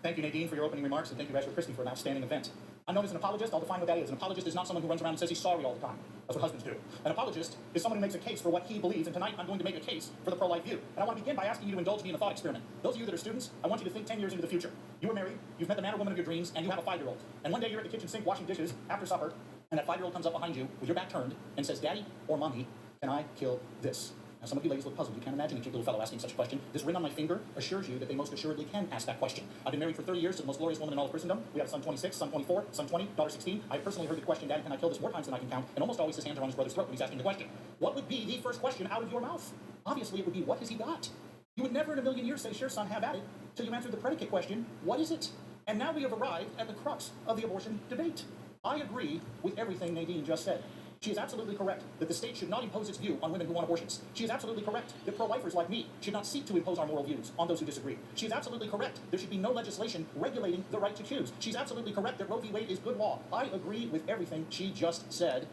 Thank you, Nadine, for your opening remarks, and thank you, Bachelor Christie, for an outstanding event. I'm known as an apologist. I'll define what that is. An apologist is not someone who runs around and says he's sorry all the time. That's what husbands do. An apologist is someone who makes a case for what he believes, and tonight I'm going to make a case for the pro-life view. And I want to begin by asking you to indulge me in a thought experiment. Those of you that are students, I want you to think 10 years into the future. You are married, you've met the man or woman of your dreams, and you have a 5-year-old. And one day you're at the kitchen sink washing dishes after supper, and that 5-year-old comes up behind you with your back turned and says, Daddy or Mommy, can I kill this? Now, some of you ladies look puzzled. You can't imagine a cute little fellow asking such a question. This ring on my finger assures you that they most assuredly can ask that question. I've been married for 30 years to the most glorious woman in all of Christendom. We have a son 26, son 24, son 20, daughter 16. I've personally heard the question, Daddy, can I kill this, more times than I can count, and almost always his hands are on his brother's throat when he's asking the question. What would be the first question out of your mouth? Obviously, it would be, what has he got? You would never in a million years say, sure, son, have at it, till you answered the predicate question, what is it? And now we have arrived at the crux of the abortion debate. I agree with everything Nadine just said. She is absolutely correct that the state should not impose its view on women who want abortions. She is absolutely correct that pro-lifers like me should not seek to impose our moral views on those who disagree. She is absolutely correct there should be no legislation regulating the right to choose. She's absolutely correct that Roe v. Wade is good law. I agree with everything she just said.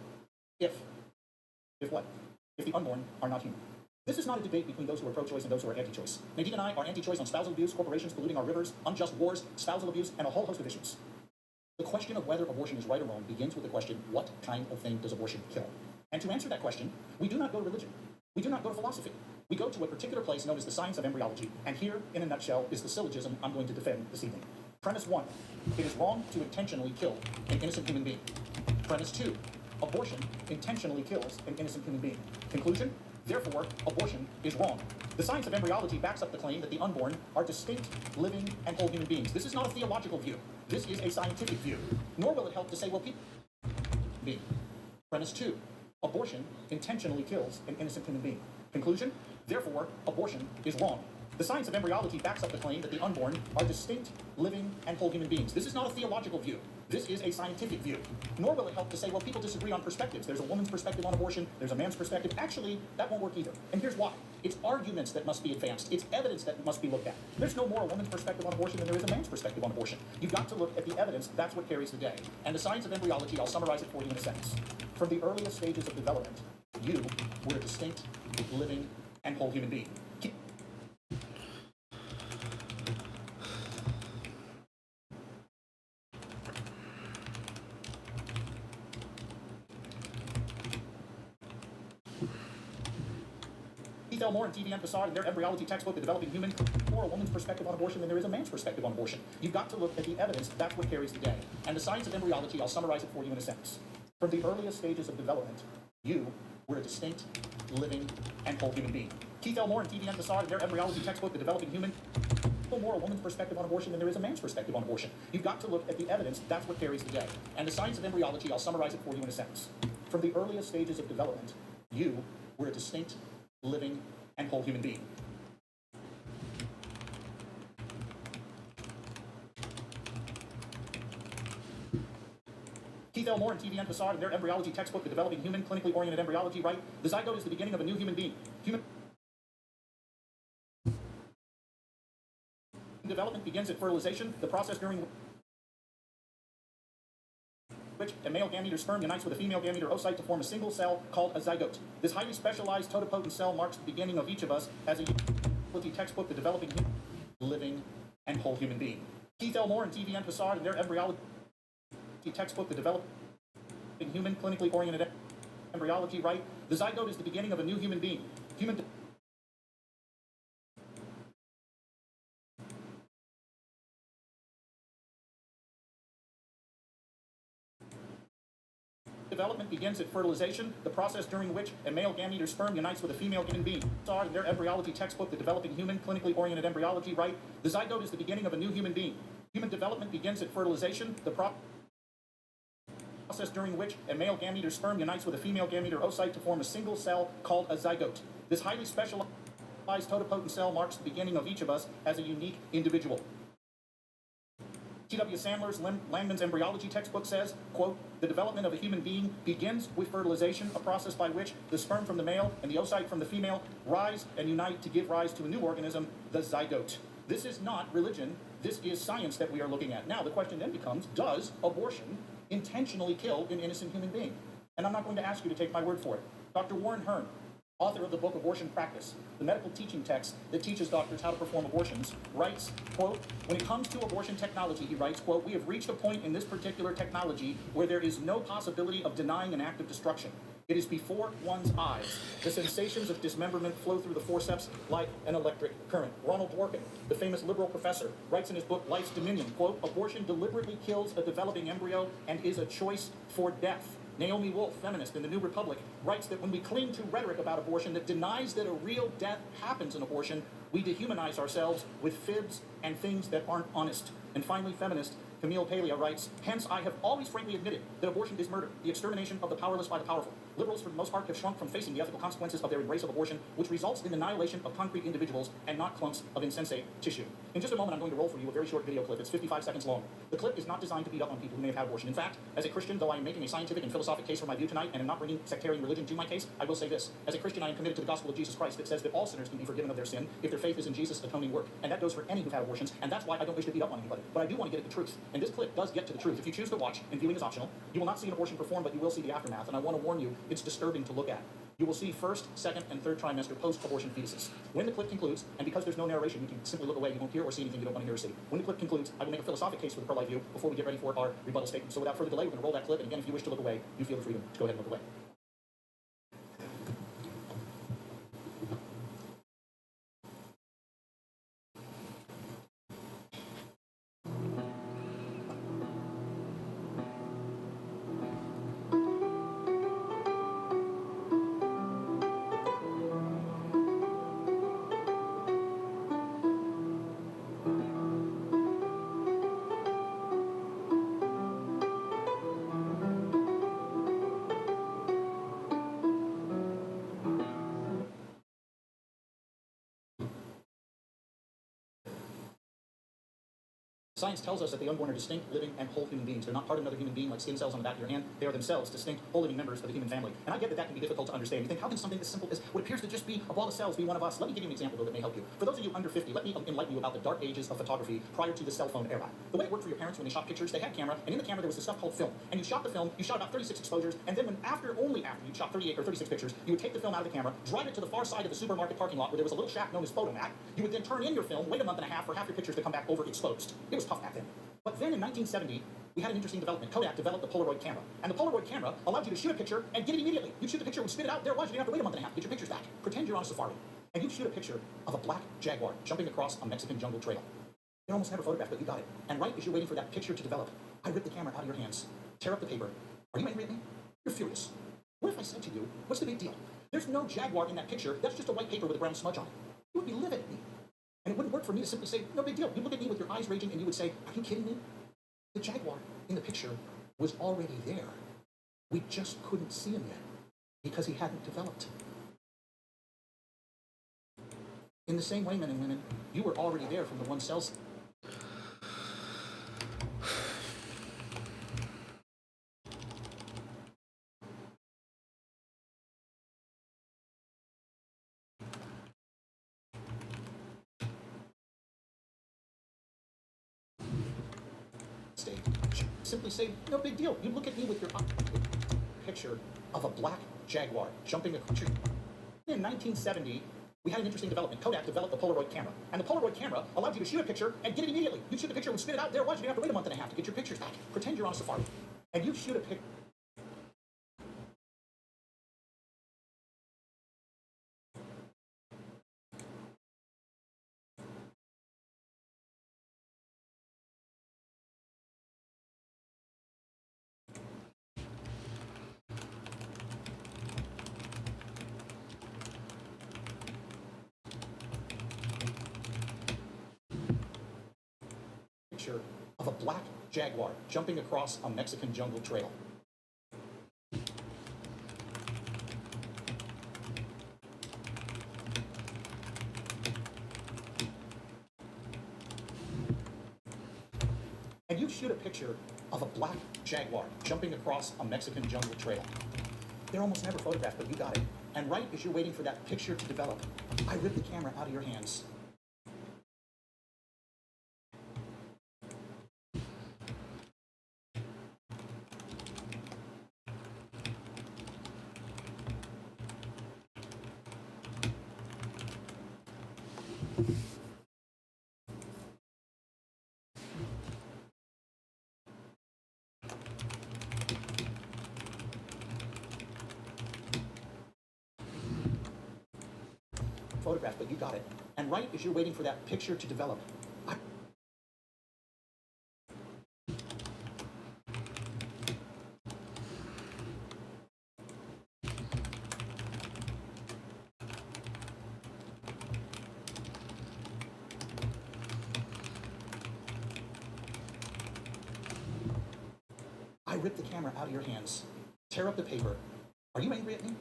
If what? If the unborn are not human. This is not a debate between those who are pro-choice and those who are anti-choice. Nadine and I are anti-choice on spousal abuse, corporations polluting our rivers, unjust wars, spousal abuse, and a whole host of issues. The question of whether abortion is right or wrong begins with the question, what kind of thing does abortion kill? And to answer that question, we do not go to religion. We do not go to philosophy. We go to a particular place known as the science of embryology. And here, in a nutshell, is the syllogism I'm going to defend this evening. Premise 1, it is wrong to intentionally kill an innocent human being. Premise 2, abortion intentionally kills an innocent human being. Conclusion, therefore, abortion is wrong. The science of embryology backs up the claim that the unborn are distinct, living, and whole human beings. This is not a theological view. This is a scientific view. Nor will it help to say, well, people being. Premise 2, abortion intentionally kills an innocent human being. Conclusion, therefore, abortion is wrong. The science of embryology backs up the claim that the unborn are distinct, living, and whole human beings. This is not a theological view. This is a scientific view. Nor will it help to say, well, people disagree on perspectives. There's a woman's perspective on abortion, there's a man's perspective. Actually, that won't work either. And here's why. It's arguments that must be advanced. It's evidence that must be looked at. There's no more a woman's perspective on abortion than there is a man's perspective on abortion. You've got to look at the evidence. That's what carries the day. And the science of embryology, I'll summarize it for you in a sentence. From the earliest stages of development, you were a distinct, living, and whole human being. Keith Elmore and T.V. Emphasar in their embryology textbook, The Developing Human, more a woman's perspective on abortion than there is a man's perspective on abortion. You've got to look at the evidence. That's what carries the day. And the science of embryology, I'll summarize it for you in a sentence. From the earliest stages of development, you were a distinct, living, and whole human being. Keith Elmore and T.V. Emphasar in their embryology textbook, The Developing Human, more a woman's perspective on abortion than there is a man's perspective on abortion. You've got to look at the evidence. That's what carries the day. And the science of embryology, I'll summarize it for you in a sentence. From the earliest stages of development, you were a distinct, living, and whole human being. Keith Keith Elmore and T.V.N. Passard in their embryology textbook, The Developing Human, Clinically Oriented Embryology, write, the zygote is the beginning of a new human being. Human development begins at fertilization, the process during which a male gamete or sperm unites with a female gamete or oocyte to form a single cell called a zygote. This highly specialized totipotent cell marks the beginning of each of us as a utility textbook, The Developing Human, living and whole human being. Keith Elmore and T.V.N. Passard in their embryology textbook, The Developing Human, Clinically Oriented Embryology, write, the zygote is the beginning of a new human being. Human development begins at fertilization, the process during which a male gamete or sperm unites with a female human being. In their embryology textbook, The Developing Human, Clinically Oriented Embryology, write, the zygote is the beginning of a new human being. Human development begins at fertilization, the process during which a male gamete or sperm unites with a female gamete or oocyte to form a single cell called a zygote. This highly specialized totipotent cell marks the beginning of each of us as a unique individual. T.W. Sandler's Langman's embryology textbook says, quote, the development of a human being begins with fertilization, a process by which the sperm from the male and the oocyte from the female rise and unite to give rise to a new organism, the zygote. This is not religion. This is science that we are looking at. Now, the question then becomes, does abortion intentionally kill an innocent human being? And I'm not going to ask you to take my word for it. Dr. Warren Hearn, author of the book Abortion Practice, the medical teaching text that teaches doctors how to perform abortions, writes, quote, when it comes to abortion technology, he writes, quote, we have reached a point in this particular technology where there is no possibility of denying an act of destruction. It is before one's eyes. The sensations of dismemberment flow through the forceps like an electric current. Ronald Dworkin, the famous liberal professor, writes in his book Life's Dominion, quote, abortion deliberately kills a developing embryo and is a choice for death. Naomi Wolf, feminist in the New Republic, writes that when we cling to rhetoric about abortion that denies that a real death happens in abortion, we dehumanize ourselves with fibs and things that aren't honest. And finally, feminist Camille Paglia writes, hence I have always frankly admitted that abortion is murder, the extermination of the powerless by the powerful. Liberals, for the most part, have shrunk from facing the ethical consequences of their embrace of abortion, which results in the annihilation of concrete individuals and not clumps of insensate tissue. In just a moment, I'm going to roll for you a very short video clip. It's 55 seconds long. The clip is not designed to beat up on people who may have had abortion. In fact, as a Christian, though I am making a scientific and philosophic case for my view tonight and am not bringing sectarian religion to my case, I will say this. As a Christian, I am committed to the gospel of Jesus Christ that says that all sinners can be forgiven of their sin if their faith is in Jesus' atoning work. And that goes for any who've had abortions, and that's why I don't wish to beat up on anybody. But I do want to get at the truth. And this clip does get to the truth. If you choose to watch, and viewing is optional, you will not see an abortion performed, but you will see the aftermath. And I want to warn you, it's disturbing to look at. You will see first, second, and third trimester post-abortion fetuses. When the clip concludes, and because there's no narration, you can simply look away, you won't hear or see anything you don't want to hear or see. When the clip concludes, I will make a philosophic case for the pro-life view before we get ready for our rebuttal statement. So without further delay, we're going to roll that clip, and again, if you wish to look away, you feel the freedom to go ahead and look away. Science tells us that the unborn are distinct, living, and whole human beings. They're not part of another human being like skin cells on the back of your hand. They are themselves distinct, whole living members of the human family. And I get that that can be difficult to understand. You think, how can something as simple as what appears to just be a ball of cells be one of us? Let me give you an example, though, that may help you. For those of you under 50, let me enlighten you about the dark ages of photography prior to the cell phone era. The way it worked for your parents when they shot pictures, they had camera, and in the camera there was this stuff called film. And you shot the film, you shot about 36 exposures, and then only after you shot 38 or 36 pictures, you would take the film out of the camera, drive it to the far side of the supermarket parking lot where there was a little shack known as Photomat. You would then turn in your film, wait a month and a half for half your pictures to come back overexposed. It was tough back then. But then in 1970, we had an interesting development. Kodak developed the Polaroid camera. And the Polaroid camera allowed you to shoot a picture and get it immediately. You'd shoot the picture, would spit it out, there it was, you didn't have to wait a month and a half to get your pictures back. Pretend you're on a safari. And you'd shoot a picture of a black jaguar jumping across a Mexican jungle trail. You're almost never photographed, but you got it. And right as you're waiting for that picture to develop, I rip the camera out of your hands, tear up the paper. Are you angry at me? You're furious. What if I said to you, what's the big deal? There's no jaguar in that picture, that's just a white paper with a brown smudge on it. You would be livid at me. And it wouldn't work for me to simply say, no big deal. You'd look at me with your eyes raging and you would say, are you kidding me? The jaguar in the picture was already there. We just couldn't see him yet because he hadn't developed. In the same way, men and women, you were already there from the one cell. stage. Simply say, no big deal. You look at me with your picture of a black Jaguar jumping a tree. In 1970, we had an interesting development. Kodak developed the Polaroid camera. And the Polaroid camera allowed you to shoot a picture and get it immediately. You'd shoot a picture and spit it out. There it was. You didn't have to wait a month and a half to get your pictures back. Pretend you're on a safari. And you shoot a picture. Picture of a black Jaguar jumping across a Mexican jungle trail. And you shoot a picture of a black Jaguar jumping across a Mexican jungle trail. They're almost never photographed, but you got it. And right as you're waiting for that picture to develop, I rip the camera out of your hands. Photograph, but you got it. And right as you're waiting for that picture to develop, I rip the camera out of your hands, tear up the paper. Are you angry at me?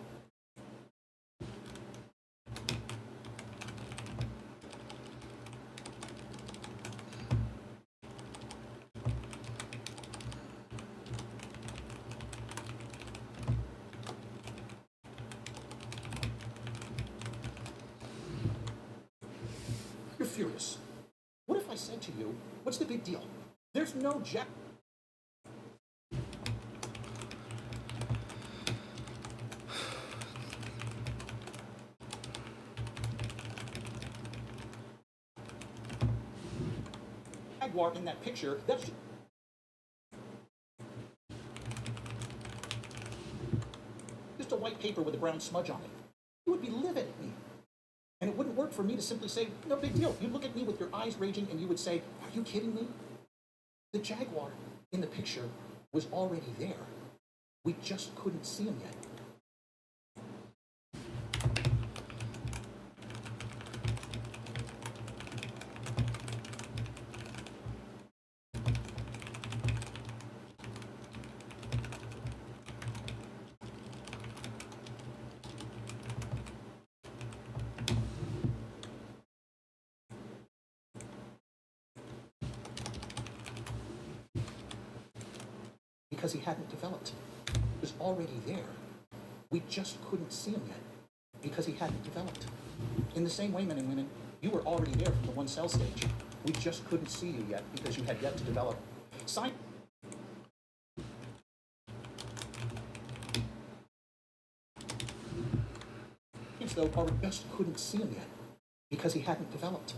You're furious. What if I said to you, what's the big deal? There's no Jaguar in that picture. That's just a white paper with a brown smudge on it. You would be livid at me. And it wouldn't work for me to simply say, no big deal. You'd look at me with your eyes raging and you would say, are you kidding me? The Jaguar in the picture was already there. We just couldn't see him yet. Because he hadn't developed. He was already there. We just couldn't see him yet because he hadn't developed. In the same way, men and women, you were already there from the one cell stage. We just couldn't see you yet because you had yet to develop. Science though, or just couldn't see him yet because he hadn't developed.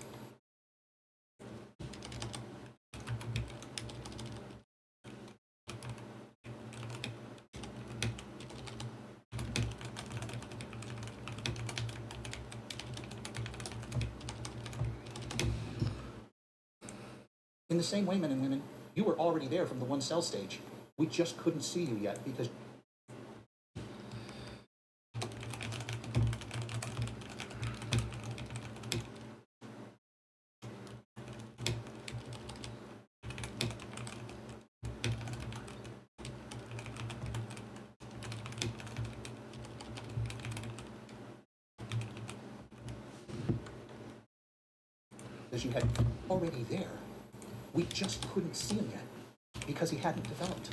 In the same way, men and women, you were already there from the one cell stage. We just couldn't see you yet because you had already there. We just couldn't see him yet because he hadn't developed.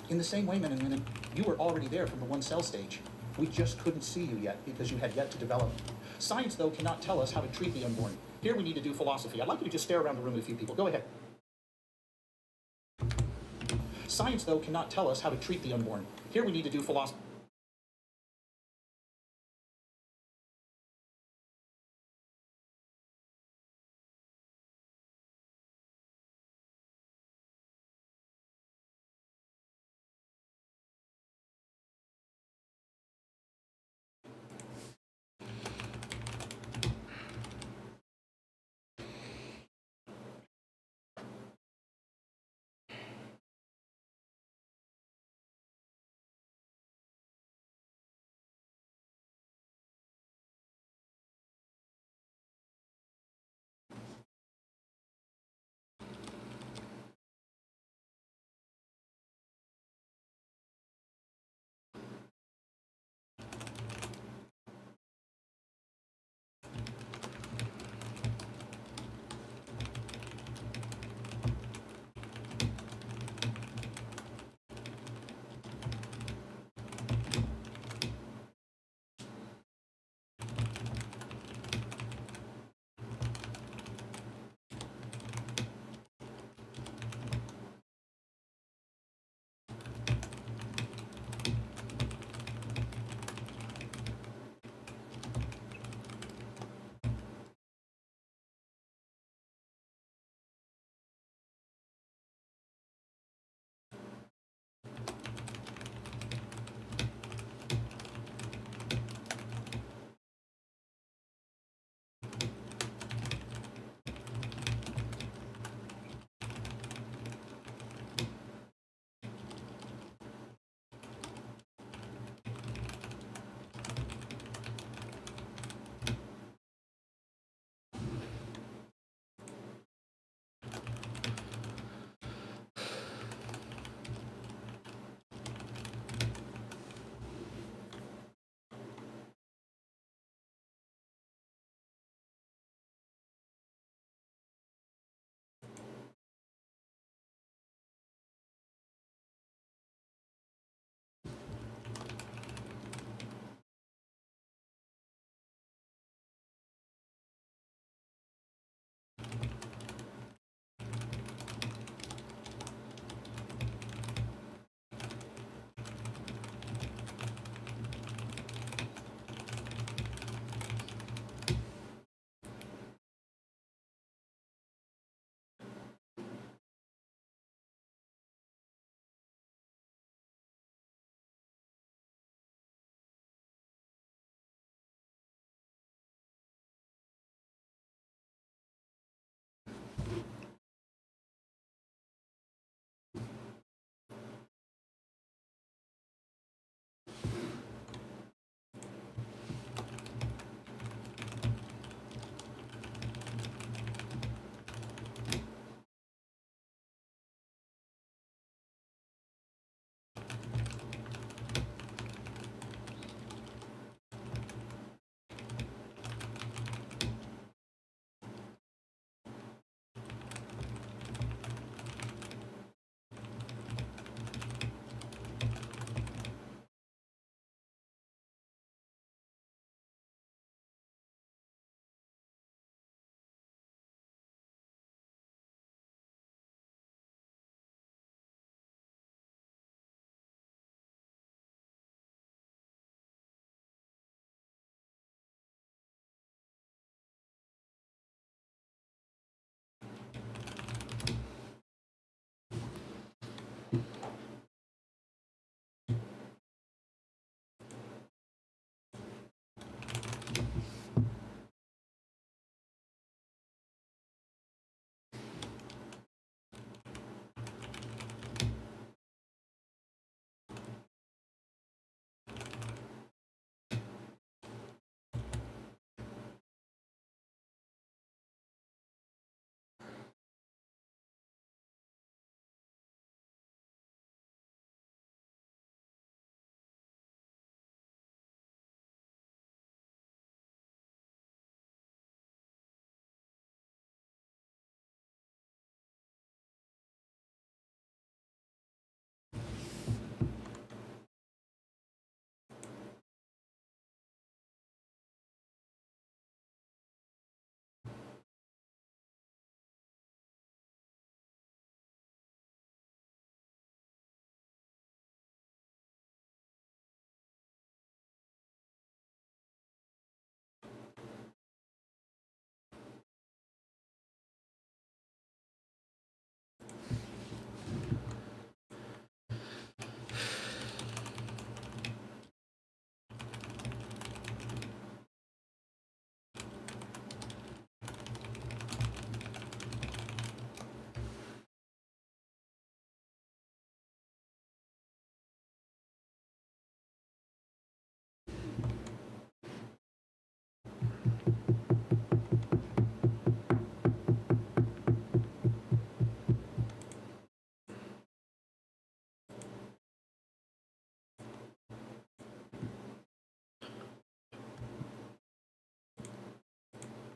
In the same way, men and women, you were already there from the one cell stage. We just couldn't see you yet because you had yet to develop. Science, though, cannot tell us how to treat the unborn. Here we need to do philosophy. I'd like you to just stare around the room at a few people. Go ahead. Science, though, cannot tell us how to treat the unborn. Here we need to do philosophy.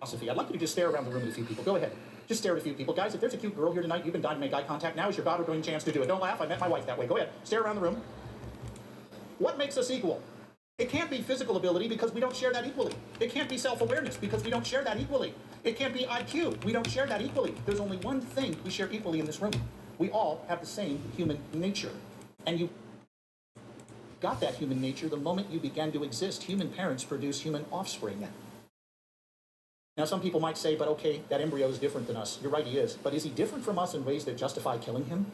philosophy. I'd like you to just stare around the room at a few people. Go ahead. Just stare at a few people. Guys, if there's a cute girl here tonight, you've been dying to make eye contact, now is your God-ordained chance to do it. Don't laugh. I met my wife that way. Go ahead. Stare around the room. What makes us equal? It can't be physical ability because we don't share that equally. It can't be self-awareness because we don't share that equally. It can't be IQ. We don't share that equally. There's only one thing we share equally in this room. We all have the same human nature. And you got that human nature the moment you began to exist. Human parents produce human offspring. Now, some people might say, but okay, that embryo is different than us. You're right, he is. But is he different from us in ways that justify killing him?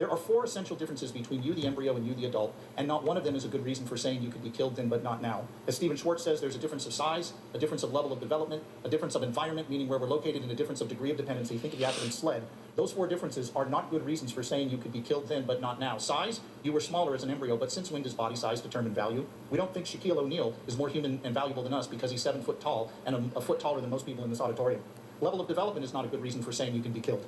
There are 4 essential differences between you, the embryo, and you, the adult, and not one of them is a good reason for saying you could be killed then, but not now. As Stephen Schwartz says, there's a difference of size, a difference of level of development, a difference of environment, meaning where we're located, and a difference of degree of dependency. Think of the acronym SLED. Those 4 differences are not good reasons for saying you could be killed then, but not now. Size, you were smaller as an embryo, but since when does body size determine value? We don't think Shaquille O'Neal is more human and valuable than us because he's 7 foot tall and a foot taller than most people in this auditorium. Level of development is not a good reason for saying you can be killed.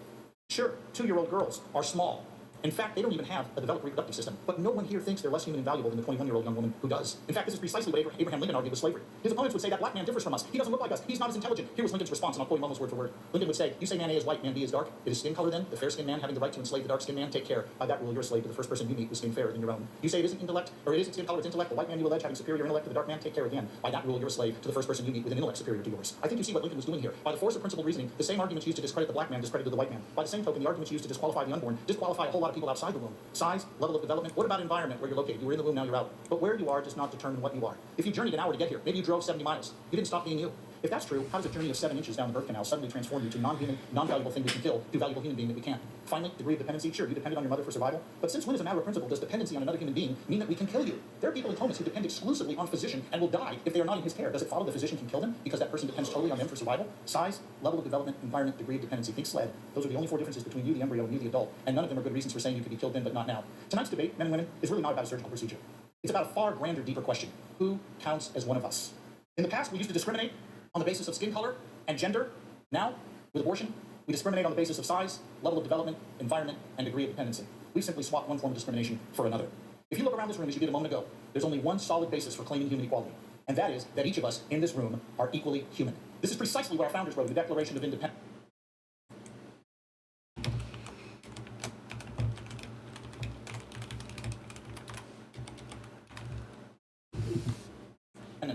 Sure, 2-year-old girls are small. In fact, they don't even have a developed reproductive system, but no one here thinks they're less human and valuable than the 21-year-old young woman who does. In fact, this is precisely what Abraham Lincoln argued with slavery. His opponents would say that black man differs from us. He doesn't look like us. He's not as intelligent. Here was Lincoln's response, and I'll quote him almost word for word. Lincoln would say, you say man A is white, man B is dark. It is skin color then, the fair-skinned man having the right to enslave the dark-skinned man. Take care. By that rule, you're a slave to the first person you meet with skin fairer than your own. You say it isn't intellect, or it isn't skin color, it's intellect. The white man you allege having superior intellect to the dark man. Take care again. By that rule, you're a slave to the first person you meet with an intellect superior to yours. I think you see what Lincoln was doing here. By the force of principled reasoning, the same arguments used to discredit the black man discredited the white man. By the same token, the arguments used to disqualify the unborn disqualify a whole lot of people outside the womb. Size, level of development. What about environment where you're located? You were in the womb, now you're out. But where you are does not determine what you are. If you journeyed an hour to get here, maybe you drove 70 miles. You didn't stop being you. If that's true, how does a journey of 7 inches down the birth canal suddenly transform you to non-human, non-valuable thing we can kill to valuable human being that we can't? Finally, degree of dependency. Sure, you depended on your mother for survival. But since when, as a matter of principle, does dependency on another human being mean that we can kill you? There are people in comas who depend exclusively on physician and will die if they are not in his care. Does it follow the physician can kill them because that person depends totally on them for survival? Size, level of development, environment, degree of dependency. Think SLED. Those are the only 4 differences between you, the embryo, and you, the adult. And none of them are good reasons for saying you could be killed then, but not now. Tonight's debate, men and women, is really not about a surgical procedure. It's about a far grander, deeper question. Who counts as one of us? In the past, we used to discriminate on the basis of skin color and gender. Now, with abortion, we discriminate on the basis of size, level of development, environment, and degree of dependency. We've simply swapped one form of discrimination for another. If you look around this room as you did a moment ago, there's only one solid basis for claiming human equality, and that is that each of us in this room are equally human. This is precisely what our founders wrote in the Declaration of Independence.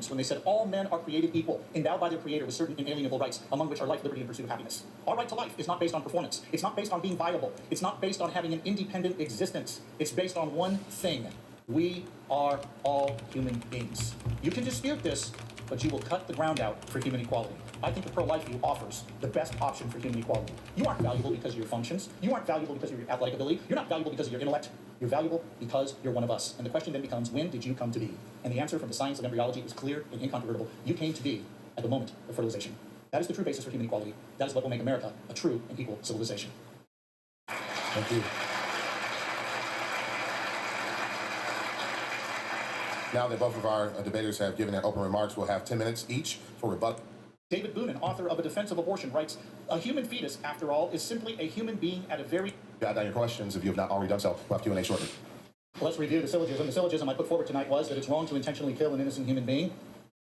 When they said all men are created equal, endowed by their creator with certain inalienable rights, among which are life, liberty, and pursuit of happiness. Our right to life is not based on performance. It's not based on being viable. It's not based on having an independent existence. It's based on one thing. We are all human beings. You can dispute this, but you will cut the ground out for human equality. I think the pro-life view offers the best option for human equality. You aren't valuable because of your functions. You aren't valuable because of your athletic ability. You're not valuable because of your intellect. You're valuable because you're one of us. And the question then becomes, when did you come to be? And the answer from the science of embryology is clear and incontrovertible. You came to be at the moment of fertilization. That is the true basis for human equality. That is what will make America a true and equal civilization.
Thank you. Now that both of our debaters have given their open remarks, we'll have 10 minutes each for rebuttal.
David Boonin, author of A Defense of Abortion, writes, a human fetus, after all, is simply a human being at a very...
Jot down your questions if you have not already done so. We'll have Q&A shortly.
Let's review the syllogism. The syllogism I put forward tonight was that it's wrong to intentionally kill an innocent human being,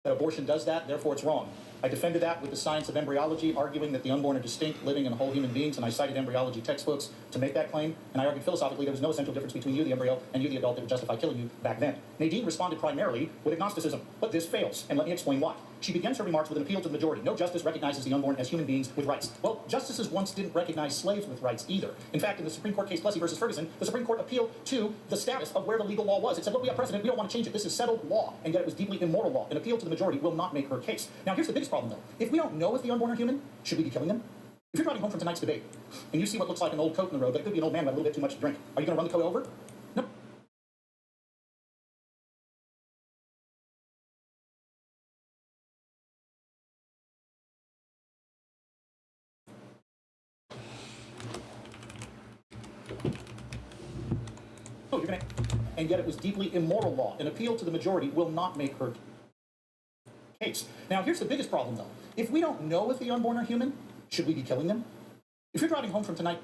that abortion does that, therefore it's wrong. I defended that with the science of embryology, arguing that the unborn are distinct, living, and whole human beings, and I cited embryology textbooks to make that claim, and I argued philosophically there was no essential difference between you, the embryo, and you, the adult, that would justify killing you back then. Nadine responded primarily with agnosticism, but this fails, and let me explain why. She begins her remarks with an appeal to the majority. No justice recognizes the unborn as human beings with rights. Well, justices once didn't recognize slaves with rights either. In fact, in the Supreme Court case Plessy versus Ferguson, the Supreme Court appealed to the status of where the legal law was. It said, look, we have precedent, we don't want to change it. This is settled law, and yet it was deeply immoral law. An appeal to the majority will not make her case. Now, here's the biggest problem, though. If we don't know if the unborn are human, should we be killing them? If you're driving home from tonight's debate, and you see what looks like an old coat in the road, but it could be an old man with a little bit too much to drink, are you going to run the coat over? No. Oh, you're going to... And yet it was deeply immoral law. An appeal to the majority will not make her case. Now, here's the biggest problem, though. If we don't know if the unborn are human, should we be killing them? If you're driving home from tonight...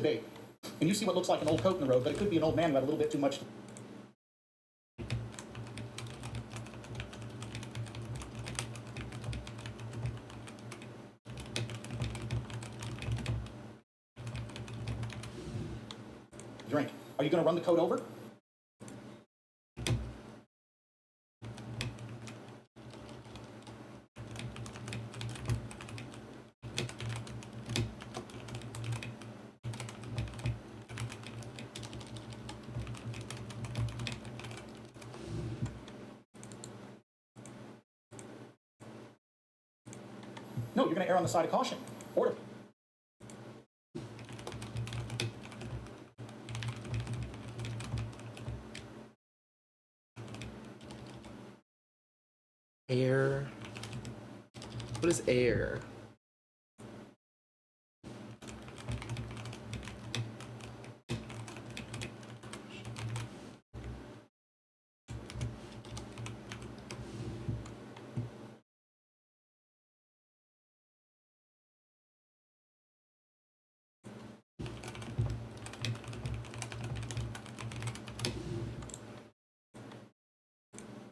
debate, and you see what looks like an old coat in the road, but it could be an old man who had a little bit too much. Drink. Are you going to run the coat over? No, you're going to err on the side of caution. Order.
Air. What is air?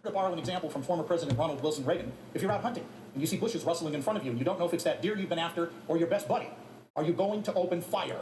To borrow an example from former President Ronald Wilson Reagan, if you're out hunting and you see bushes rustling in front of you and you don't know if it's that deer you've been after or your best buddy, are you going to open fire?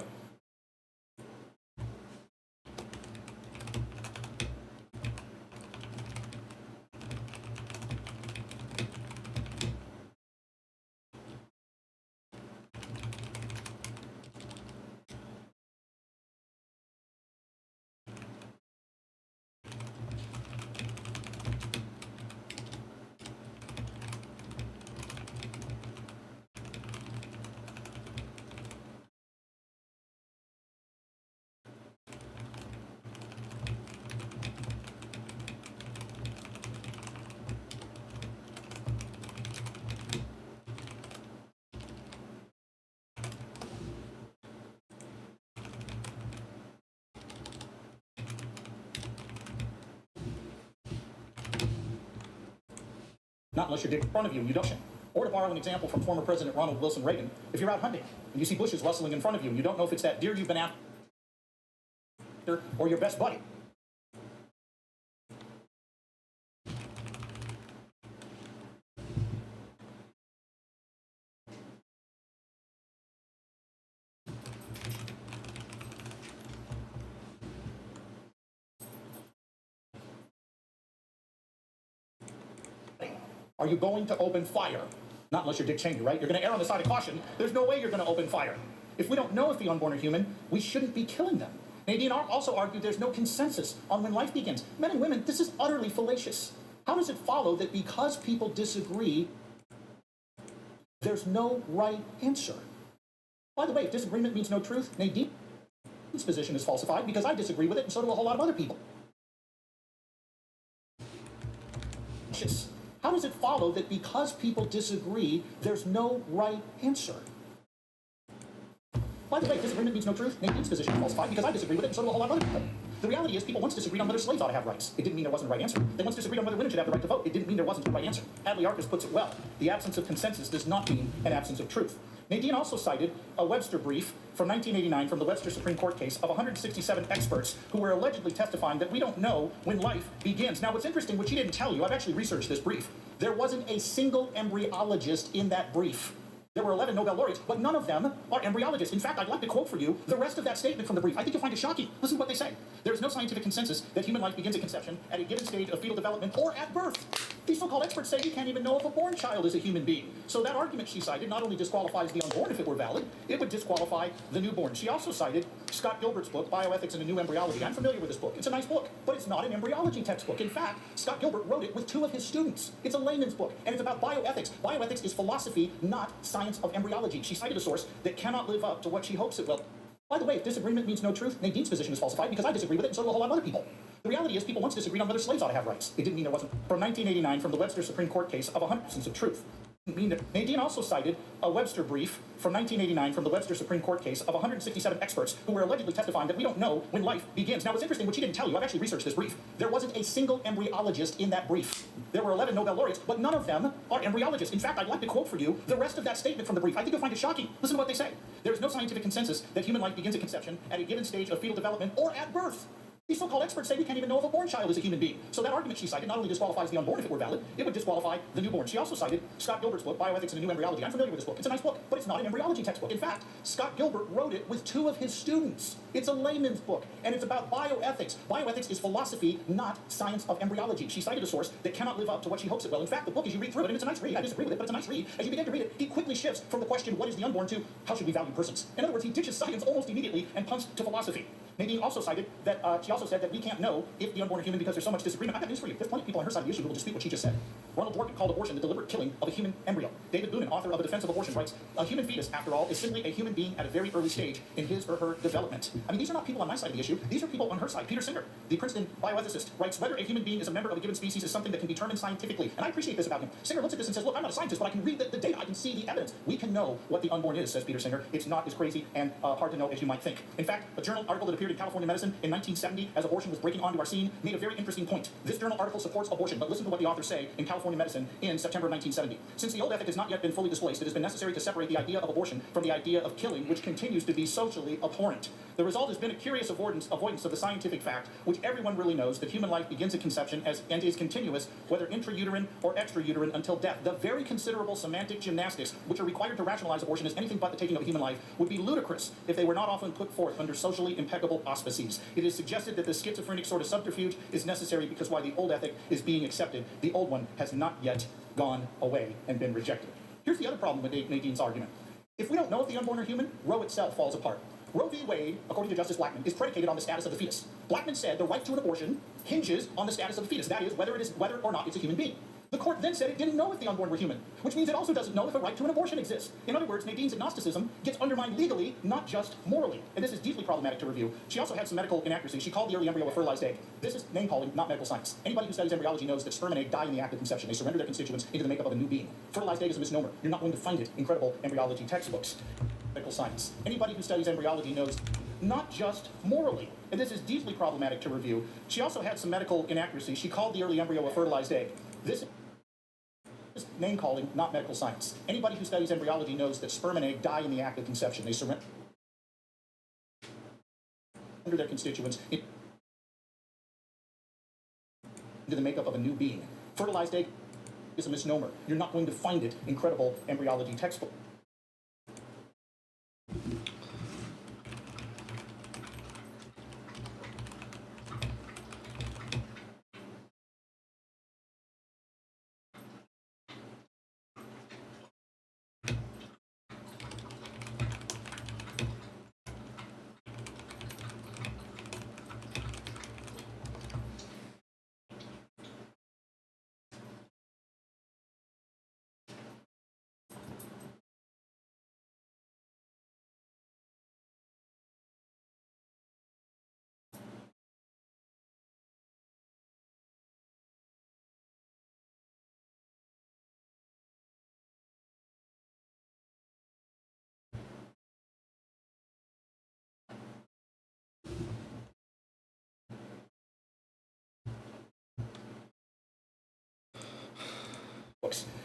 Not unless you're dick in front of you and you don't. Or to borrow an example from former President Ronald Wilson Reagan, if you're out hunting and you see bushes rustling in front of you and you don't know if it's that deer you've been after or your best buddy. Are you going to open fire? Not unless you're Dick Cheney, right? You're going to err on the side of caution. There's no way you're going to open fire. If we don't know if the unborn are human, we shouldn't be killing them. Nadine also argued there's no consensus on when life begins. Men and women, this is utterly fallacious. How does it follow that because people disagree, there's no right answer? By the way, if disagreement means no truth, Nadine's position is falsified because I disagree with it, and so do a whole lot of other people. How does it follow that because people disagree, there's no right answer? By the way, if disagreement means no truth, Nadine's position is falsified because I disagree with it, and so do a whole lot of other people. The reality is people once disagreed on whether slaves ought to have rights. It didn't mean there wasn't a right answer. They once disagreed on whether women should have the right to vote. It didn't mean there wasn't a right answer. Adley Arcus puts it well. The absence of consensus does not mean an absence of truth. Nadine also cited a Webster brief from 1989 from the Webster Supreme Court case of 167 experts who were allegedly testifying that we don't know when life begins. Now, what's interesting, which she didn't tell you, I've actually researched this brief. There wasn't a single embryologist in that brief. There were 11 Nobel laureates, but none of them are embryologists. In fact, I'd like to quote for you the rest of that statement from the brief. I think you'll find it shocking. Listen to what they say. There is no scientific consensus that human life begins at conception, at a given stage of fetal development, or at birth. These so-called experts say you can't even know if a born child is a human being. So that argument she cited not only disqualifies the unborn if it were valid, it would disqualify the newborn. She also cited Scott Gilbert's book, Bioethics and a New Embryology. I'm familiar with this book. It's a nice book, but it's not an embryology textbook. In fact, Scott Gilbert wrote it with 2 of his students. It's a layman's book, and it's about bioethics. Bioethics is philosophy, not science of embryology. She cited a source that cannot live up to what she hopes it will. By the way, if disagreement means no truth, Nadine's position is falsified because I disagree with it, and so do a whole lot of other people. The reality is people once disagreed on whether slaves ought to have rights. It didn't mean there wasn't. From 1989, from the Webster Supreme Court case of 100% of truth. Nadine also cited a Webster brief from 1989 from the Webster Supreme Court case of 167 experts who were allegedly testifying that we don't know when life begins. Now, what's interesting, what she didn't tell you, I've actually researched this brief. There wasn't a single embryologist in that brief. There were 11 Nobel laureates, but none of them are embryologists. In fact, I'd like to quote for you the rest of that statement from the brief. I think you'll find it shocking. Listen to what they say. There is no scientific consensus that human life begins at conception, at a given stage of fetal development, or at birth. These so-called experts say we can't even know if a born child is a human being. So that argument she cited not only disqualifies the unborn if it were valid, it would disqualify the newborn. She also cited Scott Gilbert's book, Bioethics in a New Embryology. I'm familiar with this book. It's a nice book, but it's not an embryology textbook. In fact, Scott Gilbert wrote it with 2 of his students. It's a layman's book, and it's about bioethics. Bioethics is philosophy, not science of embryology. She cited a source that cannot live up to what she hopes it will. In fact, the book, as you read through it, and it's a nice read, I disagree with it, but it's a nice read, as you begin to read it, he quickly shifts from the question, what is the unborn, to how should we value persons? In other words, he ditches science almost immediately and punts to philosophy. Nadine also cited that, she also said that we can't know if the unborn are human because there's so much disagreement. I've got news for you. There's plenty of people on her side of the issue who will dispute what she just said. Ronald Dworkin called abortion the deliberate killing of a human embryo. David Boonin, author of A Defense of Abortion, writes, a human fetus, after all, is simply a human being at a very early stage in his or her development. I mean, these are not people on my side of the issue. These are people on her side. Peter Singer, the Princeton bioethicist, writes, whether a human being is a member of a given species is something that can be determined scientifically. And I appreciate this about him. Singer looks at this and says, look, I'm not a scientist, but I can read the data. I can see the evidence. We can know what the unborn is, says Peter Singer. It's not as crazy and hard to know as you might think. In fact, a journal article that appeared in California Medicine in 1970, as abortion was breaking onto our scene, made a very interesting point. This journal article supports abortion, but listen to what the authors say in California Medicine in September of 1970. Since the old ethic has not yet been fully displaced, it has been necessary to separate the idea of abortion from the idea of killing, which continues to be socially abhorrent. The result has been a curious avoidance of the scientific fact, which everyone really knows, that human life begins at conception and is continuous, whether intrauterine or extrauterine, until death. The very considerable semantic gymnastics which are required to rationalize abortion as anything but the taking of a human life would be ludicrous if they were not often put forth under socially impeccable auspices. It is suggested that the schizophrenic sort of subterfuge is necessary because while the old ethic is being accepted, the old one has not yet gone away and been rejected. Here's the other problem with Nadine's argument. If we don't know if the unborn are human, Roe itself falls apart. Roe v. Wade, according to Justice Blackmun, is predicated on the status of the fetus. Blackmun said the right to an abortion hinges on the status of the fetus, that is, whether or not it's a human being. The court then said it didn't know if the unborn were human, which means it also doesn't know if a right to an abortion exists. In other words, Nadine's agnosticism gets undermined legally, not just morally. And this is deeply problematic to review. She also had some medical inaccuracies. She called the early embryo a fertilized egg. This is name-calling, not medical science. Anybody who studies embryology knows that sperm and egg die in the act of conception. They surrender their constituents into the makeup of a new being. Fertilized egg is a misnomer. You're not going to find it in credible embryology textbooks. Medical science. Anybody who studies embryology knows not just morally. And this is deeply problematic to review. She also had some medical inaccuracies. She called the early embryo a fertilized egg. This is name-calling, not medical science. Anybody who studies embryology knows that sperm and egg die in the act of conception. They surrender their constituents into the makeup of a new being. Fertilized egg is a misnomer. You're not going to find it in credible embryology textbooks.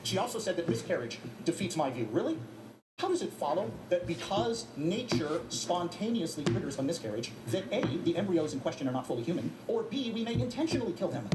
She also said that miscarriage defeats my view. Really? How does it follow that because nature spontaneously triggers a miscarriage, that A, the embryos in question are not fully human, or B, we may intentionally kill them?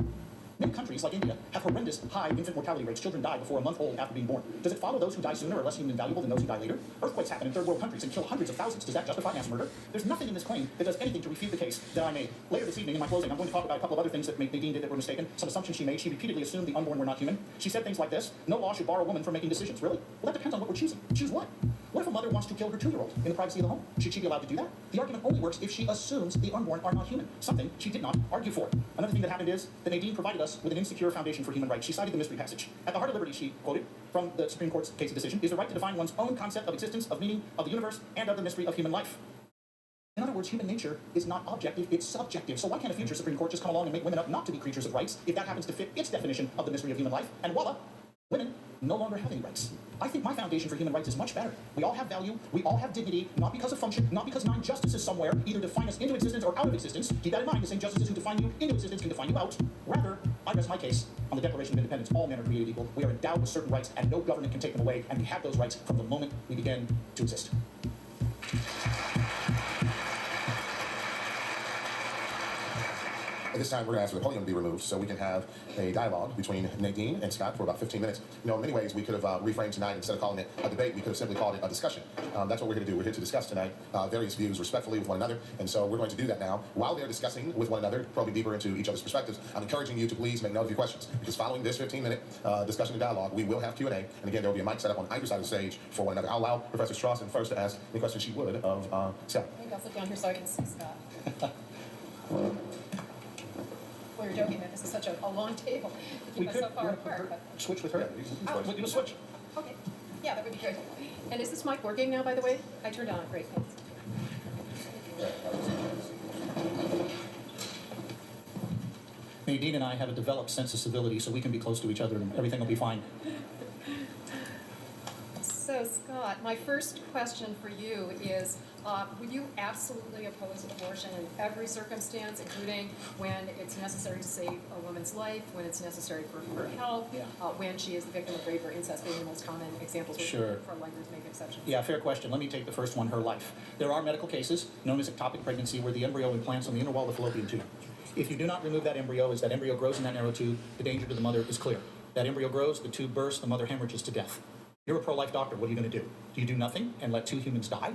Many countries, like India, have horrendous high infant mortality rates. Children die before a month old after being born. Does it follow those who die sooner are less human and valuable than those who die later? Earthquakes happen in third world countries and kill hundreds of thousands. Does that justify mass murder? There's nothing in this claim that does anything to refute the case that I made. Later this evening, in my closing, I'm going to talk about a couple of other things that Nadine did that were mistaken, some assumptions she made. She repeatedly assumed the unborn were not human. She said things like this: no law should bar a woman from making decisions. Really? Well, that depends on what we're choosing. Choose what? What if a mother wants to kill her 2-year-old in the privacy of the home? Should she be allowed to do that? The argument only works if she assumes the unborn are not human, something she did not argue for. Another thing that happened is that Nadine provided us with an insecure foundation for human rights. She cited the mystery passage. At the heart of liberty, she quoted from the Supreme Court's case of decision, is the right to define one's own concept of existence, of meaning, of the universe, and of the mystery of human life. In other words, human nature is not objective, it's subjective. So why can't a future Supreme Court just come along and make women up not to be creatures of rights if that happens to fit its definition of the mystery of human life? And voila, women no longer have any rights. I think my foundation for human rights is much better. We all have value, we all have dignity, not because of function, not because 9 justices somewhere either define us into existence or out of existence. Keep that in mind, the same justices who define you into existence can define you out. Rather, I rest my case on the Declaration of Independence. All men are created equal. We are endowed with certain rights, and no government can take them away, and we have those rights from the moment we begin to exist.
At this time, we're going to ask the podium to be removed so we can have a dialogue between Nadine and Scott for about 15 minutes. You know, in many ways, we could have reframed tonight. Instead of calling it a debate, we could have simply called it a discussion. That's what we're here to do. We're here to discuss tonight various views respectfully with one another. And so we're going to do that now. While they're discussing with one another, probing deeper into each other's perspectives, I'm encouraging you to please make note of your questions. Because following this 15-minute discussion and dialogue, we will have Q&A. And again, there will be a mic set up on either side of the stage for one another. I'll allow Professor Strawson first to ask any questions she would of Scott.
Maybe I'll sit down here so I can see Scott. We were joking that this is such a long table to keep us so far apart. But...
Switch with her. We do a switch.
Okay. Yeah, that would be good. And is this mic working now, by the way? I turned on. Great. Thanks.
Nadine and I have a developed sense of civility, so we can be close to each other and everything will be fine.
So, Scott, my first question for you is, would you absolutely oppose abortion in every circumstance, including when it's necessary to save a woman's life, when it's necessary for her health, when she is the victim of rape or incest, being the most common examples where
Sure.
pro-lifers make exceptions?
Yeah, fair question. Let me take the first one, her life. There are medical cases, known as ectopic pregnancy, where the embryo implants on the inner wall of the fallopian tube. If you do not remove that embryo, as that embryo grows in that narrow tube, the danger to the mother is clear. That embryo grows, the tube bursts, the mother hemorrhages to death. You're a pro-life doctor. What are you going to do? Do you do nothing and let 2 humans die?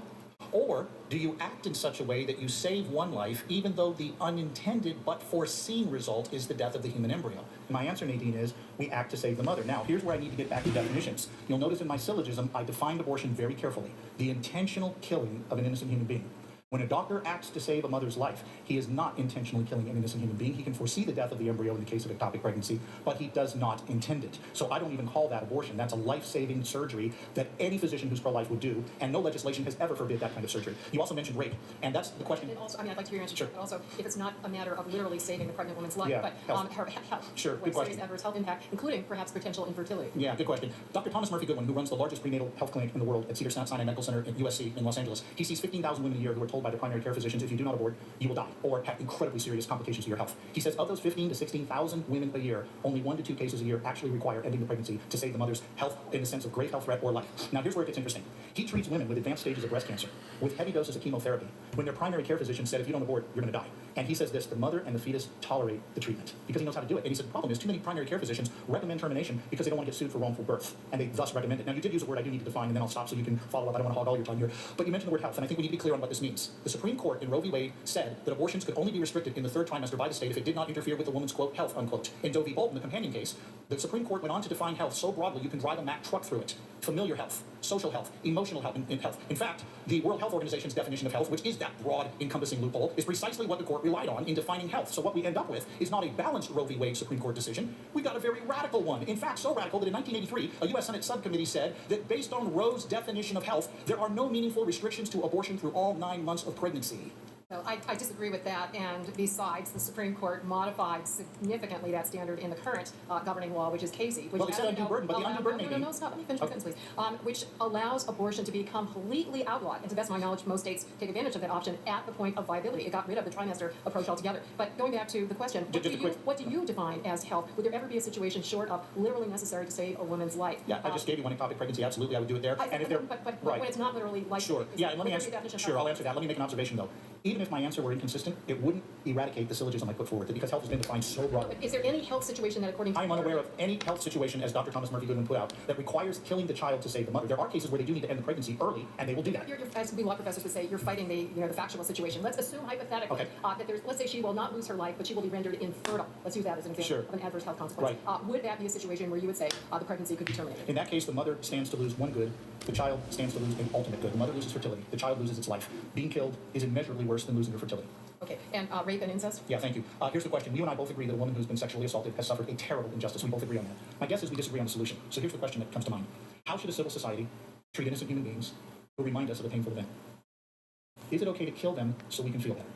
Or do you act in such a way that you save one life, even though the unintended but foreseen result is the death of the human embryo? And my answer, Nadine, is we act to save the mother. Now, here's where I need to get back to definitions. You'll notice in my syllogism, I defined abortion very carefully. The intentional killing of an innocent human being. When a doctor acts to save a mother's life, he is not intentionally killing an innocent human being. He can foresee the death of the embryo in the case of ectopic pregnancy, but he does not intend it. So I don't even call that abortion. That's a life-saving surgery that any physician who's pro-life would do, and no legislation has ever forbid that kind of surgery. You also mentioned rape, and that's the question.
And also, I'd like to hear your answer,
Sure.
but also, if it's not a matter of literally saving the pregnant woman's life, but her health,
Sure, good
serious
question.
adverse health impact, including perhaps potential infertility.
Yeah, good question. Dr. Thomas Murphy Goodwin, who runs the largest prenatal health clinic in the world at Cedars-Sinai Medical Center at USC in Los Angeles, he sees 15,000 women a year who are told by their primary care physicians, if you do not abort, you will die, or have incredibly serious complications to your health. He says of those 15 to 16,000 women a year, only 1 to 2 cases a year actually require ending the pregnancy to save the mother's health in the sense of grave health threat or life. Now here's where it gets interesting. He treats women with advanced stages of breast cancer with heavy doses of chemotherapy when their primary care physician said, if you don't abort, you're going to die. And he says this, the mother and the fetus tolerate the treatment because he knows how to do it. And he said the problem is too many primary care physicians recommend termination because they don't want to get sued for wrongful birth, and they thus recommend it. Now you did use a word I do need to define, and then I'll stop so you can follow up. I don't want to hog all your time here. But you mentioned the word health, and I think we need to be clear on what this means. The Supreme Court in Roe v. Wade said that abortions could only be restricted in the 3rd trimester by the state if it did not interfere with the woman's, quote, health, unquote. In Doe v. Bolton, the companion case, the Supreme Court went on to define health so broadly you can drive a Mack truck through it. Familiar health, social health, emotional health, and health. In fact, the World Health Organization's definition of health, which is that broad, encompassing loophole, is precisely what the court relied on in defining health. So what we end up with is not a balanced Roe v. Wade Supreme Court decision. We got a very radical one. In fact, so radical that in 1983, a U.S. Senate subcommittee said that based on Roe's definition of health, there are no meaningful restrictions to abortion through all 9 months of pregnancy.
So I disagree with that, and besides, the Supreme Court modified significantly that standard in the current governing law, which is Casey. Which
well, it's an undue burden, but the undue burden,
No, stop. Let me finish my sentence, please. Which allows abortion to be completely outlawed. And to the best of my knowledge, most states take advantage of that option at the point of viability. It got rid of the trimester approach altogether. But going back to the question, what do you define as health? Would there ever be a situation short of literally necessary to save a woman's life?
Yeah, I just gave you one ectopic pregnancy. Absolutely, I would do it there.
And if
but
when it's not literally life.
Sure. Yeah, and let me answer. Sure, I'll answer that. Let me make an observation though. Even if my answer were inconsistent, it wouldn't eradicate the syllogism I put forward, because health has been defined so broadly.
Is there any health situation that, according to
I'm unaware of any health situation, as Dr. Thomas Murphy Goodwin put out, that requires killing the child to save the mother. There are cases where they do need to end the pregnancy early, and they will do that.
As law professors would say, you're fighting the factual situation. Let's assume hypothetically that let's say she will not lose her life, but she will be rendered infertile. Let's use that as an example of an adverse health consequence.
Right.
Would that be a situation where you would say the pregnancy could be terminated?
In that case, the mother stands to lose one good. The child stands to lose an ultimate good. The mother loses fertility. The child loses its life. Being killed is immeasurably worse than losing her fertility.
Okay, and rape and incest?
Yeah, thank you. Here's the question. You and I both agree that a woman who's been sexually assaulted has suffered a terrible injustice. We both agree on that. My guess is we disagree on the solution. So here's the question that comes to mind. How should a civil society treat innocent human beings who remind us of a painful event? Is it okay to kill them so we can feel better?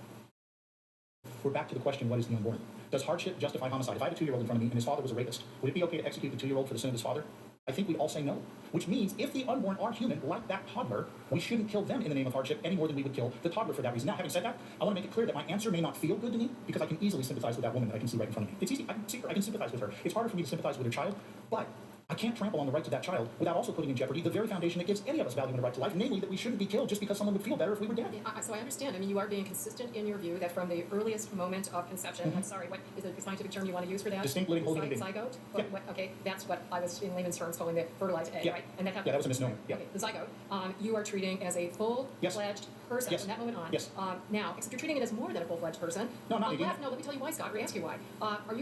We're back to the question, what is the unborn? Does hardship justify homicide? If I had a 2-year-old in front of me and his father was a rapist, would it be okay to execute the 2-year-old for the sin of his father? I think we all say no. Which means if the unborn are human, like that toddler, we shouldn't kill them in the name of hardship any more than we would kill the toddler for that reason. Now, having said that, I want to make it clear that my answer may not feel good to me because I can easily sympathize with that woman that I can see right in front of me. It's easy. I can see her. I can sympathize with her. It's harder for me to sympathize with her child, but I can't trample on the rights of that child without also putting in jeopardy the very foundation that gives any of us value and a right to life, namely that we shouldn't be killed just because someone would feel better if we were dead.
So I understand. I mean, you are being consistent in your view that from the earliest moment of conception, I'm sorry, what is the scientific term you want to use for that?
Distinct living holy being.
Zygote?
Yeah.
Okay, that's what I was in layman's terms calling the fertilized egg,
Yeah.
right? And that
Yeah, that was a misnomer. Yeah.
Okay, the zygote, you are treating as a full-fledged person
Yes.
from that moment on.
Yes.
Now, except you're treating it as more than a full-fledged person.
No, not Nadine.
No, let me tell you why, Scott, or ask you why.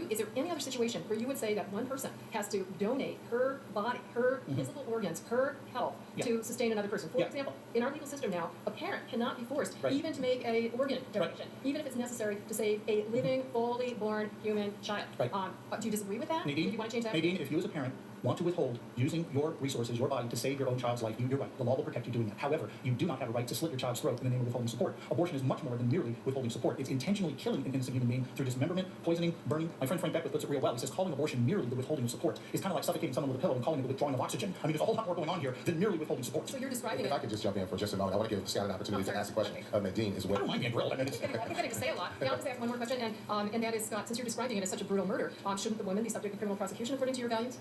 Is there any other situation where you would say that one person has to donate her body, her physical organs, her health to sustain another person? For example, in our legal system now, a parent cannot be forced even to make a organ donation, even if it's necessary to save a living, fully born human child.
Right.
Do you disagree with that?
Nadine,
Do you want to change that?
Nadine, if you as a parent want to withhold using your resources, your body, to save your own child's life, you're right. The law will protect you doing that. However, you do not have a right to slit your child's throat in the name of withholding support. Abortion is much more than merely withholding support. It's intentionally killing an innocent human being through dismemberment, poisoning, burning. My friend Frank Beckwith puts it real well. He says calling abortion merely the withholding of support is kind of like suffocating someone with a pillow and calling it the withdrawing of oxygen. I mean, there's a whole lot more going on here than merely withholding support.
So you're describing
If I could just jump in for just a moment, I want to give Scott an opportunity to ask the question of Nadine as well.
I don't mind being grilled. I mean,
I think I need to say a lot. Yeah, I'll just ask one more question, and that is, Scott, since you're describing it as such a brutal murder, shouldn't the woman be subject to criminal prosecution according to your values?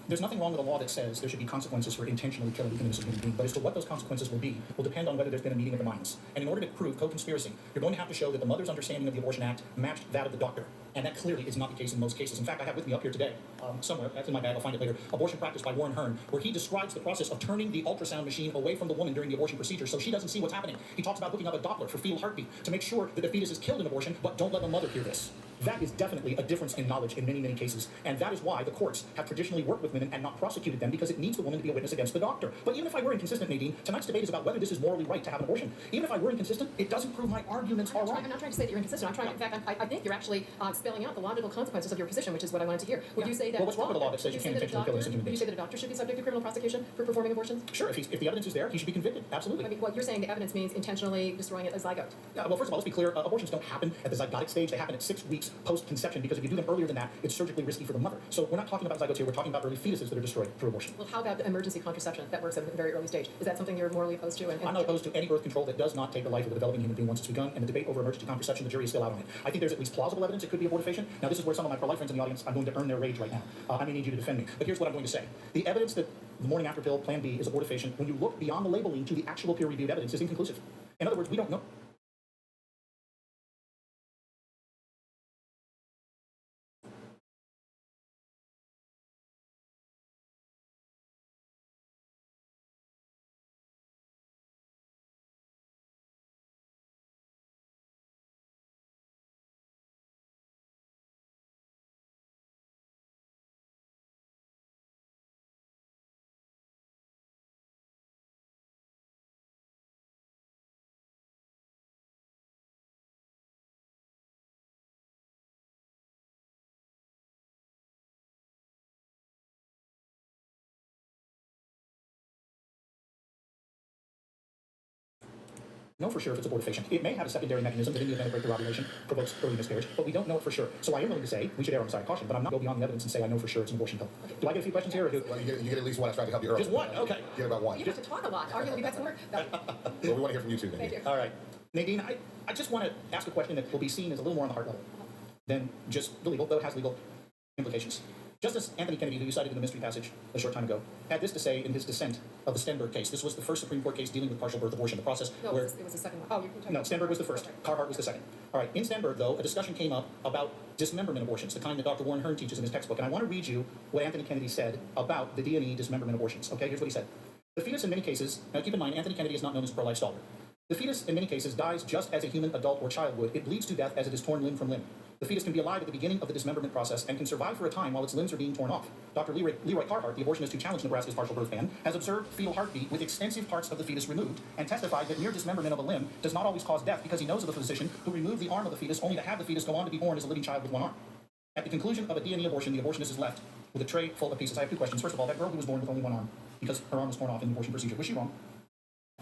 There's nothing wrong with a law that says there should be consequences for intentionally killing an innocent human being, but as to what those consequences will be will depend on whether there's been a meeting of the minds. And in order to prove co-conspiracy, you're going to have to show that the mother's understanding of the Abortion Act matched that of the doctor. And that clearly is not the case in most cases. In fact, I have with me up here today, somewhere, that's in my bag, I'll find it later, Abortion Practice by Warren Hearn, where he describes the process of turning the ultrasound machine away from the woman during the abortion procedure so she doesn't see what's happening. He talks about hooking up a Doppler for fetal heartbeat to make sure that the fetus is killed in abortion, but don't let the mother hear this. That is definitely a difference in knowledge in many, many cases. And that is why the courts have traditionally worked with women and not prosecuted them, because it needs the woman to be a witness against the doctor. But even if I were inconsistent, Nadine, tonight's debate is about whether this is morally right to have an abortion. Even if I were inconsistent, it doesn't prove my arguments are wrong.
I'm not trying to say that you're inconsistent. I'm trying, in fact, I think you're actually spelling out the logical consequences of your position, which is what I wanted to hear. Would you say that?
Well, what's wrong with the law that says you can't intentionally kill innocent human
Would you
beings?
say that a doctor should be subject to criminal prosecution for performing abortions?
Sure, if the evidence is there, he should be convicted. Absolutely.
I mean, what you're saying, the evidence means intentionally destroying it as zygote.
Well, first of all, let's be clear. Abortions don't happen at the zygotic stage. They happen at 6 weeks post-conception, because if you do them earlier than that, it's surgically risky for the mother. So we're not talking about zygotes here. We're talking about early fetuses that are destroyed through abortion.
Well, how about emergency contraception that works at a very early stage? Is that something you're morally opposed to?
I'm not opposed to any birth control that does not take the life of a developing human being once it's begun, and the debate over emergency contraception, the jury is still out on it. I think there's at least plausible evidence it could be abortifacient. Now, this is where some of my pro-life friends in the audience, I'm going to earn their rage right now. I may need you to defend me. But here's what I'm going to say. The evidence that the morning after pill, Plan B, is abortifacient, when you look beyond the labeling to the actual peer-reviewed evidence, is inconclusive. In other words, we don't know. Know for sure if it's abortifacient. It may have a secondary mechanism that in the event of breakthrough ovulation provokes early miscarriage, but we don't know it for sure. So I am willing to say we should err on the side of caution, but I'm not going to go beyond the evidence and say I know for sure it's an abortion pill. Do I get a few questions here? Or
Well, you get at least one. I tried to help you earlier.
Just one? Okay.
Get about one.
You have to talk a lot. Arguably, that's the word.
Well, we want to hear from you too, Nadine.
Thank you.
All right. Nadine, I just want to ask a question that will be seen as a little more on the heart level than just the legal, though it has legal implications. Justice Anthony Kennedy, who you cited in the mystery passage a short time ago, had this to say in his dissent of the Stenberg case. This was the first Supreme Court case dealing with partial birth abortion, the process
No,
where...
it was the second one. Oh, you're talking
No, Stenberg was the first. Carhart was the second. All right, in Stenberg, though, a discussion came up about dismemberment abortions, the kind that Dr. Warren Hearn teaches in his textbook. And I want to read you what Anthony Kennedy said about the D&E dismemberment abortions. Okay, here's what he said. The fetus in many cases... Now, keep in mind, Anthony Kennedy is not known as a pro-life stalker. The fetus, in many cases, dies just as a human adult or child would. It bleeds to death as it is torn limb from limb. The fetus can be alive at the beginning of the dismemberment process and can survive for a time while its limbs are being torn off. Dr. Leroy Carhart, the abortionist who challenged Nebraska's partial birth ban, has observed fetal heartbeat with extensive parts of the fetus removed and testified that mere dismemberment of a limb does not always cause death because he knows of a physician who removed the arm of the fetus only to have the fetus go on to be born as a living child with one arm. At the conclusion of a D&E abortion, the abortionist is left with a tray full of pieces. I have two questions. First of all, that girl who was born with only one arm because her arm was torn off in the abortion procedure, was she wrong?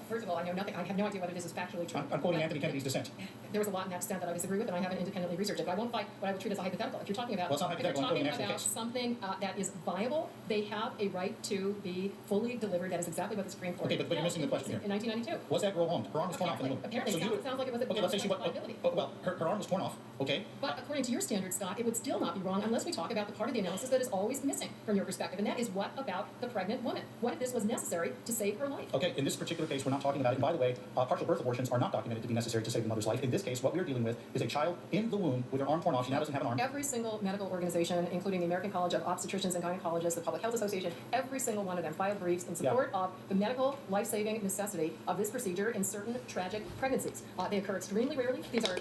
First of all, I know nothing. I have no idea whether this is factually true.
I'm quoting Anthony Kennedy's dissent.
There was a lot in that dissent that I disagree with, and I haven't independently researched it. But I won't fight what I would treat as a hypothetical. If you're talking about,
Well, it's not hypothetical, I'm quoting an actual case.
something that is viable, they have a right to be fully delivered. That is exactly what the Supreme Court.
Okay, but you're missing the question here.
In 1992.
Was that girl harmed? Her arm was torn off in the womb.
Apparently,
So
it sounds like it was a
okay, let's say she was.
liability.
Well, her arm was torn off. Okay.
But according to your standards, Scott, it would still not be wrong unless we talk about the part of the analysis that is always missing from your perspective, and that is what about the pregnant woman? What if this was necessary to save her life?
Okay, in this particular case, we're not talking about it. And by the way, partial birth abortions are not documented to be necessary to save the mother's life. In this case, what we're dealing with is a child in the womb with her arm torn off. She now doesn't have an arm.
Every single medical organization, including the American College of Obstetricians and Gynecologists, the Public Health Association, every single one of them filed briefs in support of the medical life-saving necessity of this procedure in certain tragic pregnancies. They occur extremely rarely. These are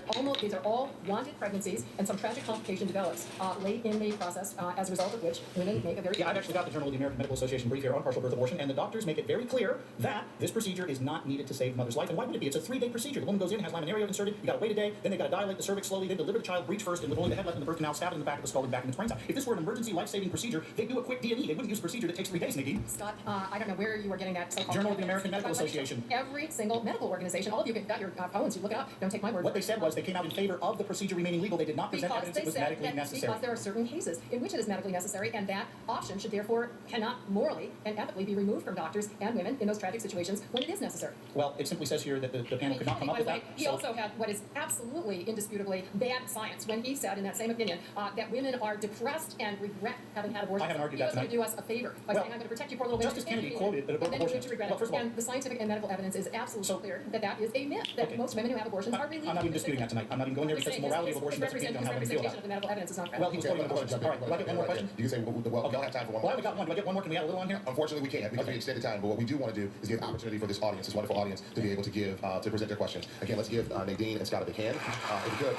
all wanted pregnancies, and some tragic complication develops late in the process, as a result of which women make a very...
Yeah, I've actually got the Journal of the American Medical Association brief here on partial birth abortion, and the doctors make it very clear that this procedure is not needed to save the mother's life. And why would it be? It's a 3-day procedure. The woman goes in, has laminaria inserted, you got to wait a day, then they've got to dilate the cervix slowly, then deliver the child, breech first, and with only the head left in the birth canal, stab it in the back of the skull and back in its brains out. If this were an emergency life-saving procedure, they'd do a quick D&E. They wouldn't use a procedure that takes 3 days, Nadine.
Scott, I don't know where you are getting that so-called...
Journal of the American Medical Association.
Every single medical organization, all of you got your phones, you look it up, don't take my word.
What they said was they came out in favor of the procedure remaining legal. They did not present evidence it was medically necessary.
Because there are certain cases in which it is medically necessary, and that option should therefore cannot morally and ethically be removed from doctors and women in those tragic situations when it is necessary.
Well, it simply says here that the panel could not come up with that.
He also had what is absolutely, indisputably bad science when he said in that same opinion that women are depressed and regret having had abortions.
I haven't argued that tonight.
He was going to do us a favor by saying, I'm going to protect you poor little women.
Justice Kennedy quoted that
and then
abortion...
you're going to regret
well,
it.
first of all,
And the scientific and medical evidence is absolutely clear that that is a myth, that most women who have abortions are relieved.
I'm not even disputing that tonight. I'm not even going there because the morality of abortion doesn't change on how women feel about
His representation of
it.
the medical evidence is not
Well, he was
credible.
quoting abortion. All right, do I get one more question?
You can say, well, we don't have time for one
Well,
more.
I only got one. Do I get one more? Can we add a little on here?
Unfortunately, we can't because we extended time. But what we do want to do is give opportunity for this audience, this wonderful audience, to be able to give, to present their questions. Again, let's give Nadine and Scott a big hand, if you could,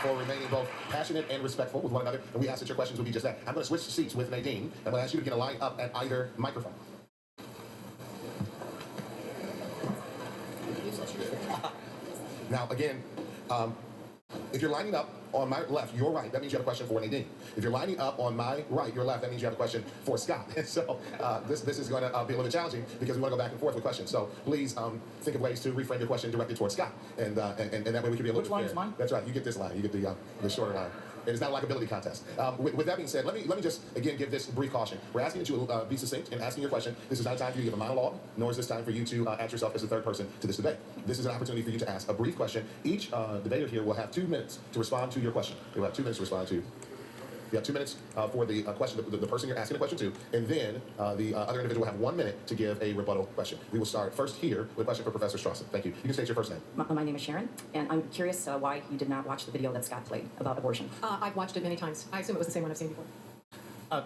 for remaining both passionate and respectful with one another. And we ask that your questions will be just that. I'm going to switch seats with Nadine. I'm going to ask you to begin to line up at either microphone. Now, again, if you're lining up on my left, your right, that means you have a question for Nadine. If you're lining up on my right, your left, that means you have a question for Scott. And so this is going to be a little bit challenging because we want to go back and forth with questions. So please think of ways to reframe your question directed towards Scott. And that way we can be a little bit fair.
Which line is mine?
That's right. You get this line. You get the shorter line. It is not a likability contest. With that being said, let me just, again, give this brief caution. We're asking that you be succinct in asking your question. This is not a time for you to give a monologue, nor is this time for you to add yourself as the third person to this debate. This is an opportunity for you to ask a brief question. Each debater here will have 2 minutes to respond to your question. They will have 2 minutes to respond to. You have 2 minutes for the question, the person you're asking the question to, and then the other individual will have 1 minute to give a rebuttal question. We will start first here with a question for Professor Strawson. Thank you. You can state your first name.
My name is Sharon, and I'm curious why you did not watch the video that Scott played about abortion.
I've watched it many times. I assume it was the same one I've seen before.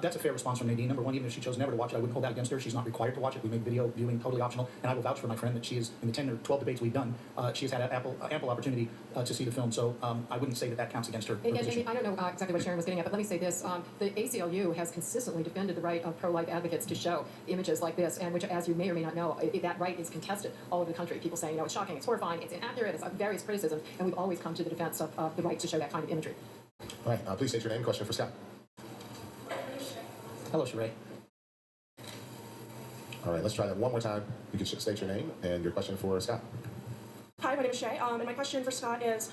That's a fair response from Nadine. Number one, even if she chose never to watch it, I wouldn't hold that against her. She's not required to watch it. We make video viewing totally optional. And I will vouch for my friend that she is, in the 10 or 12 debates we've done, she has had ample opportunity to see the film. So I wouldn't say that counts against her position.
I don't know exactly what Sharon was getting at, but let me say this. The ACLU has consistently defended the right of pro-life advocates to show images like this, and which, as you may or may not know, that right is contested all over the country. People saying, it's shocking, it's horrifying, it's inaccurate, it's various criticisms, and we've always come to the defense of the right to show that kind of imagery.
All right. Please state your name. Question for Scott.
Hello, Sheree.
All right, let's try that one more time. You can state your name and your question for Scott.
Hi, my name is Shay, and my question for Scott is,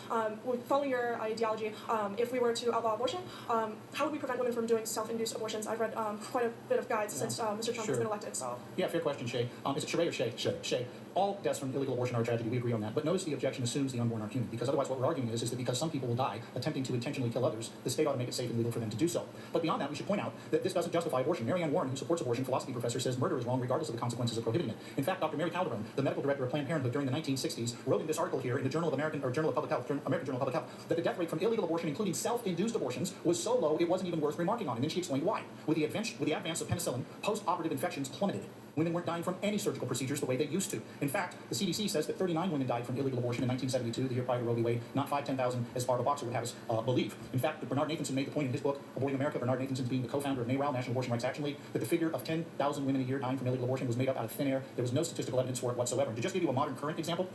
following your ideology, if we were to outlaw abortion, how would we prevent women from doing self-induced abortions? I've read quite a bit of guides since Mr. Trump has been elected, so...
Yeah, fair question, Shay. Is it Sheree or Shay? Shay. All deaths from illegal abortion are a tragedy. We agree on that. But notice the objection assumes the unborn are human, because otherwise what we're arguing is that because some people will die attempting to intentionally kill others, the state ought to make it safe and legal for them to do so. But beyond that, we should point out that this doesn't justify abortion. Mary Ann Warren, who supports abortion, philosophy professor, says murder is wrong regardless of the consequences of prohibiting it. In fact, Dr. Mary Calderon, the medical director of Planned Parenthood during the 1960s, wrote in this article here in the Journal of Public Health, American Journal of Public Health, that the death rate from illegal abortion, including self-induced abortions, was so low it wasn't even worth remarking on. And then she explained why. With the advance of penicillin, post-operative infections plummeted. Women weren't dying from any surgical procedures the way they used to. In fact, the CDC says that 39 women died from illegal abortion in 1972, the year prior to Roe v. Wade, not 5,000-10,000 as Barbara Boxer would have us believe. In fact, Bernard Nathanson made the point in his book, Aborting America, Bernard Nathanson being the co-founder of NARAL, National Abortion Rights Action League, that the figure of 10,000 women a year dying from illegal abortion was made up out of thin air. There was no statistical evidence for it whatsoever. To just give you a modern current example,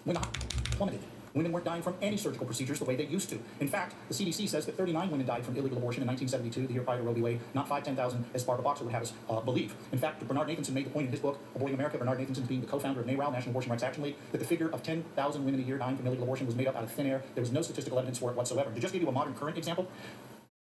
women plummeted. Women weren't dying from any surgical procedures the way they used to. In fact, the CDC says that 39 women died from illegal abortion in 1972, the year prior to Roe v. Wade, not 5,000-10,000, as Barbara Boxer would have us believe. In fact, Bernard Nathanson made the point in his book, Aborting America, Bernard Nathanson being the co-founder of NARAL, National Abortion Rights Action League, that the figure of 10,000 women a year dying from illegal abortion was made up out of thin air. There was no statistical evidence for it whatsoever. To just give you a modern current example,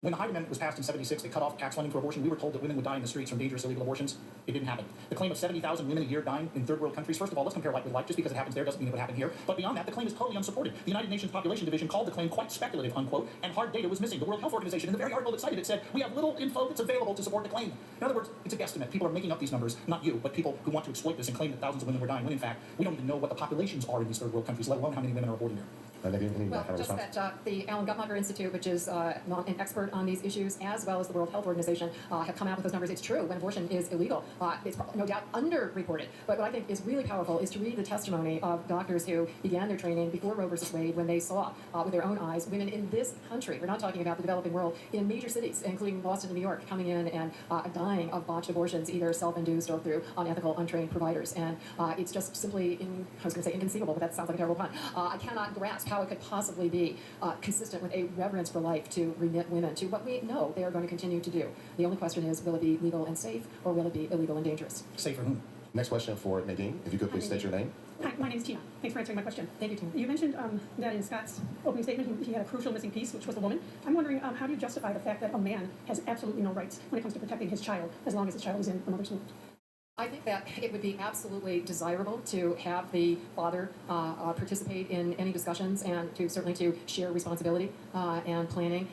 when the Hyde Amendment was passed in 76, it cut off tax funding for abortion. We were told that women would die in the streets from dangerous illegal abortions. It didn't happen. The claim of 70,000 women a year dying in third world countries, first of all, let's compare like with like. Just because it happens there doesn't mean it would happen here. But beyond that, the claim is totally unsupported. The United Nations Population Division called the claim quite speculative, unquote, and hard data was missing. The World Health Organization, in the very article that cited it, said, we have little info that's available to support the claim. In other words, it's a guesstimate. People are making up these numbers, not you, but people who want to exploit this and claim that thousands of women were dying, when in fact, we don't even know what the populations are in these third world countries, let alone how many women are aborting here.
Well, just that the Alan Guttmacher Institute, which is an expert on these issues, as well as the World Health Organization, have come out with those numbers. It's true, when abortion is illegal, it's no doubt underreported. But what I think is really powerful is to read the testimony of doctors who began their training before Roe versus Wade, when they saw with their own eyes women in this country, we're not talking about the developing world, in major cities, including Boston and New York, coming in and dying of botched abortions, either self-induced or through unethical, untrained providers. And it's just simply, I was going to say inconceivable, but that sounds like a terrible pun. I cannot grasp how it could possibly be consistent with a reverence for life to remit women to what we know they are going to continue to do. The only question is, will it be legal and safe, or will it be illegal and dangerous?
Safe for whom?
Next question for Nadine. If you could please state your name.
Hi, my name is Tina. Thanks for answering my question.
Thank you, Tina.
You mentioned that in Scott's opening statement, he had a crucial missing piece, which was the woman. I'm wondering, how do you justify the fact that a man has absolutely no rights when it comes to protecting his child, as long as the child is in the mother's womb?
I think that it would be absolutely desirable to have the father participate in any discussions, and certainly to share responsibility and planning.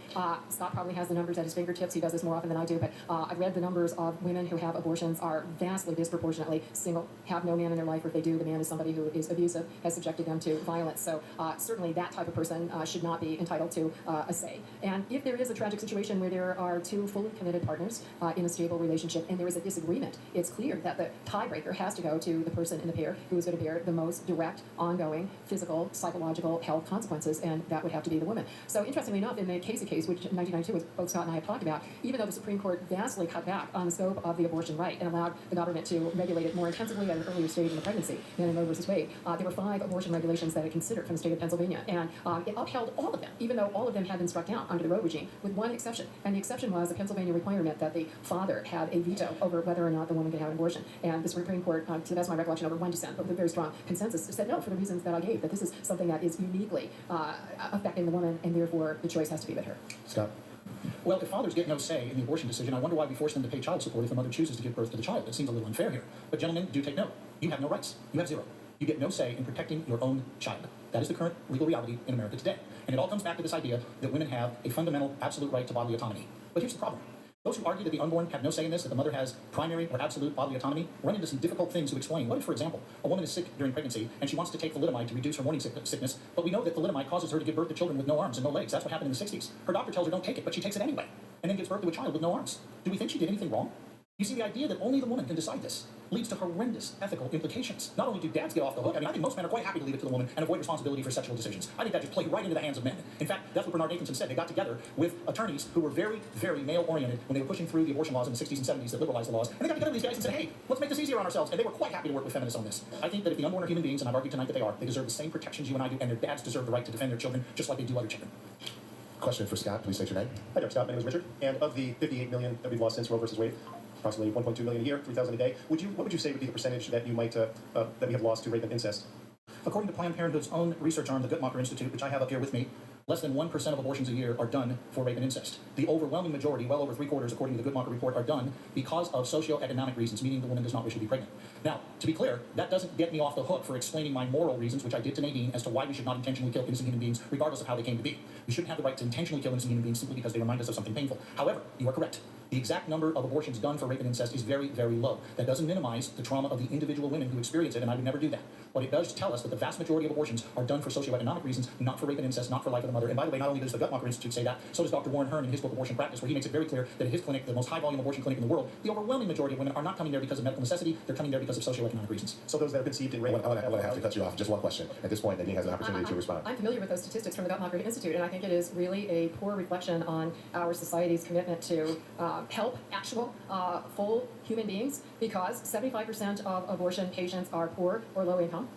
Scott probably has the numbers at his fingertips. He does this more often than I do, but I've read the numbers of women who have abortions are vastly disproportionately single, have no man in their life, or if they do, the man is somebody who is abusive, has subjected them to violence. So certainly that type of person should not be entitled to a say. And if there is a tragic situation where there are two fully committed partners in a stable relationship and there is a disagreement, it's clear that the tiebreaker has to go to the person in the pair who is going to bear the most direct, ongoing, physical, psychological health consequences, and that would have to be the woman. So interestingly enough, in the Casey case, which in 1992, was both Scott and I have talked about, even though the Supreme Court vastly cut back on the scope of the abortion right and allowed the government to regulate it more intensively at an earlier stage in the pregnancy than in Roe versus Wade, there were 5 abortion regulations that it considered from the state of Pennsylvania, and it upheld all of them, even though all of them had been struck down under the Roe regime, with one exception. And the exception was the Pennsylvania requirement that the father had a veto over whether or not the woman could have an abortion. And the Supreme Court, to the best of my recollection, over one dissent, but with a very strong consensus, said no for the reasons that I gave, that this is something that is uniquely affecting the woman, and therefore the choice has to be with her.
Scott.
Well, if fathers get no say in the abortion decision, I wonder why we force them to pay child support if the mother chooses to give birth to the child. It seems a little unfair here. But gentlemen, do take note. You have no rights. You have 0. You get no say in protecting your own child. That is the current legal reality in America today. And it all comes back to this idea that women have a fundamental, absolute right to bodily autonomy. But here's the problem. Those who argue that the unborn have no say in this, that the mother has primary or absolute bodily autonomy, run into some difficult things to explain. What if, for example, a woman is sick during pregnancy and she wants to take thalidomide to reduce her morning sickness, but we know that thalidomide causes her to give birth to children with no arms and no legs. That's what happened in the 60s. Her doctor tells her don't take it, but she takes it anyway, and then gives birth to a child with no arms. Do we think she did anything wrong? You see, the idea that only the woman can decide this leads to horrendous ethical implications. Not only do dads get off the hook, I think most men are quite happy to leave it to the woman and avoid responsibility for sexual decisions. I think that just played right into the hands of men. In fact, that's what Bernard Nathanson said. They got together with attorneys who were very, very male-oriented when they were pushing through the abortion laws in the 60s and 70s that liberalized the laws, and they got together with these guys and said, hey, let's make this easier on ourselves, and they were quite happy to work with feminists on this. I think that if the unborn are human beings, and I've argued tonight that they are, they deserve the same protections you and I do, and their dads deserve the right to defend their children just like they do other children.
Question for Scott. Please state your name.
Hi there, Scott. My name is Richard. And of the 58 million that we've lost since Roe versus Wade, approximately 1.2 million a year, 3,000 a day, what would you say would be the percentage that you might that we have lost to rape and incest?
According to Planned Parenthood's own research arm, the Guttmacher Institute, which I have up here with me, less than 1% of abortions a year are done for rape and incest. The overwhelming majority, well over 3/4, according to the Guttmacher report, are done because of socioeconomic reasons, meaning the woman does not wish to be pregnant. Now, to be clear, that doesn't get me off the hook for explaining my moral reasons, which I did to Nadine, as to why we should not intentionally kill innocent human beings, regardless of how they came to be. We shouldn't have the right to intentionally kill innocent human beings simply because they remind us of something painful. However, you are correct. The exact number of abortions done for rape and incest is very, very low. That doesn't minimize the trauma of the individual women who experience it, and I would never do that. What it does tell us that the vast majority of abortions are done for socioeconomic reasons, not for rape and incest, not for life of the mother. And by the way, not only does the Guttmacher Institute say that, so does Dr. Warren Hearn in his book Abortion Practice, where he makes it very clear that at his clinic, the most high-volume abortion clinic in the world, the overwhelming majority of women are not coming there because of medical necessity, they're coming there because of socioeconomic reasons.
So those that are conceived in rape...
I'm going to have to cut you off. Just one question. At this point, Nadine has an opportunity to respond.
I'm familiar with those statistics from the Guttmacher Institute, and I think it is really a poor reflection on our society's commitment to help actual, full, human beings because 75% of abortion patients are poor or low income.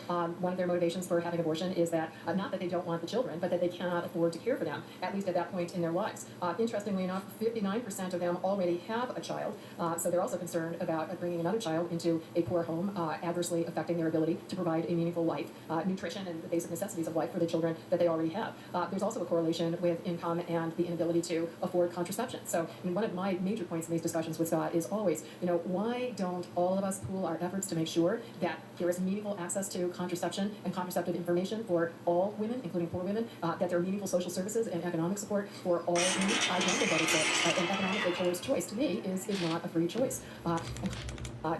One of their motivations for having abortion is that not that they don't want the children, but that they cannot afford to care for them, at least at that point in their lives. Interestingly enough, 59% of them already have a child, so they're also concerned about bringing another child into a poor home, adversely affecting their ability to provide a meaningful life, nutrition, and the basic necessities of life for the children that they already have. There's also a correlation with income and the inability to afford contraception. So, I mean, one of my major points in these discussions with Scott is always, why don't all of us pool our efforts to make sure that there is meaningful access to contraception and contraceptive information for all women, including poor women, that there are meaningful social services and economic support for all women? I don't think that it's an economically coerced choice. To me, is not a free choice.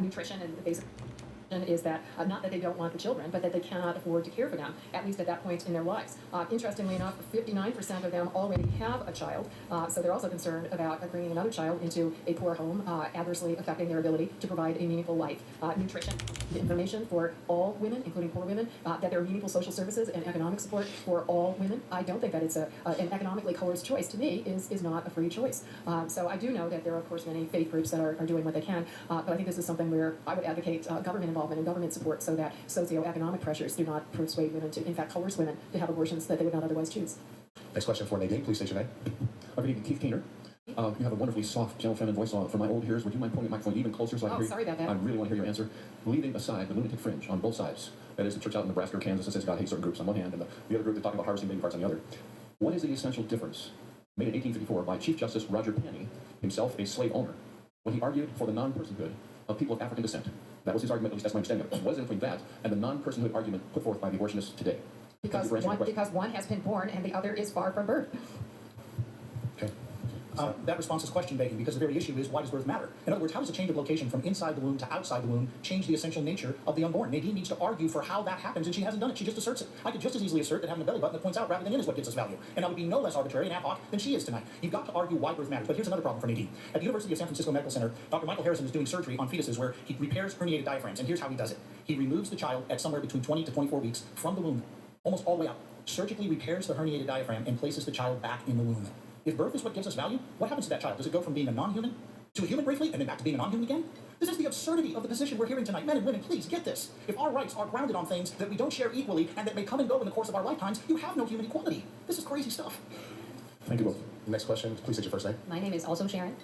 Nutrition and the basic is that not that they don't want the children, but that they cannot afford to care for them, at least at that point in their lives. Interestingly enough, 59% of them already have a child, so they're also concerned about bringing another child into a poor home, adversely affecting their ability to provide a meaningful life. Nutrition, the information for all women, including poor women, that there are meaningful social services and economic support for all women. I don't think that it's an economically coerced choice. To me, is not a free choice. So I do know that there are, of course, many faith groups that are doing what they can, but I think this is something where I would advocate government involvement and government support so that socioeconomic pressures do not persuade women to, in fact, coerce women to have abortions that they would not otherwise choose.
Next question for Nadine. Please state your name.
Good evening, Keith Keener. You have a wonderfully soft, gentle, feminine voice. For my old ears, would you mind pulling the microphone even closer so I can hear you?
Sorry about that.
I really want to hear your answer. Leaving aside the lunatic fringe on both sides, that is the church out in Nebraska or Kansas that says God hates certain groups on one hand, and the other group that's talking about harvesting baby parts on the other. What is the essential difference made in 1854 by Chief Justice Roger Penny, himself a slave owner, when he argued for the non-personhood of people of African descent? That was his argument, at least that's my understanding of it. What is it between that and the non-personhood argument put forth by the abortionists today?
Because one has been born and the other is far from birth.
Okay.
That response is question begging because the very issue is, why does birth matter? In other words, how does a change of location from inside the womb to outside the womb change the essential nature of the unborn? Nadine needs to argue for how that happens, and she hasn't done it. She just asserts it. I could just as easily assert that having a belly button that points out rather than in is what gives us value. And I would be no less arbitrary and ad hoc than she is tonight. You've got to argue why birth matters. But here's another problem for Nadine. At the University of San Francisco Medical Center, Dr. Michael Harrison is doing surgery on fetuses where he repairs herniated diaphragms. And here's how he does it. He removes the child at somewhere between 20 to 24 weeks from the womb, almost all the way out, surgically repairs the herniated diaphragm and places the child back in the womb. If birth is what gives us value, what happens to that child? Does it go from being a non-human to a human briefly and then back to being a non-human again? This is the absurdity of the position we're hearing tonight. Men and women, please get this. If our rights are grounded on things that we don't share equally and that may come and go in the course of our lifetimes, you have no human equality. This is crazy stuff.
Thank you both. Next question. Please state your first name.
My name is also Sharon.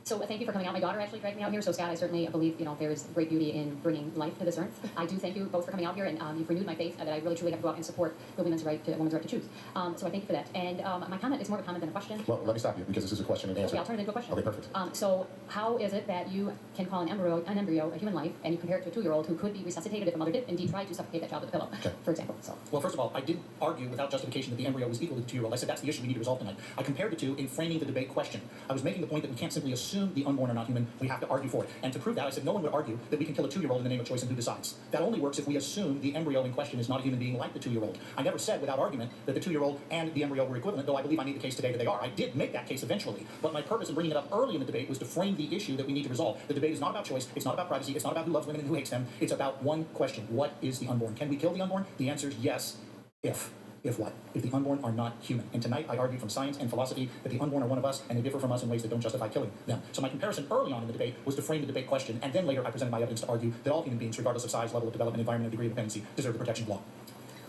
So thank you for coming out. My daughter actually dragged me out here. So Scott, I certainly believe there is great beauty in bringing life to this earth. I do thank you both for coming out here, and you've renewed my faith that I really truly have to go out and support the women's right to choose. So I thank you for that. And my comment is more of a comment than a question.
Well, let me stop you because this is a question and answer.
Okay, I'll turn it into a question.
Okay, perfect.
So how is it that you can call an embryo a human life, and you compare it to a 2-year-old who could be resuscitated if a mother did indeed try to suffocate that child with a pillow, for example? So.
Well, first of all, I didn't argue without justification that the embryo was equal to the 2-year-old. I said that's the issue we need to resolve tonight. I compared the two in framing the debate question. I was making the point that we can't simply assume the unborn are not human. We have to argue for it. And to prove that, I said no one would argue that we can kill a 2-year-old in the name of choice and who decides. That only works if we assume the embryo in question is not a human being like the 2-year-old. I never said without argument that the 2-year-old and the embryo were equivalent, though I believe I made the case today that they are. I did make that case eventually, but my purpose in bringing it up early in the debate was to frame the issue that we need to resolve. The debate is not about choice, it's not about privacy, it's not about who loves women and who hates them. It's about one question: what is the unborn? Can we kill the unborn? The answer is yes, if. If what? If the unborn are not human. And tonight I argued from science and philosophy that the unborn are one of us and they differ from us in ways that don't justify killing them. So my comparison early on in the debate was to frame the debate question, and then later I presented my evidence to argue that all human beings, regardless of size, level of development, environment, and degree of dependency, deserve the protection of law.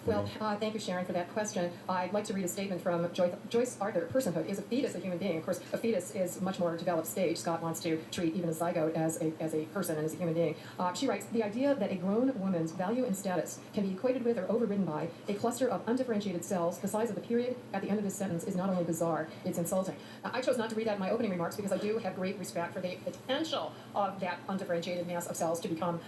Well, thank you, Sharon, for that question. I'd like to read a statement from Joyce Arthur. Personhood. Is a fetus a human being? Of course, a fetus is a much more developed stage. Scott wants to treat even a zygote as a person and as a human being. She writes, the idea that a grown woman's value and status can be equated with or overridden by a cluster of undifferentiated cells the size of the period at the end of this sentence is not only bizarre, it's insulting. I chose not to read that in my opening remarks because I do have great respect for the potential of that undifferentiated mass of cells to become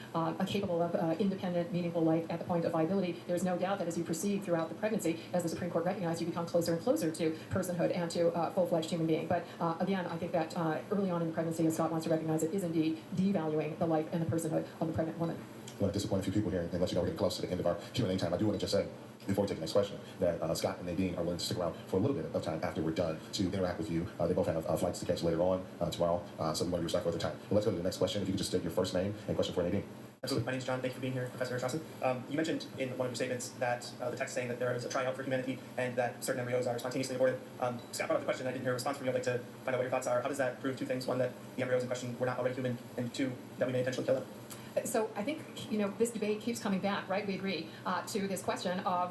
capable of independent, meaningful life at the point of viability. There's no doubt that as you proceed throughout the pregnancy, as the Supreme Court recognized, you become closer and closer to personhood and to full-fledged human being. But again, I think that early on in the pregnancy, as Scott wants to recognize it, is indeed devaluing the life and the personhood of the pregnant woman.
I want to disappoint a few people here and let you know we're getting close to the end of our Q&A time. I do want to just say, before we take the next question, that Scott and Nadine are willing to stick around for a little bit of time after we're done to interact with you. They both have flights to catch later on tomorrow, so we want to be respectful of their time. Well, let's go to the next question. If you could just state your first name and question for Nadine.
Absolutely. My name is John. Thank you for being here, Professor Strawson. You mentioned in one of your statements that the text saying that there is a tryout for humanity and that certain embryos are spontaneously aborted. Scott brought up the question. I didn't hear a response from you. I'd like to find out what your thoughts are. How does that prove two things? One, that the embryos in question were not already human, and two, that we may intentionally kill them.
So I think, this debate keeps coming back, right? We agree to this question of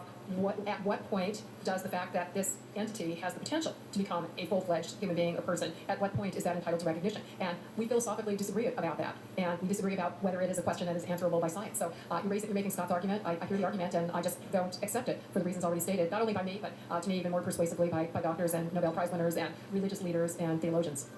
at what point does the fact that this entity has the potential to become a full-fledged human being or person, at what point is that entitled to recognition? And we philosophically disagree about that. And we disagree about whether it is a question that is answerable by science. So you're making Scott's argument. I hear the argument, and I just don't accept it for the reasons already stated, not only by me, but to me even more persuasively by doctors and Nobel Prize winners and religious leaders and theologians.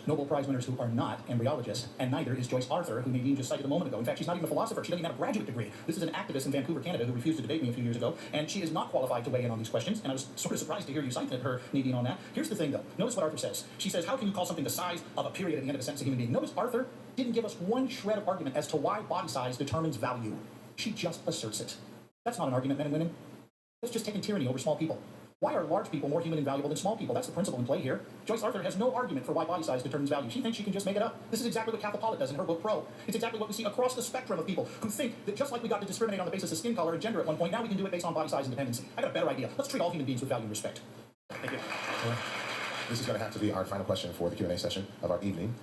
Nobel Prize winners who are not embryologists, and neither is Joyce Arthur, who Nadine just cited a moment ago. In fact, she's not even a philosopher. She doesn't even have a graduate degree. This is an activist in Vancouver, Canada, who refused to debate me a few years ago, and she is not qualified to weigh in on these questions, and I was sort of surprised to hear you cite her, Nadine, on that. Here's the thing, though. Notice what Arthur says. She says, how can you call something the size of a period at the end of a sentence a human being? Notice Arthur didn't give us one shred of argument as to why body size determines value. She just asserts it. That's not an argument, men and women. That's just taking tyranny over small people. Why are large people more human and valuable than small people? That's the principle in play here. Joyce Arthur has no argument for why body size determines value. She thinks she can just make it up. This is exactly what Catholic Paulette does in her book Pro. It's exactly what we see across the spectrum of people who think that just like we got to discriminate on the basis of skin color and gender at one point, now we can do it based on body size and dependency. I got a better idea. Let's treat all human beings with value and respect.
Thank you.
This is going to have to be our final question for the Q&A session of our evening.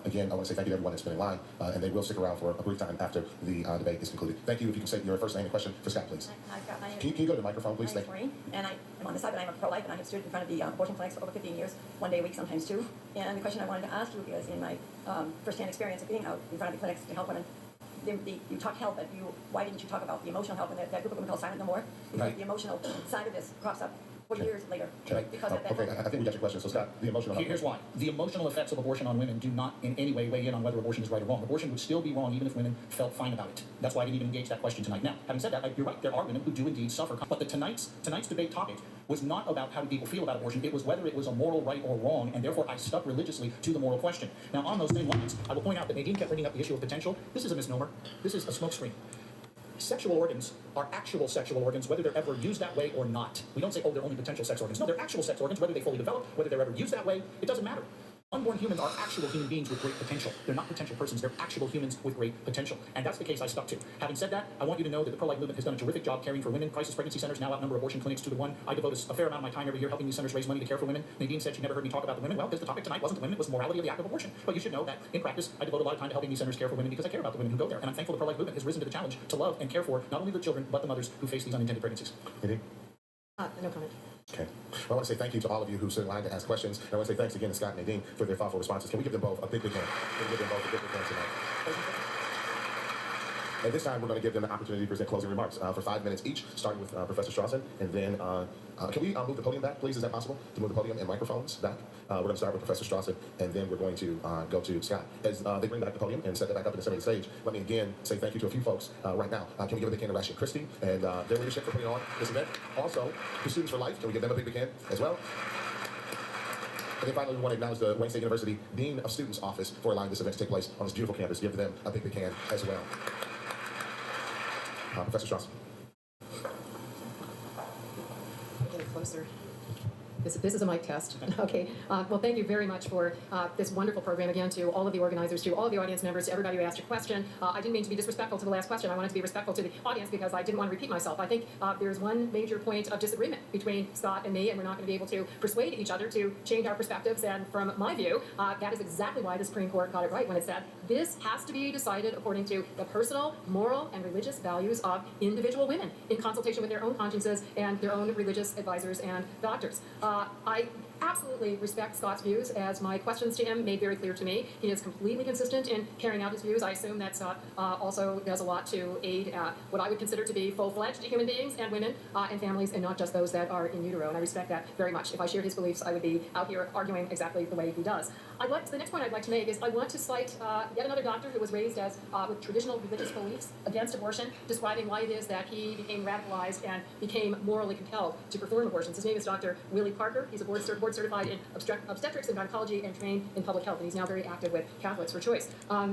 Again, I want to say thank you to everyone that's been in line, and they will stick around for a brief time after the debate is concluded. Thank you. If you can say your first name and question for Scott, please.
I've got my name.
Can you go to the microphone, please?
My name is Maureen, and I am on the side, but I'm a pro-life, and I have stood in front of the abortion clinics for over 15 years, one day a week, sometimes two. And the question I wanted to ask you is, in my first-hand experience of being out in front of the clinics to help women, you talk health, but why didn't you talk about the emotional health? And that group of women called Silent No More, because
Right.
the emotional side of this crops up 40 years later.
Okay.
Because of that.
Okay, I think we got your question. So, Scott, the emotional health.
Here's why. The emotional effects of abortion on women do not in any way weigh in on whether abortion is right or wrong. Abortion would still be wrong even if women felt fine about it. That's why I didn't even engage that question tonight. Now, having said that, you're right. There are women who do indeed suffer. But tonight's debate topic was not about how do people feel about abortion. It was whether it was a moral right or wrong, and therefore I stuck religiously to the moral question. Now, on those same lines, I will point out that Nadine kept bringing up the issue of potential. This is a misnomer. This is a smokescreen. Sexual organs are actual sexual organs, whether they're ever used that way or not. We don't say, oh, they're only potential sex organs. No, they're actual sex organs, whether they fully develop, whether they're ever used that way, it doesn't matter. Unborn humans are actual human beings with great potential. They're not potential persons, they're actual humans with great potential. And that's the case I stuck to. Having said that, I want you to know that the pro-life movement has done a terrific job caring for women. Crisis pregnancy centers now outnumber abortion clinics 2 to 1. I devote a fair amount of my time every year helping these centers raise money to care for women. Nadine said she never heard me talk about the women. Well, because the topic tonight wasn't the women, it was the morality of the act of abortion. But you should know that, in practice, I devote a lot of time to helping these centers care for women because I care about the women who go there. And I'm thankful the pro-life movement has risen to the challenge to love and care for not only the children, but the mothers who face these unintended pregnancies.
Nadine?
No comment.
Okay. Well, I want to say thank you to all of you who stood in line to ask questions. And I want to say thanks again to Scott and Nadine for their thoughtful responses. Can we give them both a big hand? Can we give them both a big hand tonight? At this time, we're going to give them the opportunity to present closing remarks for 5 minutes each, starting with Professor Strawson. And then, can we move the podium back, please? Is that possible? To move the podium and microphones back? We're going to start with Professor Strawson, and then we're going to go to Scott. As they bring back the podium and set that back up in the center of the stage, let me again say thank you to a few folks right now. Can we give a big hand to Rash and Christie and their leadership for putting on this event? Also, to Students for Life, can we give them a big hand as well? And then finally, we want to acknowledge the Wayne State University Dean of Students Office for allowing this event to take place on this beautiful campus. Give them a big hand as well. Professor Strawson.
Getting closer. This is a mic test. Okay. Well, thank you very much for this wonderful program. Again, to all of the organizers, to all of the audience members, to everybody who asked a question. I didn't mean to be disrespectful to the last question. I wanted to be respectful to the audience because I didn't want to repeat myself. I think there's one major point of disagreement between Scott and me, and we're not going to be able to persuade each other to change our perspectives. And from my view, that is exactly why the Supreme Court got it right when it said this has to be decided according to the personal, moral, and religious values of individual women in consultation with their own consciences and their own religious advisors and doctors. I absolutely respect Scott's views, as my questions to him made very clear to me. He is completely consistent in carrying out his views. I assume that Scott also does a lot to aid what I would consider to be full-fledged human beings and women and families, and not just those that are in utero. And I respect that very much. If I shared his beliefs, I would be out here arguing exactly the way he does. The next point I'd like to make is I want to cite yet another doctor who was raised as with traditional religious beliefs against abortion, describing why it is that he became radicalized and became morally compelled to perform abortions. His name is Dr. Willie Parker. He's a board certified in obstetrics and gynecology and trained in public health, and he's now very active with Catholics for Choice.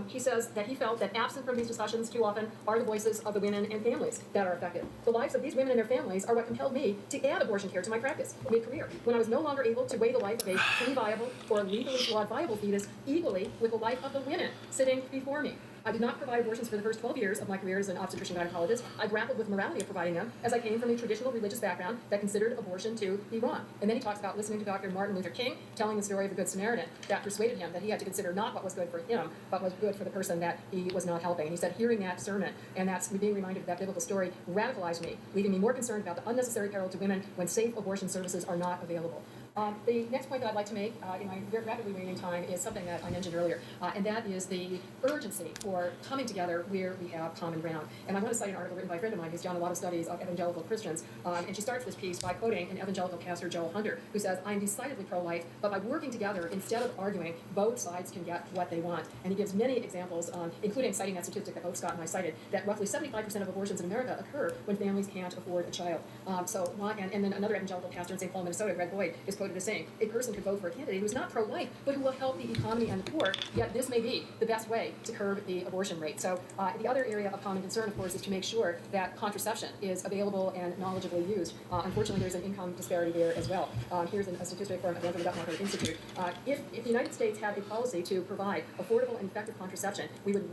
He says that he felt that absent from these discussions too often are the voices of the women and families that are affected. The lives of these women and their families are what compelled me to add abortion care to my practice mid-career, when I was no longer able to weigh the life of a pre-viable or legally flawed viable fetus equally with the life of the women sitting before me. I did not provide abortions for the first 12 years of my career as an obstetrician gynecologist. I grappled with morality of providing them, as I came from a traditional religious background that considered abortion to be wrong. And then he talks about listening to Dr. Martin Luther King telling the story of the Good Samaritan that persuaded him that he had to consider not what was good for him, but was good for the person that he was not helping. And he said, hearing that sermon and that's being reminded of that biblical story radicalized me, leaving me more concerned about the unnecessary peril to women when safe abortion services are not available. The next point that I'd like to make in my rapidly waning time is something that I mentioned earlier, and that is the urgency for coming together where we have common ground. And I want to cite an article written by a friend of mine who's done a lot of studies of evangelical Christians, and she starts this piece by quoting an evangelical pastor, Joel Hunter, who says, I'm decidedly pro-life, but by working together, instead of arguing, both sides can get what they want. And he gives many examples, including citing that statistic that both Scott and I cited, that roughly 75% of abortions in America occur when families can't afford a child. And then another evangelical pastor in St. Paul, Minnesota, Greg Boyd, is quoted as saying, a person could vote for a candidate who's not pro-life, but who will help the economy and the poor, yet this may be the best way to curb the abortion rate. So the other area of common concern, of course, is to make sure that contraception is available and knowledgeably used. Unfortunately, there's an income disparity there as well. Here's a statistic from the Anthony Duckmarker Institute. If the United States had a policy to provide affordable and effective contraception, we would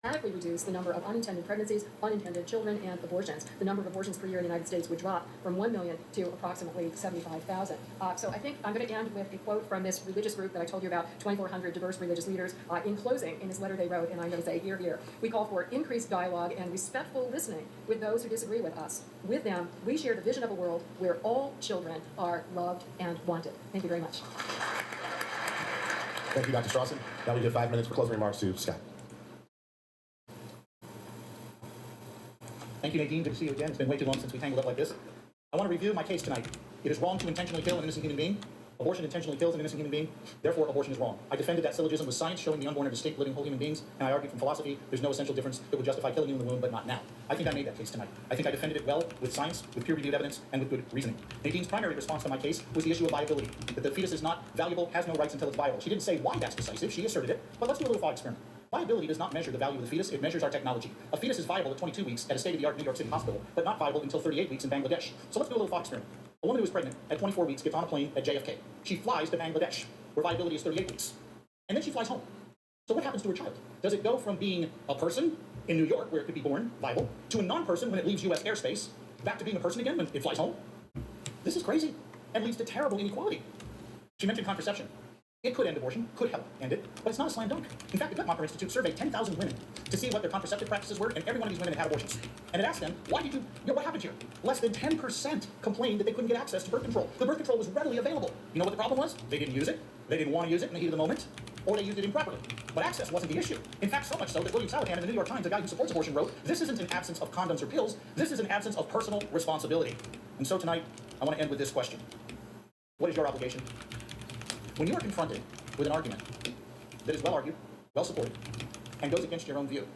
Dramatically reduce the number of unintended pregnancies, unintended children, and abortions. The number of abortions per year in the United States would drop from 1 million to approximately 75,000. So I think I'm going to end with a quote from this religious group that I told you about, 2,400 diverse religious leaders. In closing, in this letter they wrote, and I'm going to say, hear, hear. We call for increased dialogue and respectful listening with those who disagree with us. With them, we share the vision of a world where all children are loved and wanted. Thank you very much.
Thank you, Dr. Strawson. Now we give 5 minutes for closing remarks to Scott.
Thank you, Nadine. Good to see you again. It's been way too long since we tangled up like this. I want to review my case tonight. It is wrong to intentionally kill an innocent human being. Abortion intentionally kills an innocent human being. Therefore, abortion is wrong. I defended that syllogism with science showing the unborn are distinct, living, whole human beings, and I argued from philosophy there's no essential difference that would justify killing you in the womb, but not now. I think I made that case tonight. I think I defended it well with science, with peer-reviewed evidence, and with good reasoning. Nadine's primary response to my case was the issue of viability, that the fetus is not valuable, has no rights until it's viable. She didn't say why that's decisive. She asserted it, but let's do a little thought experiment. Viability does not measure the value of the fetus, it measures our technology. A fetus is viable at 22 weeks at a state-of-the-art New York City hospital, but not viable until 38 weeks in Bangladesh. So let's do a little thought experiment. A woman who is pregnant at 24 weeks gets on a plane at JFK. She flies to Bangladesh, where viability is 38 weeks. And then she flies home. So what happens to her child? Does it go from being a person in New York, where it could be born, viable, to a non-person when it leaves U.S. airspace, back to being a person again when it flies home? This is crazy and leads to terrible inequality. She mentioned contraception. It could end abortion, could help end it, but it's not a slam dunk. In fact, the Guttmacher Institute surveyed 10,000 women to see what their contraceptive practices were, and every one of these women had had abortions. And it asked them, why did what happened here? Less than 10% complained that they couldn't get access to birth control. The birth control was readily available. You know what the problem was? They didn't use it, they didn't want to use it in the heat of the moment, or they used it improperly. But access wasn't the issue. In fact, so much so that William Salahan in the New York Times, a guy who supports abortion, wrote, this isn't an absence of condoms or pills, this is an absence of personal responsibility. And so tonight, I want to end with this question. What is your obligation? When you are confronted with an argument that is well argued, well supported, and goes against your own view,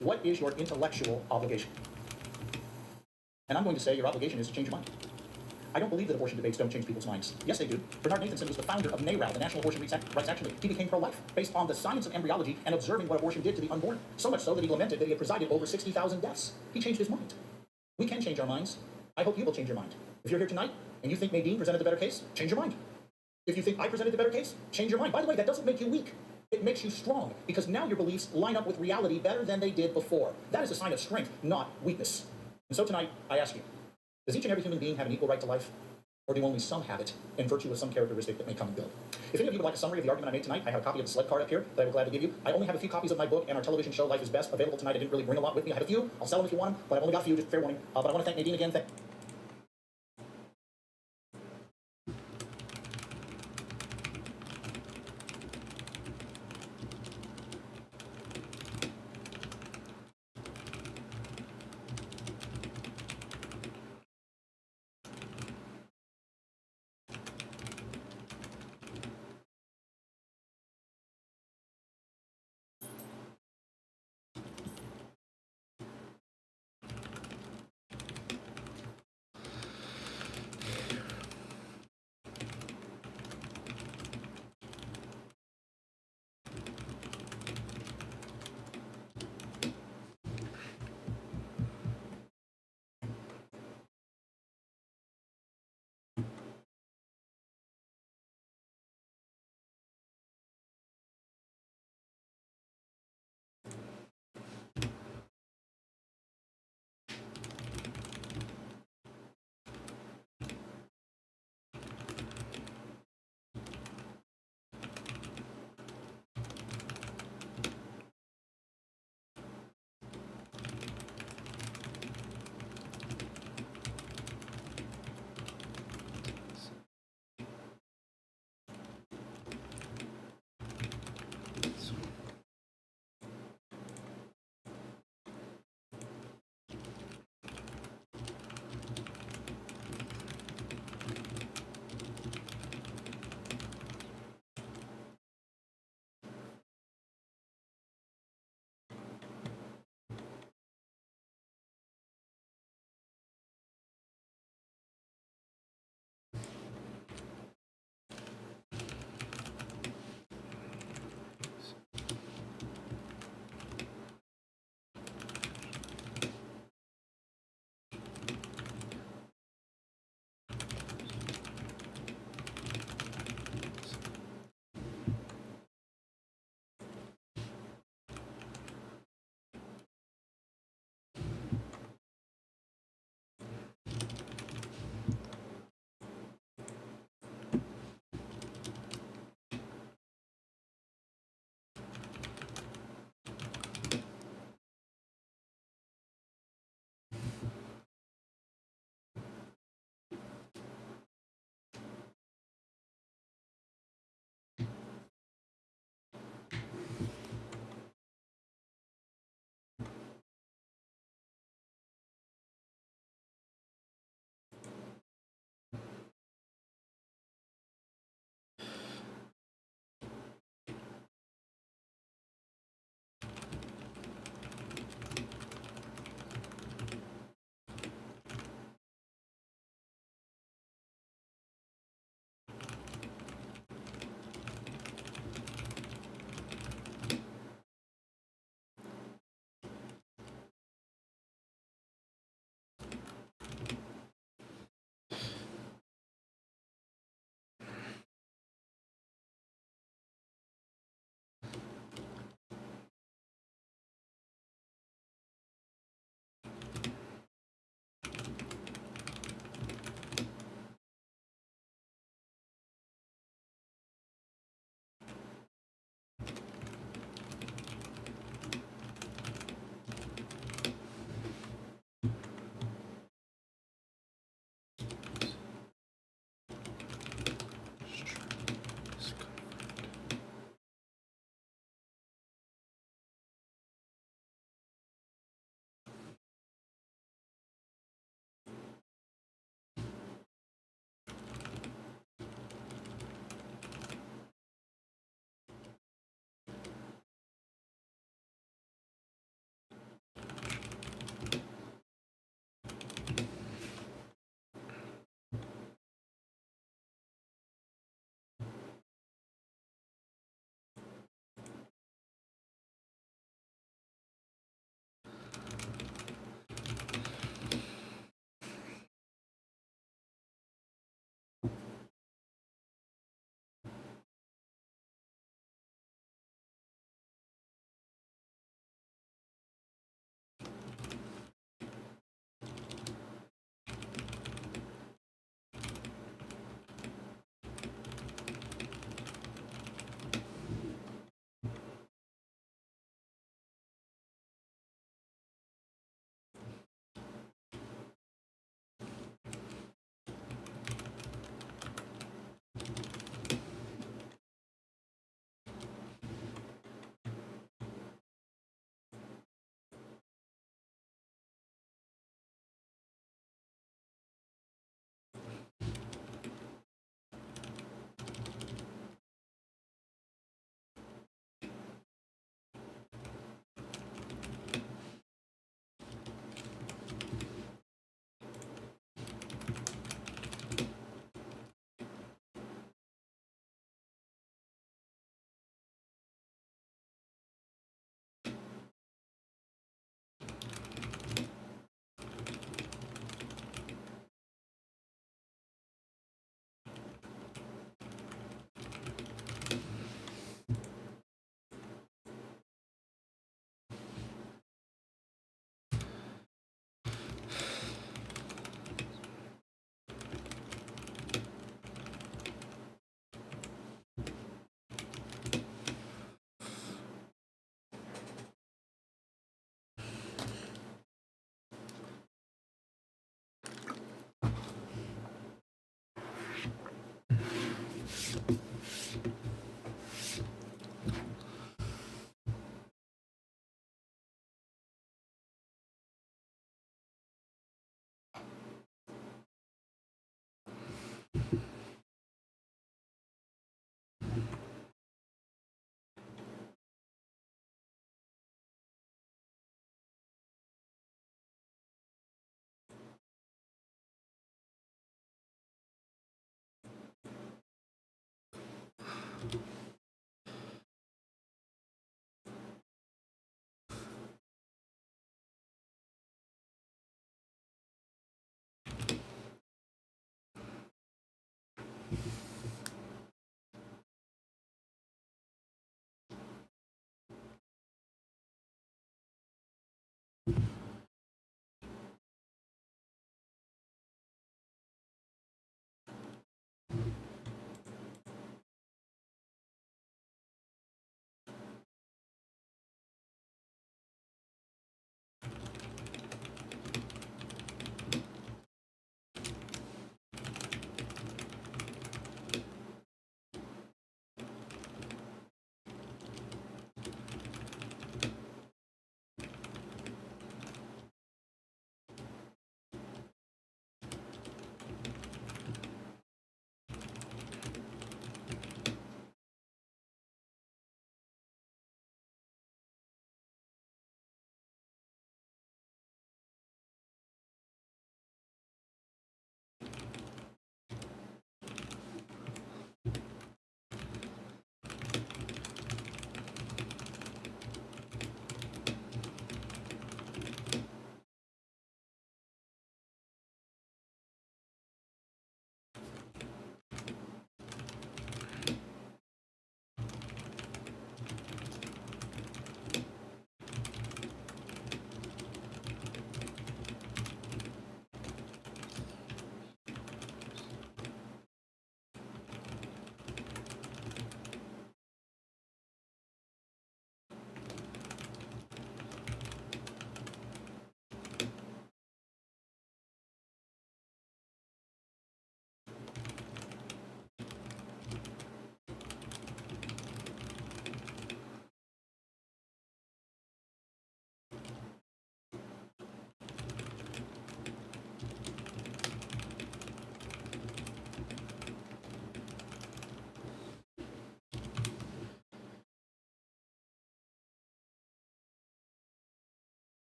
what is your intellectual obligation? And I'm going to say your obligation is to change your mind. I don't believe that abortion debates don't change people's minds. Yes, they do. Bernard Nathanson was the founder of NARAL, the National Abortion Rights Action League. He became pro-life based on the science of embryology and observing what abortion did to the unborn. So much so that he lamented that he had presided over 60,000 deaths. He changed his mind. We can change our minds. I hope you will change your mind. If you're here tonight and you think Nadine presented the better case, change your mind. If you think I presented the better case, change your mind. By the way, that doesn't make you weak. It makes you strong, because now your beliefs line up with reality better than they did before. That is a sign of strength, not weakness. And so tonight, I ask you, does each and every human being have an equal right to life? Or do only some have it in virtue of some characteristic that may come and go? If any of you would like a summary of the argument I made tonight, I have a copy of the select card up here that I will gladly give you. I only have a few copies of my book and our television show, Life is Best, available tonight. I didn't really bring a lot with me. I have a few. I'll sell them if you want them, but I've only got a few, just fair warning. But I want to thank Nadine again.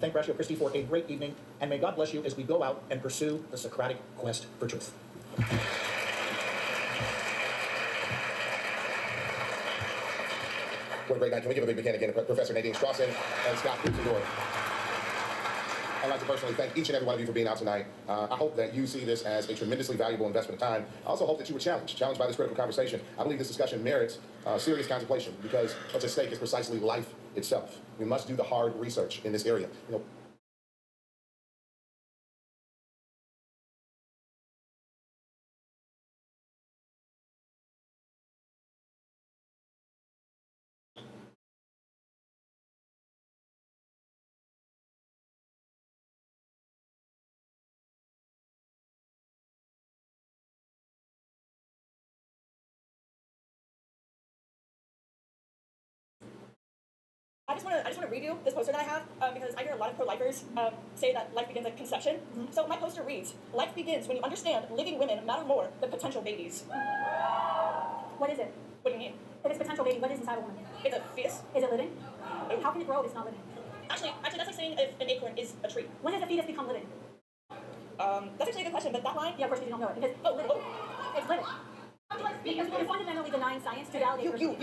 Thank Ratio Christie for a great evening, and may God bless you as we go out and pursue the Socratic quest for truth.
What a great night. Can we give a big hand again to Professor Jan6 and Scott Kutzendorf? I'd like to personally thank each and every one of you for being out tonight. I hope that you see this as a tremendously valuable investment of time. I also hope that you were challenged by this critical conversation. I believe this discussion merits serious contemplation because what's at stake is precisely life itself. We must do the hard research in this area. You know,
I just want to review this poster that I have because I hear a lot of pro-lifers say that life begins at conception. Mm-hmm. So my poster reads, "Life begins when you understand living women matter more than potential babies." What is it? What do you mean? If it's a potential baby, what is inside a woman? It's a fetus. Is it living? How can it grow if it's not living? Actually, that's like saying if an acorn is a tree. When does a fetus become living? That's actually a good question, but that line, yeah, of course, because you don't know it. Because living. It's living. Because we're fundamentally denying science to validate. You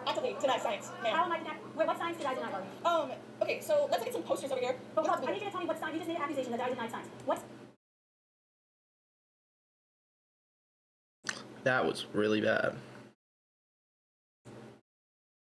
actively deny science, ma'am. How am I denying? What science did I deny, Barbie? Okay, so let's look at some posters over here. But I need you to tell me what science. You just made an accusation that I denied science. What's
That was really bad.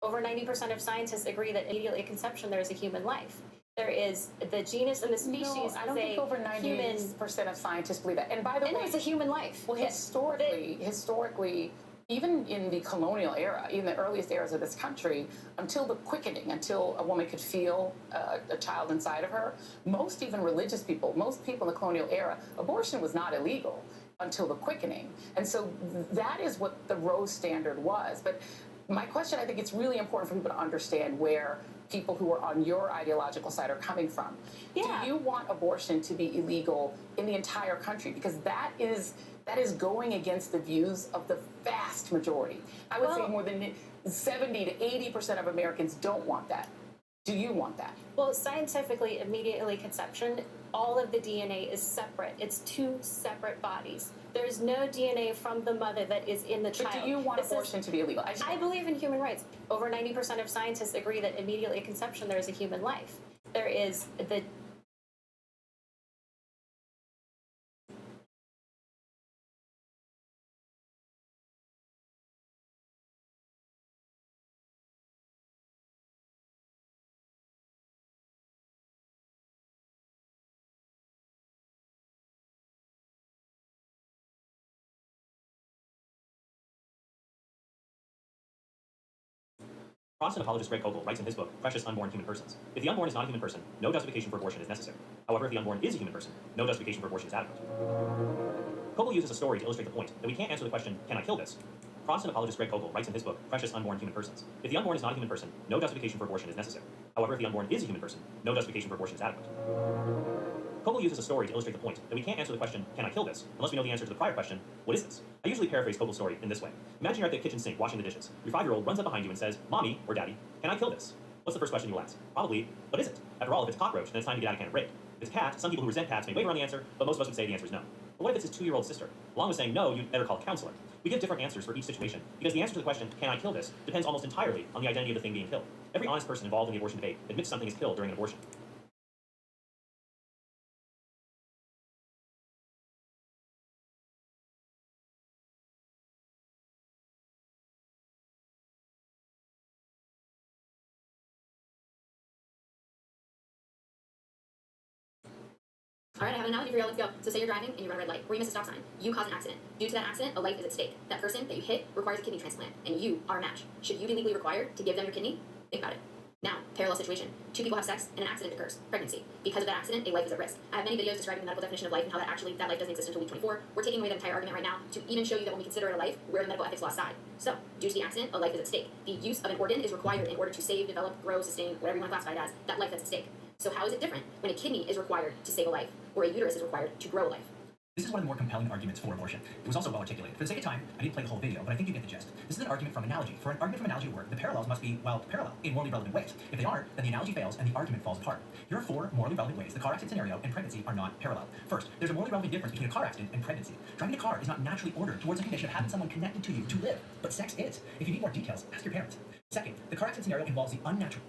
Over 90% of scientists agree that immediately at conception there is a human life. There is the genus and the species.
No, I don't think over 90% of scientists believe that. And by the way,
it's a human life.
Well, historically, even in the colonial era, even the earliest eras of this country, until the quickening, until a woman could feel a child inside of her, most even religious people, most people in the colonial era, abortion was not illegal until the quickening. And so that is what the Rose Standard was. But my question, I think it's really important for people to understand where people who are on your ideological side are coming from. Yeah. Do you want abortion to be illegal in the entire country? Because that is going against the views of the vast majority. I would say more than 70 to 80% of Americans don't want that. Do you want that?
Well, scientifically, immediately conception, all of the DNA is separate. It's two separate bodies. There's no DNA from the mother that is in the child.
But do you want abortion to be illegal?
I believe in human rights. Over 90% of scientists agree that immediately at conception there is a human life. There is the
Protestant apologist Greg Koukl writes in his book, Precious Unborn Human Persons, if the unborn is not a human person, no justification for abortion is necessary. However, if the unborn is a human person, no justification for abortion is adequate. Koukl uses a story to illustrate the point that we can't answer the question, can I kill this? Protestant apologist Greg Koukl writes in his book, Precious Unborn Human Persons, if the unborn is not a human person, no justification for abortion is necessary. However, if the unborn is a human person, no justification for abortion is adequate. Koukl uses a story to illustrate the point that we can't answer the question, can I kill this, unless we know the answer to the prior question, what is this? I usually paraphrase Koukl's story in this way. Imagine you're at the kitchen sink washing the dishes. Your 5-year-old runs up behind you and says, Mommy, or Daddy, can I kill this? What's the first question you will ask? Probably, what is it? After all, if it's a cockroach, then it's time to get out a can of rape. If it's a cat, some people who resent cats may waver on the answer, but most of us would say the answer is no. But what if it's his 2-year-old sister? Along with saying no, you'd better call a counselor. We give different answers for each situation, because the answer to the question, can I kill this, depends almost entirely on the identity of the thing being killed. Every honest person involved in the abortion debate admits something is killed during an abortion.
All right, I have an analogy for you. Let's go. So say you're driving and you run a red light, or you miss a stop sign. You cause an accident. Due to that accident, a life is at stake. That person that you hit requires a kidney transplant, and you are a match. Should you be legally required to give them your kidney? Think about it. Now, parallel situation. 2 people have sex and an accident occurs. Pregnancy. Because of that accident, a life is at risk. I have many videos describing the medical definition of life and how that life doesn't exist until week 24. We're taking away that entire argument right now to even show you that when we consider it a life, we're on the medical ethics law side. So, due to the accident, a life is at stake. The use of an organ is required in order to save, develop, grow, sustain, whatever you want to classify it as, that life that's at stake. So how is it different when a kidney is required to save a life, or a uterus is required to grow a life?
This is one of the more compelling arguments for abortion. It was also well articulated. For the sake of time, I didn't play the whole video, but I think you get the gist. This is an argument from analogy. For an argument from analogy to work, the parallels must be, well, parallel in morally relevant ways. If they aren't, then the analogy fails and the argument falls apart. Here are 4 morally relevant ways the car accident scenario and pregnancy are not parallel. First, there's a morally relevant difference between a car accident and pregnancy. Driving a car is not naturally ordered towards a condition of having someone connected to you to live, but sex is. If you need more details, ask your parents. Second, the car accident scenario involves the unnatural.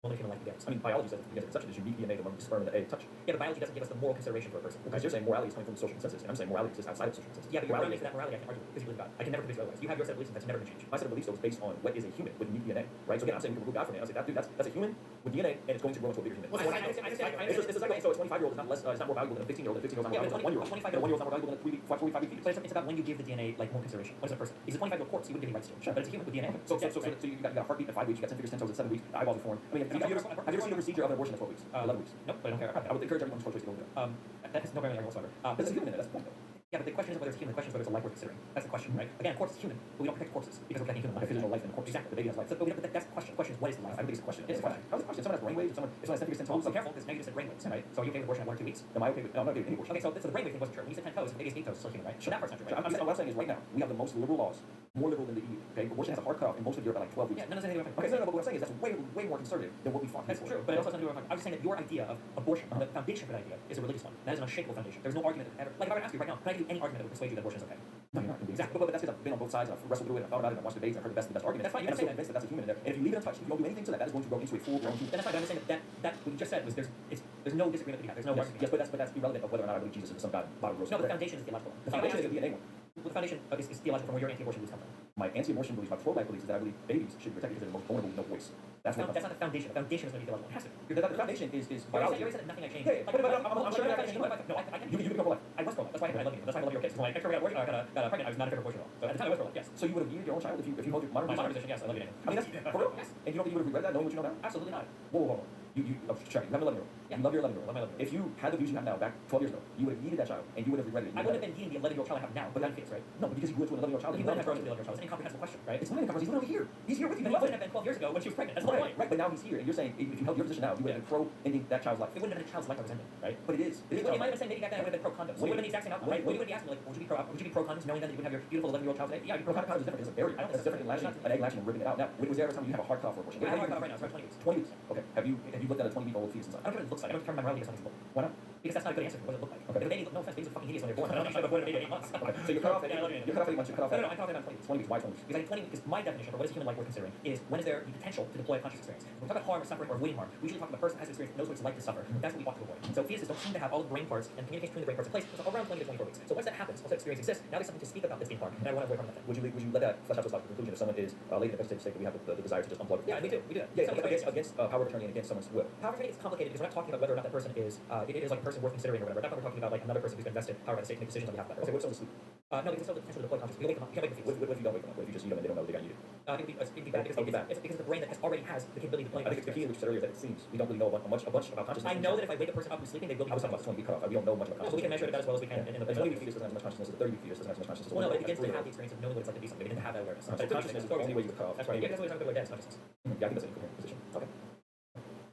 Only human life begins.
I mean, biology says because conception is unique DNA, the sperm and the egg touch.
Yeah, but biology doesn't give us the moral consideration for a person.
Because you're saying morality is coming from the social consensus, and I'm saying morality exists outside of social consensus.
Yeah, but morality for that morality I can argue because you believe God. I can never convince you otherwise. You have your set of beliefs and that's never going to change.
My set of beliefs though is based on what is a human with unique DNA, right? So again, I'm saying we can remove God from it. I'm saying that dude, that's a human with DNA, and it's going to grow into a bigger human.
Well, I understand.
It's like, so a 25-year-old is not less, it's not more valuable than a 15-year-old. A 15-year-old is not more valuable than a 1-year-old. 25-year-old is not more valuable than a 45 feet.
But it's about when you give the DNA like more consideration. What is a person? He's a 25-year-old corpse. You wouldn't give any rights to him. Sure, but it's a human with DNA.
So you got a heartbeat at 5 weeks. You got 10 fingers, 10 toes at 7 weeks. The eyeballs are formed. I mean, have you ever seen a procedure of an abortion at 12 weeks? 11 weeks.
Nope, but I don't care.
I would encourage everyone to choice to go there.
That has no bearing on whatsoever.
That's a human in it. That's the point though.
Yeah, but the question isn't whether it's human. The question is whether it's a life worth considering. That's the question, right? Again, a corpse is human, but we don't protect corpses because we're protecting human life.
Because there's no life in the corpse.
Exactly.
The baby has life.
So, but that's the question. The question is, what is the life?
I don't think it's a question.
It's a question.
How's the question? If someone has brainwaves, if someone has 10 fingers, 10 toes.
So careful, because now you just said brainwaves, right? So are you okay with abortion at 1 or 2 weeks?
Am I okay with? No, I'm not okay with any abortion.
Okay, so the brainwave thing wasn't true. When you said 10 toes, the baby's 8 toes, so human, right? So that part's not true, right?
What I'm saying is right now we have the most liberal laws, more liberal than the EU. Okay, abortion has a hard cutoff in most of Europe at like 12 weeks.
Yeah, none of that.
Okay, no, but what I'm saying is that's way more conservative than what we fought.
That's true, but it also has nothing to do with. I was saying that your idea of abortion, the foundation for that idea, is a religious one. That is an unshakable foundation. There's no argument that ever. Like if I were to ask you right now, can I give you any argument that would persuade you that abortion is okay?
No, you're not.
Exactly.
But that's because I've been on both sides and I've wrestled through it and I've thought about it and I've watched debates and I've heard the best argument.
That's fine.
And I'm so convinced that that's a human in there. And if you leave it untouched, if you don't do anything to that, that is going to grow into a full-grown human.
Then that's fine. But I'm saying that what you just said was there's no disagreement to be had. There's no argument.
Yes, but that's irrelevant of whether or not I believe Jesus is the Son of God. Bottom roast.
No, the foundation is theological.
The foundation is a DNA one.
Well, the foundation is theological from where your anti-abortion beliefs come from.
My anti-abortion beliefs, my pro-life beliefs is that I believe babies should be protected because they're the most vulnerable with no voice. That's not the
foundation. The foundation is going to be theological. It has to be.
The foundation is biology.
You already said that nothing I changed.
Hey, but I'm sure that
No,
you become pro-life.
I was pro-life. That's why I love you. That's why I love your kids. When I got abortion, I got pregnant. I was not in favor of abortion at all. So at the time, I was pro-life. Yes.
So you would have needed your own child if you held your modern
position. Yes, I love you.
I mean, that's for real. Yes. And you don't think you would have regretted that knowing what you know now?
Absolutely not.
Whoa. You check. You have an 11-year-old.
Yeah.
You love your 11-year-old. If you had the views you have now back 12 years ago, you would have needed that child and you would have regretted it.
I wouldn't have been needing the 11-year-old child I have now, but I'm kids, right?
No, because you grew into an 11-year-old child.
You wouldn't have grown into the 11-year-old child. It's an incomprehensible question, right?
It's not incomprehensible. He's literally here. He's here with you.
But he wouldn't have been 12 years ago when she was pregnant. That's the point.
Right, but now he's here, and you're saying if you held your position now, you would have been pro-ending that child's life.
It wouldn't have been a child's life I was ending, right?
But it is.
It might have been saying maybe back then I would have been pro-condoms. So it would have been the exact same outcome, right? Would you ask me, like, would you be pro-condoms knowing then that you would have your beautiful 11-year-old child today? Yeah, you'd be
Pro-condoms is different. It's a barrier. That's different than an egg latching and ripping it out. Now, was there ever a time you have a hard cutoff for abortion?
I have a hard cutoff right now. It's around 20 weeks.
20 weeks. Okay. Have you looked at a 20-week-old fetus inside?
I don't care what it looks like. I don't determine my morality based on his look.
Why not?
Because that's not a good answer for what it look like.
Okay.
If a baby, no offense, babies are fucking hideous when they're born. I don't think I should have avoided a baby at 8 months.
Okay. So you're cut off at 8 months. You're cut off at
No, I'm cut off at 20 weeks.
20 weeks. Why 20 weeks?
Because I think 20 because my definition for what is human life worth considering is when is there the potential to deploy a conscious experience. When we talk about harm or suffering or avoiding harm, we usually talk about a person who has experience, knows what it's like to suffer. That's what we ought to avoid. So fetuses don't seem to have all the brain parts and communication between the brain parts in place until around 20 to 24 weeks. So once that happens, once that experience exists, now there's something to speak about that's being harmed, and I want to avoid harm that.
Would you let that flesh out the conclusion if someone is late in the state that we have the desire to just unplug?
Yeah, we do that.
Yeah, against power of attorney and against someone's will.
Power of attorney is complicated because we're not talking about whether or not that person is it is like a person worth considering or whatever. That's not we're talking about like another person who's been vested power by the state to make decisions on behalf of that person.
Okay, what's on the sleep?
No, because it's still the potential to deploy consciousness. You can wake them up.
What if you don't wake them up? What if you just eat them and they don't know they got eaten?
It would be bad because it's because the brain that already has the capability to deploy.
I think it's the key, which you said earlier, that it seems we don't really know a bunch about consciousness.
I know that if I wake a person up who's sleeping, they will be.
I was talking about the 20-week cutoff. We don't know much about consciousness.
We can measure it about as well as we can.
The 20-week fetus doesn't have as much consciousness. The 30-week fetus doesn't have as much consciousness.
Well, no, but it begins to have the experience of knowing what it's like to be something. It begins to have that awareness.
So consciousness is the only way you would cut off.
That's right. Yeah, that's what we're talking about. Dead consciousness.
Yeah, I think that's an incoherent position. Okay.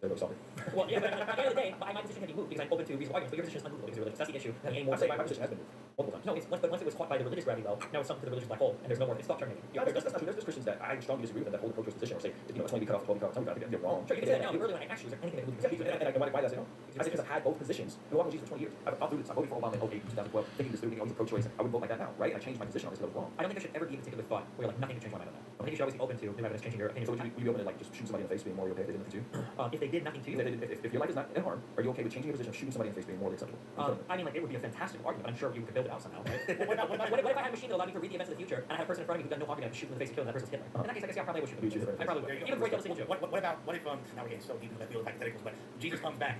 There we go, solve it.
Well, yeah, but at the end of the day, my position can be moved because I'm open to reasonable arguments. But your position is unmovable because you're religious. That's the issue.
I'm saying my position has been moved multiple times.
No, but once it was caught by the religious gravity well, now it's sunk to the religious black hole, and there's no more. It's stopped terminating.
There's Christians that I strongly disagree with them that hold approach to position or say, a 20-week cutoff, 12-week cutoff. I think they're wrong.
Sure, you can say that now. Earlier when I asked you, was there anything that moved you?
And why did I say no? I say because I've had both positions. I've been walking with Jesus for 20 years. I've through this. I voted for Obama in 2012, thinking this through, thinking I was pro-choice. I wouldn't vote like that now, right? I changed my position on this. That was wrong.
I don't think there should ever be a particular thought where like nothing can change my mind on that. I think you should always be open to new evidence changing your opinion.
So would you be open to like just shoot somebody in the face being morally okay if they did nothing to you?
If they did nothing to you,
if your life is not in harm, are you okay with changing your position, shooting somebody in the face being morally acceptable?
I mean, like it would be a fantastic argument. But I'm sure you could build it out somehow. Right? what if I had a machine that allowed me to read the events of the future and I had a person in front of me who got no harm and shoot in the face and kill that person's Hitler? In that case, I guess I probably would shoot them. I probably would. Even before I kill a single Jew.
What about if now we're getting so deep into the field of hypotheticals, but Jesus comes back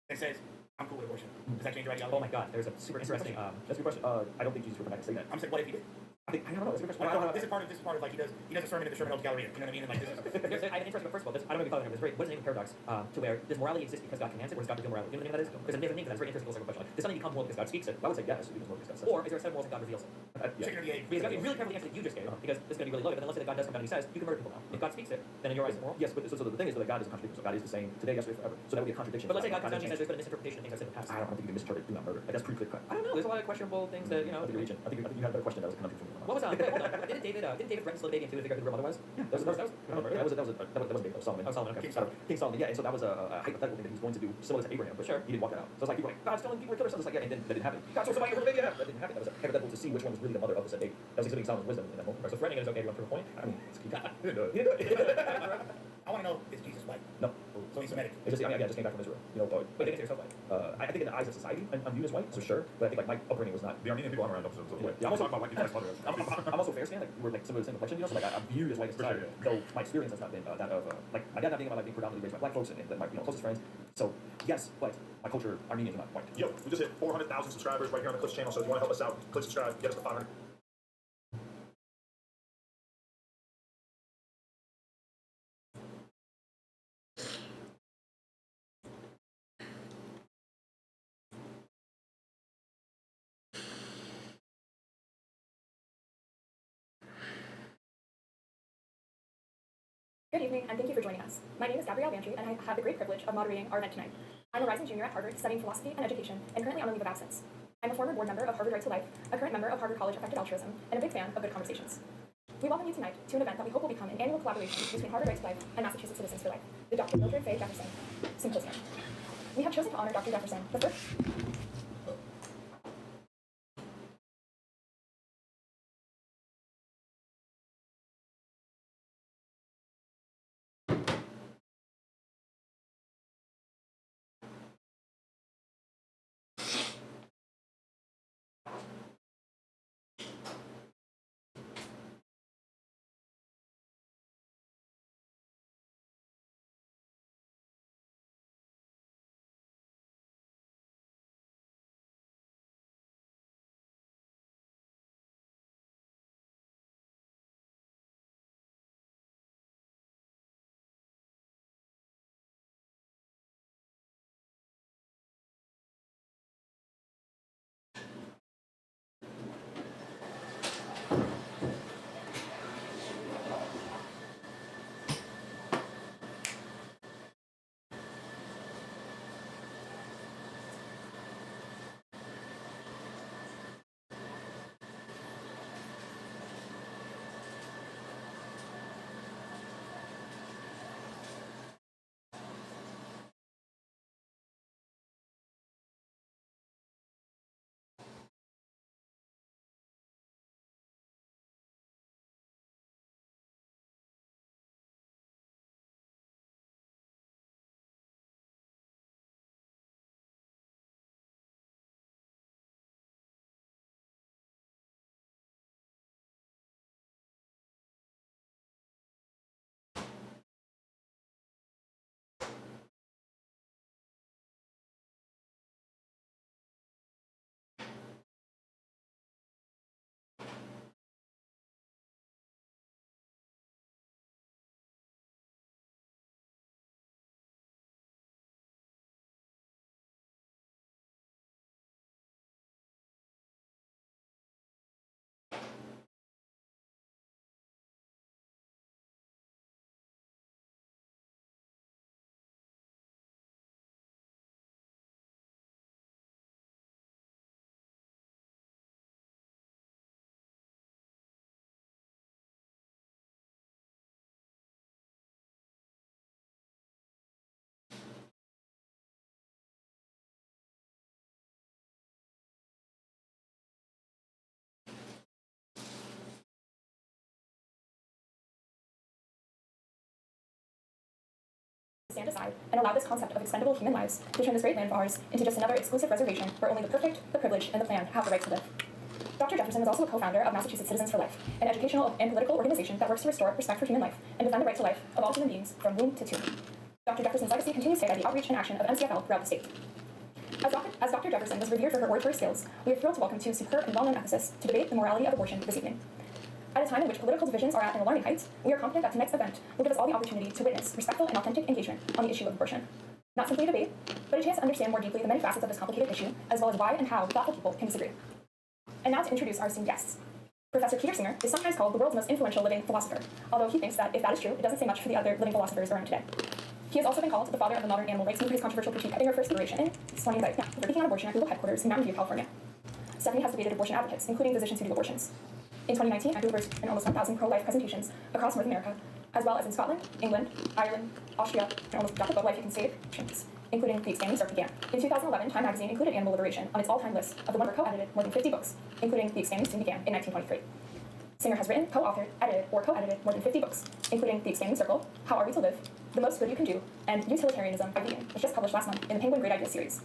and says, "I'm cool with abortion." Does that change your ideology?
Oh my God, there's a super interesting.
That's a good question. I don't think Jesus would come back and say that.
I'm saying, what if he did?
I don't know. It's a good question.
This is part of like he does a sermon in the Sherman Oaks Galleria. You know what I mean? And like this is,
I have an interesting, first of all, I don't know if you follow him, it's very, what is the name of paradox? To where does morality exist because God commands it, or does God reveal morality? You know what the name of that is? There's a name for that. It's very interesting philosophical question. Like, does something become moral because God speaks it? Well, I would say yes, it becomes moral because God says it. Or is there a set of morals that God reveals it?
Yeah.
Because be really careful the answer that you just gave, because this is going to be really loaded, but then let's say that God does come down and he says, you can murder people now. If God speaks it, then in your eyes it's moral?
Yes, but so the thing is that God is a contradiction. So God is the same today, yesterday, forever. So that would be a contradiction.
But let's say God comes down and he says there's been a misinterpretation of things I've said in the past.
I don't think you can misinterpret do not murder. Like, that's pretty clear cut.
I don't know. There's a lot of questionable things that, you know.
I think you're reaching. I think you had a better question that was a conundrum for me.
What was wait, hold on. Didn't David threaten to slay baby and figure out who the real mother was?
Yeah, that was David. That was Solomon.
Oh, Solomon. Okay.
King Solomon. Yeah, and so that was a hypothetical thing that he was going to do similar to Abraham, but
sure,
he didn't walk that out. So it's like people are like, God's telling people to kill their sons. It's like, yeah, and then that didn't happen. God told somebody to kill the baby. That didn't happen. That was a hypothetical to see which one was really the mother of the said baby. That was exhibiting Solomon's wisdom in that moment.
Right, so threatening it is okay to prove a point.
I mean, he didn't do it.
I want to know, is Jesus white?
No.
So he's Semitic.
It's just, I just came back from Israel. You know,
wait, they consider yourself white?
I think in the eyes of society, I'm viewed as white, so sure. But I think like my upbringing was not.
The Armenian people I'm around also
Yeah, I'm also talking about white people. I'm also fair stand. Like we're like similar to the same complexion, you know. So like I'm viewed as white in society, though my experience has not been that of like my dad not being in my life being predominantly raised by black folks and my closest friends. So yes, but my culture, Armenians are not white.
Yo, we just hit 400,000 subscribers right here on the Clips channel. So if you want to help us out, click subscribe, get us to 500.
Good evening, and thank you for joining us. My name is Gabrielle Bantry, and I have the great privilege of moderating our event tonight. I'm a rising junior at Harvard studying philosophy and education, and currently on a leave of absence. I'm a former board member of Harvard Right to Life, a current member of Harvard College Effective Altruism, and a big fan of good conversations. We welcome you tonight to an event that we hope will become an annual collaboration between Harvard Right to Life and Massachusetts Citizens for Life, the Dr. Mildred Fay Jefferson Symposium. We have chosen to honor Dr. Jefferson the first. Stand aside and allow this concept of expendable human lives to turn this great land of ours into just another exclusive reservation where only the perfect, the privileged, and the planned have the right to live. Dr. Jefferson was also a co-founder of Massachusetts Citizens for Life, an educational and political organization that works to restore respect for human life and defend the right to life of all human beings from womb to tomb. Dr. Jefferson's legacy continues today by the outreach and action of MCFL throughout the state. As Dr. Jefferson was revered for her oratory skills, we are thrilled to welcome two superb and well-known ethicists to debate the morality of abortion this evening. At a time in which political divisions are at an alarming height, we are confident that tonight's event will give us all the opportunity to witness respectful and authentic engagement on the issue of abortion. Not simply a debate, but a chance to understand more deeply the many facets of this complicated issue, as well as why and how thoughtful people can disagree. And now to introduce our esteemed guests. Professor Peter Singer is sometimes called the world's most influential living philosopher, although he thinks that if that is true, it doesn't say much for the other living philosophers around today. He has also been called the father of the modern animal rights movement for his controversial critique at their first iteration in explaining that, for speaking on abortion at Google headquarters in Mountain View, California. Stephanie has debated abortion advocates, including physicians who do abortions. In 2019, I delivered in almost 1,000 pro-life presentations across North America, as well as in Scotland, England, Ireland, Austria, and almost Dr. Life You Can Save, including the expanding Start Began. In 2011, Time magazine included animal liberation on its all-time list of the 100 co-edited more than 50 books, including The Expanding Soon Began in 1923. Singer has written, co-authored, edited, or co-edited more than 50 books, including The Expanding Circle, How Are We to Live, The Most Good You Can Do, and Utilitarianism by Vegan, which just published last month in the Penguin Great Ideas series.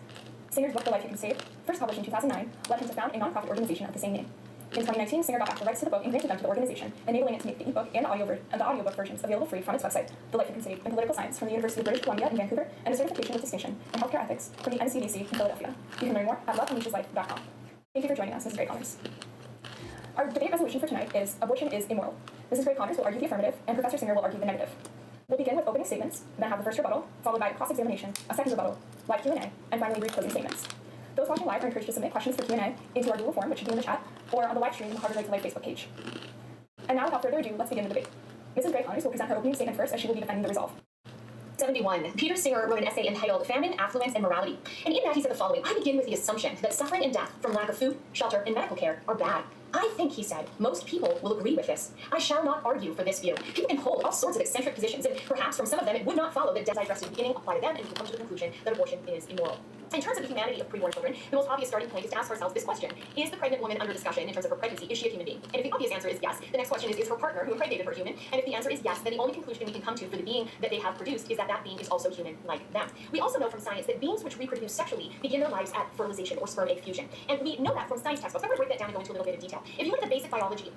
Singer's book, The Life You Can Save, first published in 2009, led him to found a nonprofit organization of the same name. In 2019, Singer got back the rights to the book and granted them to the organization, enabling it to make the ebook and the audiobook versions available free from its website, The Life You Can Save, in political science from the University of British Columbia in Vancouver, and a certification with distinction in healthcare ethics from the NCDC in Philadelphia. You can learn more at loveunleasheslife.com. Thank you for joining us, Mrs. Gray Connors. Our debate resolution for tonight is abortion is immoral. Mrs. Gray Connors will argue the affirmative, and Professor Singer will argue the negative. We'll begin with opening statements, then have the first rebuttal, followed by a cross-examination, a second rebuttal, live Q&A, and finally brief closing statements. Those watching live are encouraged to submit questions for Q&A into our Google form, which should be in the chat, or on the live stream on the Harvard Right to Life Facebook page. And now, without further ado, let's begin the debate. Mrs. Gray Connors will present her opening statement first, as she will be defending the resolve.
71. Peter Singer wrote an essay entitled Famine, Affluence, and Morality. And in that he said the following: I begin with the assumption that suffering and death from lack of food, shelter, and medical care are bad. I think, he said, most people will agree with this. I shall not argue for this view. People can hold all sorts of eccentric positions, and perhaps from some of them it would not follow that deaths I addressed at the beginning apply to them, and we come to the conclusion that abortion is immoral. In terms of the humanity of preborn children, the most obvious starting point is to ask ourselves this question: is the pregnant woman under discussion in terms of her pregnancy, is she a human being? And if the obvious answer is yes, the next question is her partner who impregnated her human? And if the answer is yes, then the only conclusion we can come to for the being that they have produced is that that being is also human like them. We also know from science that beings which reproduce sexually begin their lives at fertilization or sperm egg fusion. And we know that from science textbooks. I'm going to break that down and go into a little bit of detail. If you look at the basic biology